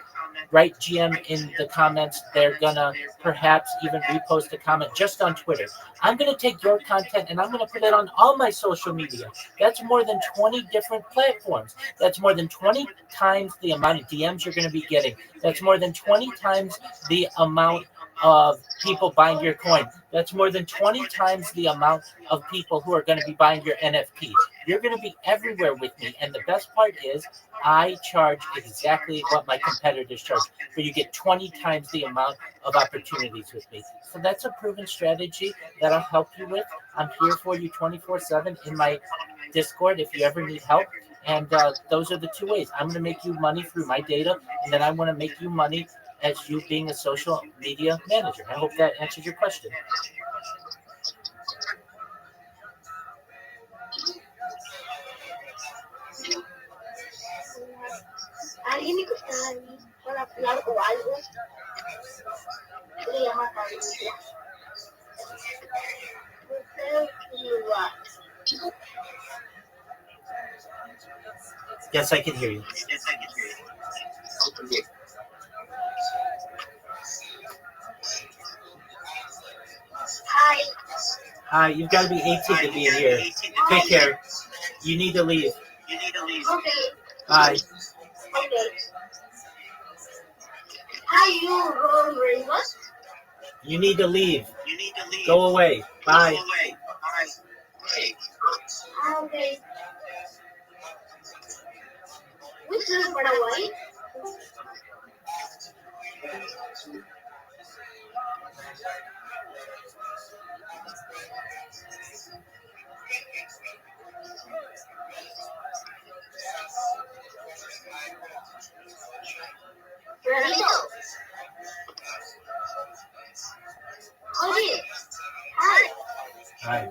write GM in the comments. They're going to perhaps even repost a comment just on Twitter. I'm going to take your content and I'm going to put it on all my social media. That's more than 20 different platforms. That's more than 20 times the amount of DMs you're going to be getting. That's more than 20 times the amount of people buying your coin. That's more than 20 times the amount of people who are going to be buying your NFT. You're going to be everywhere with me. And the best part is I charge exactly what my competitors charge, but you get 20 times the amount of opportunities with me. So that's a proven strategy that I'll help you with. I'm here for you 24/7 in my Discord if you ever need help. And those are the two ways. I'm going to make you money through my data, and then I want to make you money as you being a social media manager. I hope that answers your question. ¿Alguien me gusta para hablar o algo? Le llama Carlita. Yes, I can hear you. Hi. Hi, you've got to be 18 to be in here. Take care. You need to leave. Okay. Bye. Okay. Hi, you Ron Ramos. You need to leave. Go away. Bye. Okay. Which is Paraguay? Ranito. Oye. Hi. Hi.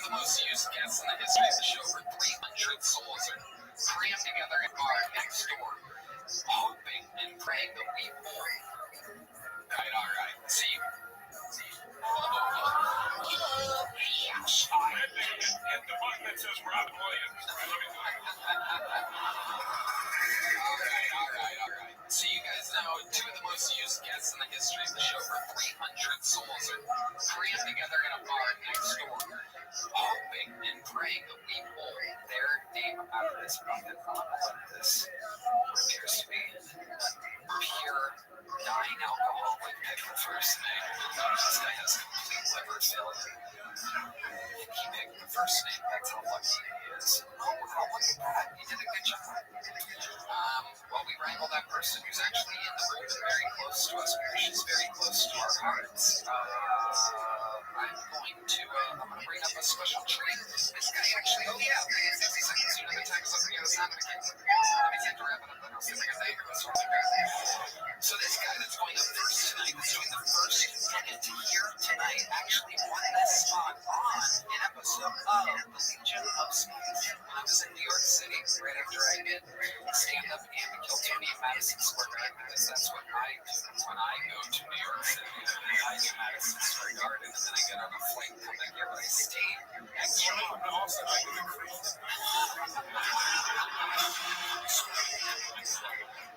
the most used guests in the history of the show. Over 300 souls are crammed together in bar next door, hoping and praying that we will. All right. See you. Hit the button that says Robin Williams. All right. So you guys know two of the most used guests in the history of the show. Over 300 souls are crammed together in a bar next door, hoping and praying that we pull their name out of this bucket. This appears to be pure non-alcoholic pick the first name. This guy has complete liver failure. He picked the first name. That's how lucky he is. Oh, look at that. He did a good job. Well, we wrangle that person who's actually in the room, very close to us. She's very close to our hearts. I'm going to bring up a special treat. This guy actually, 60 seconds sooner than time is up here. Let me get to wrap it up, then I'll see if I can make it. So this guy that's going up first tonight, that's doing the first minute here tonight, actually won this spot on an episode of The Legion of Smoke. When I was in New York City, right after I did stand-up and Kill Tony at Madison Square Garden, because that's what I do when I go to New York City. I do Madison Square Garden, and then I get on a flight and come back here, but I stayed next to Also, I do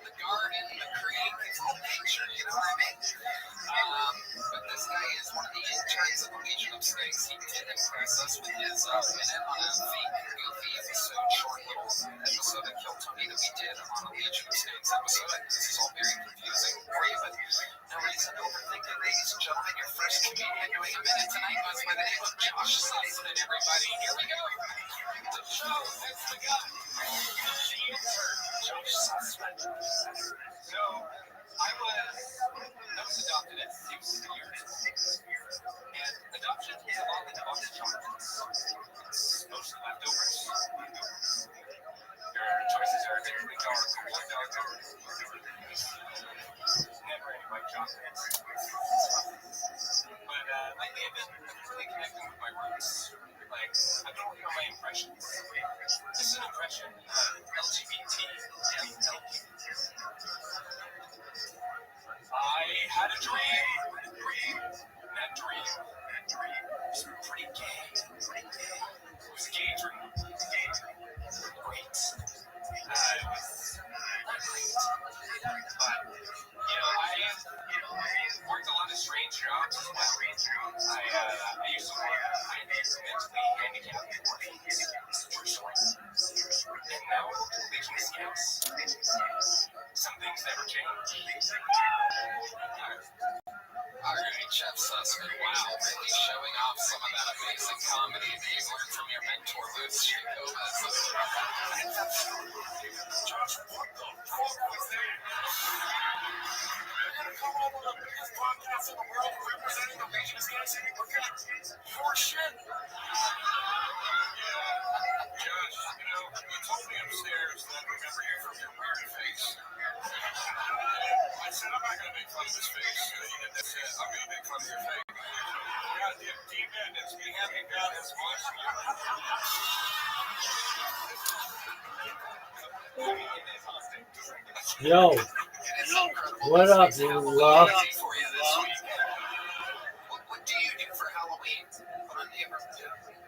the garden, the creek, it's all nature, you know what I mean? But this guy is one of the interns of the Legion of Snakes. He did impress us with his minute on a fake, goofy episode, short little episode of Kill Tony that we did on the Legion of Snakes episode. This is all very confusing for you, but no reason to overthink it. Ladies and gentlemen, your first comedian doing a minute tonight goes by the name of Josh Sussman, and everybody, here we go. The show is begun. The intern, Josh Sussman. So, I was adopted at 6 years. And adoption is a lot of adopted children. It's mostly leftovers. Your choices are typically dark, black dog, never any white chocolates. But lately I've been really connecting with my roots. Like, I've been working on my impressions. This is an impression of LGBT. I had a dream. That dream was pretty gay. It was a gay dream. Great. It was great. But, I worked a lot of strange jobs as well. I used to work behind a mentally handicapped board. And now, Legion of Scouts. Some things never change. All right, Jeff Sussman. Wow, really showing off some of that amazing comedy that you learned from your mentor, Luis Gomez. Josh, what the fuck was that? You're gonna come over to the biggest podcast in the world representing the Legion of Scouts and we're gonna horseshit? Josh, you told me upstairs that I remember you from your weird face. I said, I'm not gonna make fun of his face. He said, I'm gonna make fun of your face. Goddamn D-Madness, you haven't got as much. Yo, what up, you love? What do you do for Halloween? Put on the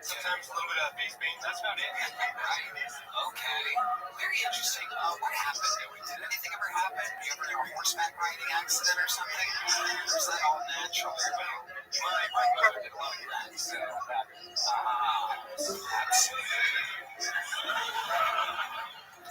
sometimes a little bit of face paint. That's about it. Right. Okay. Very interesting. What happened? Did anything ever happen? Did you ever have a horseback riding accident or something? Or is that all natural? My brother did a lot of that. So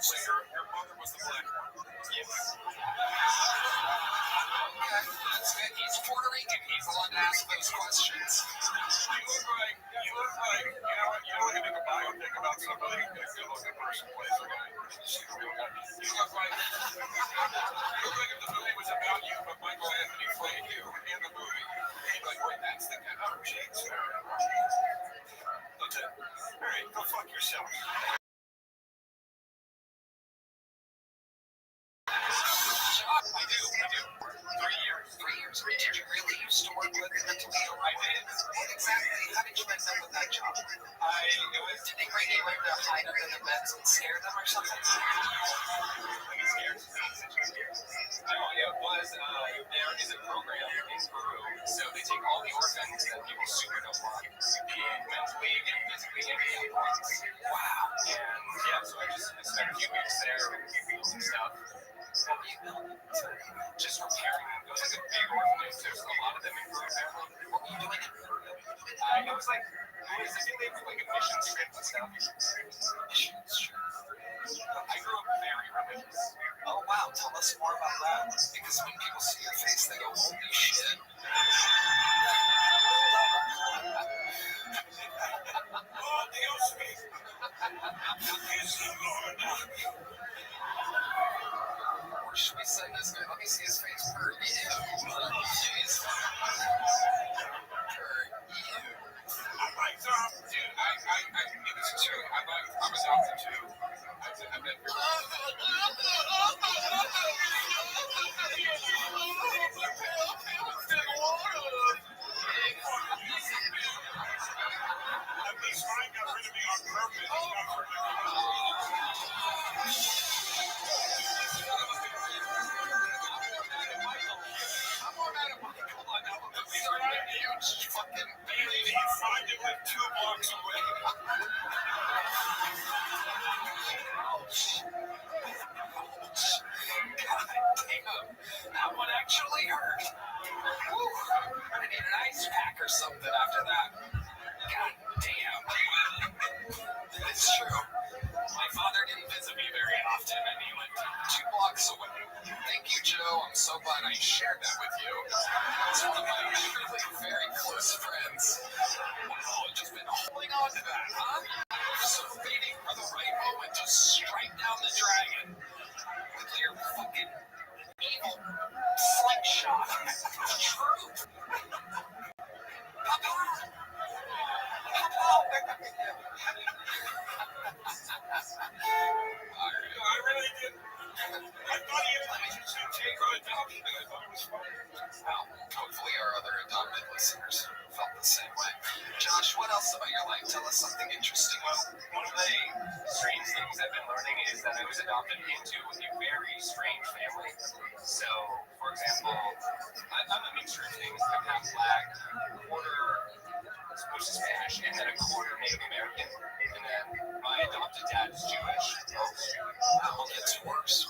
So your mother was the black one? Yes. Okay, that's good. He's Puerto Rican. He's allowed to ask those questions. You look like, you don't want to make a biopic about somebody who's a good-looking person plays a guy. You look like if the movie was about you, but Michael Anthony played you in the movie. You'd be like, wait, that's the guy. Oh, jeez. That's it. All right, go fuck yourself. I do. 3 years. 3 years. Did you really used to work with mentally ill? I did. What exactly? How did you end up with that job? I Did they bring you in to hide under the beds and scare them or something? Oh, yeah, it was. There is a program in Peru. So they take all the orphans that people super don't want, the mentally and physically handicapped ones. Wow. And yeah, so I spent a few weeks there and stuff. What were you building? Just repairing them. It was like a big orphanage. There's a lot of them in Peru, apparently. What were you doing in Peru? It was like, I think they were like a mission trip and stuff. Missions, sure. I grew up very religious. Oh, wow. Tell us more about that. Because when people see your face, they go, holy shit. Oh, Dios mío. Is the Lord. Or should we send this guy? Let me see his face. For you. Jeez. For you. I'm like, dude, I this is true. I'm adopted too. I've been At least mine got rid of me on purpose. Not for Fucking baby. You find it like 2 blocks away. God damn. That one actually hurt. Whew. I need an ice pack or something after that. God damn. It's true. My father didn't visit me very often, and he lived 2 blocks away. Thank you, Joe. I'm so glad I shared that with you. It's one of my truly very close friends. Wow, I've just been holding on to that, huh? Just waiting for the right moment to strike down the dragon with your fucking evil slingshot. True. Papa! I really did. I thought he had plans to take her adoption. I thought it was fun. Well, hopefully our other adopted listeners felt the same way. Josh, what else about your life? Tell us something interesting. Well, one of the strange things I've been learning is that I was adopted into a very strange family. So, for example, I'm a mixture of things. I'm half black, quarter Spanish, and then a quarter Native American. And then my adopted dad is Jewish. Wow, it's worse.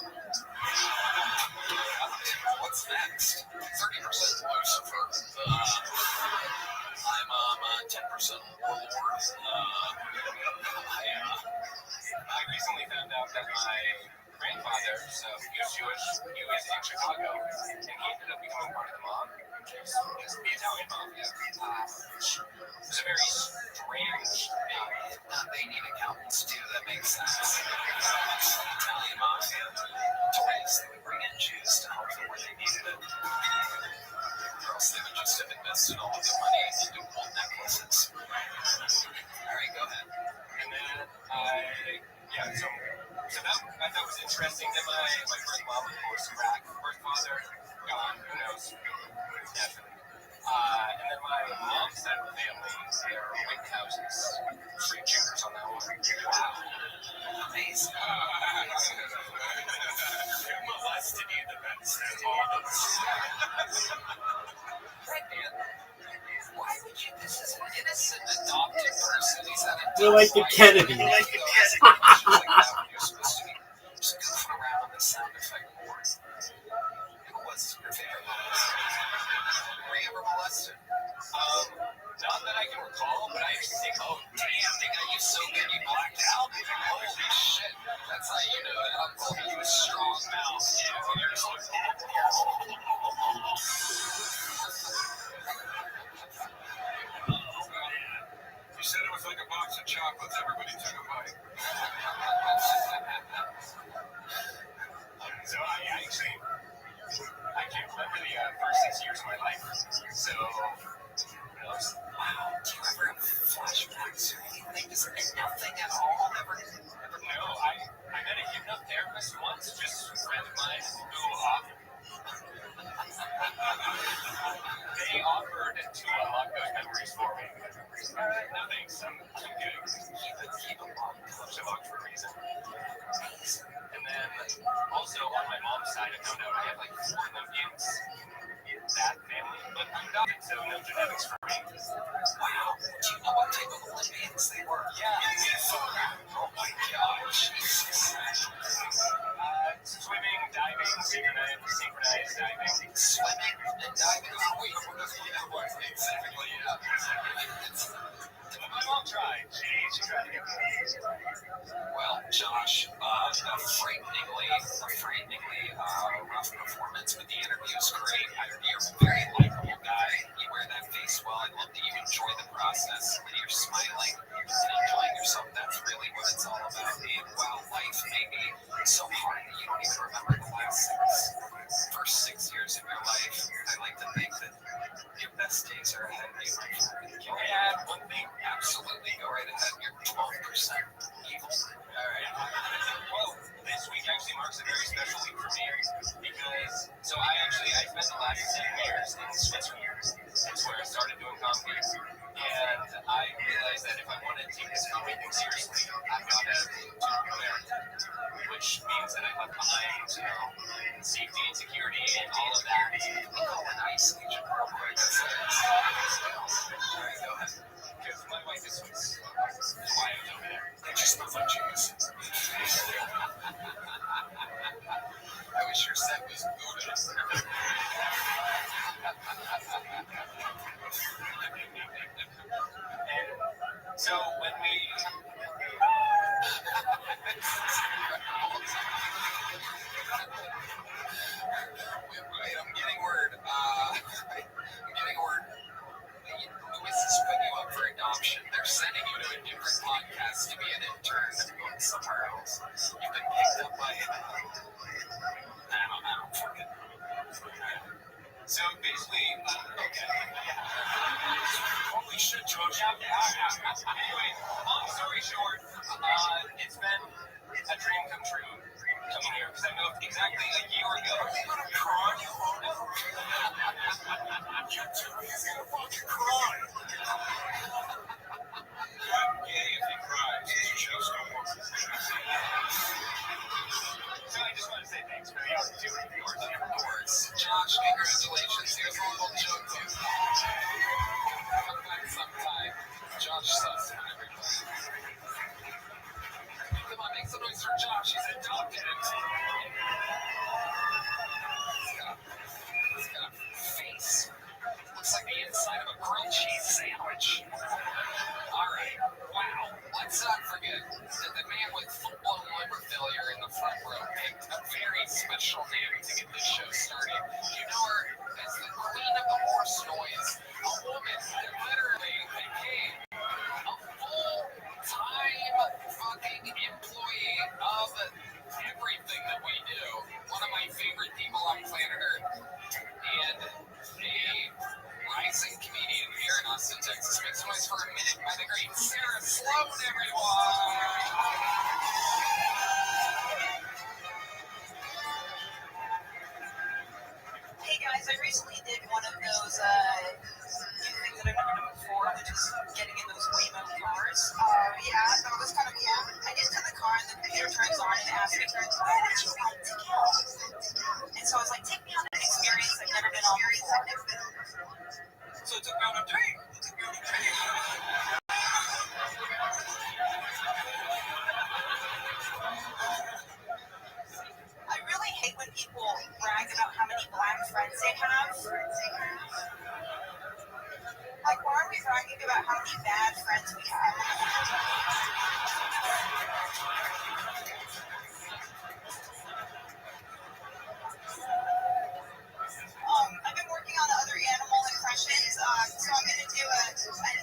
What's next? 30% Lucifer. I'm 10% Warlord. I recently found out that my grandfather, so he was Jewish, he was in Chicago, and he ended up becoming part of the mob. The Italian mob, yeah. It was a very strange thing. They need accountants too, that makes sense. Italian mafia. Toys, they would bring in Jews to help them where they needed it. Or else they would just have invested all of their money into gold necklaces. Alright, go ahead. And then so that was interesting. Then my first mom, of course, Iraq. First father, gone, who knows? Definitely. And then my mom's side of the family, they're white houses. Straight Jews on that one. Wow. Amazing. Molested you the best. That's all those. Right, man. Why would you? This is an innocent adopted person. He's had a You're like the Kennedys. You're supposed to be just goofing around on the sound effect board. Who was your favorite molester? Were you ever molested? Not that I can recall, but I actually think, Oh, damn, they got you so good you blacked out? Holy shit. That's how you know that Uncle he was strong mouth. Yeah, when you're just like, you said it was like a box of chocolates. Everybody took a bite. So I can't remember the first 6 years of my life. So, wow, do you ever have flashbacks or anything? Is there nothing at all? Never no, I met a hypnotherapist once, just a friend of mine who offered. They offered to unlock those memories for me. No thanks, I'm good. keep it Well, Josh, a frighteningly rough performance, but the interview's great. You're a very likable guy. You wear that face well. I love that you enjoy the process, and you're smiling and enjoying yourself. That's really what it's all about. And while life may be so hard that you don't even remember the first 6 years of your life, I like to think that your best days are ahead of you. Can I add one thing? Absolutely. Go right ahead. You're 12% evil. All right. Well, this week actually marks a very special week for me because I spent the last 10 years in Switzerland. That's where I started doing comedy. And I realized that if I want to take this comedy thing seriously, I've got to there, which means that I left behind, safety and security and all of that. Oh, an ice agent real quick. All right, go ahead. Because my wife is Swiss. Why am I over there? They just look like Jews. I wish your set was Buddhist. So when we... I'm getting word. Lewis is putting you up for adoption. They're sending you to a different podcast to be an intern going somewhere else. You've been picked up by... I don't forget. So basically, okay. Holy shit, Josh. Anyway, long story short, it's been a dream come true coming here because I moved exactly a year ago. Are you gonna cry? You're too easy to fucking cry. I'm gay if he cries. It's just a woman. So I just want to say thanks for the opportunity. Of course. Josh, congratulations. Here's a little joke to you. Come back sometime. Josh sucks on everybody. Come on, make some noise for Josh. He's adopted. He's got a face. Looks like the inside of a grilled cheese sandwich. All right. Wow. Let's not forget that the man with full-blown liver failure in the front row picked a very special name to get this show started. You know her as the queen of the horse noise, a woman that literally became a full-time fucking employee of everything that we do. One of my favorite people on planet Earth. And a rising comedian here in Austin, Texas. Make some noise for a minute by the great Sarah Sloan, everyone! Hey guys, I recently did one of those new things that I've never done before, which is getting in those Waymo cars. Yeah, I thought it was kind of cool. I get to the car and the computer turns on and asks me, where would you like to go? And so I was like, take me on an experience I've never been on before. So it took me on a date. I really hate when people brag about how many black friends they have. Like, why are we bragging about how many bad friends we have? I've been working on other animal impressions, so I'm going to do a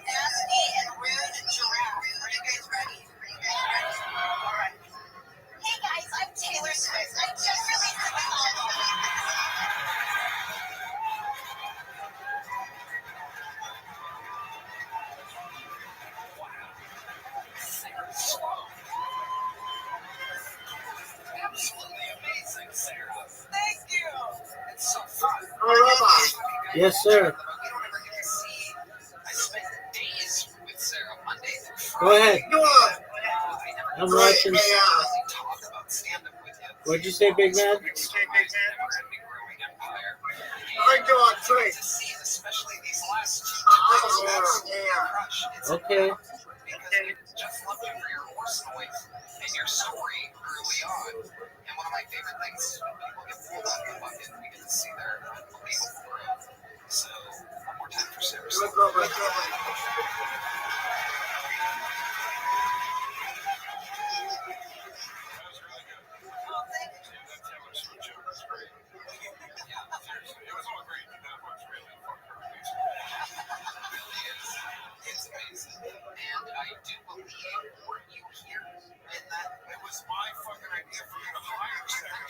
nasty and rude giraffe. Are you guys ready? All right. Hey guys, I'm Taylor Swift. I just released an album. Sarah Sloan. Absolutely amazing, Sarah. Thank you. It's so fun. Yes, sir. We don't ever get to see. I spent days with Sarah Monday through Friday. Go ahead. I I'm never watching. talk about stand-up with you. What'd you say, big man? To see, especially these last 2 days. Okay. Because I just love you for your horse noise and your story early on. And one of my favorite things when people get pulled out of the bucket, we get to see their unbelievable growth. So, one more time for Sarah.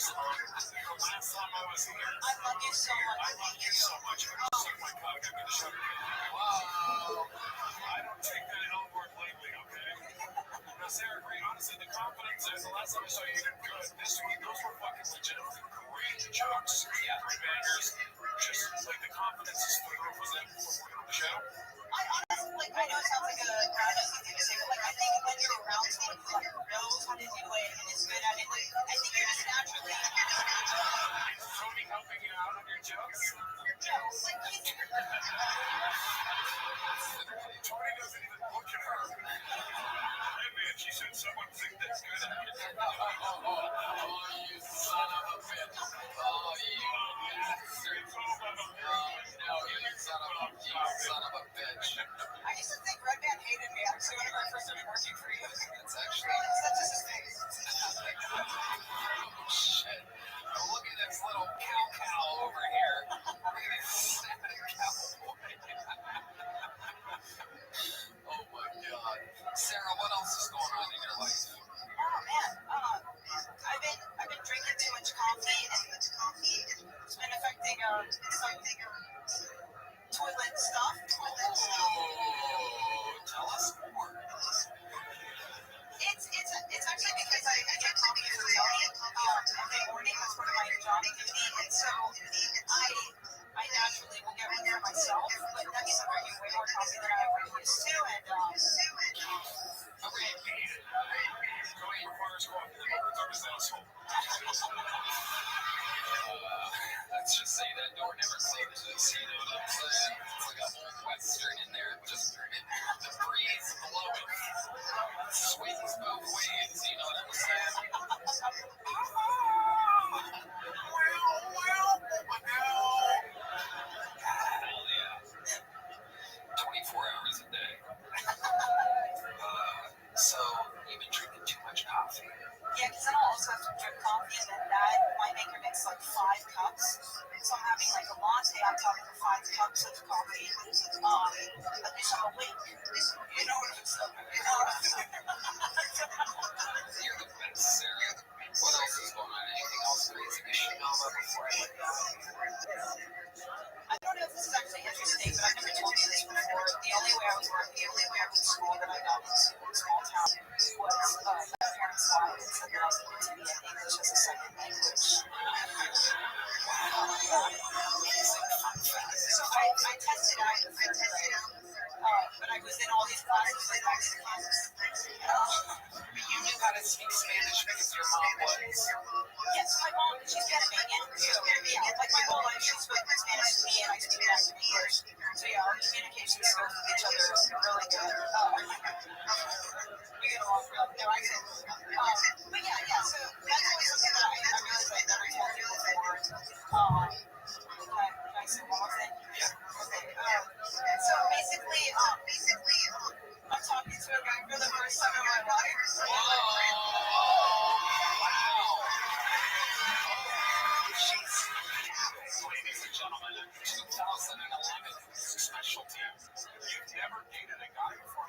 First of all, the last time I was here, I love you so much. I love you so much. I'm going to suck my cock. I'm going to shut it. Wow. I don't take that L word lately, okay? Now, Sarah, great. Honestly, the confidence is the last time I saw you did good. This week, those were fucking legitimately great jokes. Yeah, great bangers. Just like the confidence is through the roof. Was that before working on the show? I honestly, like, I know it sounds like a random thing to say, but like, I think when you're around someone who like knows how to do it and is good at it, like, I think you're just naturally. Is Tony helping you out on your jokes? Yeah, like he's. Tony doesn't even look at her. Hey man, she said someone think that's good at it. Oh, you son of a bitch. Oh, you bastard. No, you son of a bitch. I used to think Red Band hated me actually whenever I first started working for you. That's actually. That's just his face. Oh, shit. Look at this little cow over here. Look at this cowboy. Oh my god. Sarah, what else is going on in your life? Oh man, I've been drinking too much coffee and it's been affecting some toilet stuff. Oh, tell us more. It's actually because I drink coffee every morning. Every morning that's part of my job duty, and so I naturally will get one for myself, but that means I'm drinking way more coffee than I ever used to, and Going requires coffee to go to his asshole. Let's just say that door never closes, you know what I'm saying? It's like a old western in there, just the breeze blowing. Swings both ways, you know what I'm saying? Hell yeah. 24 hours a day. So, you've been drinking too much coffee. yeah, because then I'll also have to drink coffee, and then that might make her mix like 5 cups. So I'm having like a latte on top of the 5 cups of coffee. Additional weight. You know what I'm saying? You're the best, Sarah. What else is going on? Anything else crazy we should know about before I let go? I don't know if this is actually interesting, but I've never told you this before. The only way I was working, the only way I was in school that I got into in a small town was my parents lied and said that I needed to be in English as a second language. So I tested out in the third grade, but I was in all these classes like all these classes. You knew how to speak Spanish because your mom was. Yes, my mom, she's Panamanian, so yeah, like my whole life she's spoken Spanish to me and I speak back in English. So yeah, our communication skills with each other is really good. We get along really good. But yeah, so that's always something that I realized I've never told you before. Can I say one more thing? Yeah. Okay. So basically, I'm talking to a guy for the first time in my life. Ladies and gentlemen, 2011 specialty. You've never dated a guy before.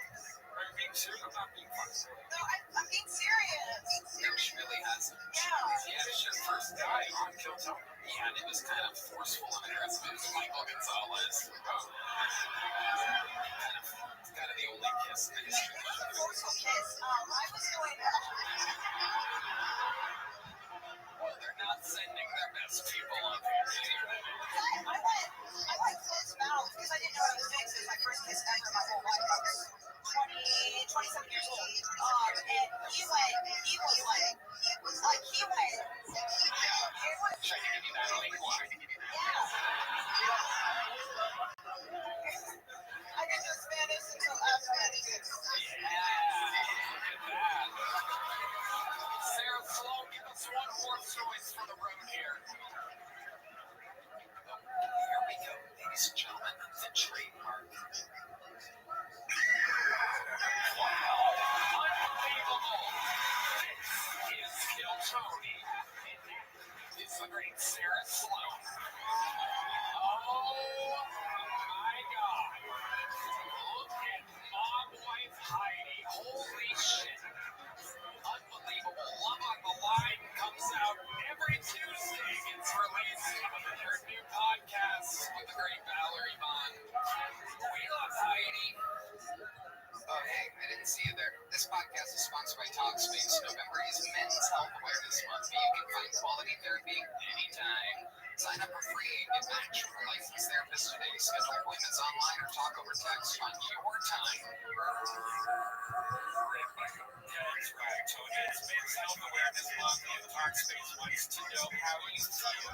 Are you being serious? I'm not being funny. No, I'm being serious. No, she really hasn't. Yeah. Yeah, it's your first guy on Kill Tony. Yeah, and it was kind of forceful and aggressive. It was Michael Gonzalez. Kind of the only kiss in the history. It was a forceful kiss. I was doing. Well, they're not sending their best people up here. I went close mouth because I didn't know what I was doing. So it was my first kiss ever in my whole life. I was 27 years old. And he went. Should I give you that lengua? I didn't know Spanish until after I did. Yeah, look at that. Sponsored by Talkspace. November is Men's Health Awareness Month, but you can find quality therapy anytime. Sign up for free and get matched with a licensed therapist today. Schedule appointments online or talk over text on your time. That's right, Tony. It's Men's Health Awareness Month, and Talkspace wants to know how you feel.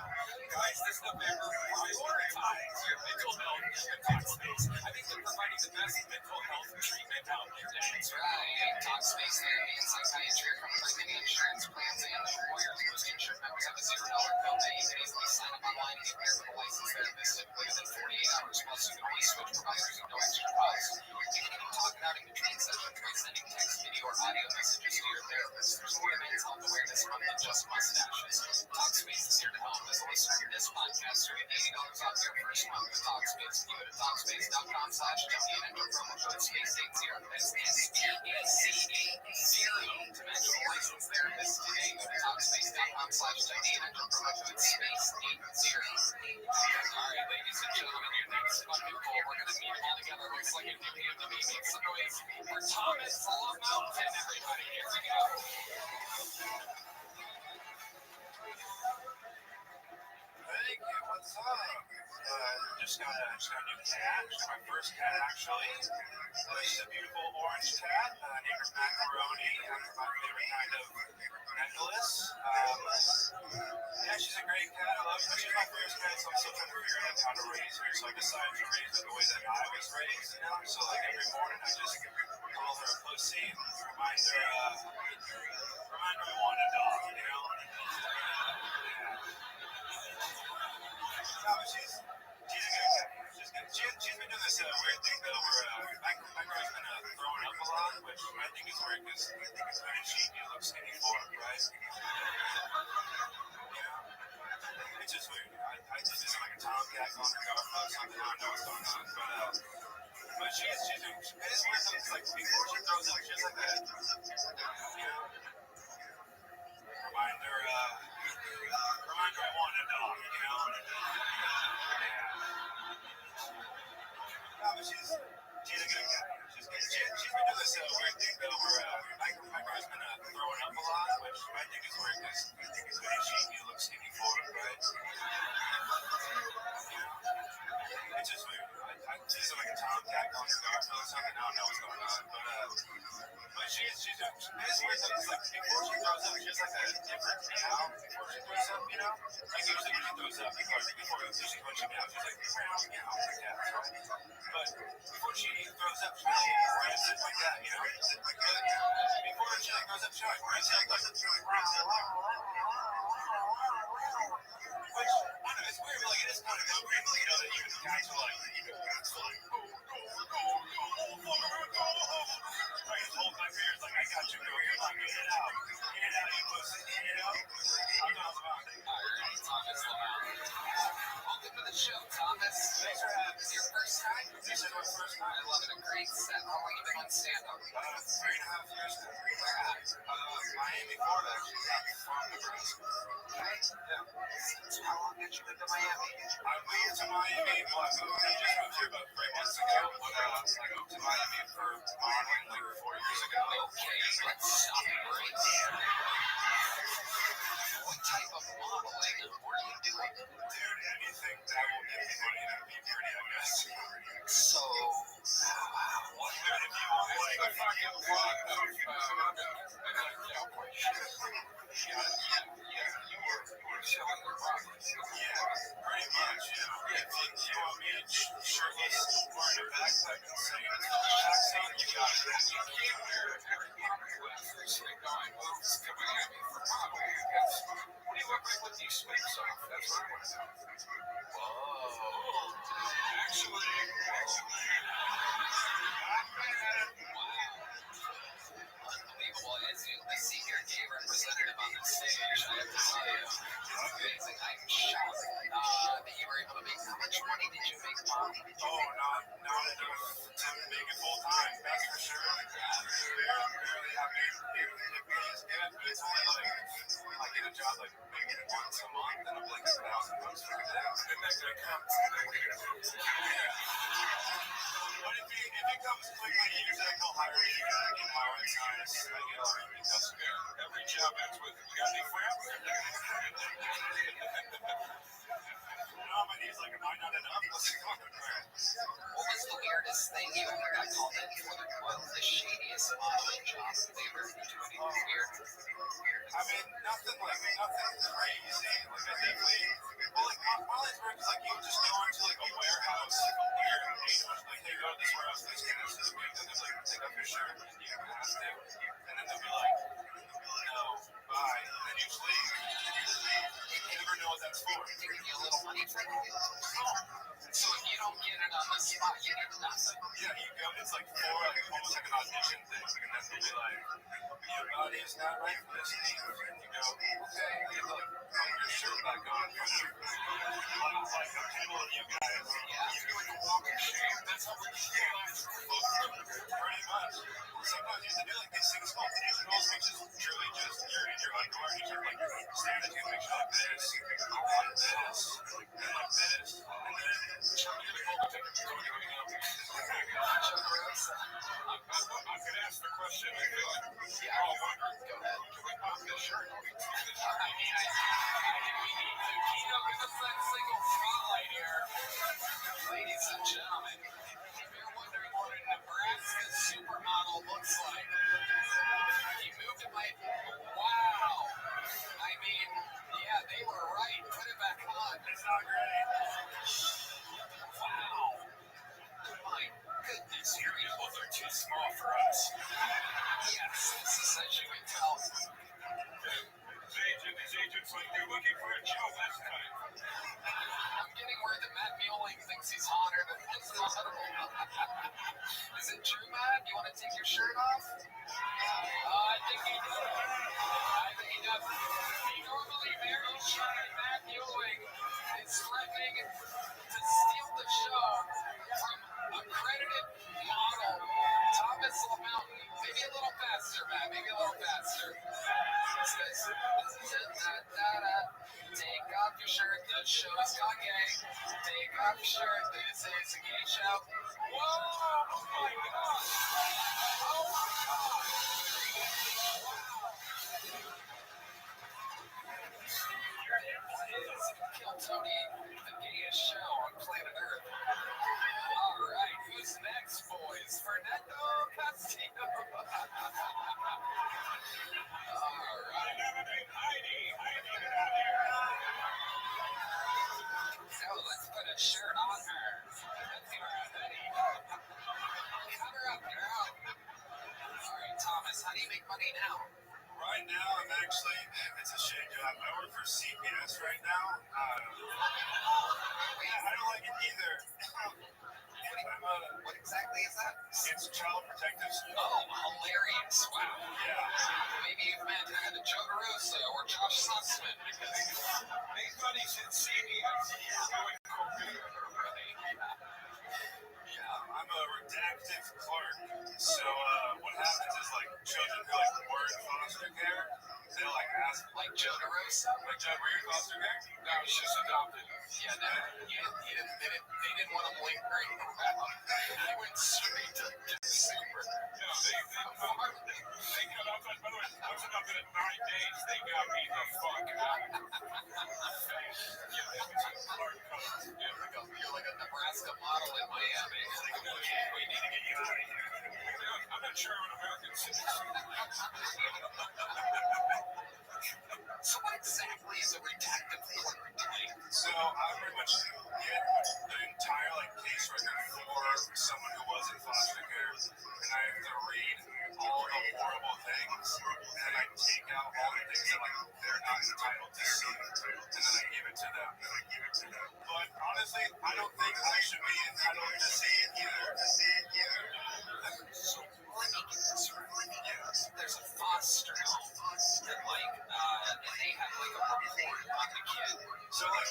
Guys, this November, prioritize your mental health with Talkspace. I think they're providing the best mental health treatment out there. That's right. Talkspace therapy and psychiatry are covered by many insurance plans and employers. Most insured members have a $0 copay. You can easily sign up online and get paired with a licensed therapist in within 48 hours. Plus, you can always switch providers at no extra cost. You can even talk it out in between sessions by sending text, video, or audio messages to your therapist. There's more to Men's Health Awareness Month than just mustaches. Talkspace is here to help. As a listener to this podcast, you get $80 off your first month with Talkspace. You go to Talkspace.com/Tony and enter promo code SPACE80. That's SPACE80 to match with a licensed therapist today. Go to Talkspace.com/Tony and enter promo code SPACE80. All right, ladies and gentlemen, your next fucking goal, we're going to meet them all together. Looks like a DVD of the meet. Make some noise for Thomas Long Mountain, everybody. Here we go. Thank you. What's up? Just got a new cat. My first cat, actually. She's a beautiful orange cat named Macaroni. My favorite kind of necklace. Yeah, she's a great cat. I love her. She's my first cat, so I'm still trying to figure out how to raise her. So I decided to raise her the way that I was raised. So like every morning, I just call her a pussy and remind her I want a dog, you know? No, she's a good cat. She's been doing this weird thing though, where my girl's been throwing up a lot, which I think is weird because when it's cheap, you look skinny for it, right? Yeah, it's just weird. I just isn't like a tomcat going to garden or something. I don't know what's going on, but she's doing. It is weird though. It's like before she throws up, she's like that. You know, remind her I want a dog. You know. No, but she's a good cat. She's been doing this weird thing though, where my girl's been throwing up a lot, which I think is weird because when it's cheap, you look skinny for it, right? Yeah. It's just weird. I just like a tomcat going to garden or something. I don't know what's going on, but she's doing. It is weird though. It's like before she throws up, she's like a different meow. Before she throws up, you know. Like usually when she throws up, before usually when she meows, she's like meow like that. But before she throws up, she ramps it like that, you know? Before she like throws up, she like ramps it like that. Which, I don't know, it's weird, but like, it is kind of weird, you know, that even guys are like, I just hold my fingers like, I got you, girl, you're like, get it out, you pussy, you know? I'm not about it. All right, Thomas Long Mountain. Welcome to the show, Thomas. Thanks for having me. It's your first time? This is my first time. I love it. A great set. How long have you been on stand-up? 3.5 years now. Where at? Miami, Florida, actually. From Nebraska. Okay. Yeah. So how long did you live in Miami? I moved to Miami. Well, I just moved here about 3 months ago. I moved to Miami for modeling like 4 years ago. Okay, let's stop right there. What type of modeling were you doing? Dude, anything that will give me money, that'd be pretty, I guess. So, wow. Dude, if you want like a fucking vlog, You were showing your progress. yeah, pretty much, you know. If you want me to shirtless, wearing a backpack and sing a song, you got it. You can't wear every model first thing going, well, it's to Miami for modeling, I guess. What do you look like with these sweeps on? That's what I want to know. Whoa. Actually. Unbelievable. As the senior gay representative on the stage, I have to say, amazing. I'm shocked that you were able to make. How much money did you make modeling? Oh, not enough to make it full time, that's for sure. Barely, I mean, it pays good, but it's only like, I get a job like maybe once a month, and I'm like $1,000 for the day. And that's gonna come. But if it comes quickly, usually I go higher, you gotta get higher insurance. I get a because every job ends with, you got any friends? No, my knees like, am I not enough? What's going on? What was the weirdest thing you ever got called in for? The shadiest modeling job they ever do anything weird? I mean, nothing crazy. Like, I think modeling's weird because, like, you just go into, like, a warehouse, weird neighbors, like, they go to this warehouse, this guy has this week, and there's, like, take off your shirt, and you have to, and then they'll be like, no, bye, and then you just leave. You never know what that's for. They give you a little money for it. So if you don't get it on the spot, you get nothing. Yeah, you go, it's like almost like an audition thing, and then they'll be like, your body is not right for this thing, and you go, okay, you look, put your shirt back on. Like a panel of you guys. Yeah. You're like a walk of shame. That's how we realize Pretty much. Sometimes you have to do like these things called visuals, which is truly just you're in your underwear and you're like standing in picture like this, like this, and like this, and then I'm gonna ask the question. I feel like we're all wondering. Go ahead. Do we pop this shirt? Do we pop this shirt? I mean, give us that single spotlight here. Ladies and gentlemen, if you're wondering what a Nebraska supermodel looks like, he moved it like, wow. I mean, yeah, they were right. Put it back on. it's not great. Wow. My goodness, Your nipples are too small for us. yes, this is as you can tell. His agent's like, you're looking for a job last time. I'm getting word that Matt Mueling thinks he's hotter than his model. Is it true, Matt? You want to take your shirt off? I think he does. I think he does. He normally very shy Matt Mueling is threatening to steal the show from accredited model Thomas LaMountain. Maybe a little faster, Matt. Maybe a little faster. This is take off your shirt. The show's got gay. Take off your shirt. This is a gay show. Whoa! Oh my God! Oh my God! Here is Kill Tony, the gayest show on planet Earth. All right, who's next, boys? Fernando Castillo. All right. Heidi, get out here. So let's put a shirt on her. Let's give her a hoodie. Cut her up, girl. All right, Thomas, how do you make money now? Right now, I'm actually, it's a shit job. I work for CPS right now. I don't like it either. What exactly is that? It's Child Protective School. Oh, hilarious. Wow. Yeah. Maybe you've met Joe DeRosa or Josh Sussman because These buddies in CBS doing cocaine. Yeah, I'm a redactive clerk. So what happens is like children who like were in foster care, they'll like ask like Joe DeRosa. like Joe, were you in foster care? No, she's adopted. Yeah, no, they didn't want him lingering around. They went straight to super. No, they got up. By the way, I was adopted at 9 days. They got me the fuck out. Yeah, it was a Clark Coast. You're like a Nebraska model in Miami. We need to get you out of here. I'm not sure I'm an American citizen. So what exactly is a redactive clerk doing? So I pretty much get the entire like case record for someone who was in foster care, and I have to read all the horrible things, and I take out all the things that like they're not entitled to see, and then I give it to them. But honestly, I don't think I should be entitled to see it either. So let me get this right. There's a foster home that and they have like a report on the kid. So why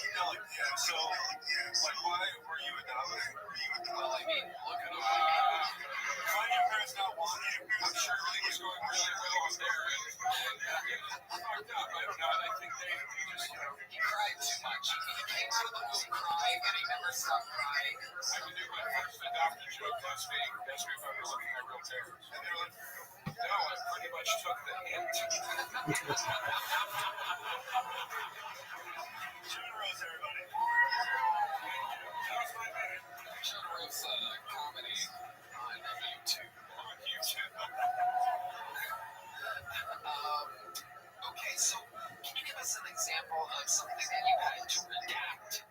were you adopted? Well, I mean, look at them. Why did your parents not want you? I'm sure everything was going really well up there. And fucked up. I don't know. I think they Rose, everybody. Generous comedy on YouTube. Okay, so can you give us an example of something that you had to redact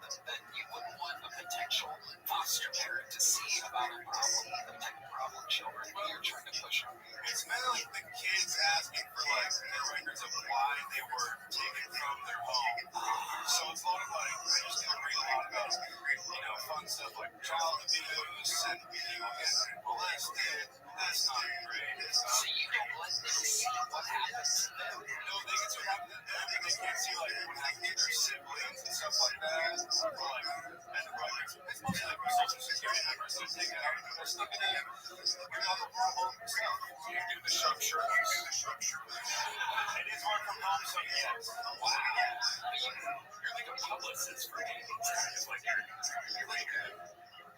that you wouldn't want a potential foster parent to see about a problem, the type of problem children that you're trying to push on? It's mainly the kids asking for like their records of why they were taken from their home. So it's a lot of like I just need to read a lot about fun stuff like child abuse and people getting molested. That's not great. So you don't let them see what happens to them. No, they can see what happened to them, and they can't see like what happened to their siblings and stuff like that. Or like, and it's mostly like social security numbers that take it out and they're sneaking in. We're not the horrible stuff. You do the sharp shirts. It is work from home, so yes. Wow. You're like a publicist for games. It's like you're like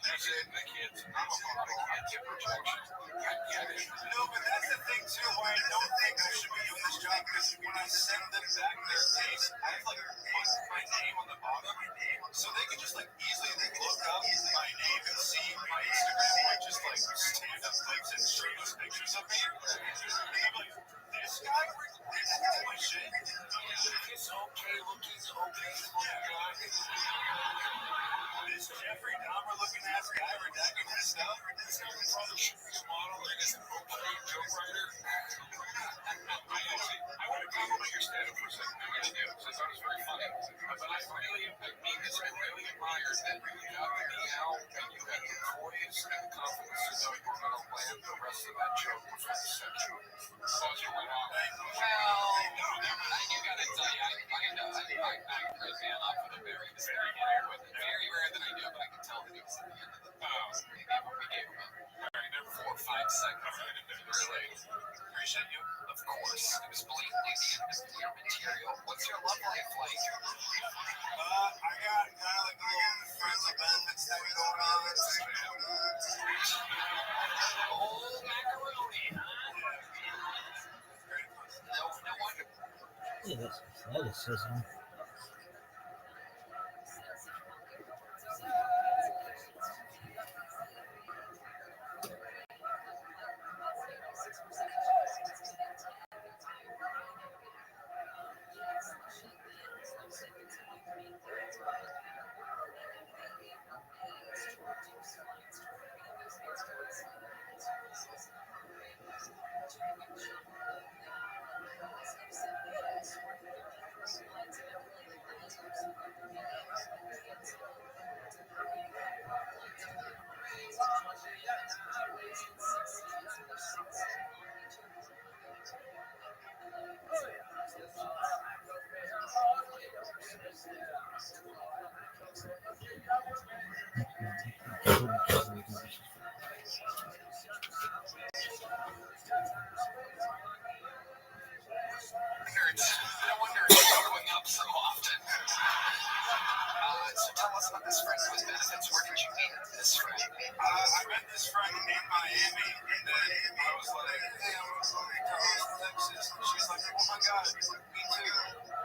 using the kids. I'm a model. I get projection. I get it. No, but that's the thing too. Why I don't think I should be doing this job because when I send them back their case, I have like put my name on the bottom, so they can just like easily look up my name and see my Instagram, like just like stand-up clips and shirtless pictures of me. And I'm like, this guy, this is my shit. It's okay looking, okay guy. This Jeffrey Dahmer looking ass guy redacting his stuff. This guy would probably should be a model and is an okay joke writer. I want to compliment your stand-up for a second. I really do, because I thought it was very funny. But I mean this, I really admired that you got the knee out and you had the poise and the confidence to know you were going to land the rest of that joke before the section. So you went on. Well, you got to tell you, I ran off with a very rare, very rare that I do, but I can tell that it was at the end of the we gave him a 4 or 5 seconds. Really appreciate you. Of course, it was blatantly the end of your material. What's your love life like? I got kind of like a little friends with benefits thing going on. Old macaroni, huh? No wonder. Look at this athleticism. No wonder it's going up so often. So tell us about this friend with benefits. Where did you meet this friend? I met this friend in Miami, and then I was like, hey, I'm going to Austin, Texas. And she's like, oh my God, me too.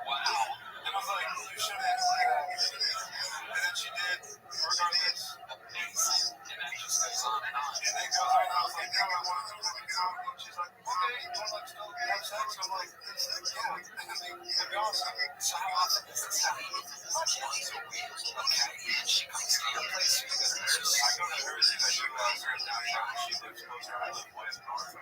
Wow. And I was like, you shouldn't. And then she did, regardless. Amazing. And that just goes on and on. And then goes on, and I was like, no, I want to do it out. And she's like, okay, you want to like still have sex? I'm like, yeah. And then it'd be awesome. So how often does this happen? Once a week. Okay. And she comes to your place. You go to hers. I go to hers and I do her downtown. She lives closer. I live way north.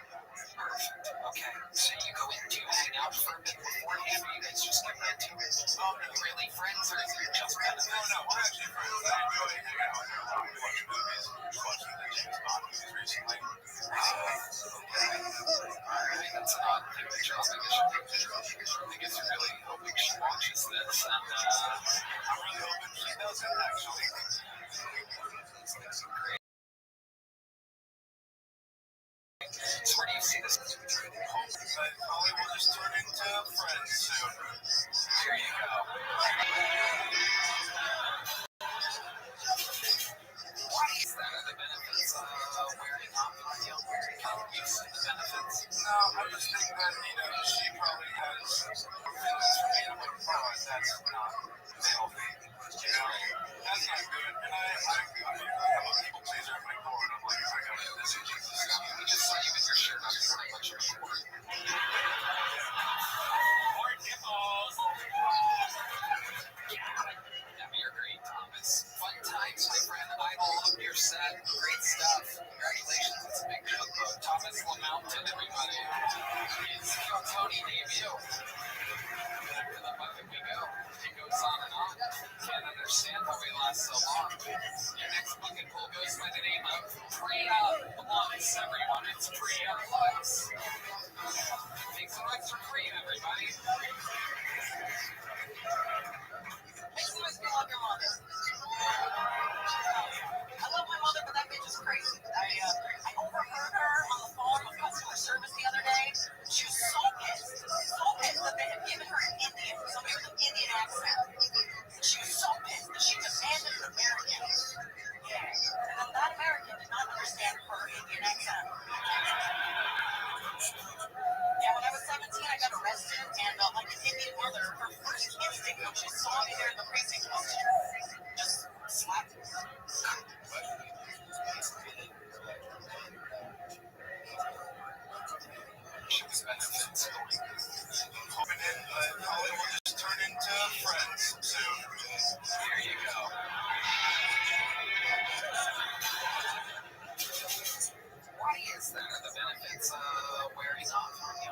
Perfect. Okay. So you go in, do you hang out for a bit beforehand, or you guys just get into it? Really friends, or is it just kind of... No, we're actually friends. I enjoy hanging out with her a lot. We watch movies. We're watching the James Bond movies recently. Okay. Alright, that's an odd thing to drop. I guess you're really hoping she watches this. I'm really hoping she doesn't, actually. Great. So where do you see this? But Holly will just turn into friends soon. Here you go. Why is that? Are the benefits wearing off on you? You see the benefits? No, I just think that she probably has feelings for me. I'm like, oh, that's not healthy. That's not good. And I'm a people pleaser at my core, and I'm like, I gotta listen to this. We just saw you with your shirt on. You want to put your short. More nipples. You're great, Thomas. Fun times, my friend. I love your set. Great stuff. Congratulations. It's a big joke. Thomas Lamountain, everybody. It's your Tony debut. Back to the bucket we go. It goes on and on. Can't understand how we last so long. Your next bucket pull goes by the name of Priya Lux, everyone. It's Priya Lux. Make some noise for Priya, everybody. Make some noise if you love your mother. I love my mother, but that bitch is crazy. I overheard her on the phone with customer service the other day. She was so pissed that they had given her an Indian, somebody with an Indian accent. She was so pissed that she demanded an American. Yeah, and then that American did not understand her Indian accent. Yeah, when I was 17, I got arrested, and like an Indian mother, her first instinct when she saw me there in the precinct was to just slap me. She was benefits. Hoping in, but Holly will just turn into friends soon. There you go. Why is that? Are the benefits wearing off on you?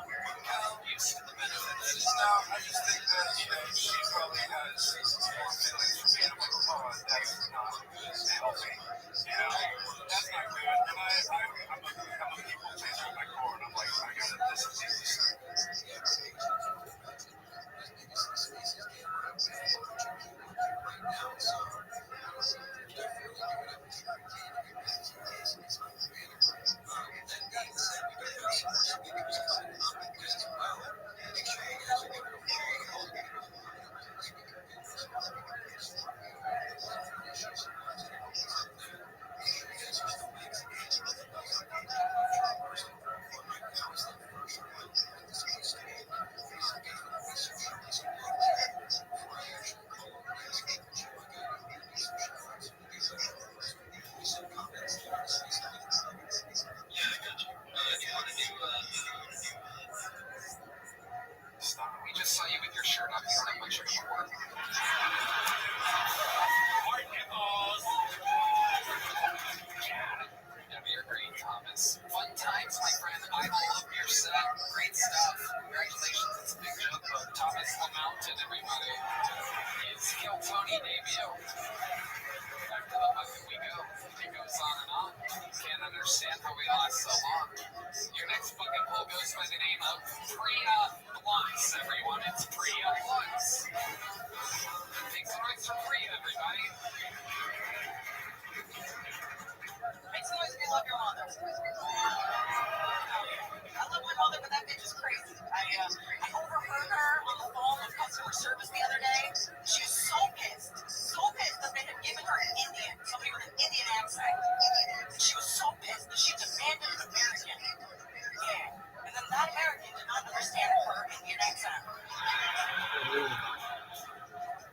Used to the benefits. No, I just think that, she probably has more feelings for me. I'm like, oh, that's not healthy. That's not good. And I'm a people pleaser at my core, and I'm like, I gotta listen to this. Stop. We just saw you with your shirt on. You want to put your short. More nipples. You're great, Thomas. Fun times, my friend. I love your set. Great stuff. Congratulations. It's a big joke. Thomas Lamountain, everybody. It's Kill Tony debut. Back to the bucket we go. It goes on and on. Can't understand how we last so long. Your next bucket pull goes by the name of Priya Lux, everyone. It's Priya Lux. Make some noise for Priya, everybody. Make some noise if you love your mother. I love my mother, but that bitch is crazy. I overheard her on the phone with customer service the other day. She was so pissed that they had given her an Indian, somebody with an Indian accent. She was so pissed that she demanded an American. Yeah, and then that American did not understand her Indian accent.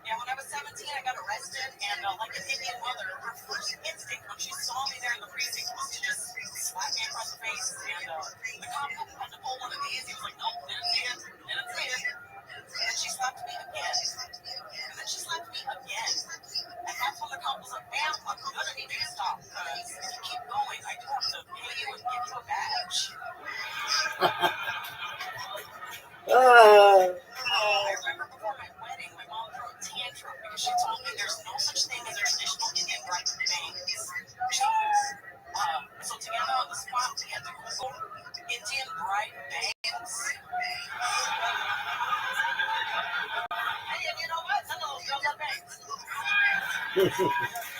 Yeah, when I was 17, I got arrested, and like an Indian mother, her first instinct when she saw me there in the precinct was to just slap me across the face. And the cop had to pull one of these. He was like, nope, didn't see it. And then she slapped me again. And that's when the cop was like, ma'am, I'm gonna need you to stop, because if you keep going, I do have to pay you and give you a badge. I remember before my wedding, my mom threw a tantrum because she told me there's no such thing as a traditional Indian bride bangs. So together on the spot, we had to Google Indian bride bangs. Hey, and you know what? None of those girls have bangs.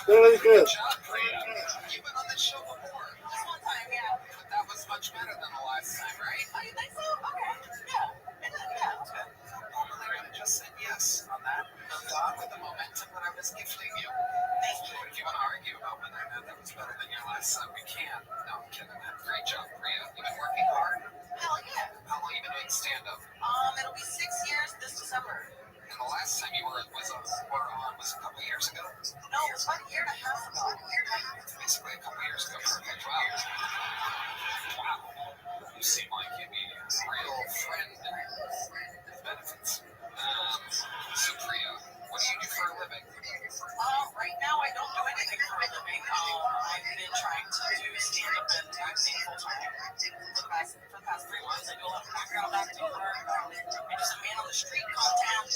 Very good. Good job, Priya. You've been on this show before. Just one time, yeah. But that was much better than the last time, right? Oh, you think so? Okay. Yeah, that's good. Oh, I could have just said yes on that. No thought with the momentum that I was gifting you. Thank you. But if you want to argue about whether or not that was better than your last time, we can. No, I'm kidding, man. Great job, Priya. You've been working hard. Hell yeah. How long have you been doing stand-up? It'll be 6 years this December. And the last time you were on was a couple years ago? No, it was about a year and a half ago. Basically a couple years ago. Perfect. Wow. You seem like you'd be a real friend with benefits. So Priya, what do you do for a living? Right now I don't do anything for a living. I've been trying to do stand-up and acting full-time for the past 3 months. I do a lot of background acting work. I do some man on the street content.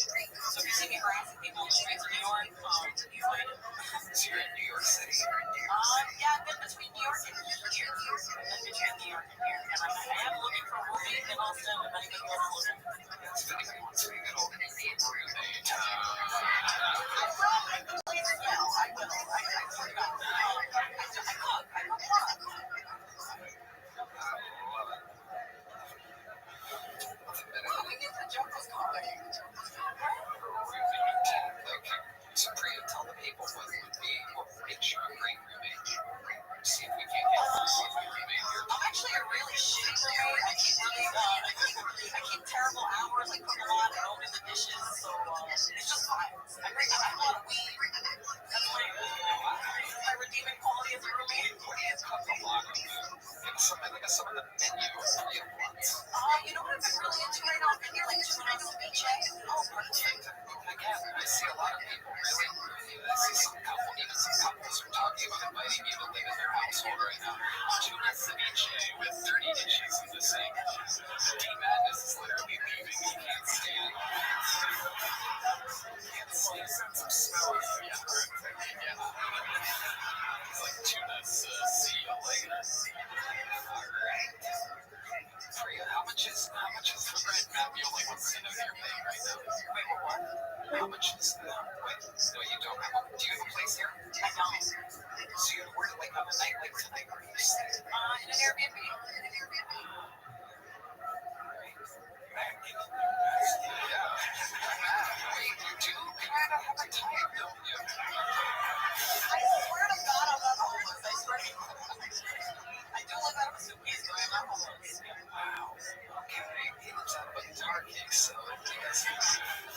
So if you see me harassing people on the streets of New York, you find it. So you're in New York City? Yeah, I've been between New York and here. I've been between New York and here. And I am looking for a roommate in Austin if anybody wants to live. Yes, if anybody wants to be a good old roommate. I will make the place smell. I will. I swear to God. I cook. I cook a lot. How do we get to joke this comedy? Okay, so Priya, tell the people what makes you a great roommate. See if we can't get a roommate here. I'm actually a really shitty roommate. I keep terrible hours. I cook a lot. I don't do the dishes. So it's just vibes. I have a lot of weed. That's my redeeming quality as a roommate. What do you cook a lot of? Give us some of the menu Priya wants. You know what I've been really into right now? I've been here like 2 nights ceviche. Oh, perfect. Again, I see a lot of people really. I see some couples are talking about inviting you to live in their household right now. Tuna ceviche with 30 dishes in the sink. D-Madness is literally leaving. He can't stand. Sense of smell. Yeah. It's like tuna. See you later. All right. Priya, how much is the rent? Ravioli wants to know your paying right now. Wait, what? How much is the? Wait, no, you don't have. Do you have a place here? I don't. So you were like on a night like tonight, where you stay? In an Airbnb. Wait, you do kind of have a type, don't you? I swear to God, I'm not homeless. I swear to God. I do live out of a suitcase, but I'm not homeless. Wow. Okay. He lives out of a guitar case, so you guys are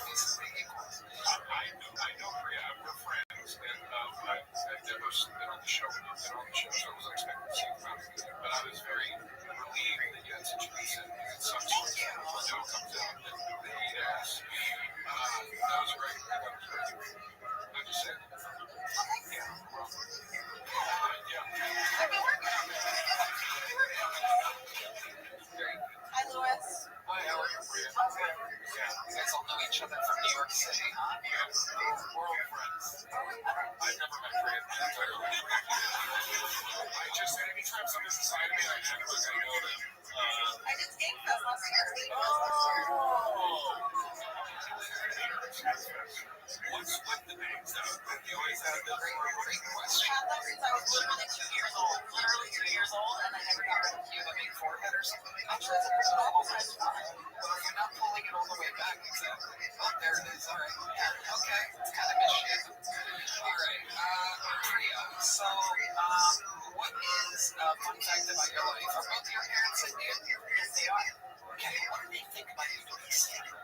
basically equals. I know, Priya. We're friends, and I've never been on the show. So I was expecting to see you about it. But I was very relieved that you had such a decent some sort of show comes out and they eat ass. That was great. I'm just saying. Yeah. Well, yeah. I've been working on it. Hi, Louis. Hi, how are you, Priya? Yeah. You guys all know each other from New York City, huh? Yes. We're all friends. I've never met Priya. I just, anytime somebody says hi to me, I act like I know them. I did Skate Fest last year. What's with the names though? You always have the Great question. I had that since I was literally 2 years old. Literally 2 years old, and I never got rid of it. You have a big forehead or something? I'm sure it's a person almost has fun. Well, you're not pulling it all the way back, exactly. Oh, there it is. All right. Yeah, okay. It's kind of misshapen. All right. Priya, so, what is a fun fact about your life? Are both your parents Indian? Yes, they are. Okay, what do they think about you doing stand-up?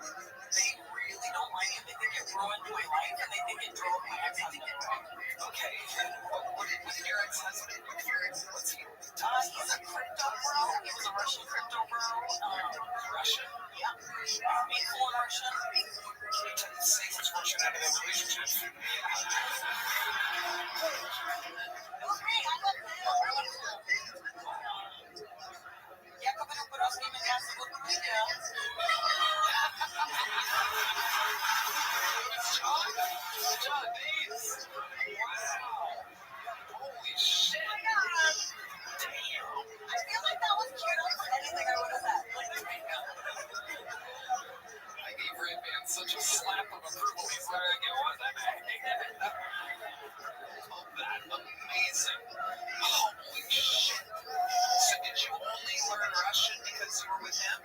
They really don't like it. They think it ruined my life, and they think it drove my ex-husband away. Okay, what did your ex-husband do? What's he? He's a crypto bro. He was a Russian crypto bro. Russian? Yeah. Made full Russian. Say he's Russian out of that relationship. It was great. I loved it. Really cool. Якобы просто меня зовут Priya. John Bates. Wow. Holy shit. Oh my God. Damn. I feel like that was queued up for anything I would have said. I gave Red Man such a slap of approval. He's literally going, what the heck? Oh, that amazing. Holy shit. So did you only learn Russian because you were with him?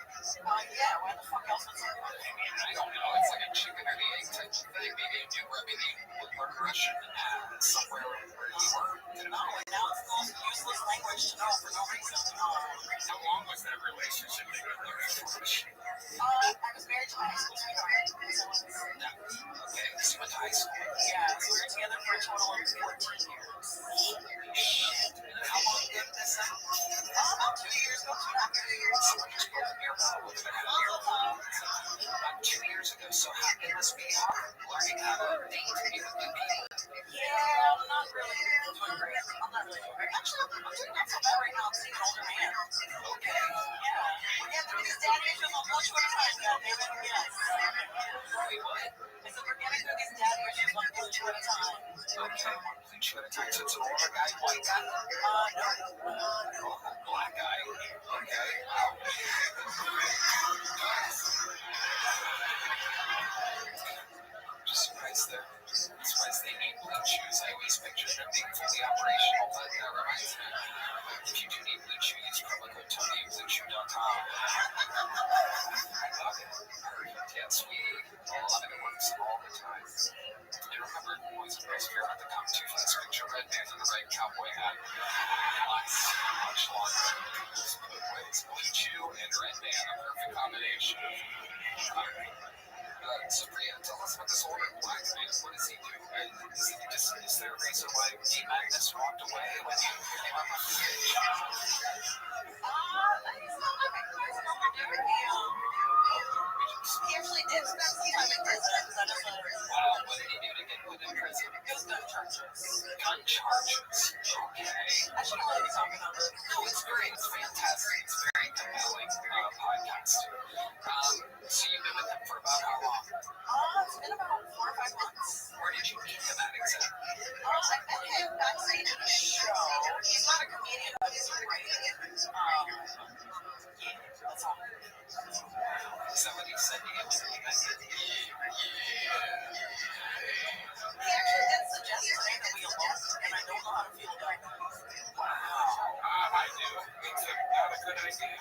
Yeah, why the fuck else would someone? I don't know. It's like a chicken or the egg type of thing. Maybe you do. Maybe years ago, so it must be hard learning how to date new people. Yeah, I'm not really doing great. Actually, I'm doing not so bad right now. I'm seeing an older man. Okay. Yeah. Yeah, there is dad issues on one short time. Goddammit. Yes. Wait, what? I said we're getting through these dad issues one two at a time. Okay. Two at a time. So it's an older guy, white guy? No. Black guy. Okay. Wow. I'm just surprised there. I'm surprised they need blue chews. I always pictured them being fully operational, but that reminds me. If you do need blue chew, use promo code Tony at bluechew.com. Okay. Perfect. Yes, we a lot of it works all the time. And remember, boys and girls, if you're about to come to this picture, red band and the red cowboy hat. Lasts much longer. Just both ways. Blue chew and red band, a perfect combination. Alright. So Priya, tell us about this older black man. What does he do? Is there a reason why D. Magnus walked away when you came up on stage? He's not my recognize an older dude. He actually did spend some time in prison. Wow, what did he do to get put in prison? It was gun charges. Gun charges. Okay. I should know what he's talking about. No, it's great. It's fantastic. It's very compelling podcast. So you've been with him for about how long? It's been about 4 or 5 months. Where did you meet him at exactly? I met him backstage at a show. He's not a comedian, but he's great. Yeah, that's all. Is that what he said to you? He actually did suggest today that we eloped, and I don't know how to feel about it. Wow. I do. It's not a good idea.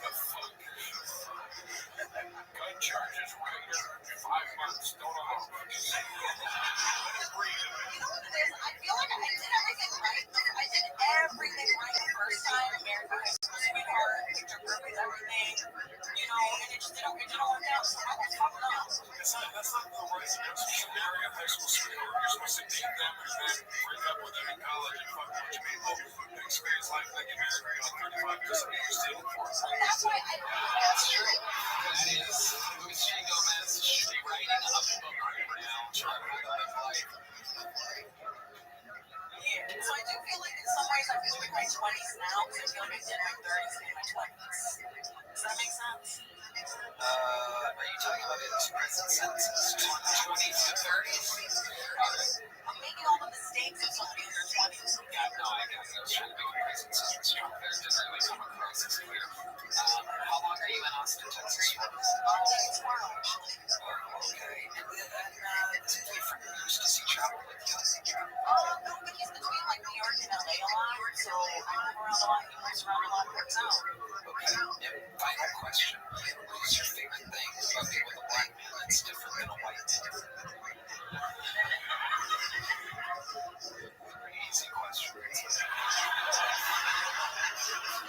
The fuck? Gun charges right 5 months. Don't know how to breathe. You know what it is? I feel like I did everything right. I did everything right the first time. I married my high school sweetheart, picture perfect, everything. You know, and it just didn't work out. So I was fucking up. That's not the right. You're supposed to marry a high school sweetheart. You're supposed to date them and then break up with them in college and fuck a bunch of people. Experience life like you married for 35 years and you're still for it. That's why I. That's true. That is, Luis J. Gomez should be writing a book right now, trying to live life. Yeah. So I do feel like in some ways I'm doing my 20s now because I feel like I did my 30s in my 20s. Does that make sense? Are you talking about in present senses? 20s to 30s? I'm making all the mistakes of somebody in their 20s. Yeah, no, I guess I was trying to make a present sense joke there. Didn't really come across as clear. How long are you in Austin, Texas? Tomorrow, actually. Okay. And it's different. You used to see travel with you. No, but he's between like New York and LA a lot, so I move around a lot, he moves around a lot, works out. Okay. And final question. What is your favorite thing about being with a black man that's different than a white man? Pretty easy question.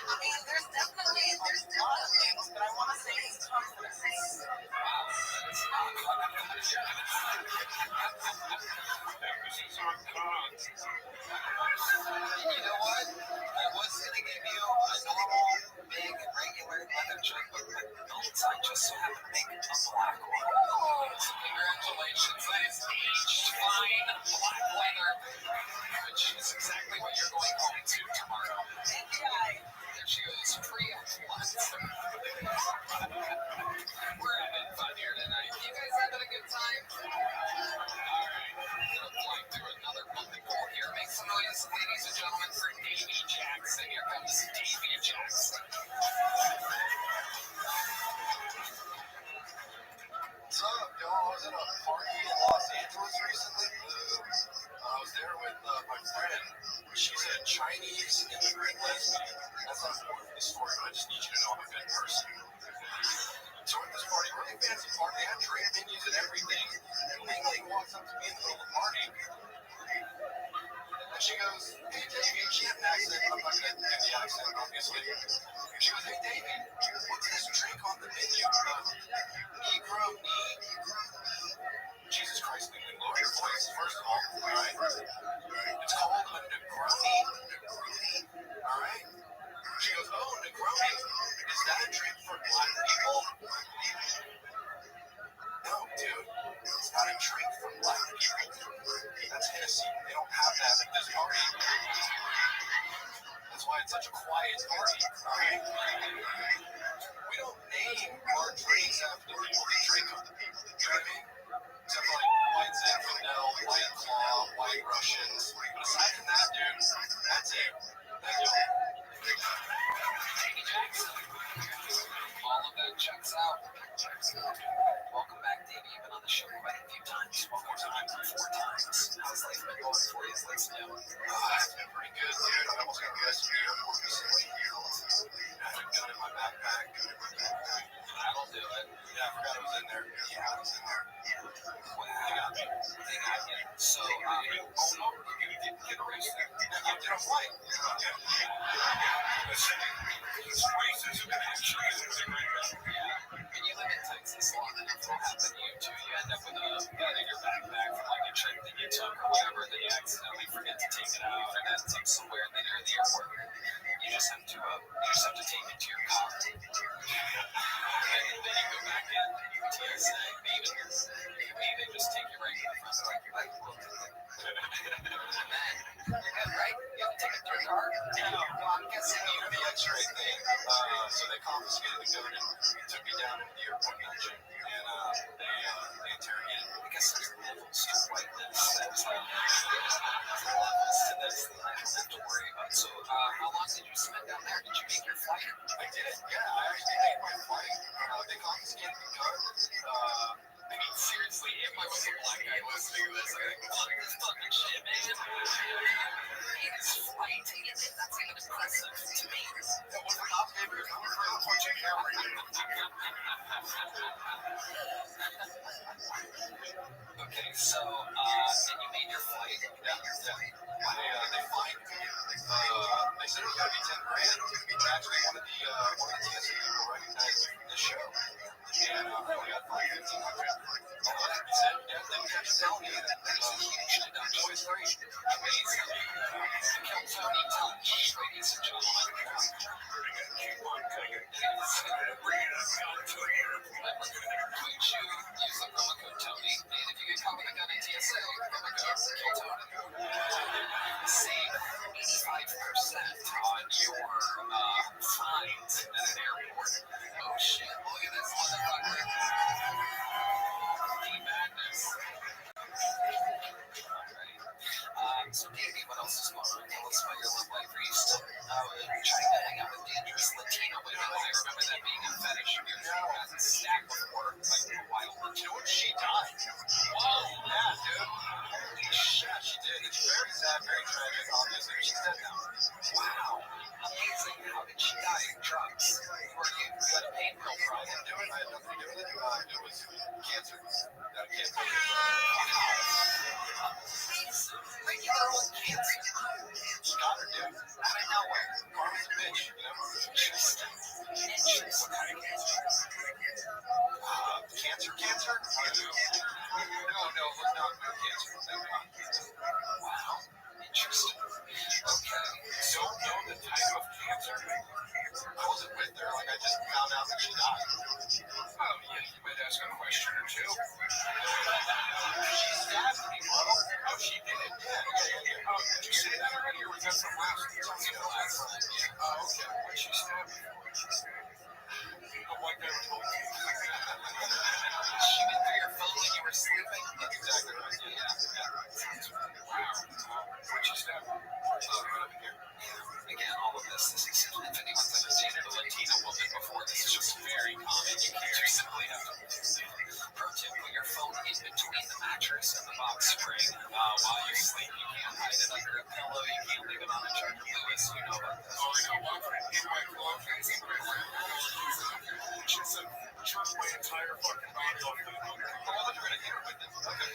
I mean, there's definitely a lot of things, but I want to say his confidence. Wow, that is not Emphasis on cons. You know what? I was going to give you a normal, big, regular leather jacket, but notes I just so happen to make a black one. So congratulations, that is aged fine black leather, which is exactly what you're going home to tomorrow. Thank you, guys. There she goes, free of blood. We're having fun here tonight. You guys having a good time? Alright, I'm gonna fly through another bumping pool here. Make some noise, ladies and gentlemen, for Davy Jackson. Here comes Davy Jackson. What's up, y'all? I was at a party in Los Angeles recently. I was there with my friend. She's a Chinese immigrant lesbian. That's not important for the story, but I just need you to know I'm a good person. So at this party, really fancy party, they had drink menus and everything. And Ling Ling walks up to me in the middle of the party. And she goes, "Hey, Davey," she had an accent. I'm not going to do the accent, obviously. She goes, "Hey, Davey, what's this drink on the menu? Negro Knee?" Jesus Christ, Ling Ling, lower your voice, first of all. All right? It's called a Negroni. All right? She goes, "Oh, Negroni. Is that a drink for black people?" Diet party, all right? We don't name our drinks after the people that drink them. You know what I mean? Except for like White Zinfandel, White Claw, White Russians. But aside from that, dude, that's it. Thank you. Davey Jackson. All of that checks out. Welcome back, Davey. You've been on the show quite a few times. One more time, 4 times. How's life been going for you? Let's know. It's been pretty good, dude. I almost got arrested here recently. I had a gun in my backpack. That'll do it. Yeah, I forgot it was in there. Yeah, it was in there. Wow. They got you. So, you didn't get arrested. I did a flight. Racism actually is a great And you live in Texas, a lot of that will happen to you too. You end up with a gun in your backpack from like a trip that you took or whatever, then you accidentally forget to take it out, and ends up somewhere near the airport. You just have to take it to your car. And then you go back in TSA, maybe they just take you right to the front door. Like, and then you're good, right? You have to take it to your car. No, I'm guessing the X-ray thing. So they confiscated the gun and took me down into the airport dungeon, and they interrogated me. I guess there's levels to whiteness. There's levels to this that I don't have to worry about. So, how long did you spend down there? Did you make your flight? I did. Yeah, I actually made my flight. They confiscated the gun. I mean, seriously, if I was a black guy listening to this, I'd be like, fuck this fucking shit, man. His flight, that's even impressive to me. It was an operator coming for a bunch of camera. Okay, so, then you made your flight. Yeah. They fined me. They said it was going to be $10,000. Actually, one of the TSA people recognized me from the show. And I got fined $1,500. They said, they were just telling me that Huge deduction. Toy Story. Amazing. Tony Touch, ladies and gentlemen. Could you use the promo code Tony? And if you get caught with a gun in TSA, promo code Kill Tony. Save 85% on your fines at an airport. Oh shit, look at this motherfucker. Madness. So Davey, what else is going on? Tell us about your love life. Are you still trying to hang out with dangerous Latino women? I remember that being a fetish of yours. You guys stacked before, like a while ago. She died. Whoa, Yeah, dude. Holy shit, she did. It's very sad, very tragic. Obviously, she's dead now. wow, amazing. How did she die? Drugs? Or you got a pain pill I problem? didn't do it. I had nothing to do with it. It was cancer. Cancer. Regular old cancer. Got her, dude. Out of nowhere. Karma's a bitch, you know? Interesting. Interesting. What kind of cancer? Cancer? No, it was not good cancer. Wow. Interesting. Okay. So, know the type of cancer? I wasn't with her. Like, I just found out that she died. Oh, yeah, you might ask a question or two. She stabbed me, bro. Oh, she did it? Yeah. Oh, did you say that already, or was that from last Tell me the last one. Yeah. Oh, okay. When she stabbed you? The white guy told me. She went through your phone when you were sleeping? That's exactly right. Wow. Where'd she stab you? Again, all of this is, if anyone's ever dated a Latino woman before, this is just very common. You simply have to. Pro tip, put your phone in between the mattress and the box spring while you sleep. You can't hide it under a pillow. You can't leave it on a Chuck Lewis. You know about this. Oh, I know. One friend in my glove case, in my room. She said, jerk my entire fucking body off. I thought you were going to hit her with it. Okay.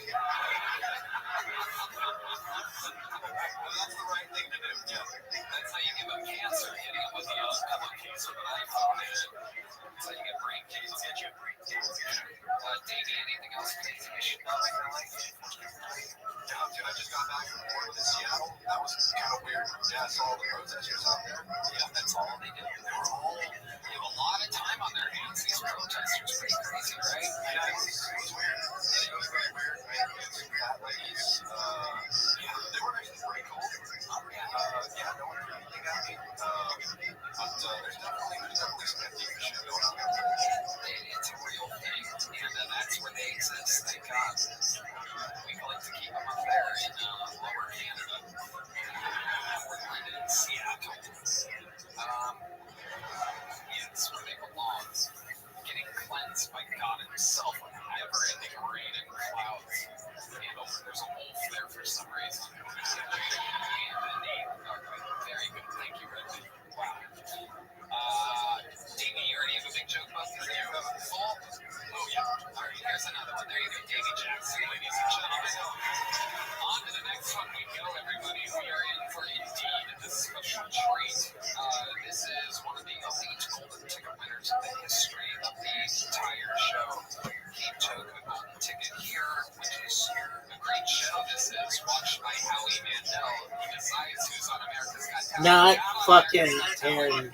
That's the right thing to do. Yeah. That's how you give up cancer, hitting it with a pillowcase or an iPhone. That's how you get brain cancer. Get you brain cancer. Davey, anything else crazy you should know in your life? Yeah, dude, I just got back from Florida to Seattle. That was kind of weird. Yeah, I saw all the protesters out there. Yeah, that's all they do. They have a lot of time on their hands. These protesters, pretty crazy, right? Yeah, it was weird. It was very weird. Fat ladies. They were actually pretty cool. Yeah, no one really got me. himself with never-ending rain and clouds. There's a wolf there for some reason. Very good, thank you, Redmond. Wow. Davey, you already have a big joke buster? Do you have a full? Oh, yeah. All right, here's another one. There you go, Davey Jackson, ladies and gentlemen. On to the next one we go, everybody. We are in for indeed the special treat. This is one of the elite golden ticket winners of the history of the entire show. He took a golden ticket here, which is a great show. This is watched by Howie Mandel. He decides who's on America's Got Talent. Not fucking Aaron.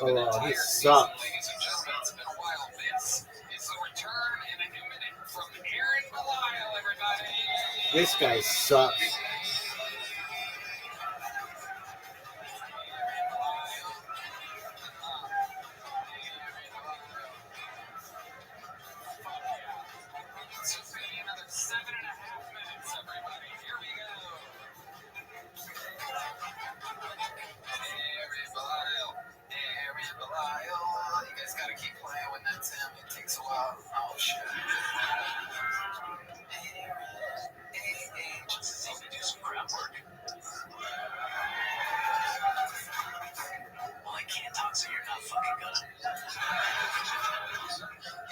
Oh, he sucks. Ladies and gentlemen, it's been a while. This is the return in a new minute from Aaron Belial, everybody. This guy sucks. It's just going to be another 7.5 minutes, everybody. Here we go. Aaron Belial. You guys got to keep playing when that's him. It takes a while. Oh, shit. Let me do some groundwork. Well, I can't talk, so you're not fucking gonna.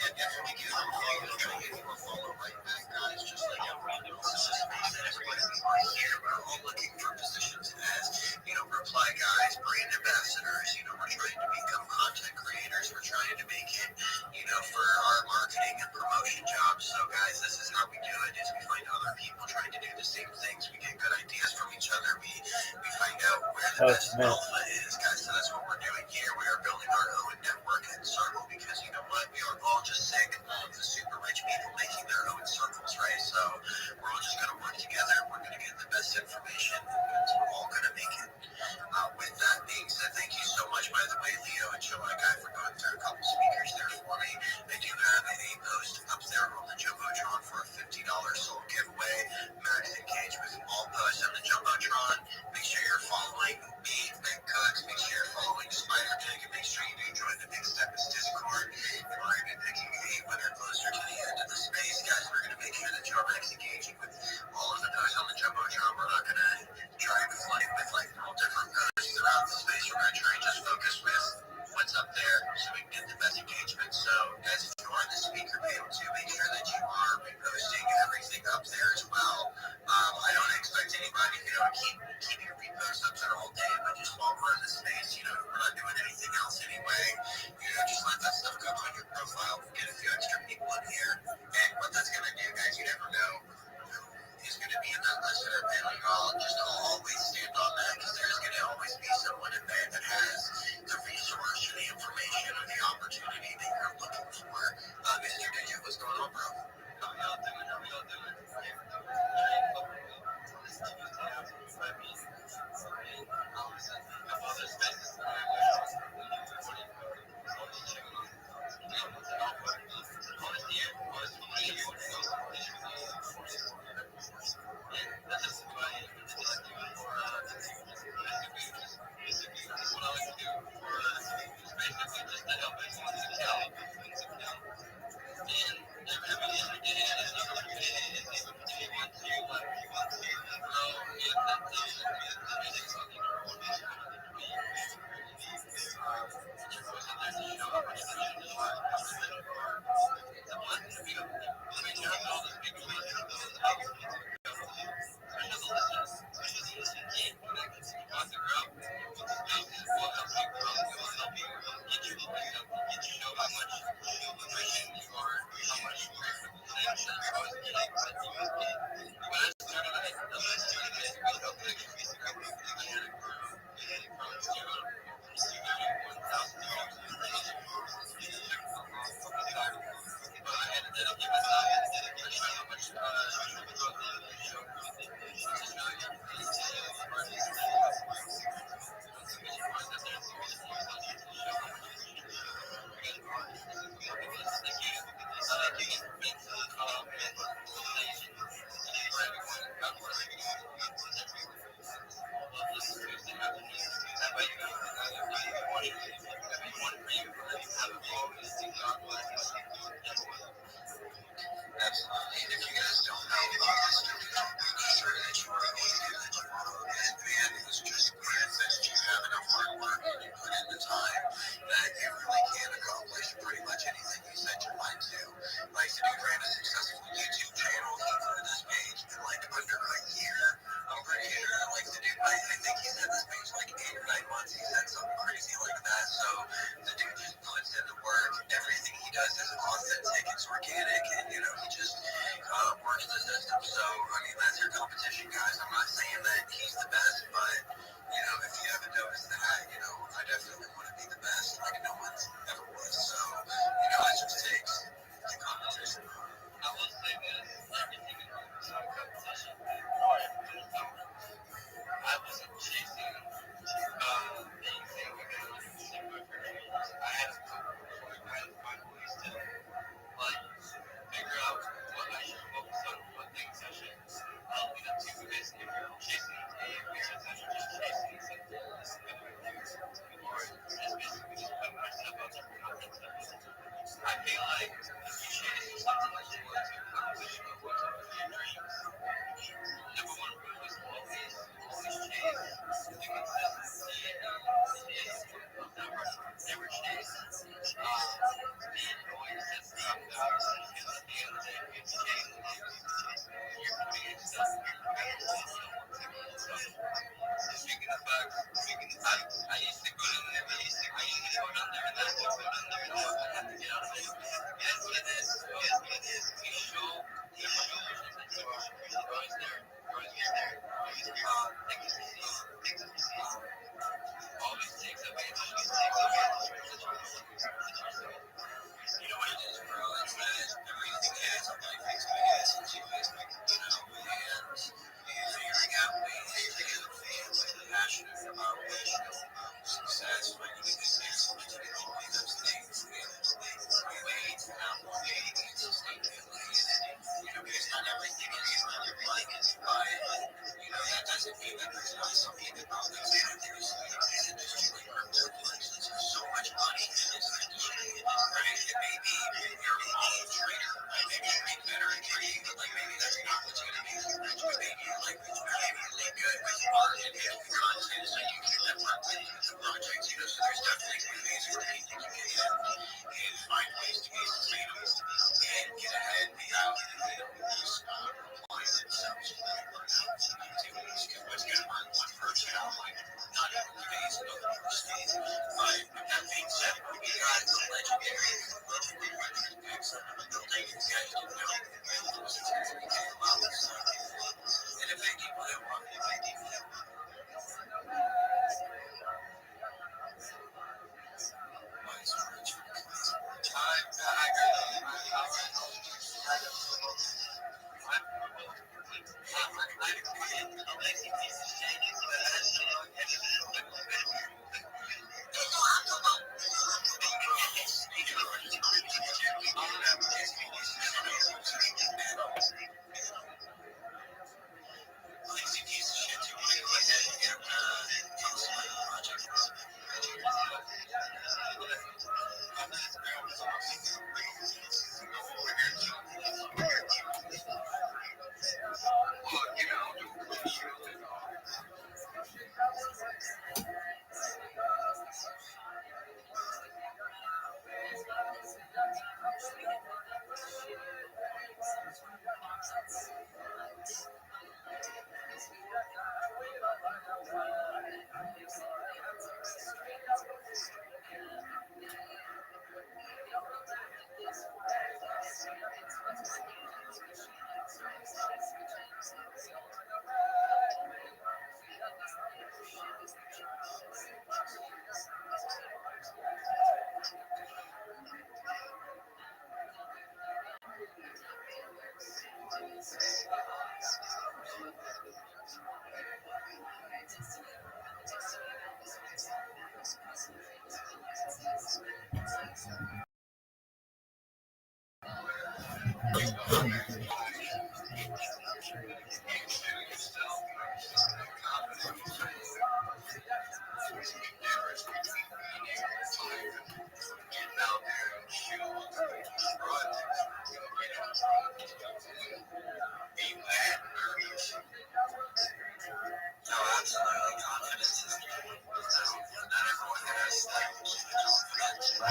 Yeah, definitely give them a follow. Try to give them a follow right back, guys. Just like Rabbi Rothschild said, everybody we want here, we're all looking for positions as, reply guys, brand ambassadors. We're trying to become content creators. We're trying to make it, for our marketing and promotion jobs. So, guys, this is how we do it, is we find other people trying to do the same things. We get good ideas from each other. We find out where the best alpha is, guys. So that's what we're doing here. We are building our own network and circle because, you know what? We are all just sick of the super rich people making their own circles, right? So we're all just going to work together. We're going to get the best information. And we're all going to make it. With that being said, thank you so much, by the way, Leo and Joe Guy, for going through a couple speakers there for me. I do have a post up there on the Jumbotron for a $50 soul giveaway. Max engage with all posts on the Jumbotron. Make sure you're following me, Ben Cooks. Make sure you're following Spider Pig, and make sure you do join the Big Steppers Discord. And we're going to be picking a winner closer to the end of the space, guys. We're going to make sure that Joe Max engaging with all of the posts on the Jumbotron. We're not going to try to fight with all different posts throughout the space. We're going to try and just focus with what's up there so we can get the best engagement. So, guys, if you are in the speaker panel too, make sure that you are reposting everything up there as well. I don't expect anybody, to keep your reposts up there all day, but just while we're in the space, we're not doing anything else anyway. Just let that stuff come on your profile, get a few extra people in here, and what that's going to do, guys, you never know is going to be in that listener panel. I'll just always stand on that because there's going to always be someone in there that has the resource or the information or the opportunity that you're looking for. Mr. Daniel, what's going on, bro? How y'all doing?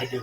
I do.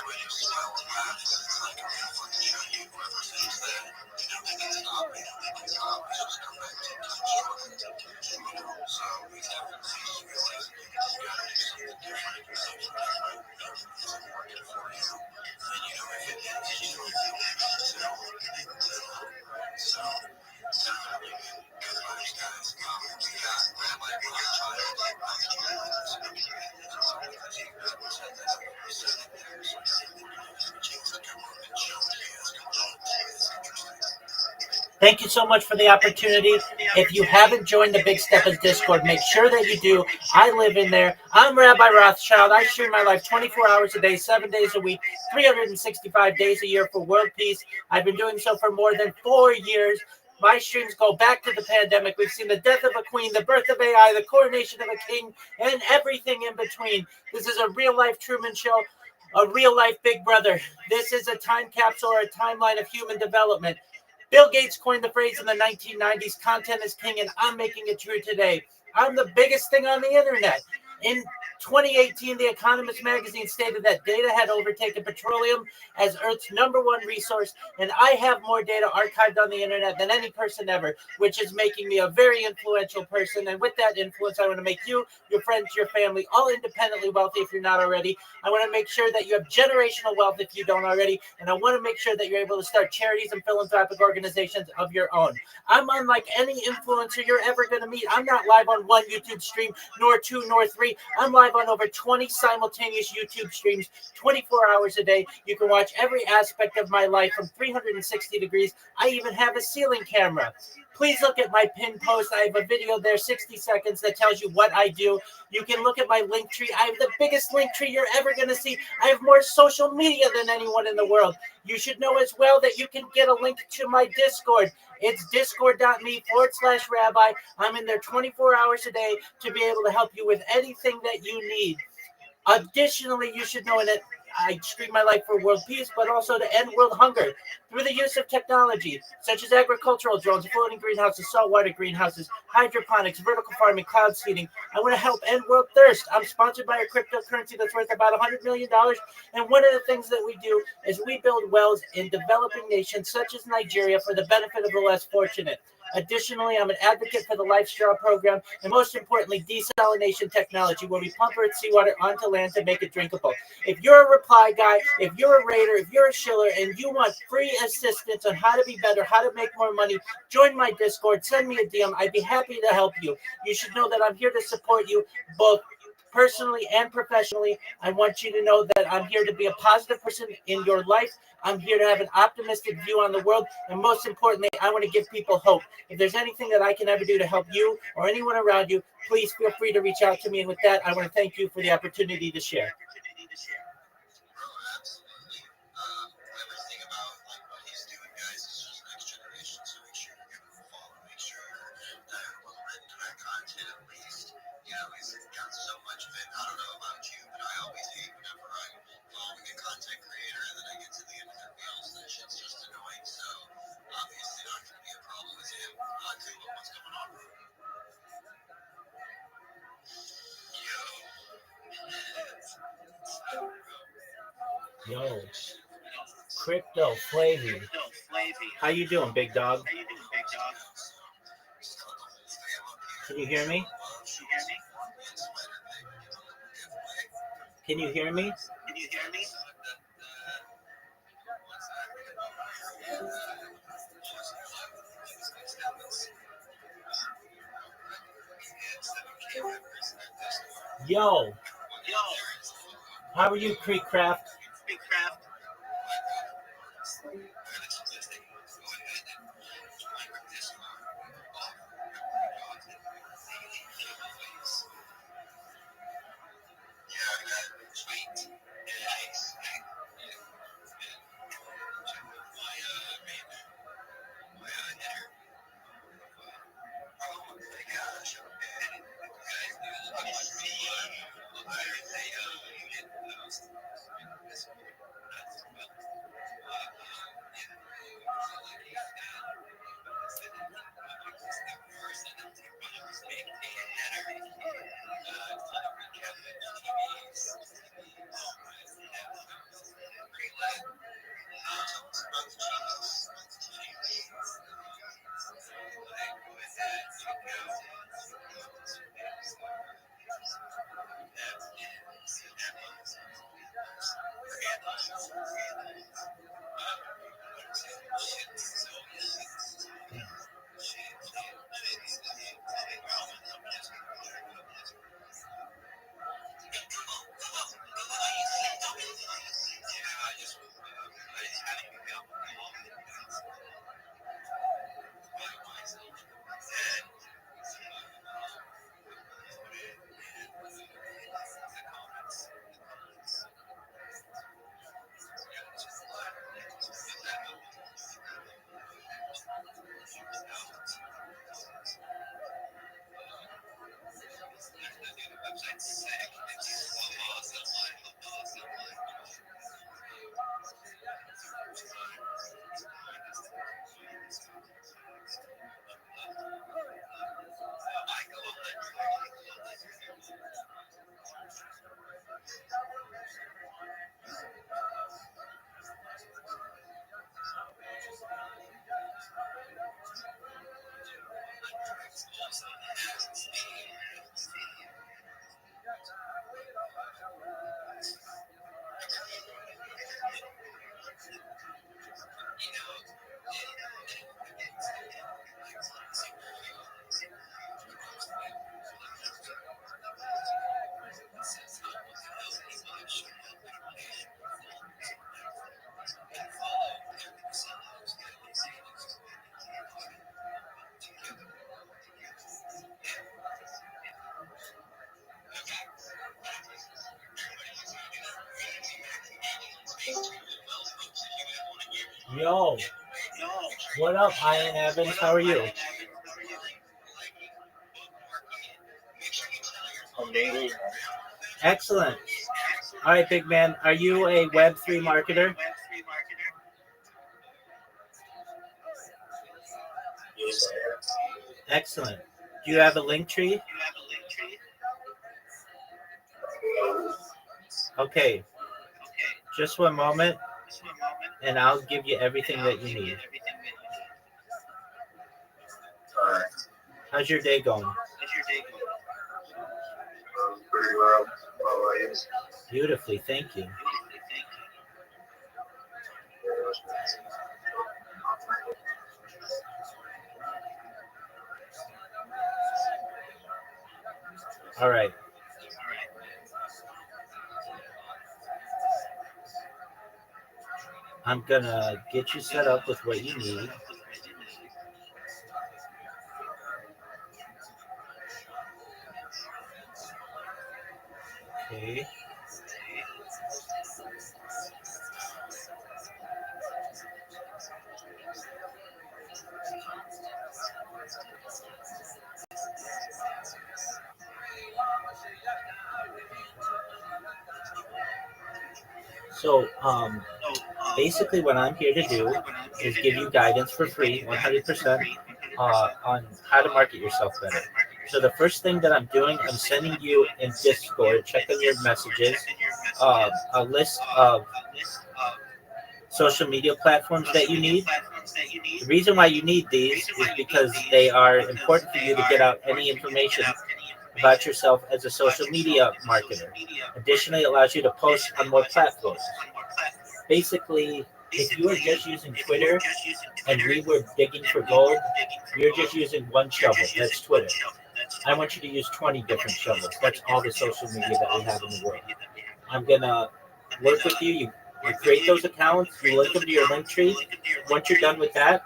when you smile and laugh, it's like a real fucking show you. Whoever thinks that, they can stop me. They can stop me. Just come back to the so we definitely just realize you gotta do something different. Something different isn't working for you. And if it is, you know, so definitely good vibes, guys. We got Rabbi Rothschild. Thank you so much for the opportunity. If you haven't joined the Big Steppers Discord, make sure that you do. I live in there. I'm Rabbi Rothschild. I stream my life 24 hours a day, 7 days a week, 365 days a year for world peace. I've been doing so for more than 4 years. My streams go back to the pandemic. We've seen the death of a queen, the birth of AI, the coronation of a king, and everything in between. This is a real-life Truman Show, a real-life Big Brother. This is a time capsule or a timeline of human development. Bill Gates coined the phrase in the 1990s, content is king, and I'm making it true today. I'm the biggest thing on the internet. In 2018, The Economist magazine stated that data had overtaken petroleum as Earth's #1 resource, and I have more data archived on the internet than any person ever, which is making me a very influential person. And with that influence, I want to make you, your friends, your family, all independently wealthy if you're not already. I want to make sure that you have generational wealth if you don't already, and I want to make sure that you're able to start charities and philanthropic organizations of your own. I'm unlike any influencer you're ever going to meet. I'm not live on one YouTube stream, nor 2, nor 3. I'm live on over 20 simultaneous YouTube streams, 24 hours a day. You can watch every aspect of my life from 360 degrees. I even have a ceiling camera. Please look at my pinned post. I have a video there, 60 seconds, that tells you what I do. You can look at my link tree. I have the biggest link tree you're ever going to see. I have more social media than anyone in the world. You should know as well that you can get a link to my Discord. It's discord.me/rabbi. I'm in there 24 hours a day to be able to help you with anything that you need. Additionally, you should know that I stream my life for world peace, but also to end world hunger through the use of technology, such as agricultural drones, floating greenhouses, saltwater greenhouses, hydroponics, vertical farming, cloud seeding. I want to help end world thirst. I'm sponsored by a cryptocurrency that's worth about $100 million. And one of the things that we do is we build wells in developing nations such as Nigeria for the benefit of the less fortunate. Additionally, I'm an advocate for the Life Straw program, and most importantly, desalination technology, where we pump Earth seawater onto land to make it drinkable. If you're a reply guy, if you're a raider, if you're a shiller, and you want free assistance on how to be better, how to make more money, join my Discord, send me a DM. I'd be happy to help you. You should know that I'm here to support you both personally and professionally. I want you to know that I'm here to be a positive person in your life. I'm here to have an optimistic view on the world. And most importantly, I want to give people hope. If there's anything that I can ever do to help you or anyone around you, please feel free to reach out to me. And with that, I want to thank you for the opportunity to share. Everything about what he's doing, guys, is just next generation. So make sure you're giving him a follow. Make sure you're a little bit into that content at least. He's got so much of it. I don't know about you, but I always hate whenever I'm following a content creator and then I get to the end of their reels. That shit's just annoying. So obviously not going to be a problem with him. Tell you what's going on, bro. Yo, Crypto Flavy. How you doing, big dog? Can you hear me? Can you hear me? Yo. How are you, Creekcraft? Yo, what up, Ian Evans? How are you? I'm doing good. Excellent. All right, big man. Are you a Web3 marketer? Yes, Excellent. Do you have a link tree? I am. Okay, just one moment, and I'll give you everything that you need. Alright. How's your day going? Pretty well. How are you? Beautifully, thank you. All right. I'm gonna get you set up with what you need. Okay. So, basically, what I'm here to do is give you guidance for free, 100%, on how to market yourself better. So the first thing that I'm doing, I'm sending you in Discord, check on your messages, a list of social media platforms that you need. The reason why you need these is because they are important for you to get out any information about yourself as a social media marketer. Additionally, it allows you to post on more platforms. Basically, if you are just using Twitter and we were digging for gold, you're just using one shovel. That's Twitter. I want you to use 20 different shovels. That's all the social media that we have in the world. I'm going to work with you. You create those accounts. You link them to your link tree. Once you're done with that,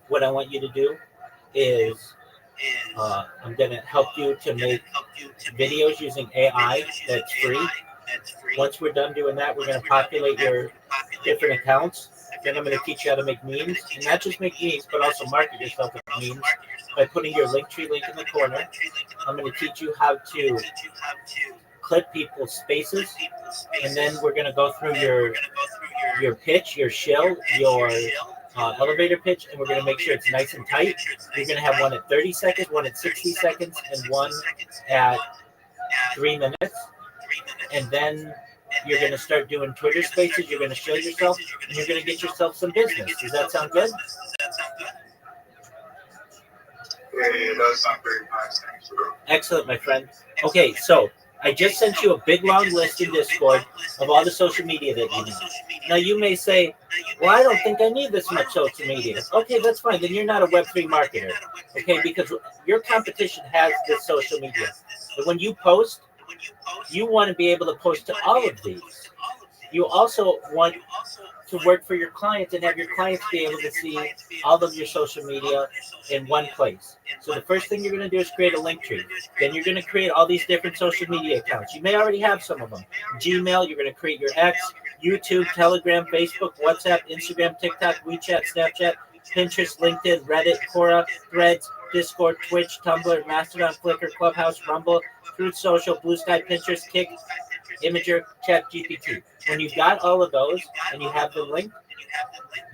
what I want you to do is I'm going to help you to make videos using AI that's free. Once we're done doing that, we're going to populate your different accounts. Then I'm going to teach you how to make memes, and not just make memes, but also market yourself with memes by putting your Linktree link in the corner. I'm going to teach you how to clip people's spaces, and then we're going to go through your pitch, your shill, your elevator pitch, and we're going to make sure it's nice and tight. You're going to have one at 30 seconds, one at 60 seconds, and one at 3 minutes. And then you're going to start doing Twitter spaces. You're going to show yourself, and you're going to get yourself some business. Does that sound good? Yeah, it does sound very nice. Thanks, bro. Excellent, my friend. Okay, so I just sent you a big long list in Discord of all the social media that you need. Now you may say, well, I don't think I need this much social media. Okay, that's fine. Then you're not a Web3 marketer. Okay, because your competition has this social media. But when you post, you want to be able to post to all of these. You also want to work for your clients and have your clients be able to see all of your social media in one place. So the first thing you're going to do is create a link tree. Then you're going to create all these different social media accounts. You may already have some of them. Gmail, you're going to create your X, YouTube, Telegram, Facebook, WhatsApp, Instagram, TikTok, WeChat, Snapchat, Pinterest, LinkedIn, Reddit, Quora, Threads, Discord, Twitch, Tumblr, Mastodon, Flickr, Clubhouse, Rumble, Truth Social, Blue Sky, Pinterest, Kick, Imager, ChatGPT. When you've got all of those and you have them linked,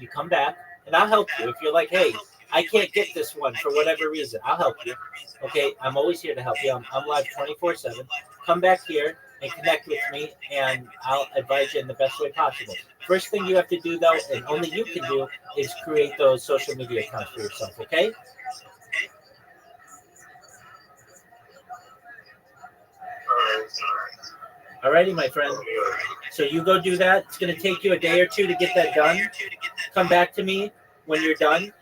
you come back and I'll help you. If you're like, hey, I can't get this one for whatever reason, I'll help you. Okay, I'm always here to help you. I'm live 24/7. Come back here and connect with me, and I'll advise you in the best way possible. First thing you have to do, though, and only you can do, is create those social media accounts for yourself, okay? Alrighty, my friend. So you go do that. It's going to take you a day or two to get that done. Come back to me when you're done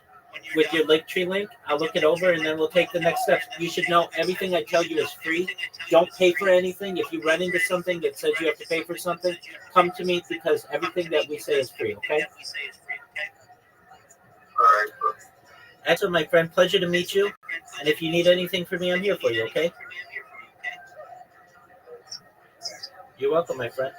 with your Linktree link. I'll look it over, and then we'll take the next steps. You should know everything I tell you is free. Don't pay for anything. If you run into something that says you have to pay for something, come to me because everything that we say is free, okay? Alright, bro. Excellent, my friend. Pleasure to meet you. And if you need anything from me, I'm here for you, okay? You're welcome, my friend.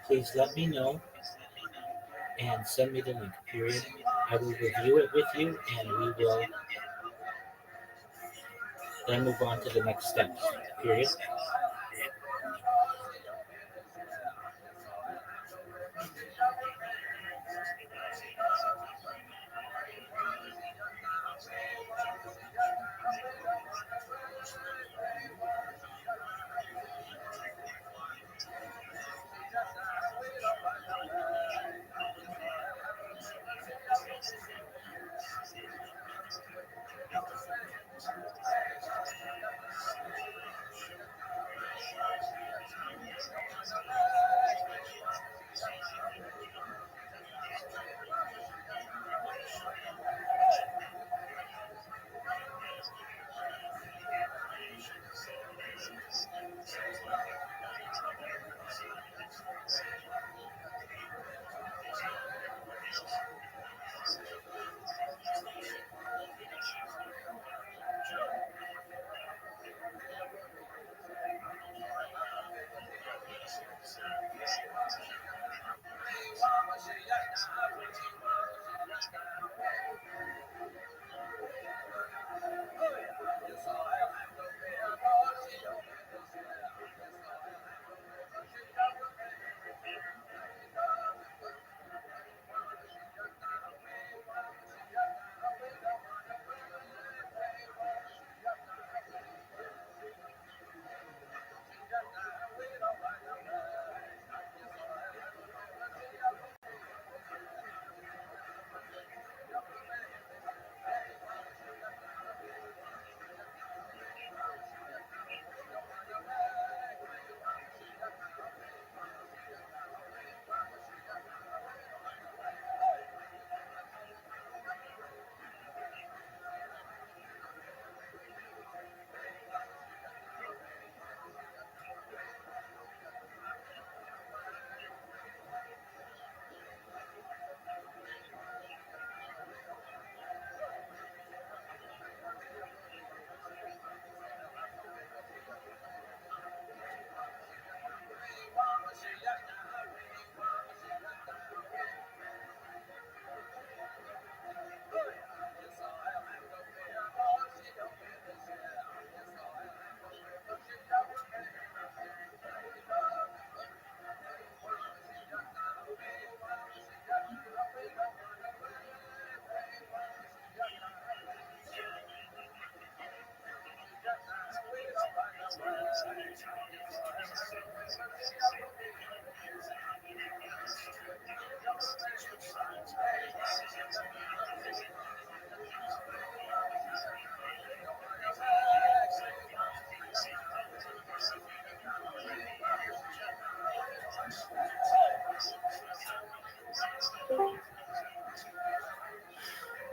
please let me know and send me the link. Period. I will review it with you, and we will then move on to the next steps. Period.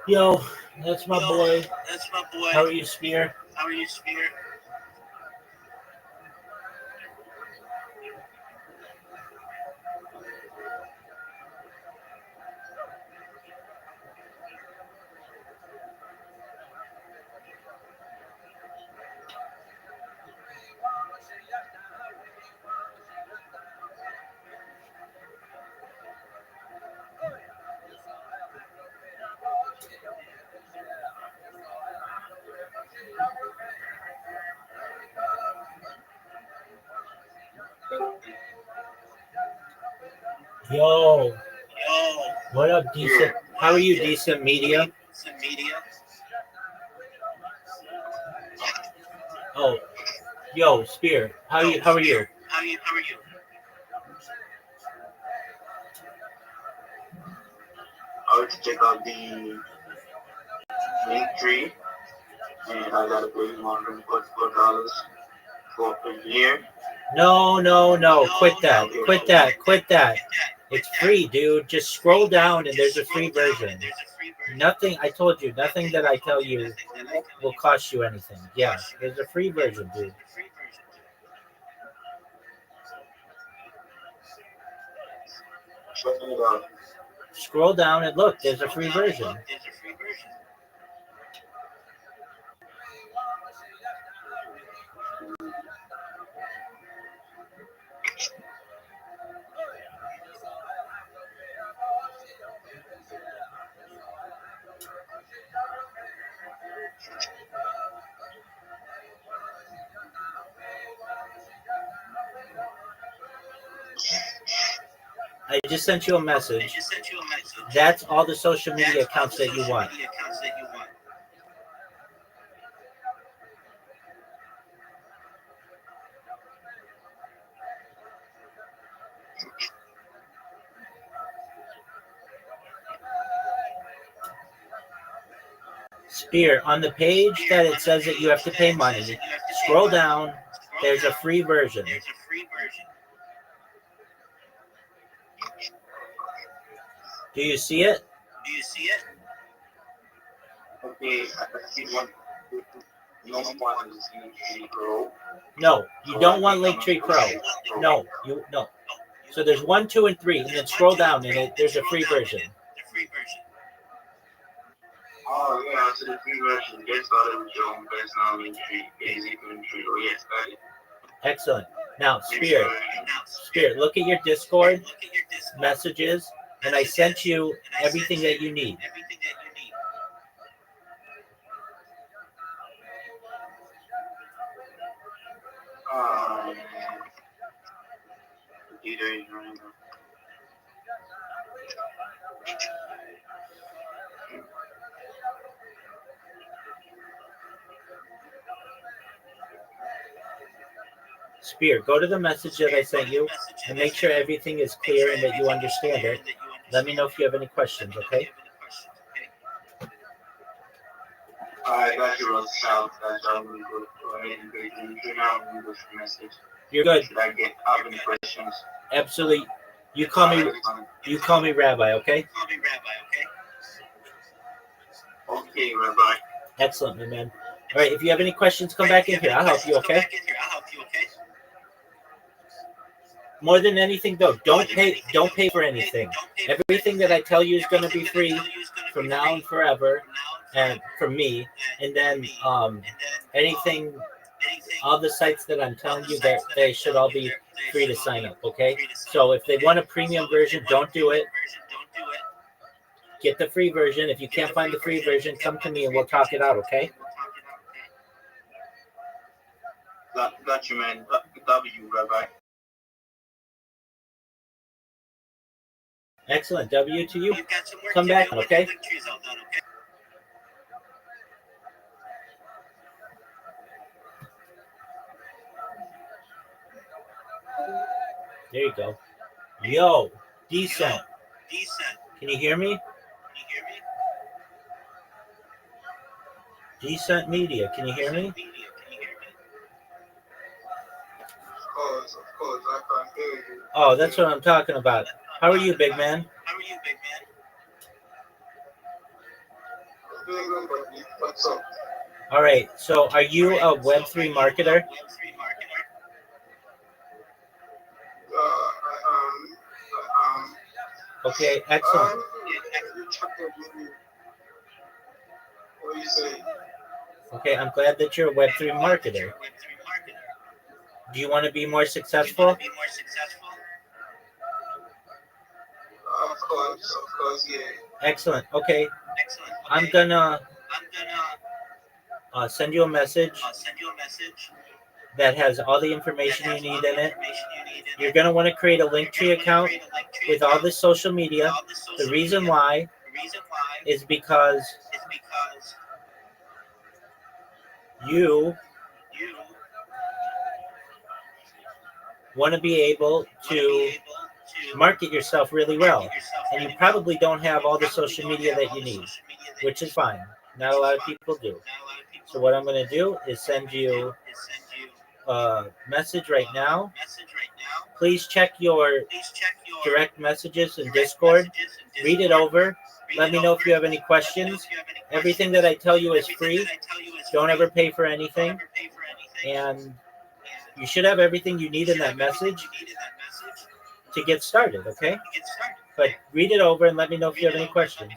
Yo, that's my boy. How are you, Spear? Yo, what up, decent? How are you, decent media? Oh, yo, Spear. How are you? How are you? I went to check out the link tree, and I got to pay $144 for a year. No. Quit that. Quit that. It's free, dude. Just scroll down and there's a free version. Nothing, I told you, nothing that I tell you will cost you anything. Yeah, there's a free version, dude. Checking it out. Scroll down and look, there's a free version. I just sent you a message. That's all the social media accounts that you want. Spear, on the page that it says that you have to pay money, scroll down. There's a free version. Do you see it? Okay, I see one. No one is in Pro. No, you don't want Linktree Pro. No. So there's 1, 2, and 3, and then scroll down, and there's a free version. Oh, yeah, so the free version gets started with your own personal Linktree, basic Linktree. Oh, yes, got it. Excellent. Now, Spear, look at your Discord messages, and I sent you everything that you need. Spear, go to the message that I sent you and make sure everything is clear and that you understand it. Let me know if you have any questions, okay? I got you, Rothschild. That's how we go. Go ahead and break into now and go through message. You're good. Should I have any questions? Absolutely. You call me Rabbi, okay? Okay, Rabbi. Excellent, my man. All right, if you have any questions, come back in here. I'll help you, okay? More than anything, though, don't pay for anything. Everything that I tell you is going to be free from now and forever, and from me. And then anything, all the sites that I'm telling you, they should all be free to sign up, okay? So if they want a premium version, don't do it. Get the free version. If you can't find the free version, come to me and we'll talk it out, okay? Got you, man. W, Rabbi. Excellent. W to you. Come back, okay? There you go. Yo, decent. Can you hear me? Decent Media. Can you hear me? Of course, I can't hear you. Oh, that's what I'm talking about. How are you, big man? What's up? All right. So, are you a Web3 marketer? Okay, excellent. What do you say? Okay, I'm glad that you're a Web3 marketer. Do you want to be more successful? Of course, yeah. Excellent. Okay. I'm gonna send you a message that has all the information you need in it. You're gonna want to create a Linktree account with all the social media. The reason why is because you want to be able to market yourself really well, and you probably don't have all the social media that you need, which is fine. Not a lot of people do. So what I'm going to do is send you a message right now. Please check your direct messages in Discord. Read it over. Let me know if you have any questions. Everything that I tell you is free. Don't ever pay for anything. And you should have everything you need in that message to get started, okay? But read it over and let me know if you have any questions.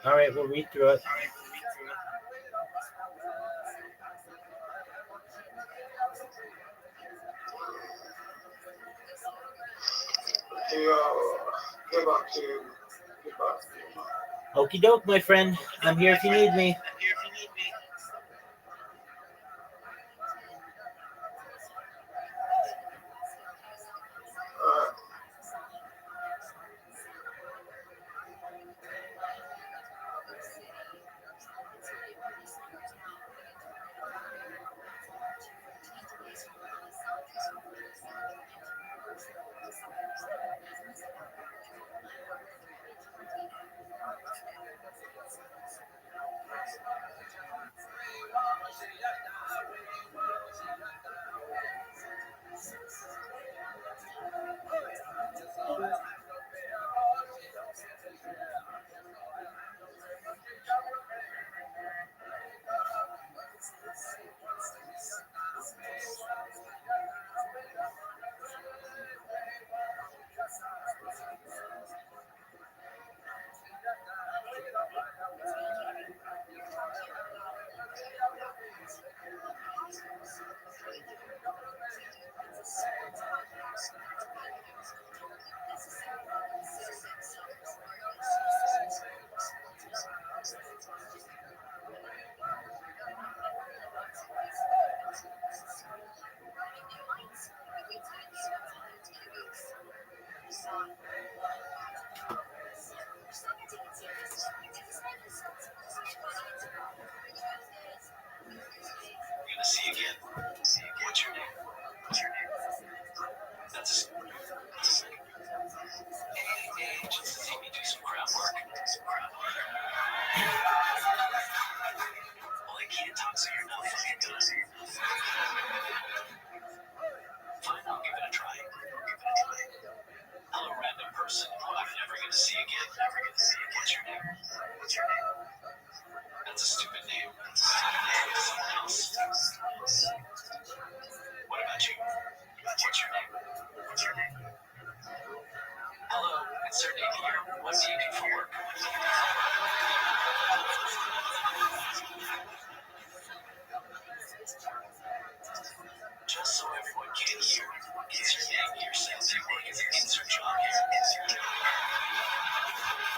All right, we'll read through it. get back to you. Okie doke, my friend. I'm here if you need me.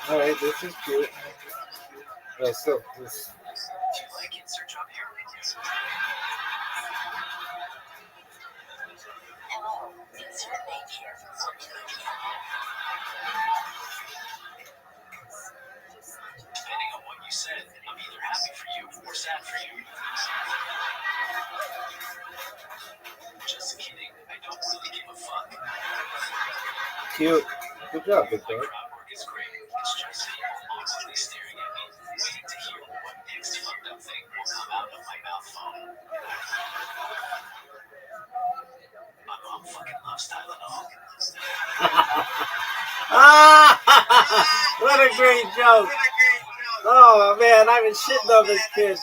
All right, this is cute. So this. Depending on what you said, I'm either happy for you or sad for you. Just kidding. I don't really give a fuck. Cute. Good job, big dog. Crowd work is great. It's just people awkwardly staring at me, waiting to hear what next fucked up thing will come out of my mouth phone. My mom fucking loves Tylenol. What a great joke. Oh man, I've been shitting on this kid.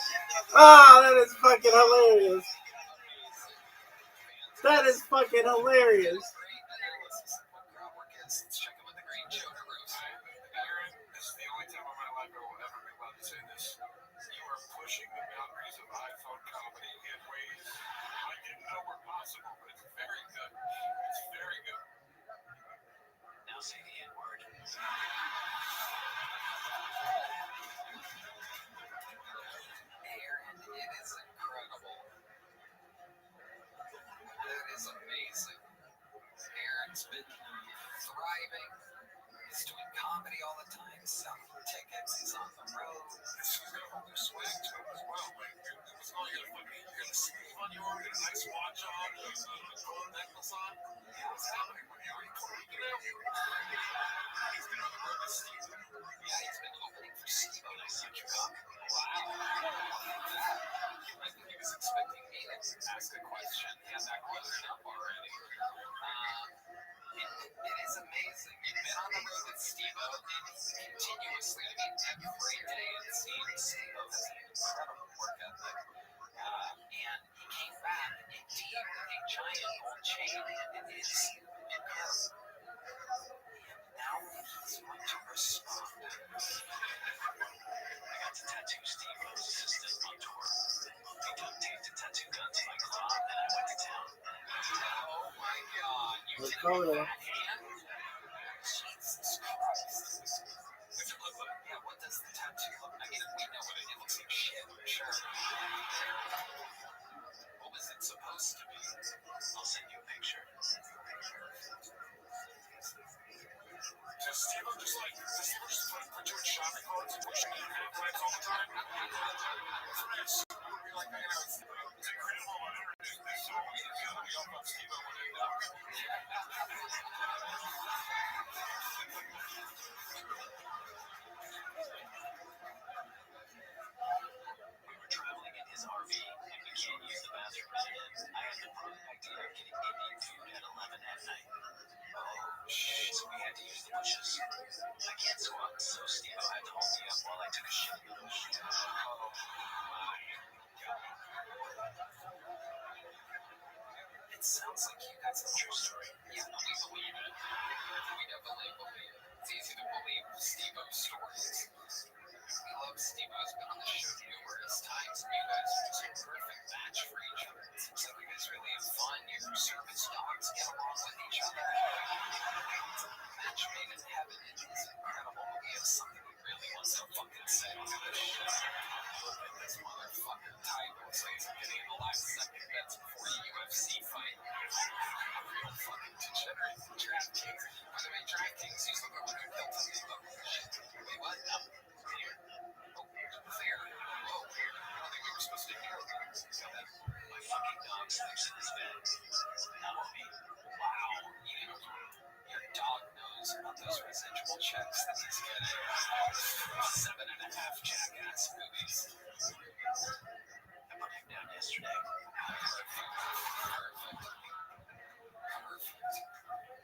Oh, that is fucking hilarious. That is fucking hilarious. Aaron, this is the only time in my life I will ever be allowed to say this. You are pushing the boundaries of iPhone comedy in ways I didn't know were possible, but it's very good. It's very good. Now say the N-word. Aaron, it is incredible. That is amazing. Aaron's been thriving. He's doing comedy all the time, selling tickets. He's on the road. This is got a whole new swag to it as well. Like, it's all you got a sleeve on your arm, you got a nice watch on, you got a gold necklace on. What's happening with you? Are you clean now? He's been on the road with Steve. Yeah, he's been opening for Steve. I suck your cock. Wow. I think he was expecting me to ask a question. He had that question up already. It is amazing. You've been on the road with Steve-O continuously. I mean, every day it seems. Steve-O has an incredible work ethic. And he came back and teamed a giant gold chain, and it is incredible. Now he's going to respond. I got to tattoo Steve-O's assistant on tour. They duct taped a tattoo gun to my claw, and I went to town. Oh my God. You Let's did go it with there. that hand? We were traveling in his RV, and we can't use the bathroom at the end. I had the brilliant idea of getting Indian food at 11 at night. Oh, shit, so we had to use the bushes. I can't squat, so Steve had to hold me up while I took a shit in the bush. Oh, my God. It sounds like you got some true story. Yeah, we believe it. We definitely believe it. It's easy to believe Steve-O's stories. We love Steve-O's been on the show numerous times, and you guys are just a perfect match for each other. It seems like you guys really have fun. Your service dogs get along with each other. It's a match made in heaven. It is incredible. We have something we really want to fucking say to this shit. Look at this motherfucker type. Looks like he's getting in the last second bets before a UFC fight. Real fucking degenerate. DraftKings. By the way, DraftKings used to go to their built up. Wait, what? No. Clear. Oh, clear. Oh, weird. I don't think we were supposed to hear that. My fucking dog sleeps in his bed. Not with me. Wow. Your dog knows about those residual checks that he's getting. 7.5 jackass movies. I put him down yesterday. Perfect.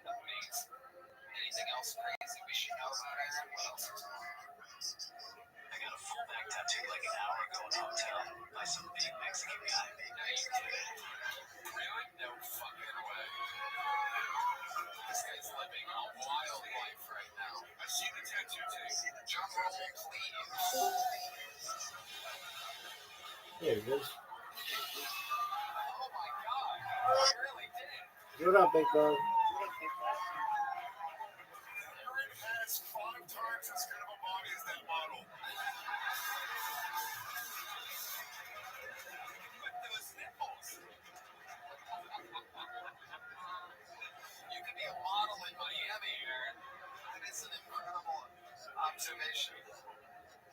Amazing. Anything else crazy we should know about Aaron? What else is going on? I got a full back tattoo like an hour ago in a hotel by some big Mexican guy. No, you kidding? Really? No fucking way. This guy's living a wild life right now. I see the tattoo tape. Drum roll, please. There it is. Oh my God! I really did. What up, big dog? Aaron has 5 times as good of a body as that model. With those nipples. You could be a model in Miami, Aaron. That is an incredible observation.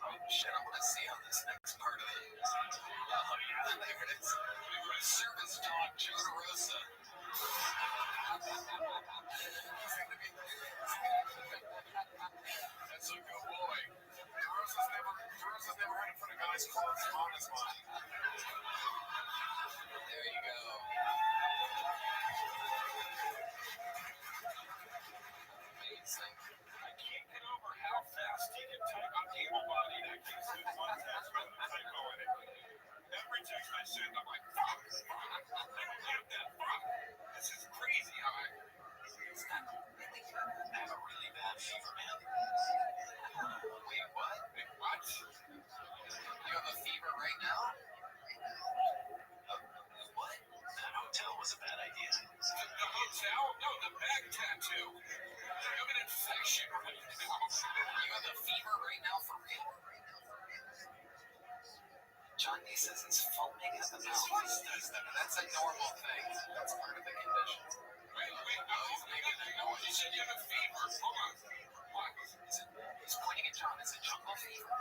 Oh shit, I want to see on this next part of it. Oh yeah, there it is. Service dog Joe DeRosa. That's a good boy. DeRosa's never had to put a guy's clothes on his body. There you go. Amazing. I can't get over how fast he can type on able-bodied. I can send one text with a typo in it. Every text I send, I'm like, fuck. I don't have that. Fuck. This is crazy how I... It's not really. I have a really bad fever, man. Wait, what? Wait, what? You have a fever right now? What? That hotel was a bad idea. The hotel? No, the bag tattoo. You have an infection right now. You have a fever right now for real? John D says he's foaming at the mouth. That's a normal thing. That's part of the condition. Wait, no, he's making a noise. He said you have a fever. Hold on. What? He's pointing at John. Is it jungle fever?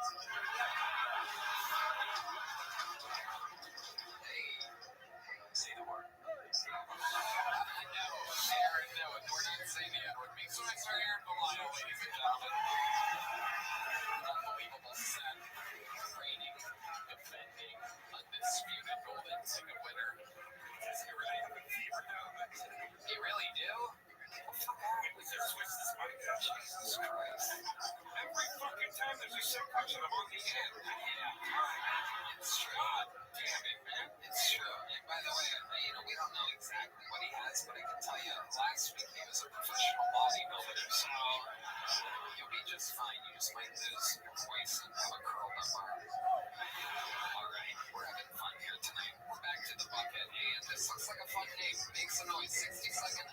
Hey, say the word. No, Aaron, no, we're not saying the N-word. Make sure it's Aaron Belano, ladies and gentlemen. Unbelievable set. Training, defending, undisputed golden ticket winner. Does he really have a fever now? You really do? Wait, there, switch this mic out. Jesus Christ. Every fucking time there's a sick person, I'm on the end. Yeah, it's true. God damn it, man. It's true. And by the way, we don't know exactly what he has, but I can tell you, last week he was a professional bodybuilder, so you'll be just fine. You just might lose your voice and have a curled up arm. All right, we're having fun here tonight. We're back to the bucket, and this looks like a fun game. Make some noise. 60-second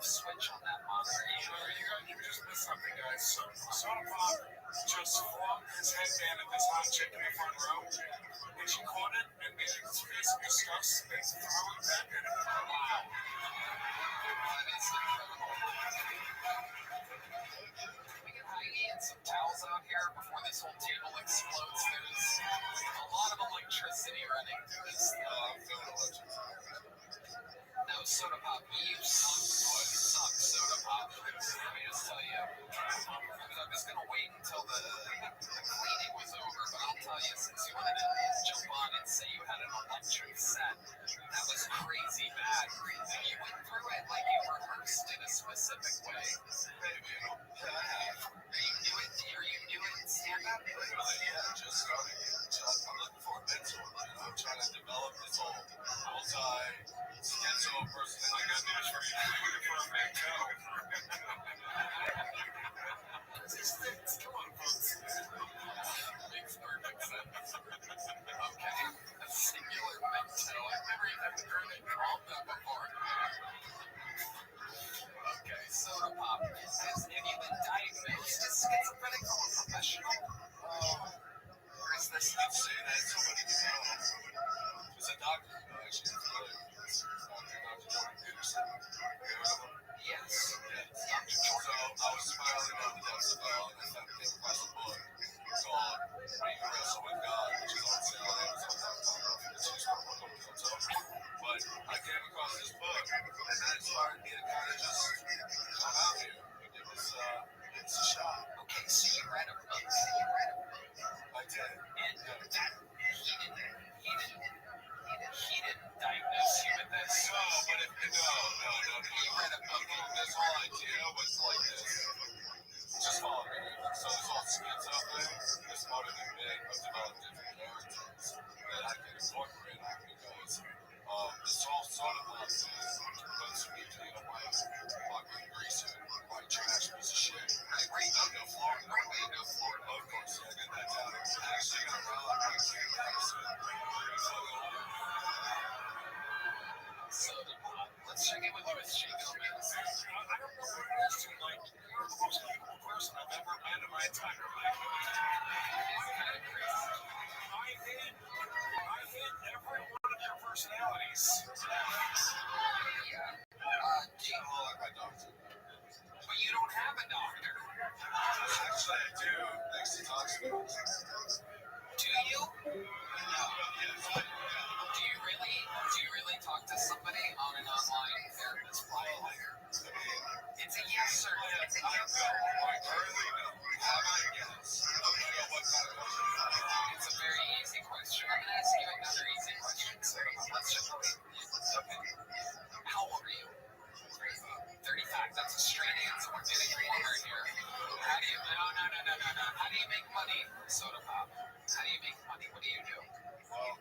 switch on that monitor. You just missed something, guys. Soda Pop just flung his headband at this hot chick in the front row, and she caught it and made his face discuss and throw it back at him. Wow. That is incredible. We can hang some towels out here before this whole table explodes. There's a lot of electricity running through this. I'm feeling electric. No, Soda Pop, you suck, Soda Pop. Let me just tell you. I'm just going to wait until the cleaning was over, but I'll tell you, since you wanted to jump on and say you had an electric set, that was crazy bad. And you went through it like you rehearsed in a specific way. Maybe. Yeah, I have. Are you new at stand-up? Yeah, just starting. I'm looking for a mentor. I'm trying to develop this whole multi-schizo personality. I got news for you. You're looking for a mentor. Come on, folks. Makes perfect sense. Okay, a singular mentor. I've never even heard it called that before. Okay, Soda Pop. Have you been diagnosed as schizophrenic from a professional? Or is this I've seen that so many times. There's a doctor, actually, Dr. Jordan Peterson. Yes. Dr. So I was smiling on the decibel, and I came across a book called When You Wrestle with God, which is on sale on Amazon.com. It's used for but I came across this book, and that inspired me to kind of just come out here and give this a shot. Okay, so you read a book. I did. And that he didn't diagnose you with this. No, but no. He read a book. This whole idea was like this. Just follow me. So this whole schizo thing is part of the bit of developing different characters that I can incorporate on because this whole sort of nonsense goes to me being a white fucking greaser, white trash piece of shit. Where you go, Florida? Where you go, Florida? Of course, I get that down. Actually, I'm actually Soda Pop. Let's check in with Louis J. Gomez. I don't know what it is to like. You're the most capable person I've ever met in my entire life. It's kind of crazy. I hate every one of your personalities. Yeah. like my doctor. But you don't have a doctor. Actually, I do. Thanks to hospital. Do you? Do you really talk to somebody on an online therapist provider? It's a yes or no. It's a yes or no. Currently, no. How about a yes? What kind of question? It's a very easy question. I'm going to ask you another easy question. So let's just okay. How old are you? 35. That's a straight answer. We're getting older here. How do you? No. How do you make money, Soda Pop? How do you make money? What do you do? Well,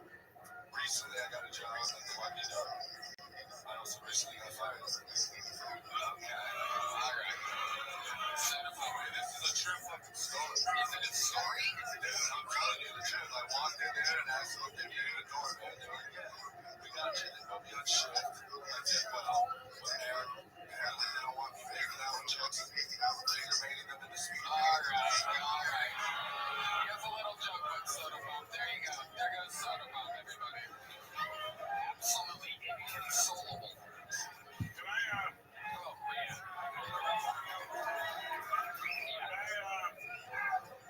recently I got a job at the Lucky Dog. I also recently got fired. Okay. All right. Soda Pop. This is a true fucking story. Is it a story? Dude, I'm telling you the truth. I walked in there and asked them if they needed a doorman. They were like, yeah, we got you. They put me on shift. I did well. But apparently they don't want me making out with chicks. They're making them in the speed. All right. Here's a little joke with Soda Pop. There you go. There goes Soda Pop, everybody. Absolutely inconsolable. Can I, Oh, man.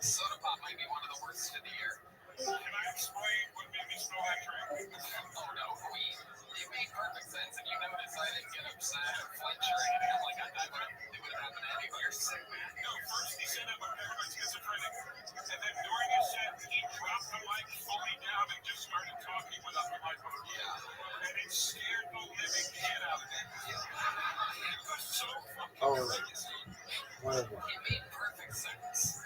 Soda Pop might be one of the worst of the year. can I explain what made me spill that drink? Oh, no. It made perfect sense. And you notice I didn't get upset or flinch or anything. I'm like, it would have happened to anybody. You're sick, man. No, first he said I'm a paranoid schizophrenic, and then during his set, he dropped the mic fully down and just started talking without the microphone. Yeah. And it scared the living shit out of me. It was so fucking crazy. It made perfect sense.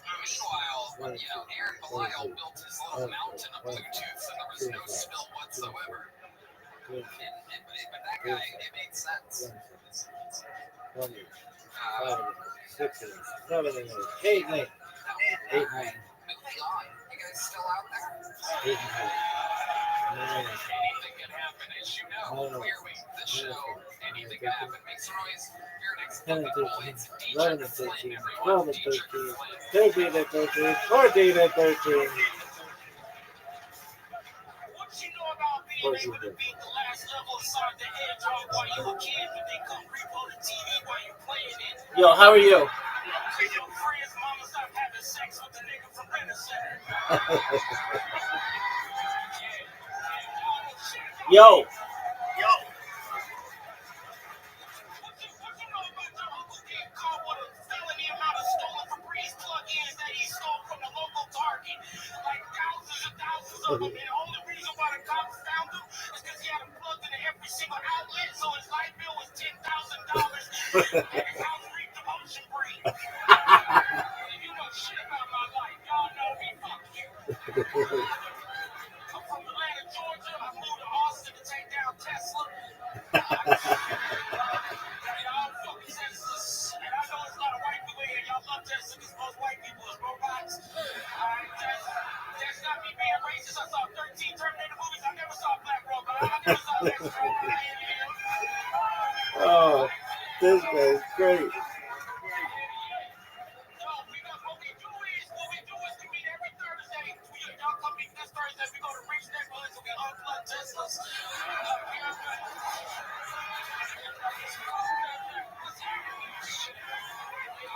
Meanwhile, Aaron Belial built his little mountain of Bluetooth, and there was no spill whatsoever. But that guy, it made sense. 20, 5, 6, 7, 8, 9. 8, 9. Moving on. You guys still out there? 8, 9. Anything can happen, as you know. Clearly, the show, and anything can happen. Make some noise. You're next 10 and fucking 13, bullets. 11 DJ and Flynn, 13, everyone. 12 and DJ 13, Flynn. 13 and 13, 14 and 13. What you know about being able to beat the last level of Sonic the Hedgehog while you a kid, but they come repo the TV while you playing it? Yo, how are you? Cause your friend's mama stopped having sex with the nigga from Renaissance. Yo. Like thousands and thousands of them. And the only reason why the cops found him is because he had him plugged into every single outlet, so his light bill was $10,000 and his house reeked of ocean breeze. You know shit about my life. Y'all know me. Fuck you. I'm from Atlanta, Georgia. I moved to Austin to take down Tesla. Y'all fuck Teslas. And I know it's a lot of white people here. Y'all love Tesla because most white people is robots. That's not me being racist. I saw 13 Terminator movies. I never saw a black robot. I never saw that strong. Oh, this guy's great.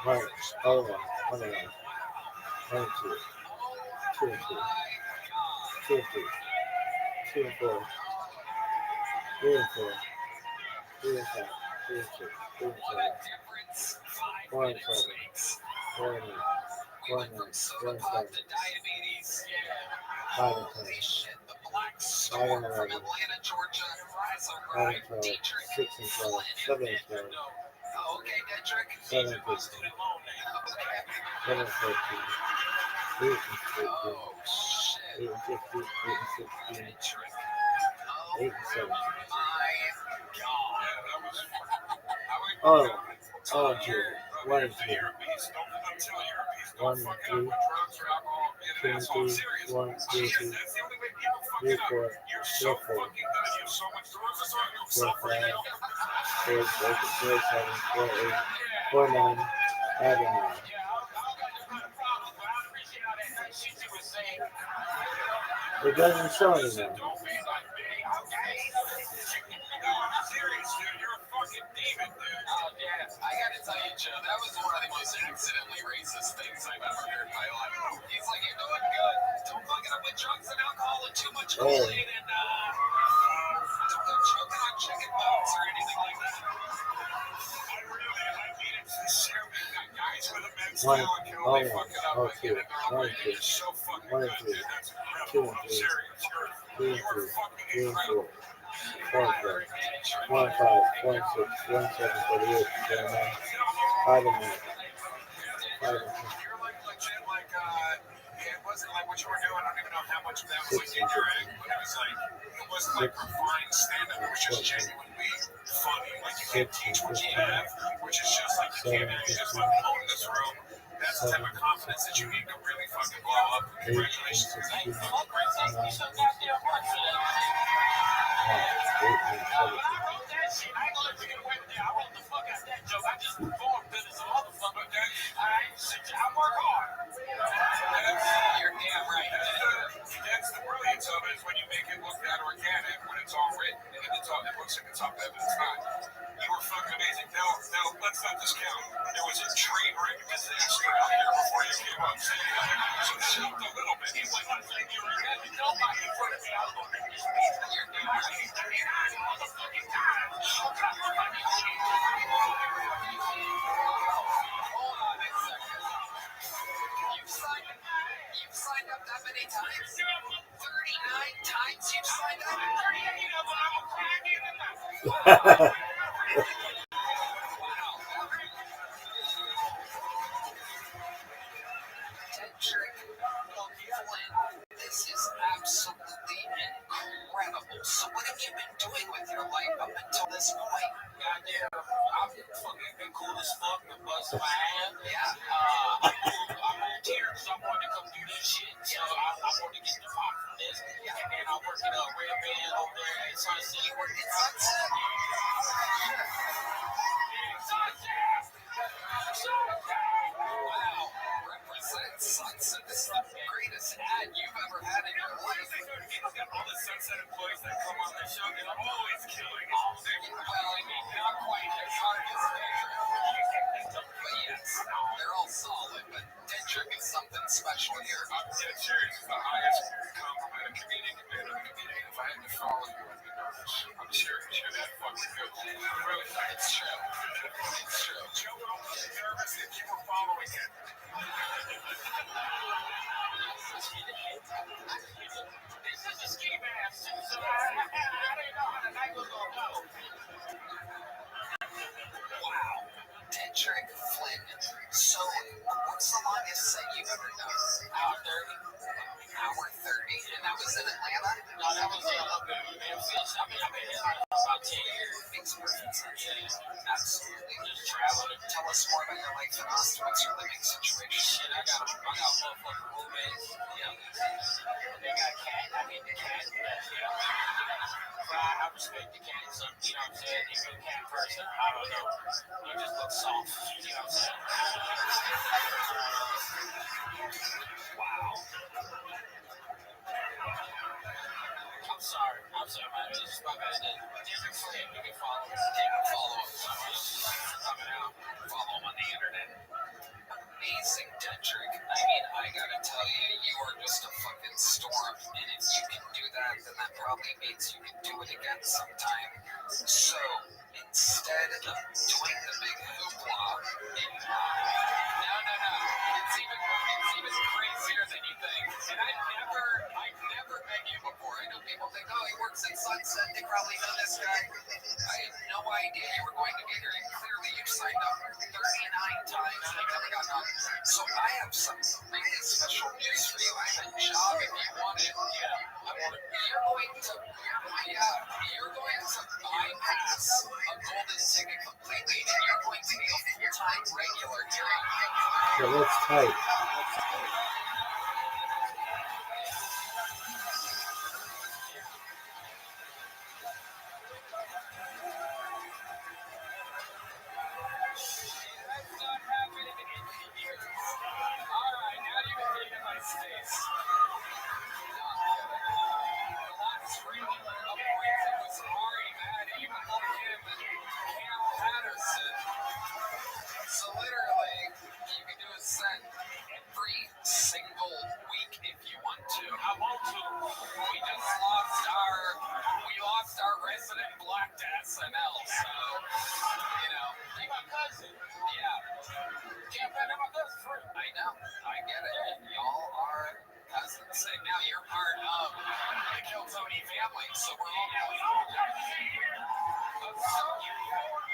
Right, hold on, hold on. 1 and 2, 2 and 3, 2 and 3, 2 and 4, 3 and 4, 3 and 5, 3 and 6, 3 and 7, 4 and 7, 4 and 8, 4 and 9, 4 and 7, 5 and 10, 5 and 11, 5 and 12, 6 and 12, 7 and 12, 7 and 15, 7 and 14, 8 and 14, 8 and 15, 8 and 16, 8 and 17. Oh, oh, dear. 1 and 2. 1 and 3. 2 and 3. 1, 2, 3. 3, 4. 4, 4. 4, 5. 4, 6, 4, 7, 4, 8. 4, 9. 5 and 9. It doesn't show anymore. I gotta tell you, Joe, that was one of the most accidentally racist things I've ever heard in my life. He's like, you're doing good. Don't fuck it up with drugs and alcohol and too much Kool-Aid and don't go choking on chicken bones or anything like that. I mean it sincerely. Guys with a men's style can only fuck it up by getting their own way. It's so fucking good, dude. That's incredible. I'm serious. You are fucking incredible. 4 and 4. 1 and 5. 1 and 6. 1 and 7. 48. 7 and 9. 5 and 9. 5 and 10. You're like legit, like, it wasn't like what you were doing. I don't even know how much of that was like in your egg, but it was like, it wasn't like refined stand-up. It was just genuinely funny. Like, you can't teach what you have, which is just like, you can't just like own this room. That's the type of confidence that you need to really fucking blow up. Congratulations. Thank you. I work hard. You're damn right. That's the brilliance of it, is when you make it look that organic, when it's all written and it looks like it's up there, but it's not. You were fucking amazing. Now, let's not discount. There was a train wreck disaster out here before you came up. So shut up a little bit. He went on saying you were nobody in front of me. I was going to make this speech. You're damn right. Motherfucking time. Hold on a second. You've signed up that many times? 39 times you've signed up? 38 of them. I'm a crack in the night. This is absolutely incredible. So what have you been doing with your life up until this point? Goddamn, I've fucking been cool as fuck to bust my ass. Yeah. I moved here because I wanted to come do this shit. So I wanted to get the pop from this. Yeah. And then I work at a red band over there at Sunset. You work at Sunset? It's true. It's true. Joe would almost be nervous if you were following him. This is a ski mask, so I didn't know how the night was going to go. Wow. Dietrich Flynn. So, what's the longest set you've ever done? Hour 30. Hour 30. And that was in Atlanta? No, that was up in Memphis. I've been here for about 10 years. Makes perfect sense. Yeah. Absolutely. Just traveling. Tell us more about your life in Austin. What's your living situation? Shit, I got motherfucking roommates. Yeah. They got cat. I need the cat. I respect the cat. So, you know what I'm saying? He's a cat person. I don't know. He just looks soft. You know what I'm saying? Wow. I'm sorry, man. It's just my bad. Dietrich Flynn, you can follow him. Yeah, follow him. Coming out. Follow him on the internet. Amazing, Dietrich. I mean, I gotta tell you, you are just a fucking storm. And if you can do that, then that probably means you can do it again sometime. So, instead of doing the big hoopla, No. It's even crazier than you think. And I've never met you before. I know people think, oh, he works at Sunset, they probably know this guy. I had no idea you were going to be here, and clearly you signed up 39 times and never got on. So I have some really special news for you. I have a job if you want it. You're going to bypass a golden ticket completely, and you're going to be a full-time regular here on So that's tight. So literally, you can do a set every single week if you want to. I want to. We just lost our resident black to SNL, so you know. My cousin. Yeah. Can't find out my cousin free. I know. I get it. Y'all are cousins, and now you're part of the Kill Tony family, so we're all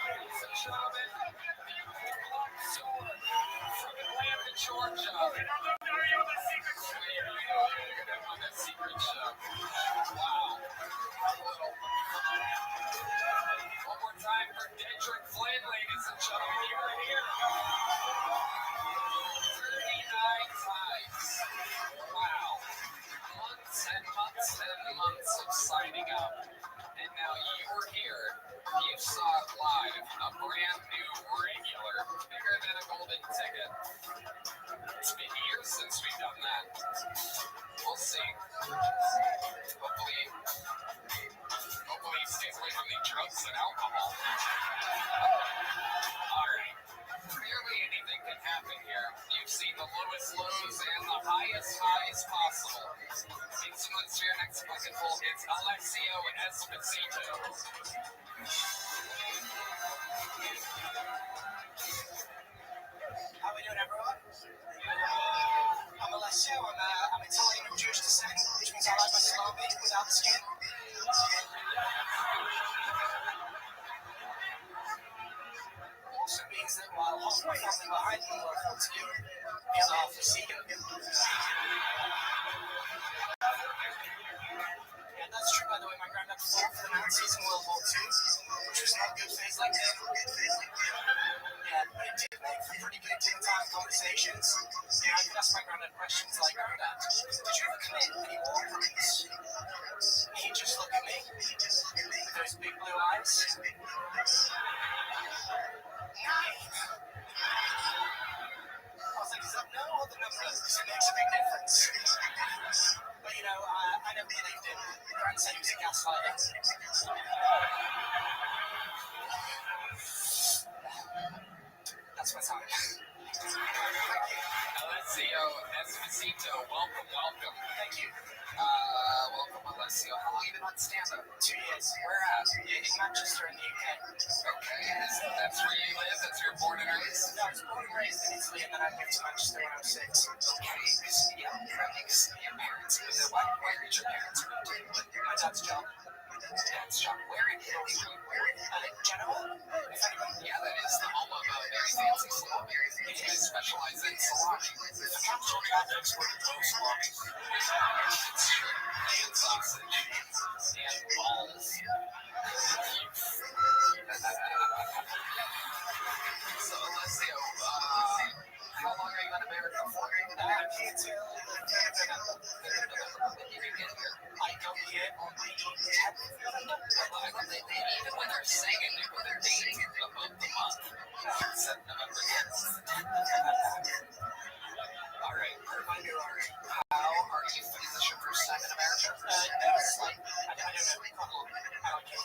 ladies and gentlemen, from Atlanta, Georgia. The secret show. Wow. One more time for Dietrich Flynn, ladies and gentlemen. You're here. 39 times. Wow. Months and months and months of signing up. And now you're here. You saw it live. A brand new regular. Bigger than a golden ticket. It's been years since we've done that. We'll see. Hopefully he stays away from the drugs and alcohol. Alright. Clearly anything can happen here. You've seen the lowest lows and the highest highs possible. Insolence for your next bucket full. It's Alessio Esposito. How we doing, everyone? I'm Alessio. I'm Italian of Jewish descent, which means I like my salami without the skin. Also means that while half my family behind me were able to do, the other half was seeking. And that's true, by the way. My granddad fought for the Nazis in World War II, which was not good for his legs. Yeah, but it did make for pretty good tea-time conversations. Yeah, I could ask my granddad questions like, Granddad, did you ever commit any war crimes? He'd just look at me with those big blue eyes. I was like, is that no or the number? Because it makes a big difference. But you know, I never believed him. Grand said he was a gaslighter. That's my time. Alessio Esposito. Zito, welcome. Thank you. Welcome, Alessio. How long have you been on stand-up? 2 years. Where at? In Manchester in the UK. Okay, that's where you live? That's where you're born and raised? I was born and raised in Italy, and then I moved to Manchester when I was 6. Okay, that makes your parents move. Where did your parents move to? My dad's job. Dad's job. Where in Italy were you? Where in Genoa? If anyone... Yeah, that is the home of a very fancy salami. You specialize in salami. The capital traffic's where the most salami. It's true. And sausage. And balls. So, Alessio, how long are you in America for? I'm here till November. When did you get here? I got here on the 10th of November. Even when they're saying it, when they're dating above the month. Said November 10th. All right, perfect. How are you? Is this your first time in America? No, it's like, I don't know, how I came.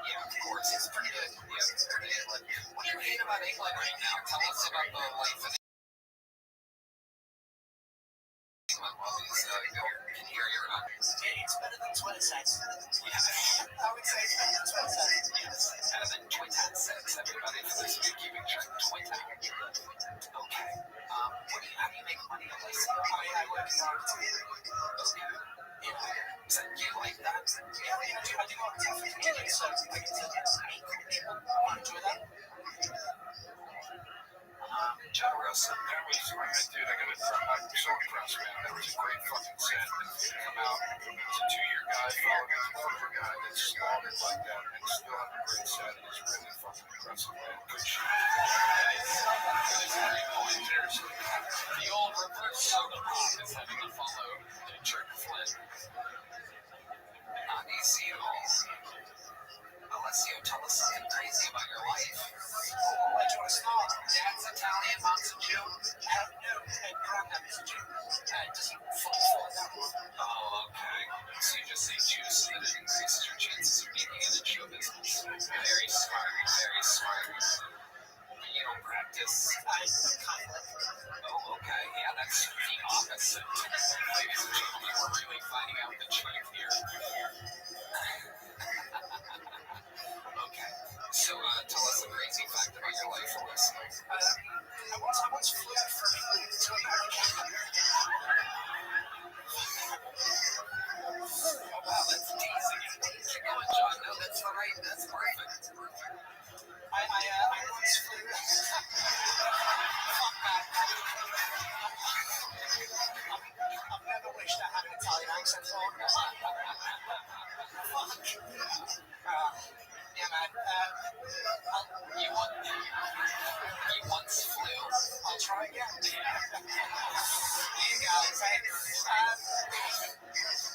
Yeah, of course. It's pretty good. Yeah, it's pretty good. What do you hate about England right now? Tell us about the life in England. Well, can hear you or not. It's better than Twitter sex. Yeah. I would say it's better than Twitter sex. Yes, better than Twitter sex. Everybody is keeping track of Twitter. Okay. How do you make money on this? I work in marketing. Okay. So do you like that? Yeah, I do marketing for comedians, so I get to meet cool people. I enjoy that. Joe Russell. That was, dude, I gotta throw my so impressed, man. That was a great fucking set. Come out, it's a 2-year guy, following a former guy that's slaughtered like that, and still have a great set. It's really fucking impressive, man. Good shit. The old reverse soda pop is having a follow Richard Flynn. Not easy at all. Alessio, tell us something crazy about your life. Where do you want to start? Dad's Italian, mom's a Jew. No, granddad is a Jew. Doesn't fall that one. Oh, okay. So you just say Jew so that it increases your chances of making it in the Jew business. Very smart, very smart. But you don't practice. I'm Catholic. Oh, okay. Yeah, that's the opposite. Ladies and gentlemen, we're really finding out the truth here. Okay. So, tell us a crazy fact about your life for listeners. I once flew from England to America. Oh, wow, that's teasing. Keep going, John. No, that's all right. That's perfect. I once flew. Fuck that. I've never wished I had an Italian accent for. Fuck. Yeah, man. You once flew. I'll try again. Yeah. There you go.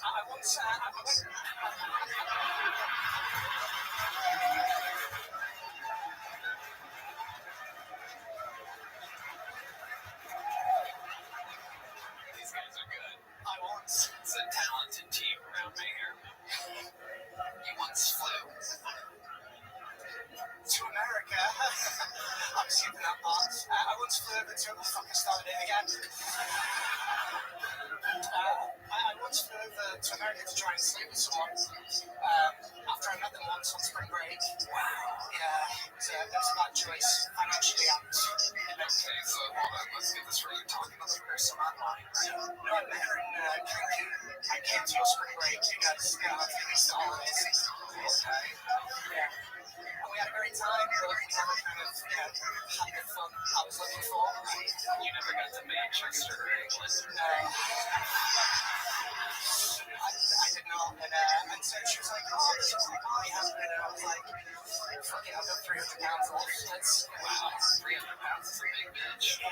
I once. These guys are good. I once. It's a talented team around me here. You once flew. To America. I'm skipping that part. I once flew over to. Fuck, I started it again. I once flew over to America to try and sleep with someone. After I met them once on spring break. Wow. Yeah, it was a bad choice. Financially, Okay, so hold on. Let's get this right. You're talking to the person online, right? No, I met her in Cancun. I came to your spring break because I finished the holidays. Okay. Yeah. And we had a great time. We were looking for kind of, had the fun I was looking for. You never got to Manchester or England? No. I did not. And so she was like, oh, this is like my husband. And I was like, fuck it, I've got 300 pounds left. Wow, 300 pounds is a big bitch. Yeah.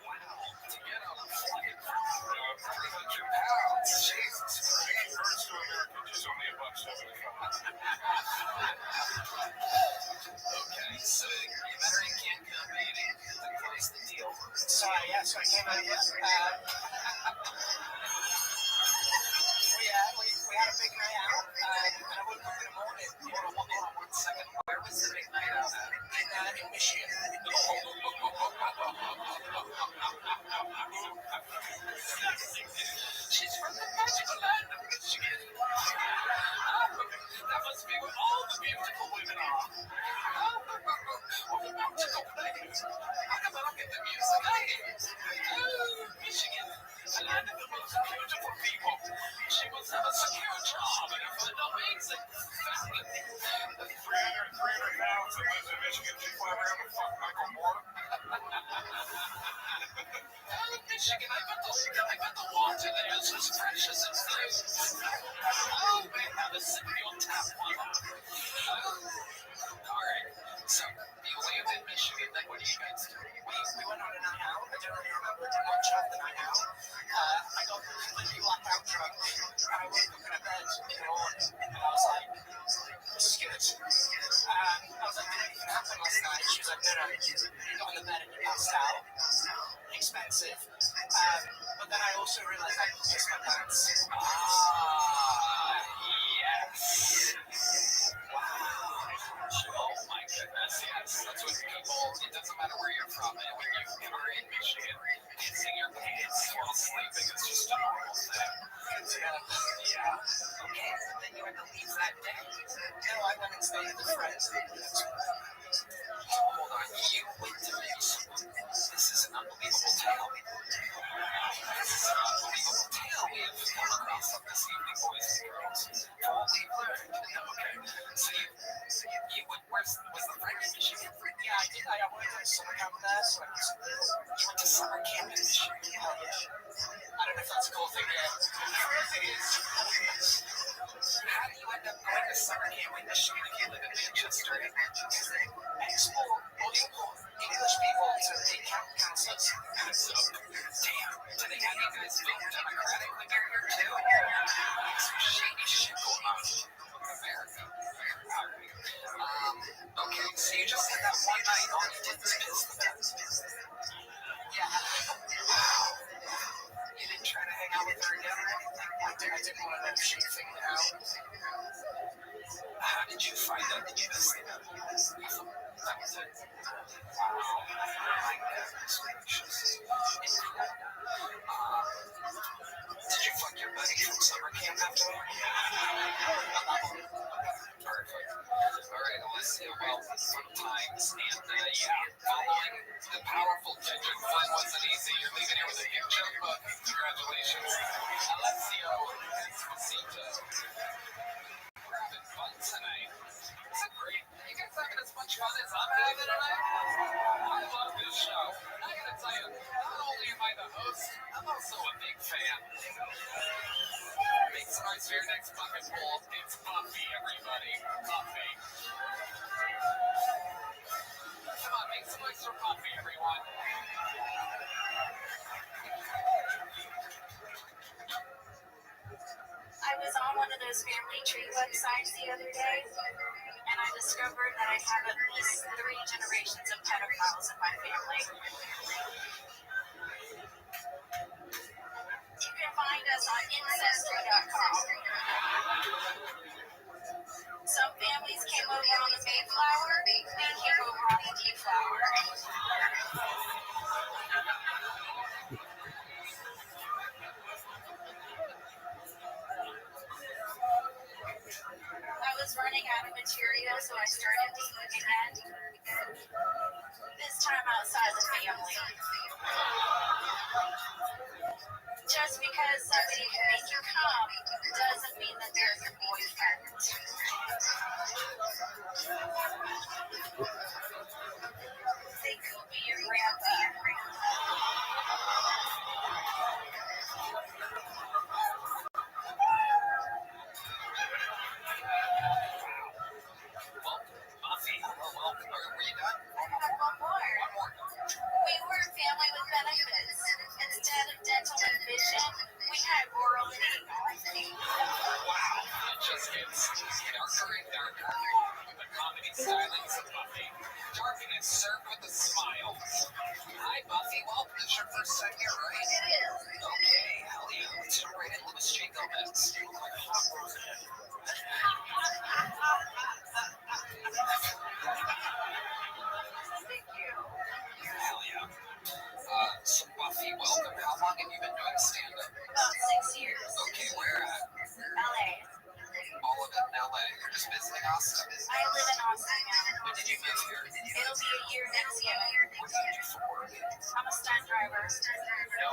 Wow, to get on a flight for 300 pounds, Jesus Christ. First to America, just only $1.75. Okay, so you met her in Cancun, meeting. What was the deal? So I came out here. We had a big night out, and I woke up in the morning. Hold on 1 second. Where was the big night out at? In Michigan. must be where all the beautiful women are. We're about to go play. How about I get the music? Hey, Michigan, the land of the most beautiful people. She must have a secure job and an amazing family. 300 pounds and lives in Michigan. She fly around to fuck Michael Moore. Michigan, I bet the water there is as precious as this. Oh, they have a sip of your tap water. All right. So, you live in Michigan, then what do you guys do? We went on a night out. I don't really remember too much of the night out. I got completely blacked out drunk. And I woke up in a bed in the morning. And I was like, this is good. I was like, did anything happen last night? She was like, no. You got in the bed and you passed out. Expensive. But then I also realized I could fix my pants. Yes. Wow. Oh my goodness, yes. That's what people, it doesn't matter where you're from, and when you are in Michigan, pissing your pants while sleeping is just a normal thing. Yeah. Okay, then you had to leave that day. No, I went and stayed with a friend. Hold on, you went to Michigan. This is an unbelievable tale. This is an unbelievable tale we have come across on this evening, boys and girls. What we've learned. Okay, so you went, was the friend in Michigan? Yeah, I did. I went to summer camp there, so You went to summer camp in Michigan? hell yeah. I don't know if that's a cool thing yet. It is. How do you end up going to summer camp in Michigan if you live in Manchester? Because they export English people to the camp counselors. Damn, do they have you guys vote democratically here too? Some shady shit going on in America. Okay, so you just had that one night all you did was piss the bed. Yeah. Wow. You didn't try to hang out with her again or anything? I didn't want to know she figured it out. How did you find out that you missed it? That was it. Wow. My goodness gracious. Did you fuck your buddy from summer camp afterward? Perfect. All right, Alicia, well, sometimes, and following the powerful Ginger Flynn wasn't easy. You're leaving here with a huge jump book. Congratulations. Alessio Esposito. We're having fun tonight. Is it great? You guys having as much fun as I'm having tonight? I love this show. I gotta tell you, not only am I the host, I'm also a big fan. Make some noise for your next bucket full. It's coffee, everybody. Coffee. Come on, make some noise for coffee, everyone. I was on one of those family tree websites the other day, and I discovered that I have at least 3 generations of pedophiles in my family. You can find us on Ancestry.com. Some families came over on the Mayflower, we came over on the Deflower. I was running out of material, so I started digging again. This time outside the family. Just because somebody can make you come doesn't mean that they're your boyfriend. They could be your grandpa. Welcome. Were you done? I have one more. We were a family with benefits. Instead of dental and vision, we had oral and anal. Wow, it just gets darker and darker. The comedy stylings of Buffy. Darkness served with a smile. Hi, Buffy. Welcome. It's your first time here, right? It is. Okay, hell yeah. Let's jump right in. Louis J. Gomez. You look like a hot rose. Thank you. Hell yeah. So Buffy, welcome. How long have you been doing stand-up? About 6 years. Okay, where at? LA. All of it in LA. You're just visiting Austin? I live in Austin now. When did you move here? It'll be a year next year. What do you do for work? I'm a stunt driver. No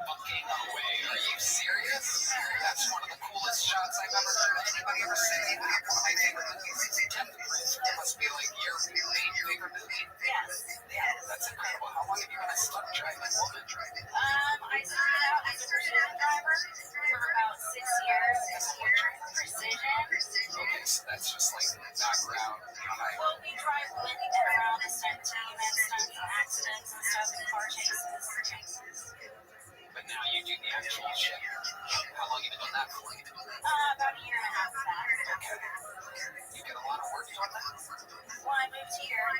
fucking way. Are you serious? That's one of the coolest shots I've ever heard anybody ever say. One of my favorite movies. Death Proof. It must be like your main favorite movie. Yes. Yeah, that's incredible. How long have you been a stunt driving woman? I started out as a precision driver for about 6 years. Precision. Okay, so that's just like background. Well, we drive with and around the stunt team and stunts and accidents and stuff and car chases. But now you do the actual shit. How long have you been doing that for? About a year and a half of that. Okay. You get a lot of work doing that? Well, I moved here.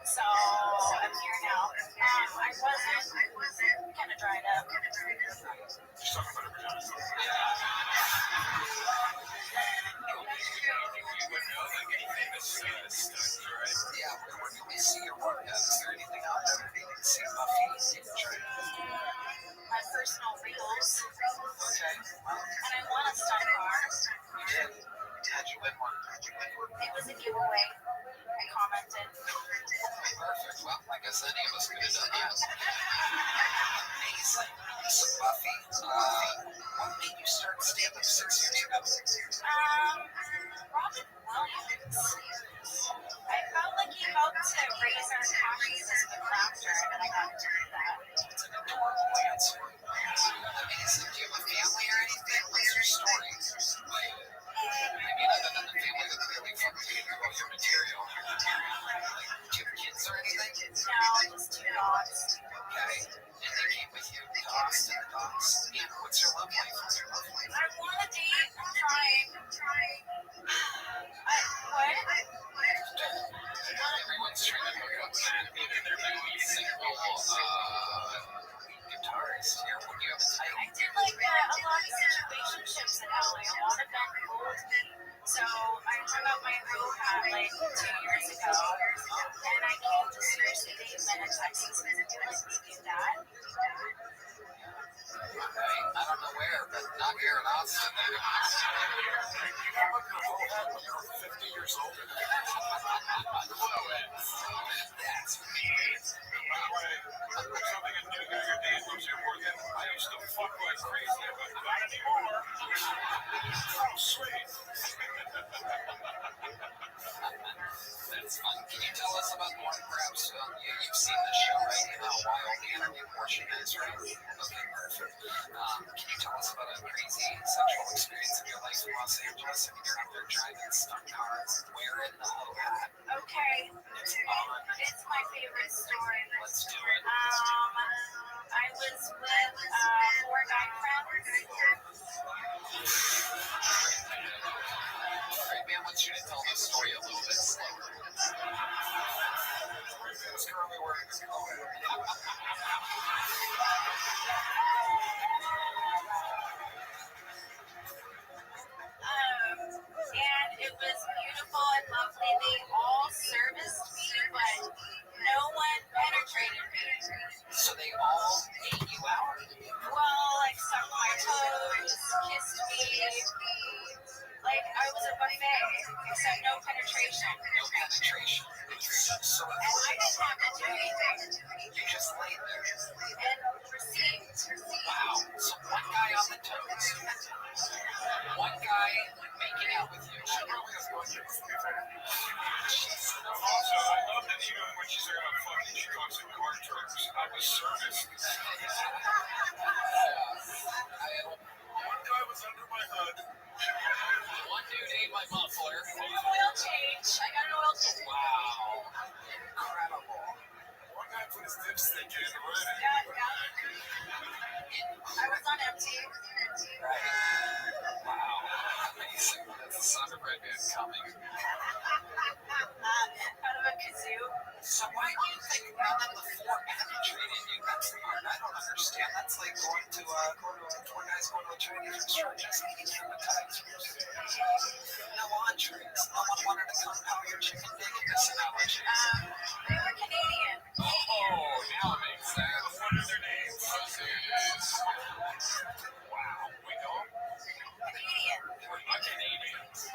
So I'm here now. I wasn't kind of dried up. Just talking about everything. You would know like any famous stunts, right? Yeah, where can we see your work at? Is there anything out there that you can see Buffy? My personal reels. Okay. And I won a stunt car. You did? How'd you win one? It was a giveaway. I commented. Perfect. Well, I guess any of us could have done that. Amazing. So, Buffy, what made you start stand-up 6 years ago? Robin Williams. I felt like he helped to raise our consciousness with laughter, and I got to do that. It's an adorable answer. Amazing. Do you have a family or anything? What's your story? I mean, other than the family that clearly fucking gave you all your material. Do you have kids or anything? No, just 2 dogs. Okay. And they came with you to Austin. Yeah, what's your love life? I want to date. I'm trying. What? Everyone's trying to hook up. Maybe they're doing single guitarist here. What do you have a title? I did like a lot of situationships in LA. A lot of them fooled me. So I hung up my real hat like 2 years ago, and I came to seriously date men in Texas and do that. Okay, I don't know where, but not here in Austin. You hung up your whole head when you were 50 years old. That's me. By the way, something in New York Dance was important. I used to fuck like crazy, but not anymore. Oh, sweet. That's fun. Can you tell us about one, perhaps? You've seen the show, right? You know how wild the interview portion is, right? Okay, perfect. Can you tell us about a crazy sexual experience in your life in Los Angeles? I mean, you're out there driving stunt cars, wearing the whole hat. Okay. It's fun. It's my favorite story. Let's do it. I was with 4 guy friends. Alright, man, I want you to tell this story a little bit slower. It's currently wearing a coat. And it was beautiful and lovely. They all serviced me, but no one penetrated me. So they all ate you out? Well, like sucked my toes, kissed me. Like I was a buffet, except no penetration. No penetration. So And I didn't have to do anything. you just laid there. And received. Wow. So one guy on the toes, one guy making out with you. She probably has one gift to be fair. Also, I love that even when she's there on fucking, she talks in car terms. I was serviced. One guy was under my hood. One dude ate my muffler. Oil change. I got an oil change. Wow. Incredible. One guy put his dipstick in already. Yeah. I was on empty. Right. Wow. Amazing. That's the sound of Red Man coming. Out of a kazoo. So why do you think none of the 4 penetrated you? That's the part I don't understand. That's like going to 4 guys going to a Chinese restaurant just eating appetizers. No entrees. No one wanted to come pound your chicken dick in this analogy. They were Canadian. Oh, now it makes sense. What are their names? Wow. We know them? Canadian. They were not Canadians.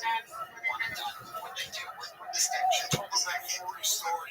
She told us that furry story.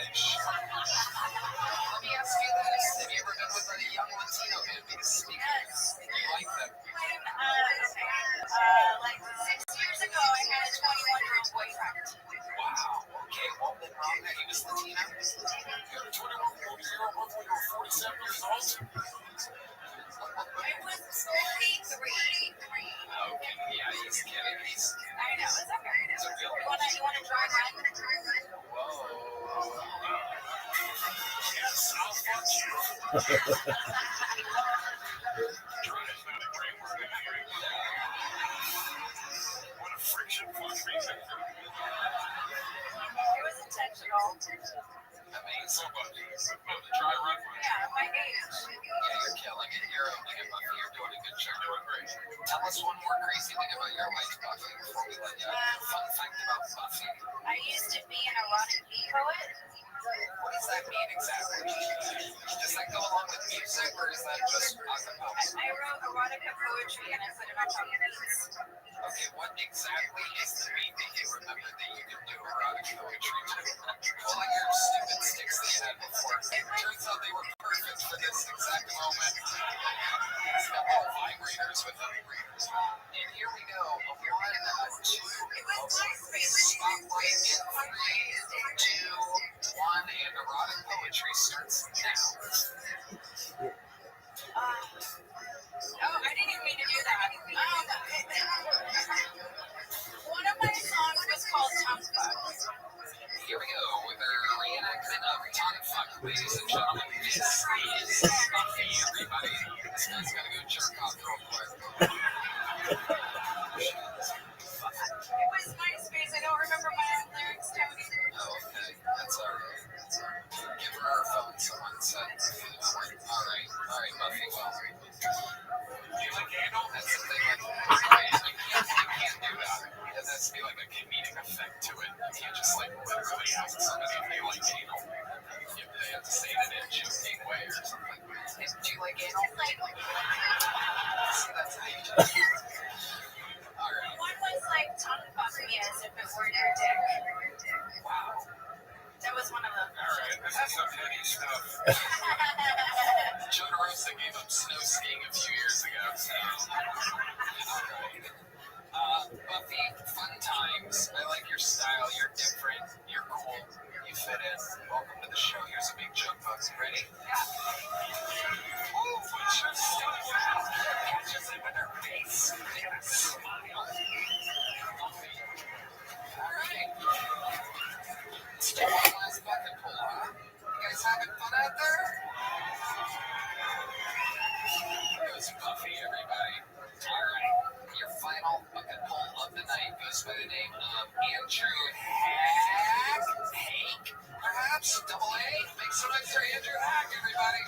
Spanish. Let me ask you this. Have you ever been with a young Latino man being speakers? You like them? Like 6 years ago, I had a 21-year-old boyfriend. Wow. Okay, what went wrong that he was Latino? You have a 21-year-old boyfriend when you were 47 years old? I was 33. Okay, yeah, he's kidding. I know, it's okay. It's a real You want to try mine? Whoa. Yes, I'll fuck you. Try is not a great word anyway. What a friction fuck me. It was intentional. Amazing. So, but the dry run was Yeah, my age. Yeah, you're killing it. You're owning it, Buffy. You're doing a good job. Doing great. Tell us one more crazy thing about your life, Buffy, before we let you out. Fun fact about Buffy. I used to be an erotic poet. What does that mean exactly? Does that go along with music, or is that just acapella? I wrote erotica poetry and I put it on top of beats. Okay, what exactly is the beat that you remember that you can do erotic poetry to? Well, like your stupid sticks that you had before. It turns out they were perfect for this exact moment. It's got little vibrators with them. And here we go. A 1, 2, It was MySpace. spotlight in 3, 2, 1, and erotic poetry starts now. Oh, I didn't even mean to do that. One of my songs was called Tongue Fuck. Here we go with our reenactment of Tongue Fuck, ladies and gentlemen. This is Buffy, everybody. This guy's gotta go jerk off real quick. It was MySpace. I don't remember my own lyrics, Tony. Oh, okay. That's alright. Give her our phone, someone said. Alright, Buffy, well. That's the thing, like, you can't do that. It has to be like a comedic effect to it. You can't just, like, literally ask somebody if they like anal. They have to say it in a joking way or something. Do you like anal? See, that's how you do it. Alright. One was like tongue fuck me as if it were your dick. Wow. That was one of them. alright. This is some heady stuff. Joe DeRosa gave up snow skiing a few years ago, so. Buffy, fun times. I like your style. You're different. You're cool. You fit in. Welcome to the show. Here's a big joke, folks. Ready? Yeah. Ooh, it's your style. Catches it with her face. And a smile. Buffy. All right. Let's do one last bucket pull, huh? You guys having fun out there? Goes Buffy, everybody. All right, your final bucket pull of the night goes by the name of Andrew Hack, perhaps, double A. Make some noise for Andrew Hack, everybody.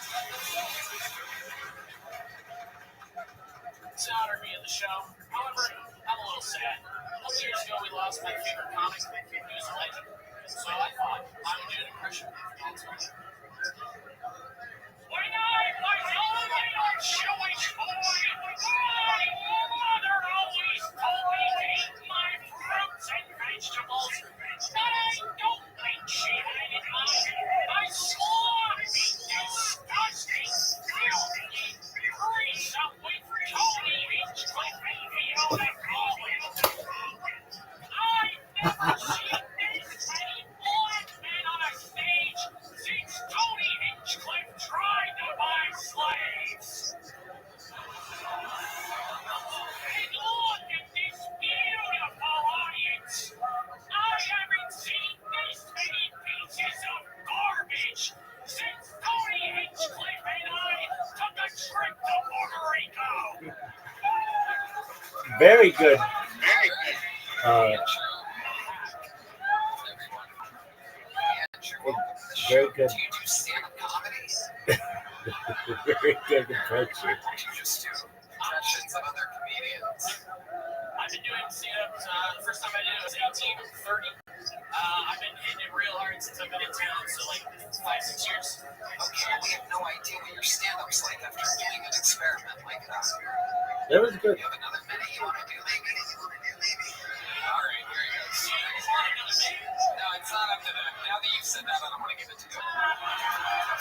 It's an honor to be in the show. However, I'm a little sad. A couple years ago, we lost my favorite comic, he was a legend. So I thought I would do an impression of him. When I was only a Jewish boy, my mother always told me to eat my fruits and vegetables, but I don't think she had in mind I swore to be disgusting, filthy, grease-up with Tony Hinchcliffe and Fiona Collins. I've never seen this many black men on a stage since Tony Hinchcliffe tried to buy slaves. And look at this beautiful audience. I haven't seen this many pieces of garbage since Tony Hinchcliffe and I took a trip to Puerto Rico. Very good. Very good. Do you do stand-up comedy? Very good impression. Do you just do impressions of other comedians? I've been doing stand-ups. The first time I did it was 18, I'm 30. I've been hitting it real hard since I've been in town, so like 5-6 years. Okay, we have no idea what your stand-up's like after doing an experiment like that. That was good. You have another minute you want to do, maybe? All right, here you go. No, I it's not up to them. Now that you've said that, I don't want to give it to you. How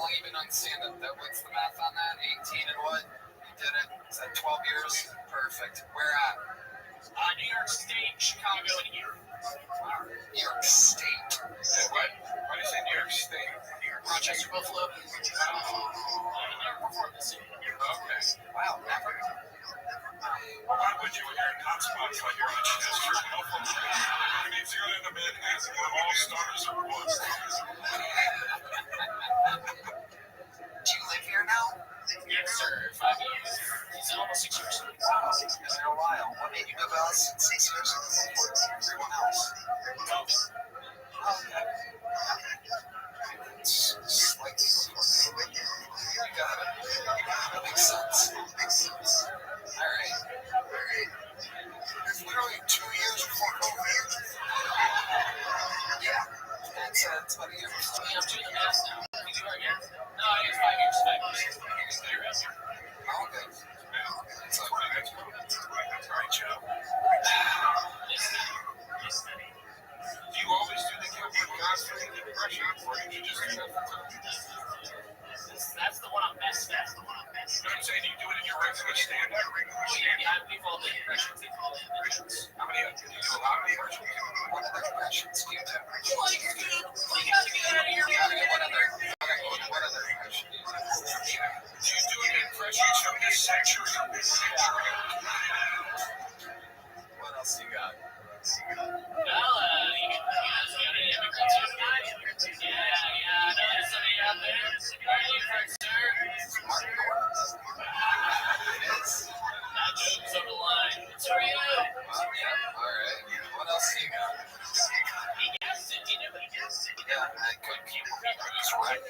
long you been on stand-up? What's the math on that? 18 and what? You did it? Is that 12 years? Perfect. Where at? New York State, Chicago, and here. Wow. New York State. Hey, what? Why do you say New York State? Rochester, Buffalo. Never performed this city. Okay. Wow, never. Why would you in your hot spots like Rochester, Buffalo? I mean, zero in the Manhattan where all stars are one. Do you live here now? Yes, sir. 5 years. He's almost 6 years. Wow, it's been there a while. What made you move out since 6 years before everyone else? Okay. It's slightly before COVID. You got it. That makes sense. All right. It's literally 2 years before COVID. Yeah. That's about a year before. I'm doing the math now. You do it again? No, I guess 5 years. 5 years. Oh, okay. That's right, Joe. Do you always do the Gilbert Gottfried impression, or did you just do that for fun? That's the one I'm best at. You know what I'm saying? Do you do it in your regular stand-up? Yeah, we've all the impressions. How many do you do? A lot of impressions? What other impressions do you do? We gotta get out of here. We gotta get out of here. Okay, what other impressions? Do you do an impression from this century? What else do you got? Well, you guys got any immigrants here tonight? Yeah, I know there's somebody out there. Where are you from, sir? That joke's over the line. So are you? Yeah, all right. What else do you got? He guessed it. He knew it. Yeah, I couldn't keep He's right. I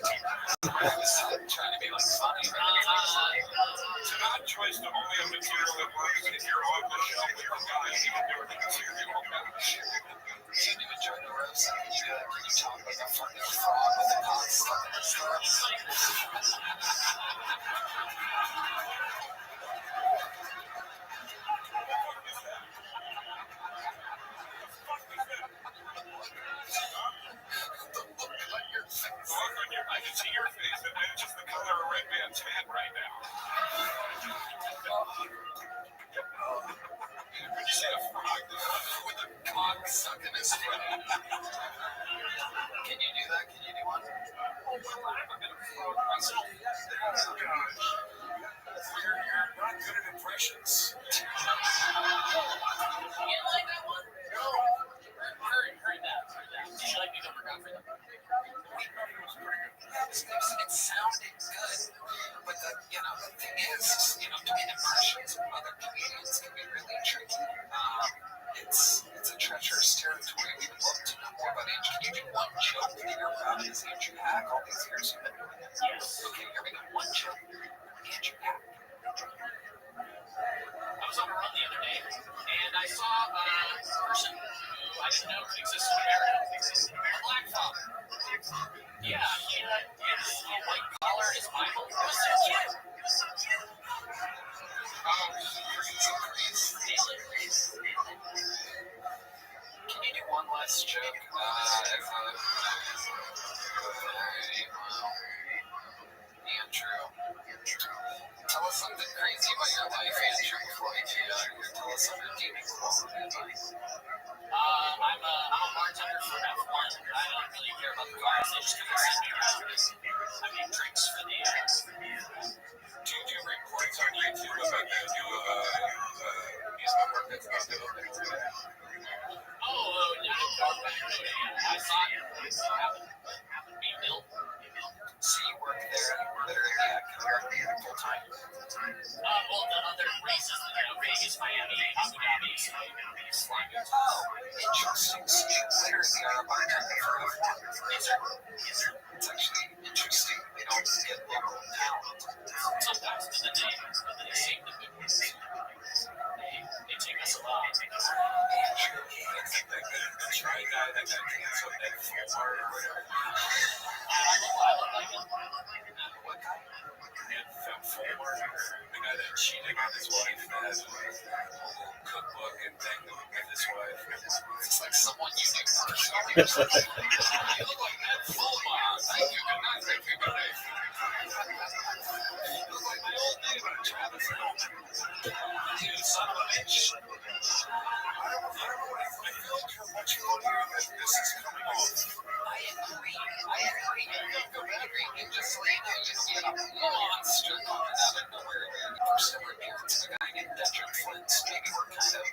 was trying to be like funny. It's an odd choice to only have material that works if you're on the show with your guys even doing the material. You didn't even join the roast. Can you talk like a fucking frog with a cock stuck in his throat? I can see your face that matches the color of Red Man's head right now. Did you say a frog With a cock stuck in his throat. Can you do that? Can you do one? You're not good at impressions. You like that one? No. Heard that. Did you like Gilbert Gottfried? It sounded good, but the thing is, doing impressions of other comedians can be really tricky. It's a treacherous territory. We'd love to know more about Andrew. Can you do one joke that you're proud of as Andrew Hack all these years you've been doing it? Yes. Okay, here we go. One joke. Andrew Hack. I was on a run the other day, and I saw a person who I didn't know existed in America. A black father. Yeah, he had his white collar and his Bible. It was so cute. Can you do one last joke? Andrew. Tell us something crazy about your life, Andrew, before we do that. Tell us some redeeming qualities. I'm a bartender for F1. I don't really care about the cars. They just kind of send me around. I make drinks for the do you do reports on YouTube about you do amusement work that's not good? I saw it. Happened to be built. So you work there literally at full time? Well, the other races, Vegas, Miami, Abu Dhabi, so it's like, oh, interesting. So you literally are a bartender for F1. Yes, sir. It's actually interesting. They don't get local talent. Sometimes, but then they seem to be. They take us a lot. Andrew, The try guy that got canceled at Full or whatever. I look like it. what guy? And Full the guy that cheated on his wife that has a whole cookbook and thing with his wife. It's like someone you knew personally. like Ned Fulmar. Thank you. Good night. Thank you. Good night. You look like my old neighbor, Travis Hillman. You son of a bitch. I don't care what you want here, but this is coming off. I agree. And just so you know, you get a monster coming out of nowhere. First ever appearance of a guy named Detrick Flint. Maybe we're kind of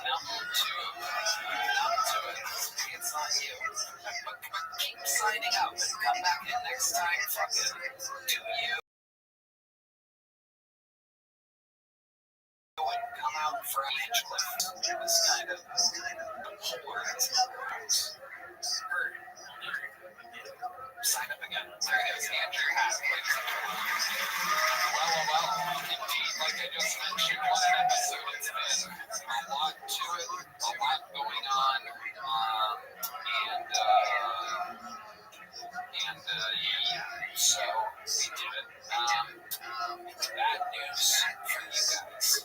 numb to it. It's on you. But keep signing up and come back in next time. Fucking do you. And come out for a Hinchcliffe. It was kind of horrid. Sign up again. There it is. Andrew Hass, ladies and gentlemen. Well, indeed, like I just mentioned, what an episode it's been. A lot to it, a lot going on, so we did it. Bad news for you guys.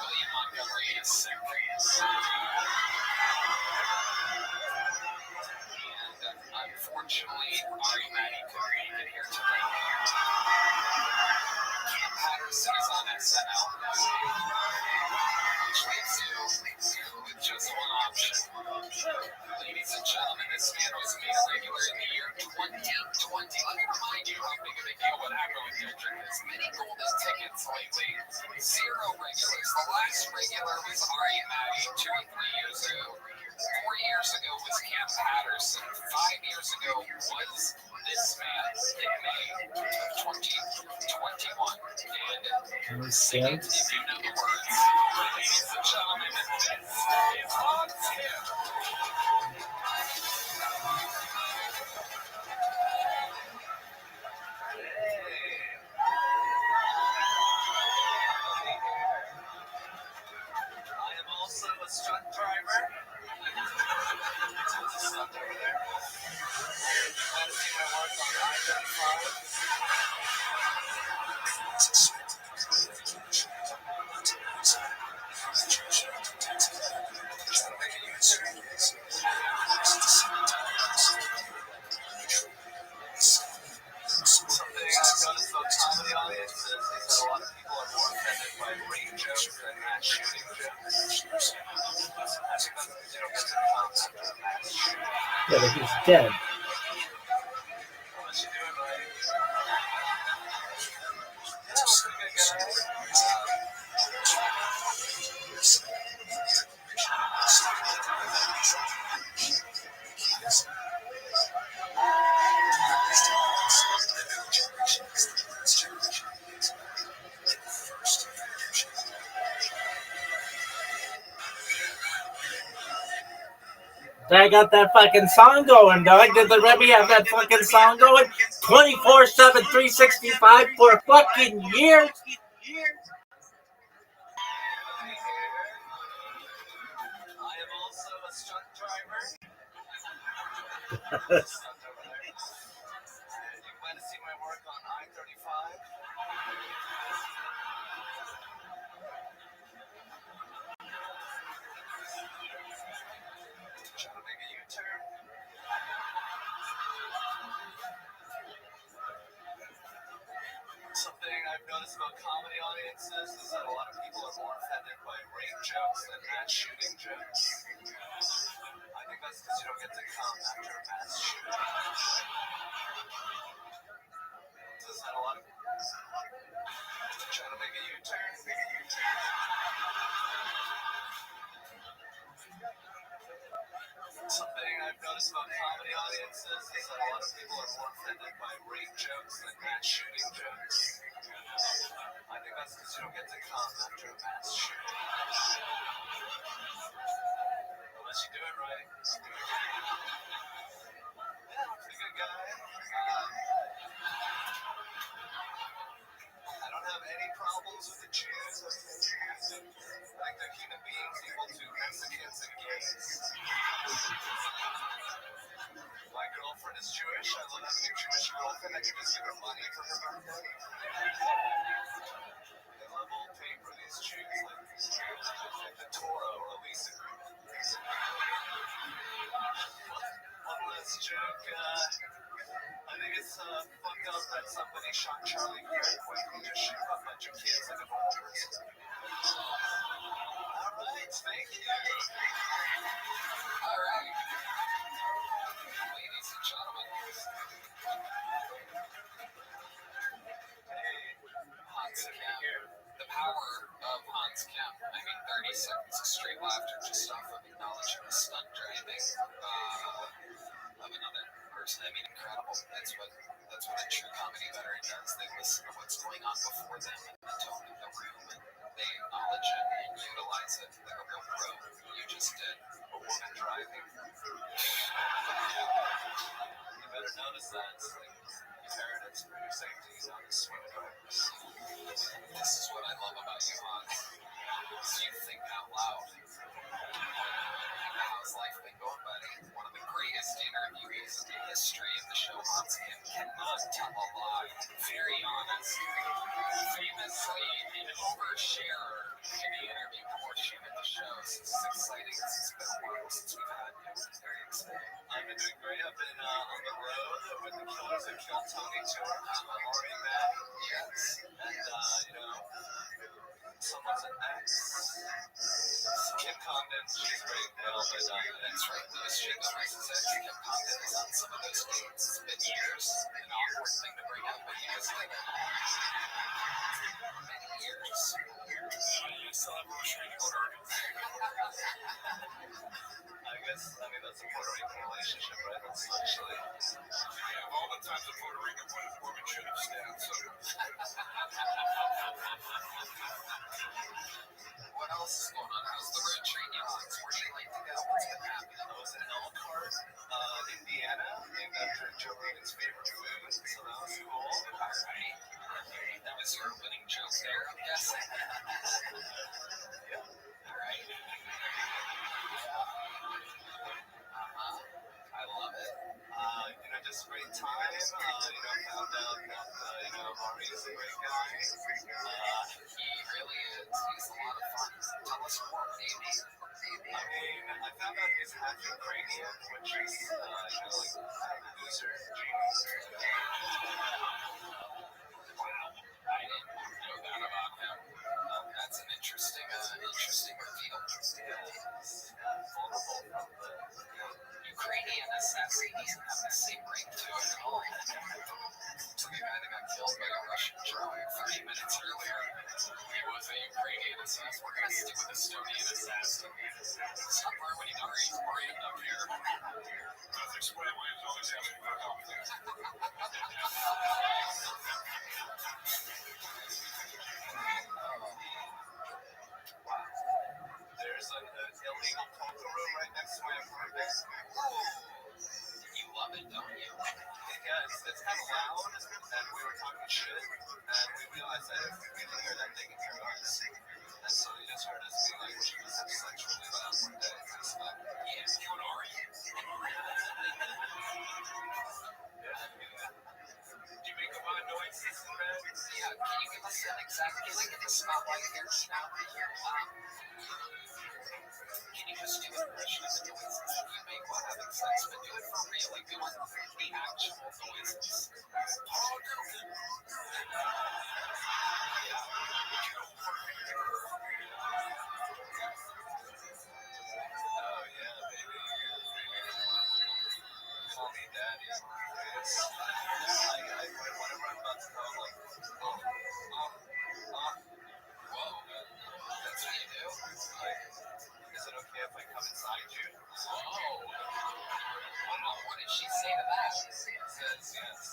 William Montgomery is sick. And unfortunately, Ari Maddie couldn't make it here tonight. Cam Patterson is on SNL. Which leaves you with just one option. Ladies and gentlemen, this man was made a regular in the year 2020. Let me remind you how big of a deal what happened with Detrick is. Many golden tickets lately. 0 regulars. The last regular was Ari Maddie 2 or 3 years ago. 4 years ago was Cam Patterson. 5 years ago was this man in May of 2021. And sing it if you know the words. Ladies and gentlemen, this is on Tim. I am also a stunt driver. There's a stunt over there. Want to see my work on I-35? Something I've noticed about comedy audiences is that a lot of people are more offended by rape jokes than mass shooting jokes. I think that's because they don't get to the concept of mass shooting. Yeah, but he's dead. Unless you do it right. Yeah, I'm a pretty good guy. I got that fucking song going, dog. Did the Rebbe have that fucking song going 24/7, 365 for fucking years? I am also a stunt driver. Stunt over there. You plan to see my work on I-35? Trying to make a U-turn. Something I've noticed about comedy audiences is that a lot of people are more offended by rape jokes than mass shooting jokes. I think that's because you don't get to come after a mass shooting. Is that a lot of... Trying to make a U-turn? Something I've noticed about comedy audiences is that a lot of people are more offended by rape jokes than mass shooting jokes. I think that's because you don't get to come after a mass shooting. Unless you do it right. Yeah, I'm a pretty good guy. I don't have any problems with the Jews. I think they're human beings equal to Mexicans and gays. My girlfriend is Jewish. I love having a Jewish girlfriend. I can just give her money for her birthday. They love old paper, these Jews. Like the Toro. think it's fucked up that somebody shot Charlie very quickly, just shoot a bunch of kids like a normal person. All right, thank you. All right. Ladies and gentlemen. Hey, Hans Kemp. The power of Hans Kemp. I mean, 30 seconds of straight laughter just off of acknowledging the stunt driving of another person. I mean, incredible. That's what a true comedy veteran does. They listen to what's going on before them and the tone of the room, and they acknowledge it and utilize it like a real pro. You just did. a woman driving. You better notice that. It's like imperative for your safety, not the swim drivers. This is what I love about you, Hans. You think out loud. How's life been going, buddy? One of the greatest interviewees in the history of the show. Hans Kemp cannot tell a lie. Very honest. Famously an oversharer in the interview portion of the show. So this is exciting. It's been a while since we've had you. It's very exciting. I've been doing great. I've been on the road with the Killers That Killed Tony tour. I'm already back. Yes. And, someone's an ex. Kim Condon, she's great now, but That's right. Those chicks represent Kim Condon is on some of those dates. It's been years. An awkward thing to bring up, but you just did it. Many years. You still have Rothschild in Puerto Rico. I guess, that's a Puerto Rican relationship, right? That's actually, Yeah, all the times in Puerto Rico when women should have stand, so. What else is going on? How's the road treating you, Hans? Where do you like to go? What's been happening? I was in Elkhart, Indiana, named after Joe Rogan's favorite food, so that was cool. All right. That was your opening joke there, I'm guessing. All right. I love it. Just great time. Found out that, Mari's a great guy. He really is. He's a lot of fun. Tell us more, baby. I found out he's half Ukrainian, which is, loser genius. Wow. I didn't know that about him. That's an interesting reveal. Vulnerable from the Ukrainian assassination have the same ring to it at all. To the guy that got killed by a Russian drone 30 minutes earlier. He was a Ukrainian assassin. We're going to stick with Estonian assassin. Stop ruining our brand up here. That's explain why he's always having fun with things. There's an illegal poker room right next to my apartment. You love it, don't you? Yeah, it's kind of loud, and we were talking shit, and we realized that if we didn't hear that, they could hear us. And so they just heard us being like, Jesus, sexually loud one day. It's like, Yes, you and Ari. do you make a lot of noises in bed? Yeah, can you give us an exactly like in the spotlight here? Can you just do an impression of the noises that you make while having sex, but do it for real, like doing the actual noises? Oh, yeah, baby. Call me daddy. Yes. Whenever I'm about to go, I'm like, Whoa, that's what you do? like, is it okay if I come inside you? Whoa. Wow, what did she say to that? She says yes.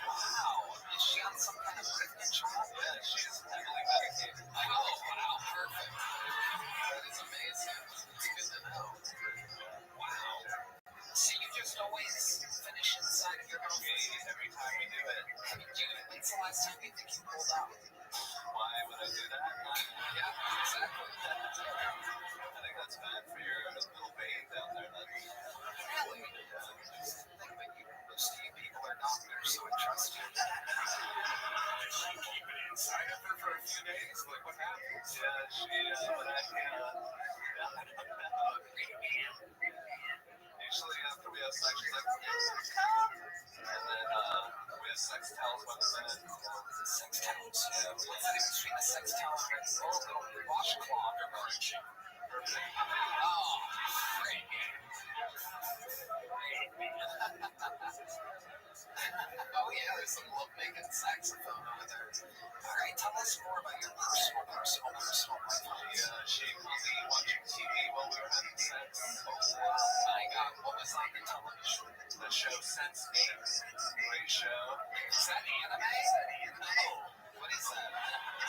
Wow, is she on some kind of pregnant trial? Yeah, she's heavily medicated. Oh, wow, perfect. That is amazing. It's good to know. Wow. So you just always finish inside of your girlfriend? Every time we do it. When's the last time you think you pulled out? Why would I do that? Yeah, exactly. I think that's bad for your little vein down there. Really? Most of you people are doctors, so I trust you. Did she keep it inside of her for a few days? Like, what happened? Yeah, she when I usually after we have sex? She's like, and then we have sex tells when the men. Sex towels? What's the difference between a sex towel and a little washcloth or burning? Oh, great. Oh yeah, there's some love-making saxophone over there. All right, tell us more about your personal life. She called me watching TV while we were having sex. Oh my God, what was on the television? The show Sense8. Great show. Is that anime? No. What is that?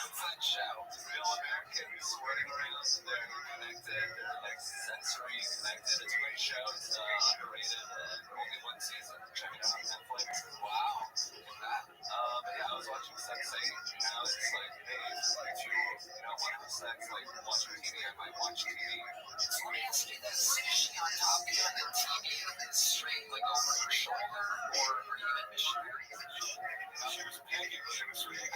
What's that show? Real Americans swirling around. They're connected. They're like sensory connected. It's a great show. It's underrated. Only one season. Check it out on Netflix. Wow. But yeah, I was watching Sense8. Now it's like, hey, if you want to have sex, like watching TV, I might watch TV. So let me ask you this: is she on top of you on the TV and straight like over her shoulder, or are you in missionary? She was pegging. She was really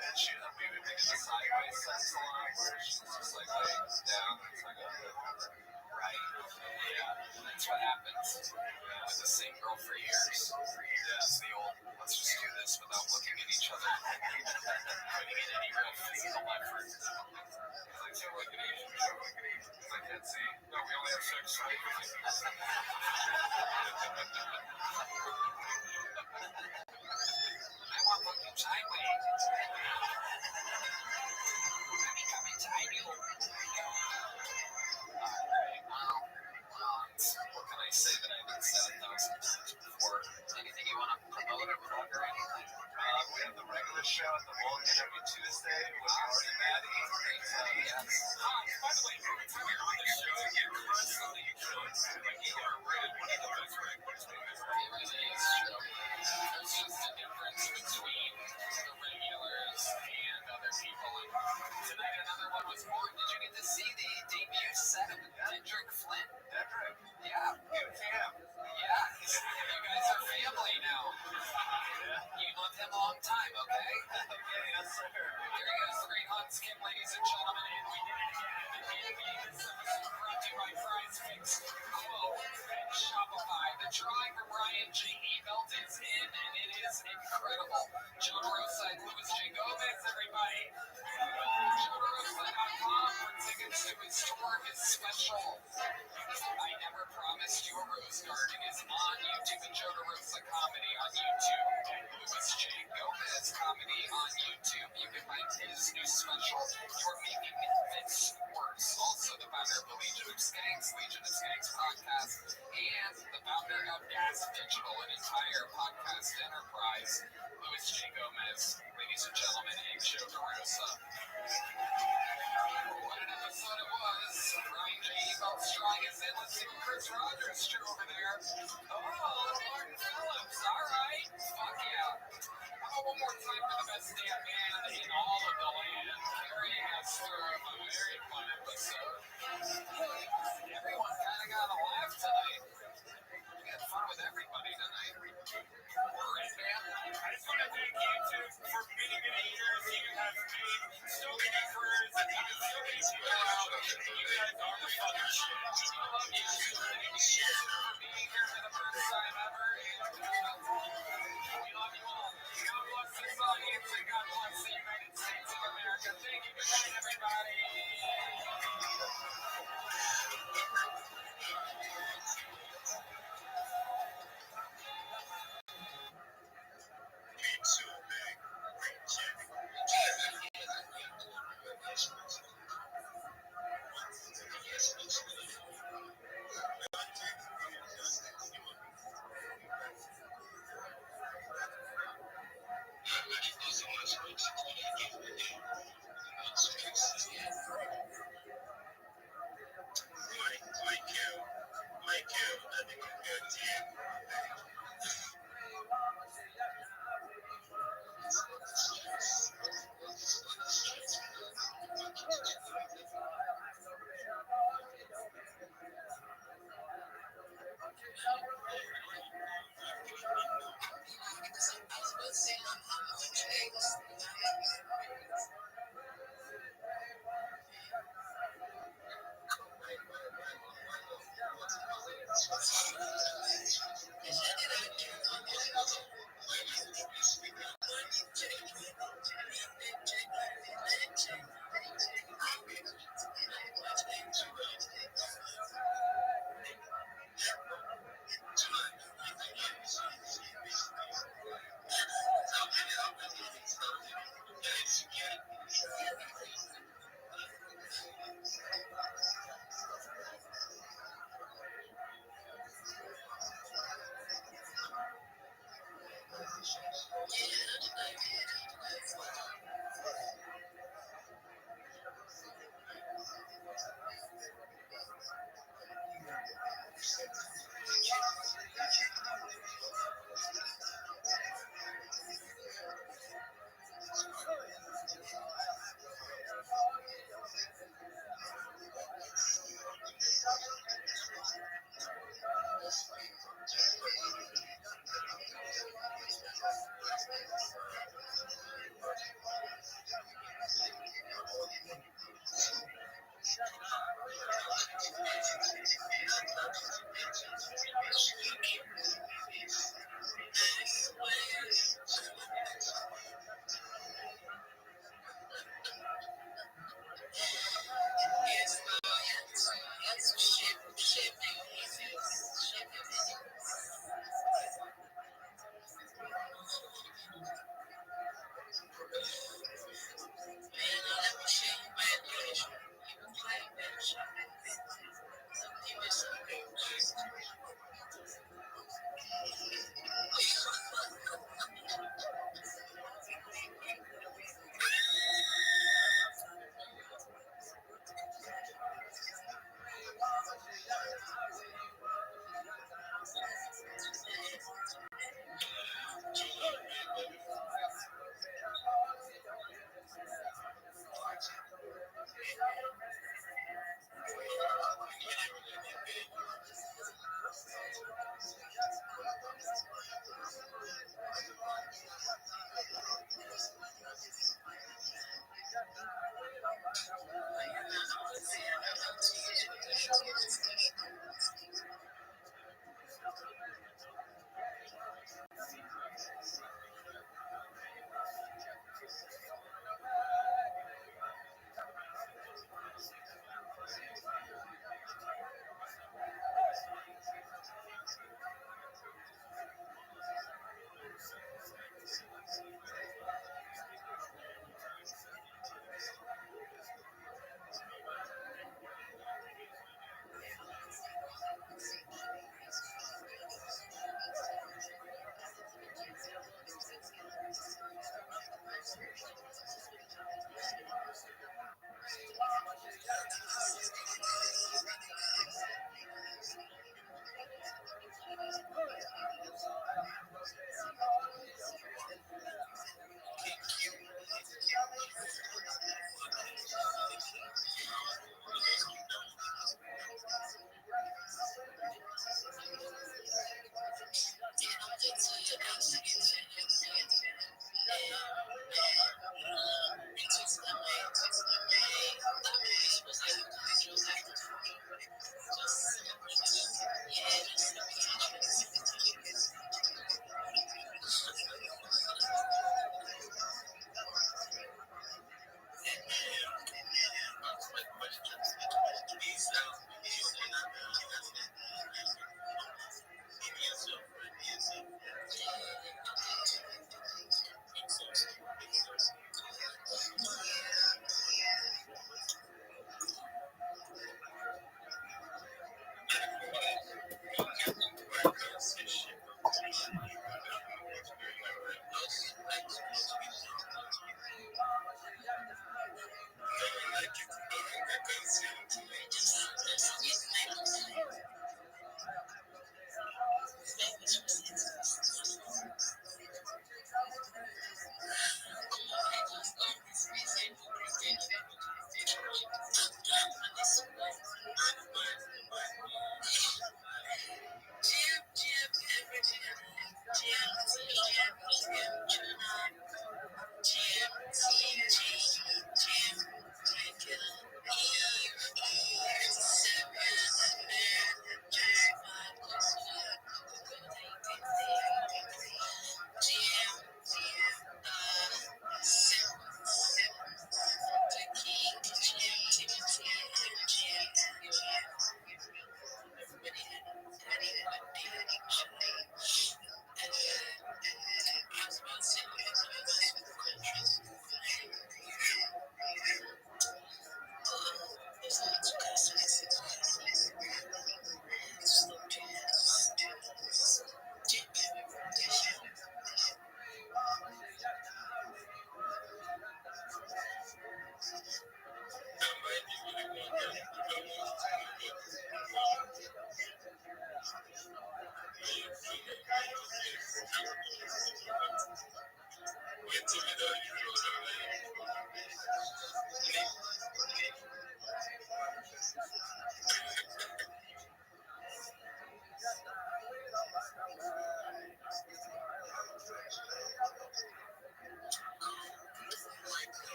and she we would make the sideways sex a lot where she's just like laying down. It's like Right. Yeah, that's what happens. With the same girl for years. Yeah, it's the old, let's just do this without looking at each other. Putting in any real physical effort. like so like an Asian show, like an Asian. I can't see. No, we only have sex sideways. I want fucking sideways. Let me come inside you. Alright, what can I say that I haven't said 1,000 times before? Anything you want to promote or plug or anything? We have the regular show at the Vulcan every Tuesday with Howard and Maddie. Yes. By the way, every time you're on the show, you're constantly killing. Like, you are really one of the best regulars we've ever had. It really is true. There's just a difference between the regulars and other people. And tonight another one was born. Did you get to see the debut set of Dedrick Flynn? Dedrick. Yeah. Give it to him. Yeah. You guys are family now. You lived him a long time, okay? Okay, yes, sir. There he goes, Green Hunt's Kim, ladies and gentlemen, and we did it again. This episode brought to you by Prize Fix, Quote, and Shopify. The drawing for Brian G. Belt is in, and it is incredible. Joe DeRosa and Luis J. Gomez, everybody. JoeDeRosa.com for tickets to his tour, his special. I Never Promised You a Rose Garden is on YouTube, and Joe DeRosa Comedy on YouTube, and Luis J. Gomez Comedy on YouTube. You can find his new special, You're Making This Worse. Also the founder of the Legion of Skanks podcast, and the founder of Gas Digital, an entire podcast enterprise. Luis J. Gomez, ladies and gentlemen, and Joe DeRosa. What an episode it was. Brian J. Belt strong as in. Let's see what Chris Rogers drew over there. Oh, Martin Phillips. All right. Fuck yeah. How about one more time for the best damn man in all of the land? Carrying us through a very fun episode. Everyone kind of got a laugh tonight. We had fun with everybody tonight. Right, man? I just want to thank you two for many, many years. You have made so many careers and gotten so many people out. You guys are the fucking shit. I love you. Thank you for being here for the first time ever. And we love you all. God bless this audience and God bless the United States of America. Thank you. Good night, everybody.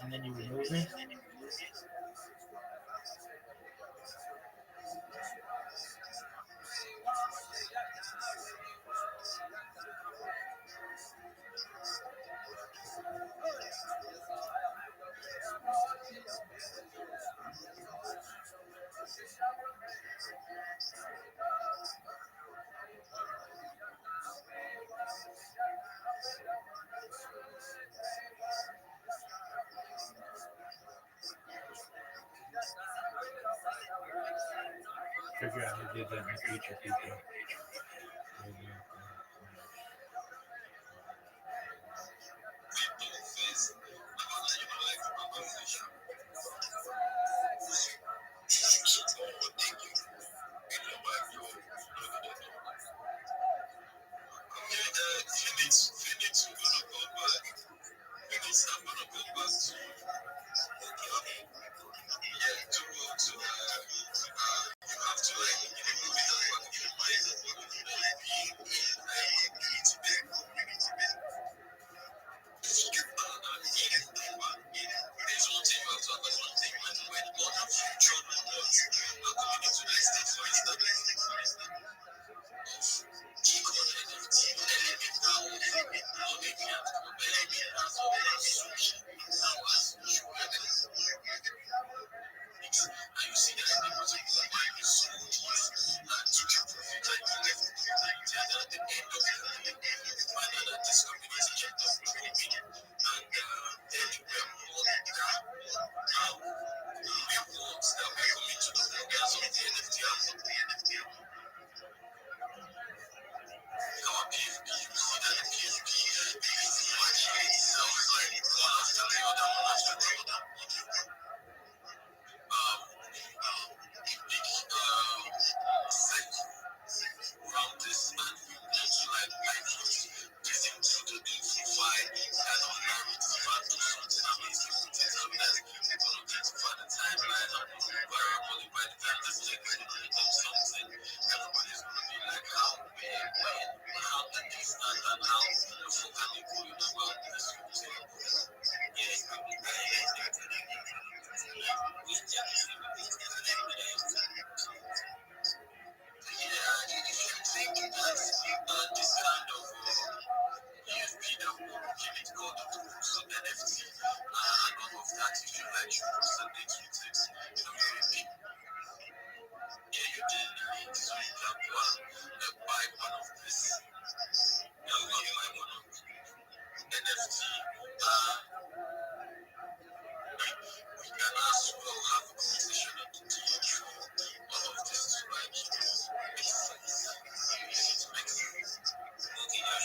And then you remove me. Figure out how to do that in the future, people. Like you see that in the particular like the soldiers, to profit like the left, at the end of the find out that this community kept us pretty big, and then we were more than that. Rewards that were coming to the holders of the NFT. Our PFP, you see that the PFP is matching itself like one after the other, one after the other. Big cycle around this, and we want to like pivot this into the identify kind of narrative and do something amazing with it. I mean, that's people don't identify the timeline and variable by the time this like something, everybody's gonna be like, how, where, when, how did this start, and how the fuck are they going about this whole thing? Yeah, this kind of EFP that will give it all the tools of NFT and all of that, if you like, you resonate with it. Yeah, you did. So you can go and buy one of this. You can go and buy one of NFT. We can as well have a conversation on the intro. All of this to like make sense. It makes sense. Okay, yeah,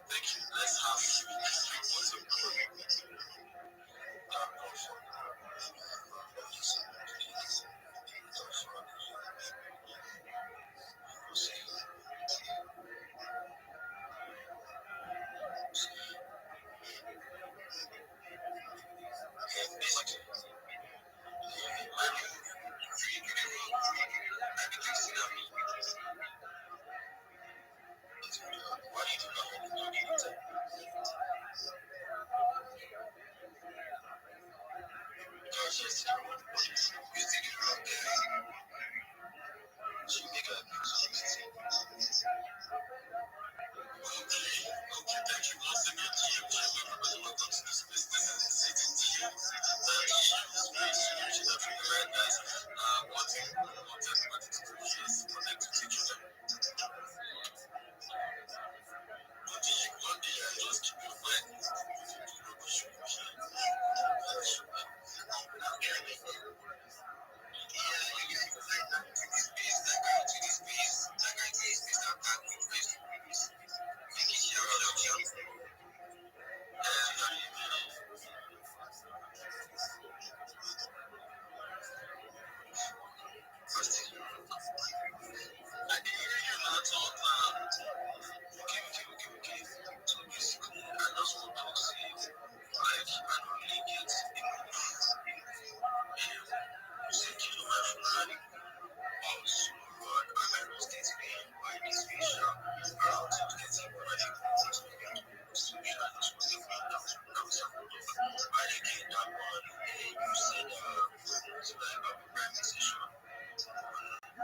thank you. Let's have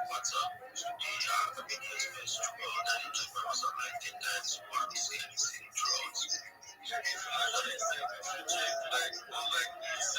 what's up.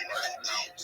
Right now,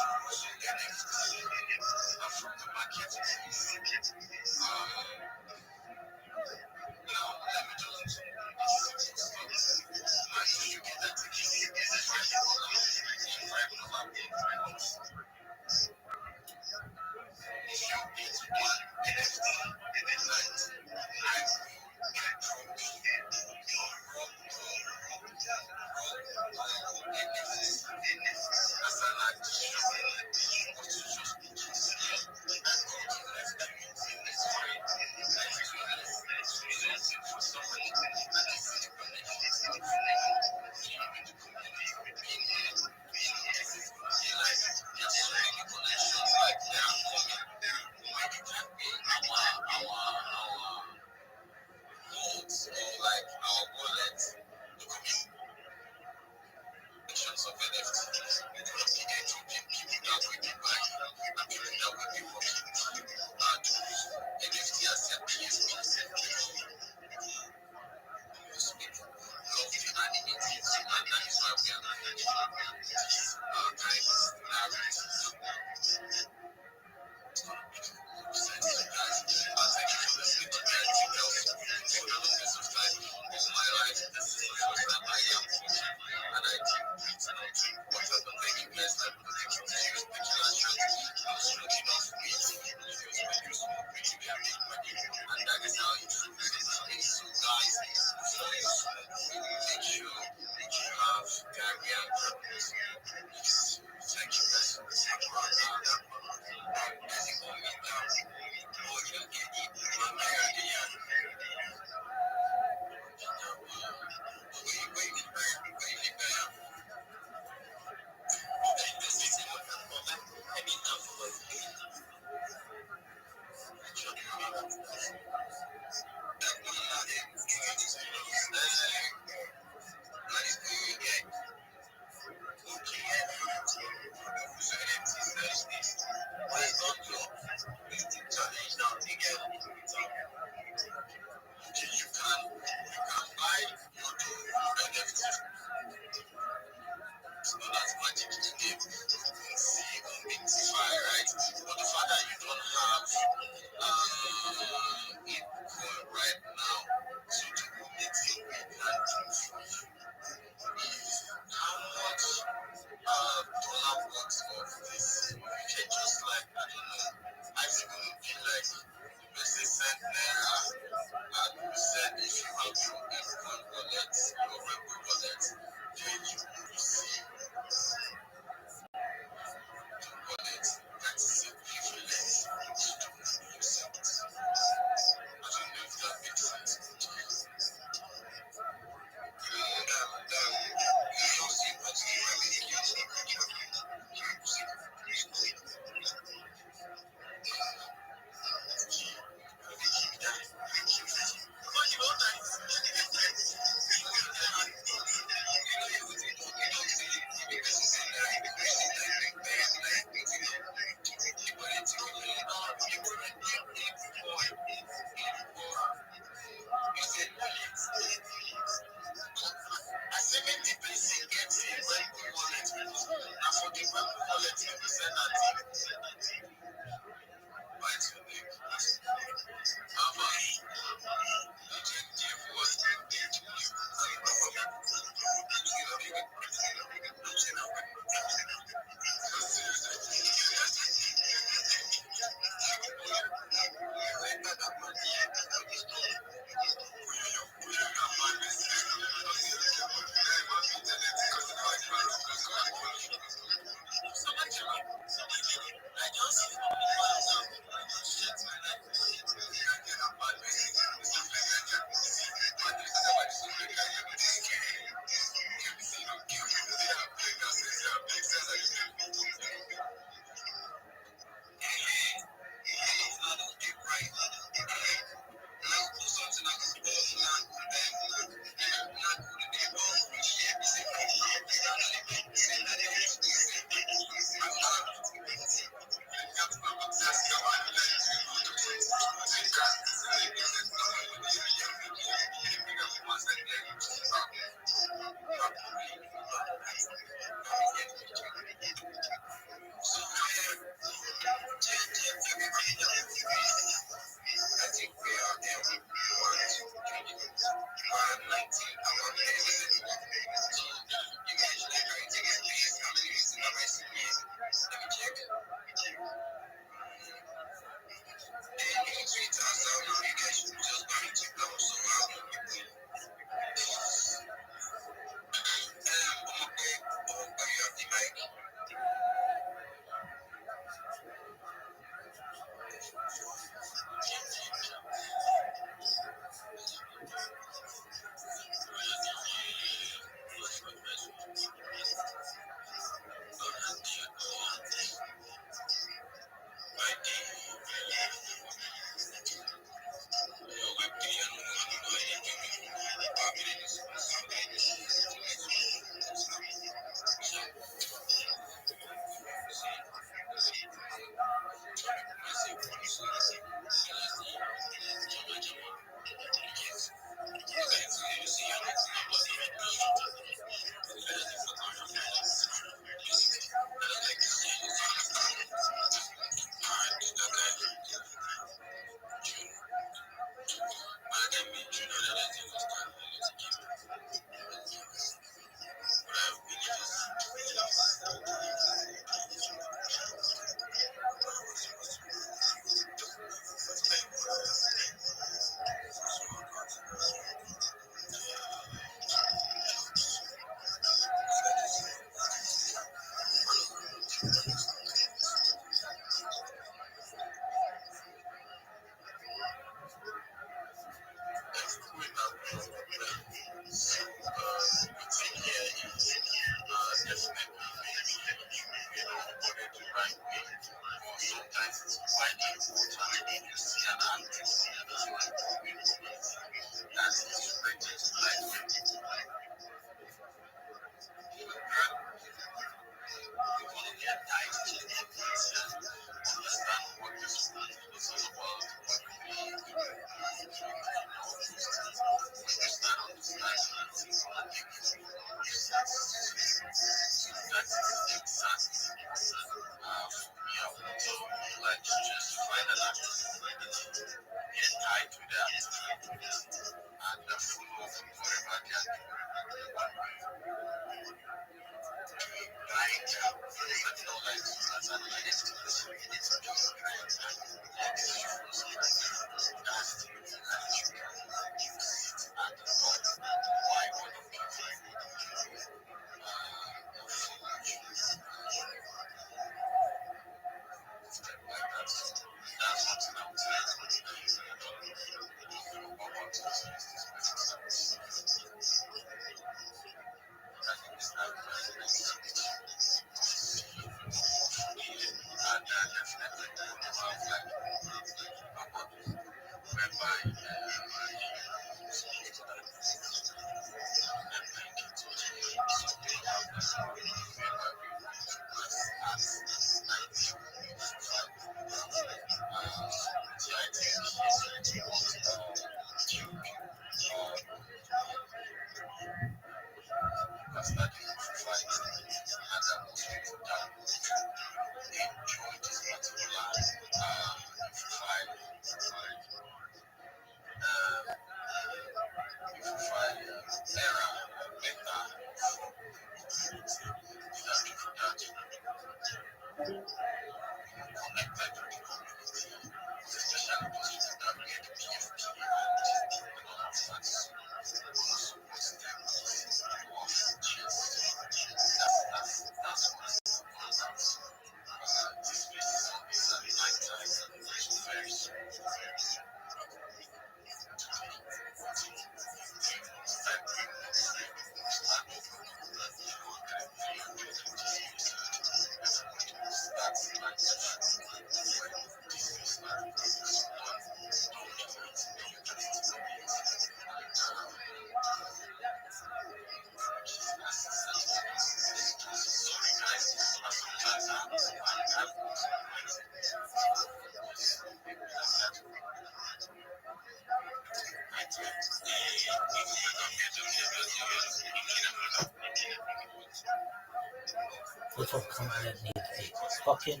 Let's all come in and need a fucking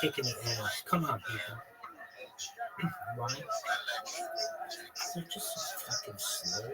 kick in the ass. Come on, people. Why? They're just so fucking slow.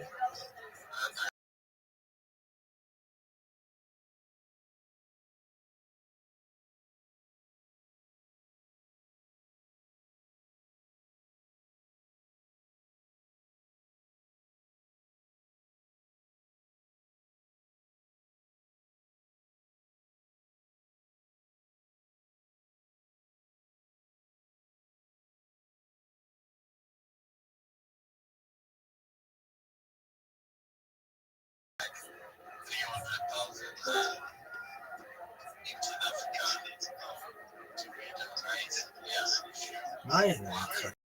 My advantage.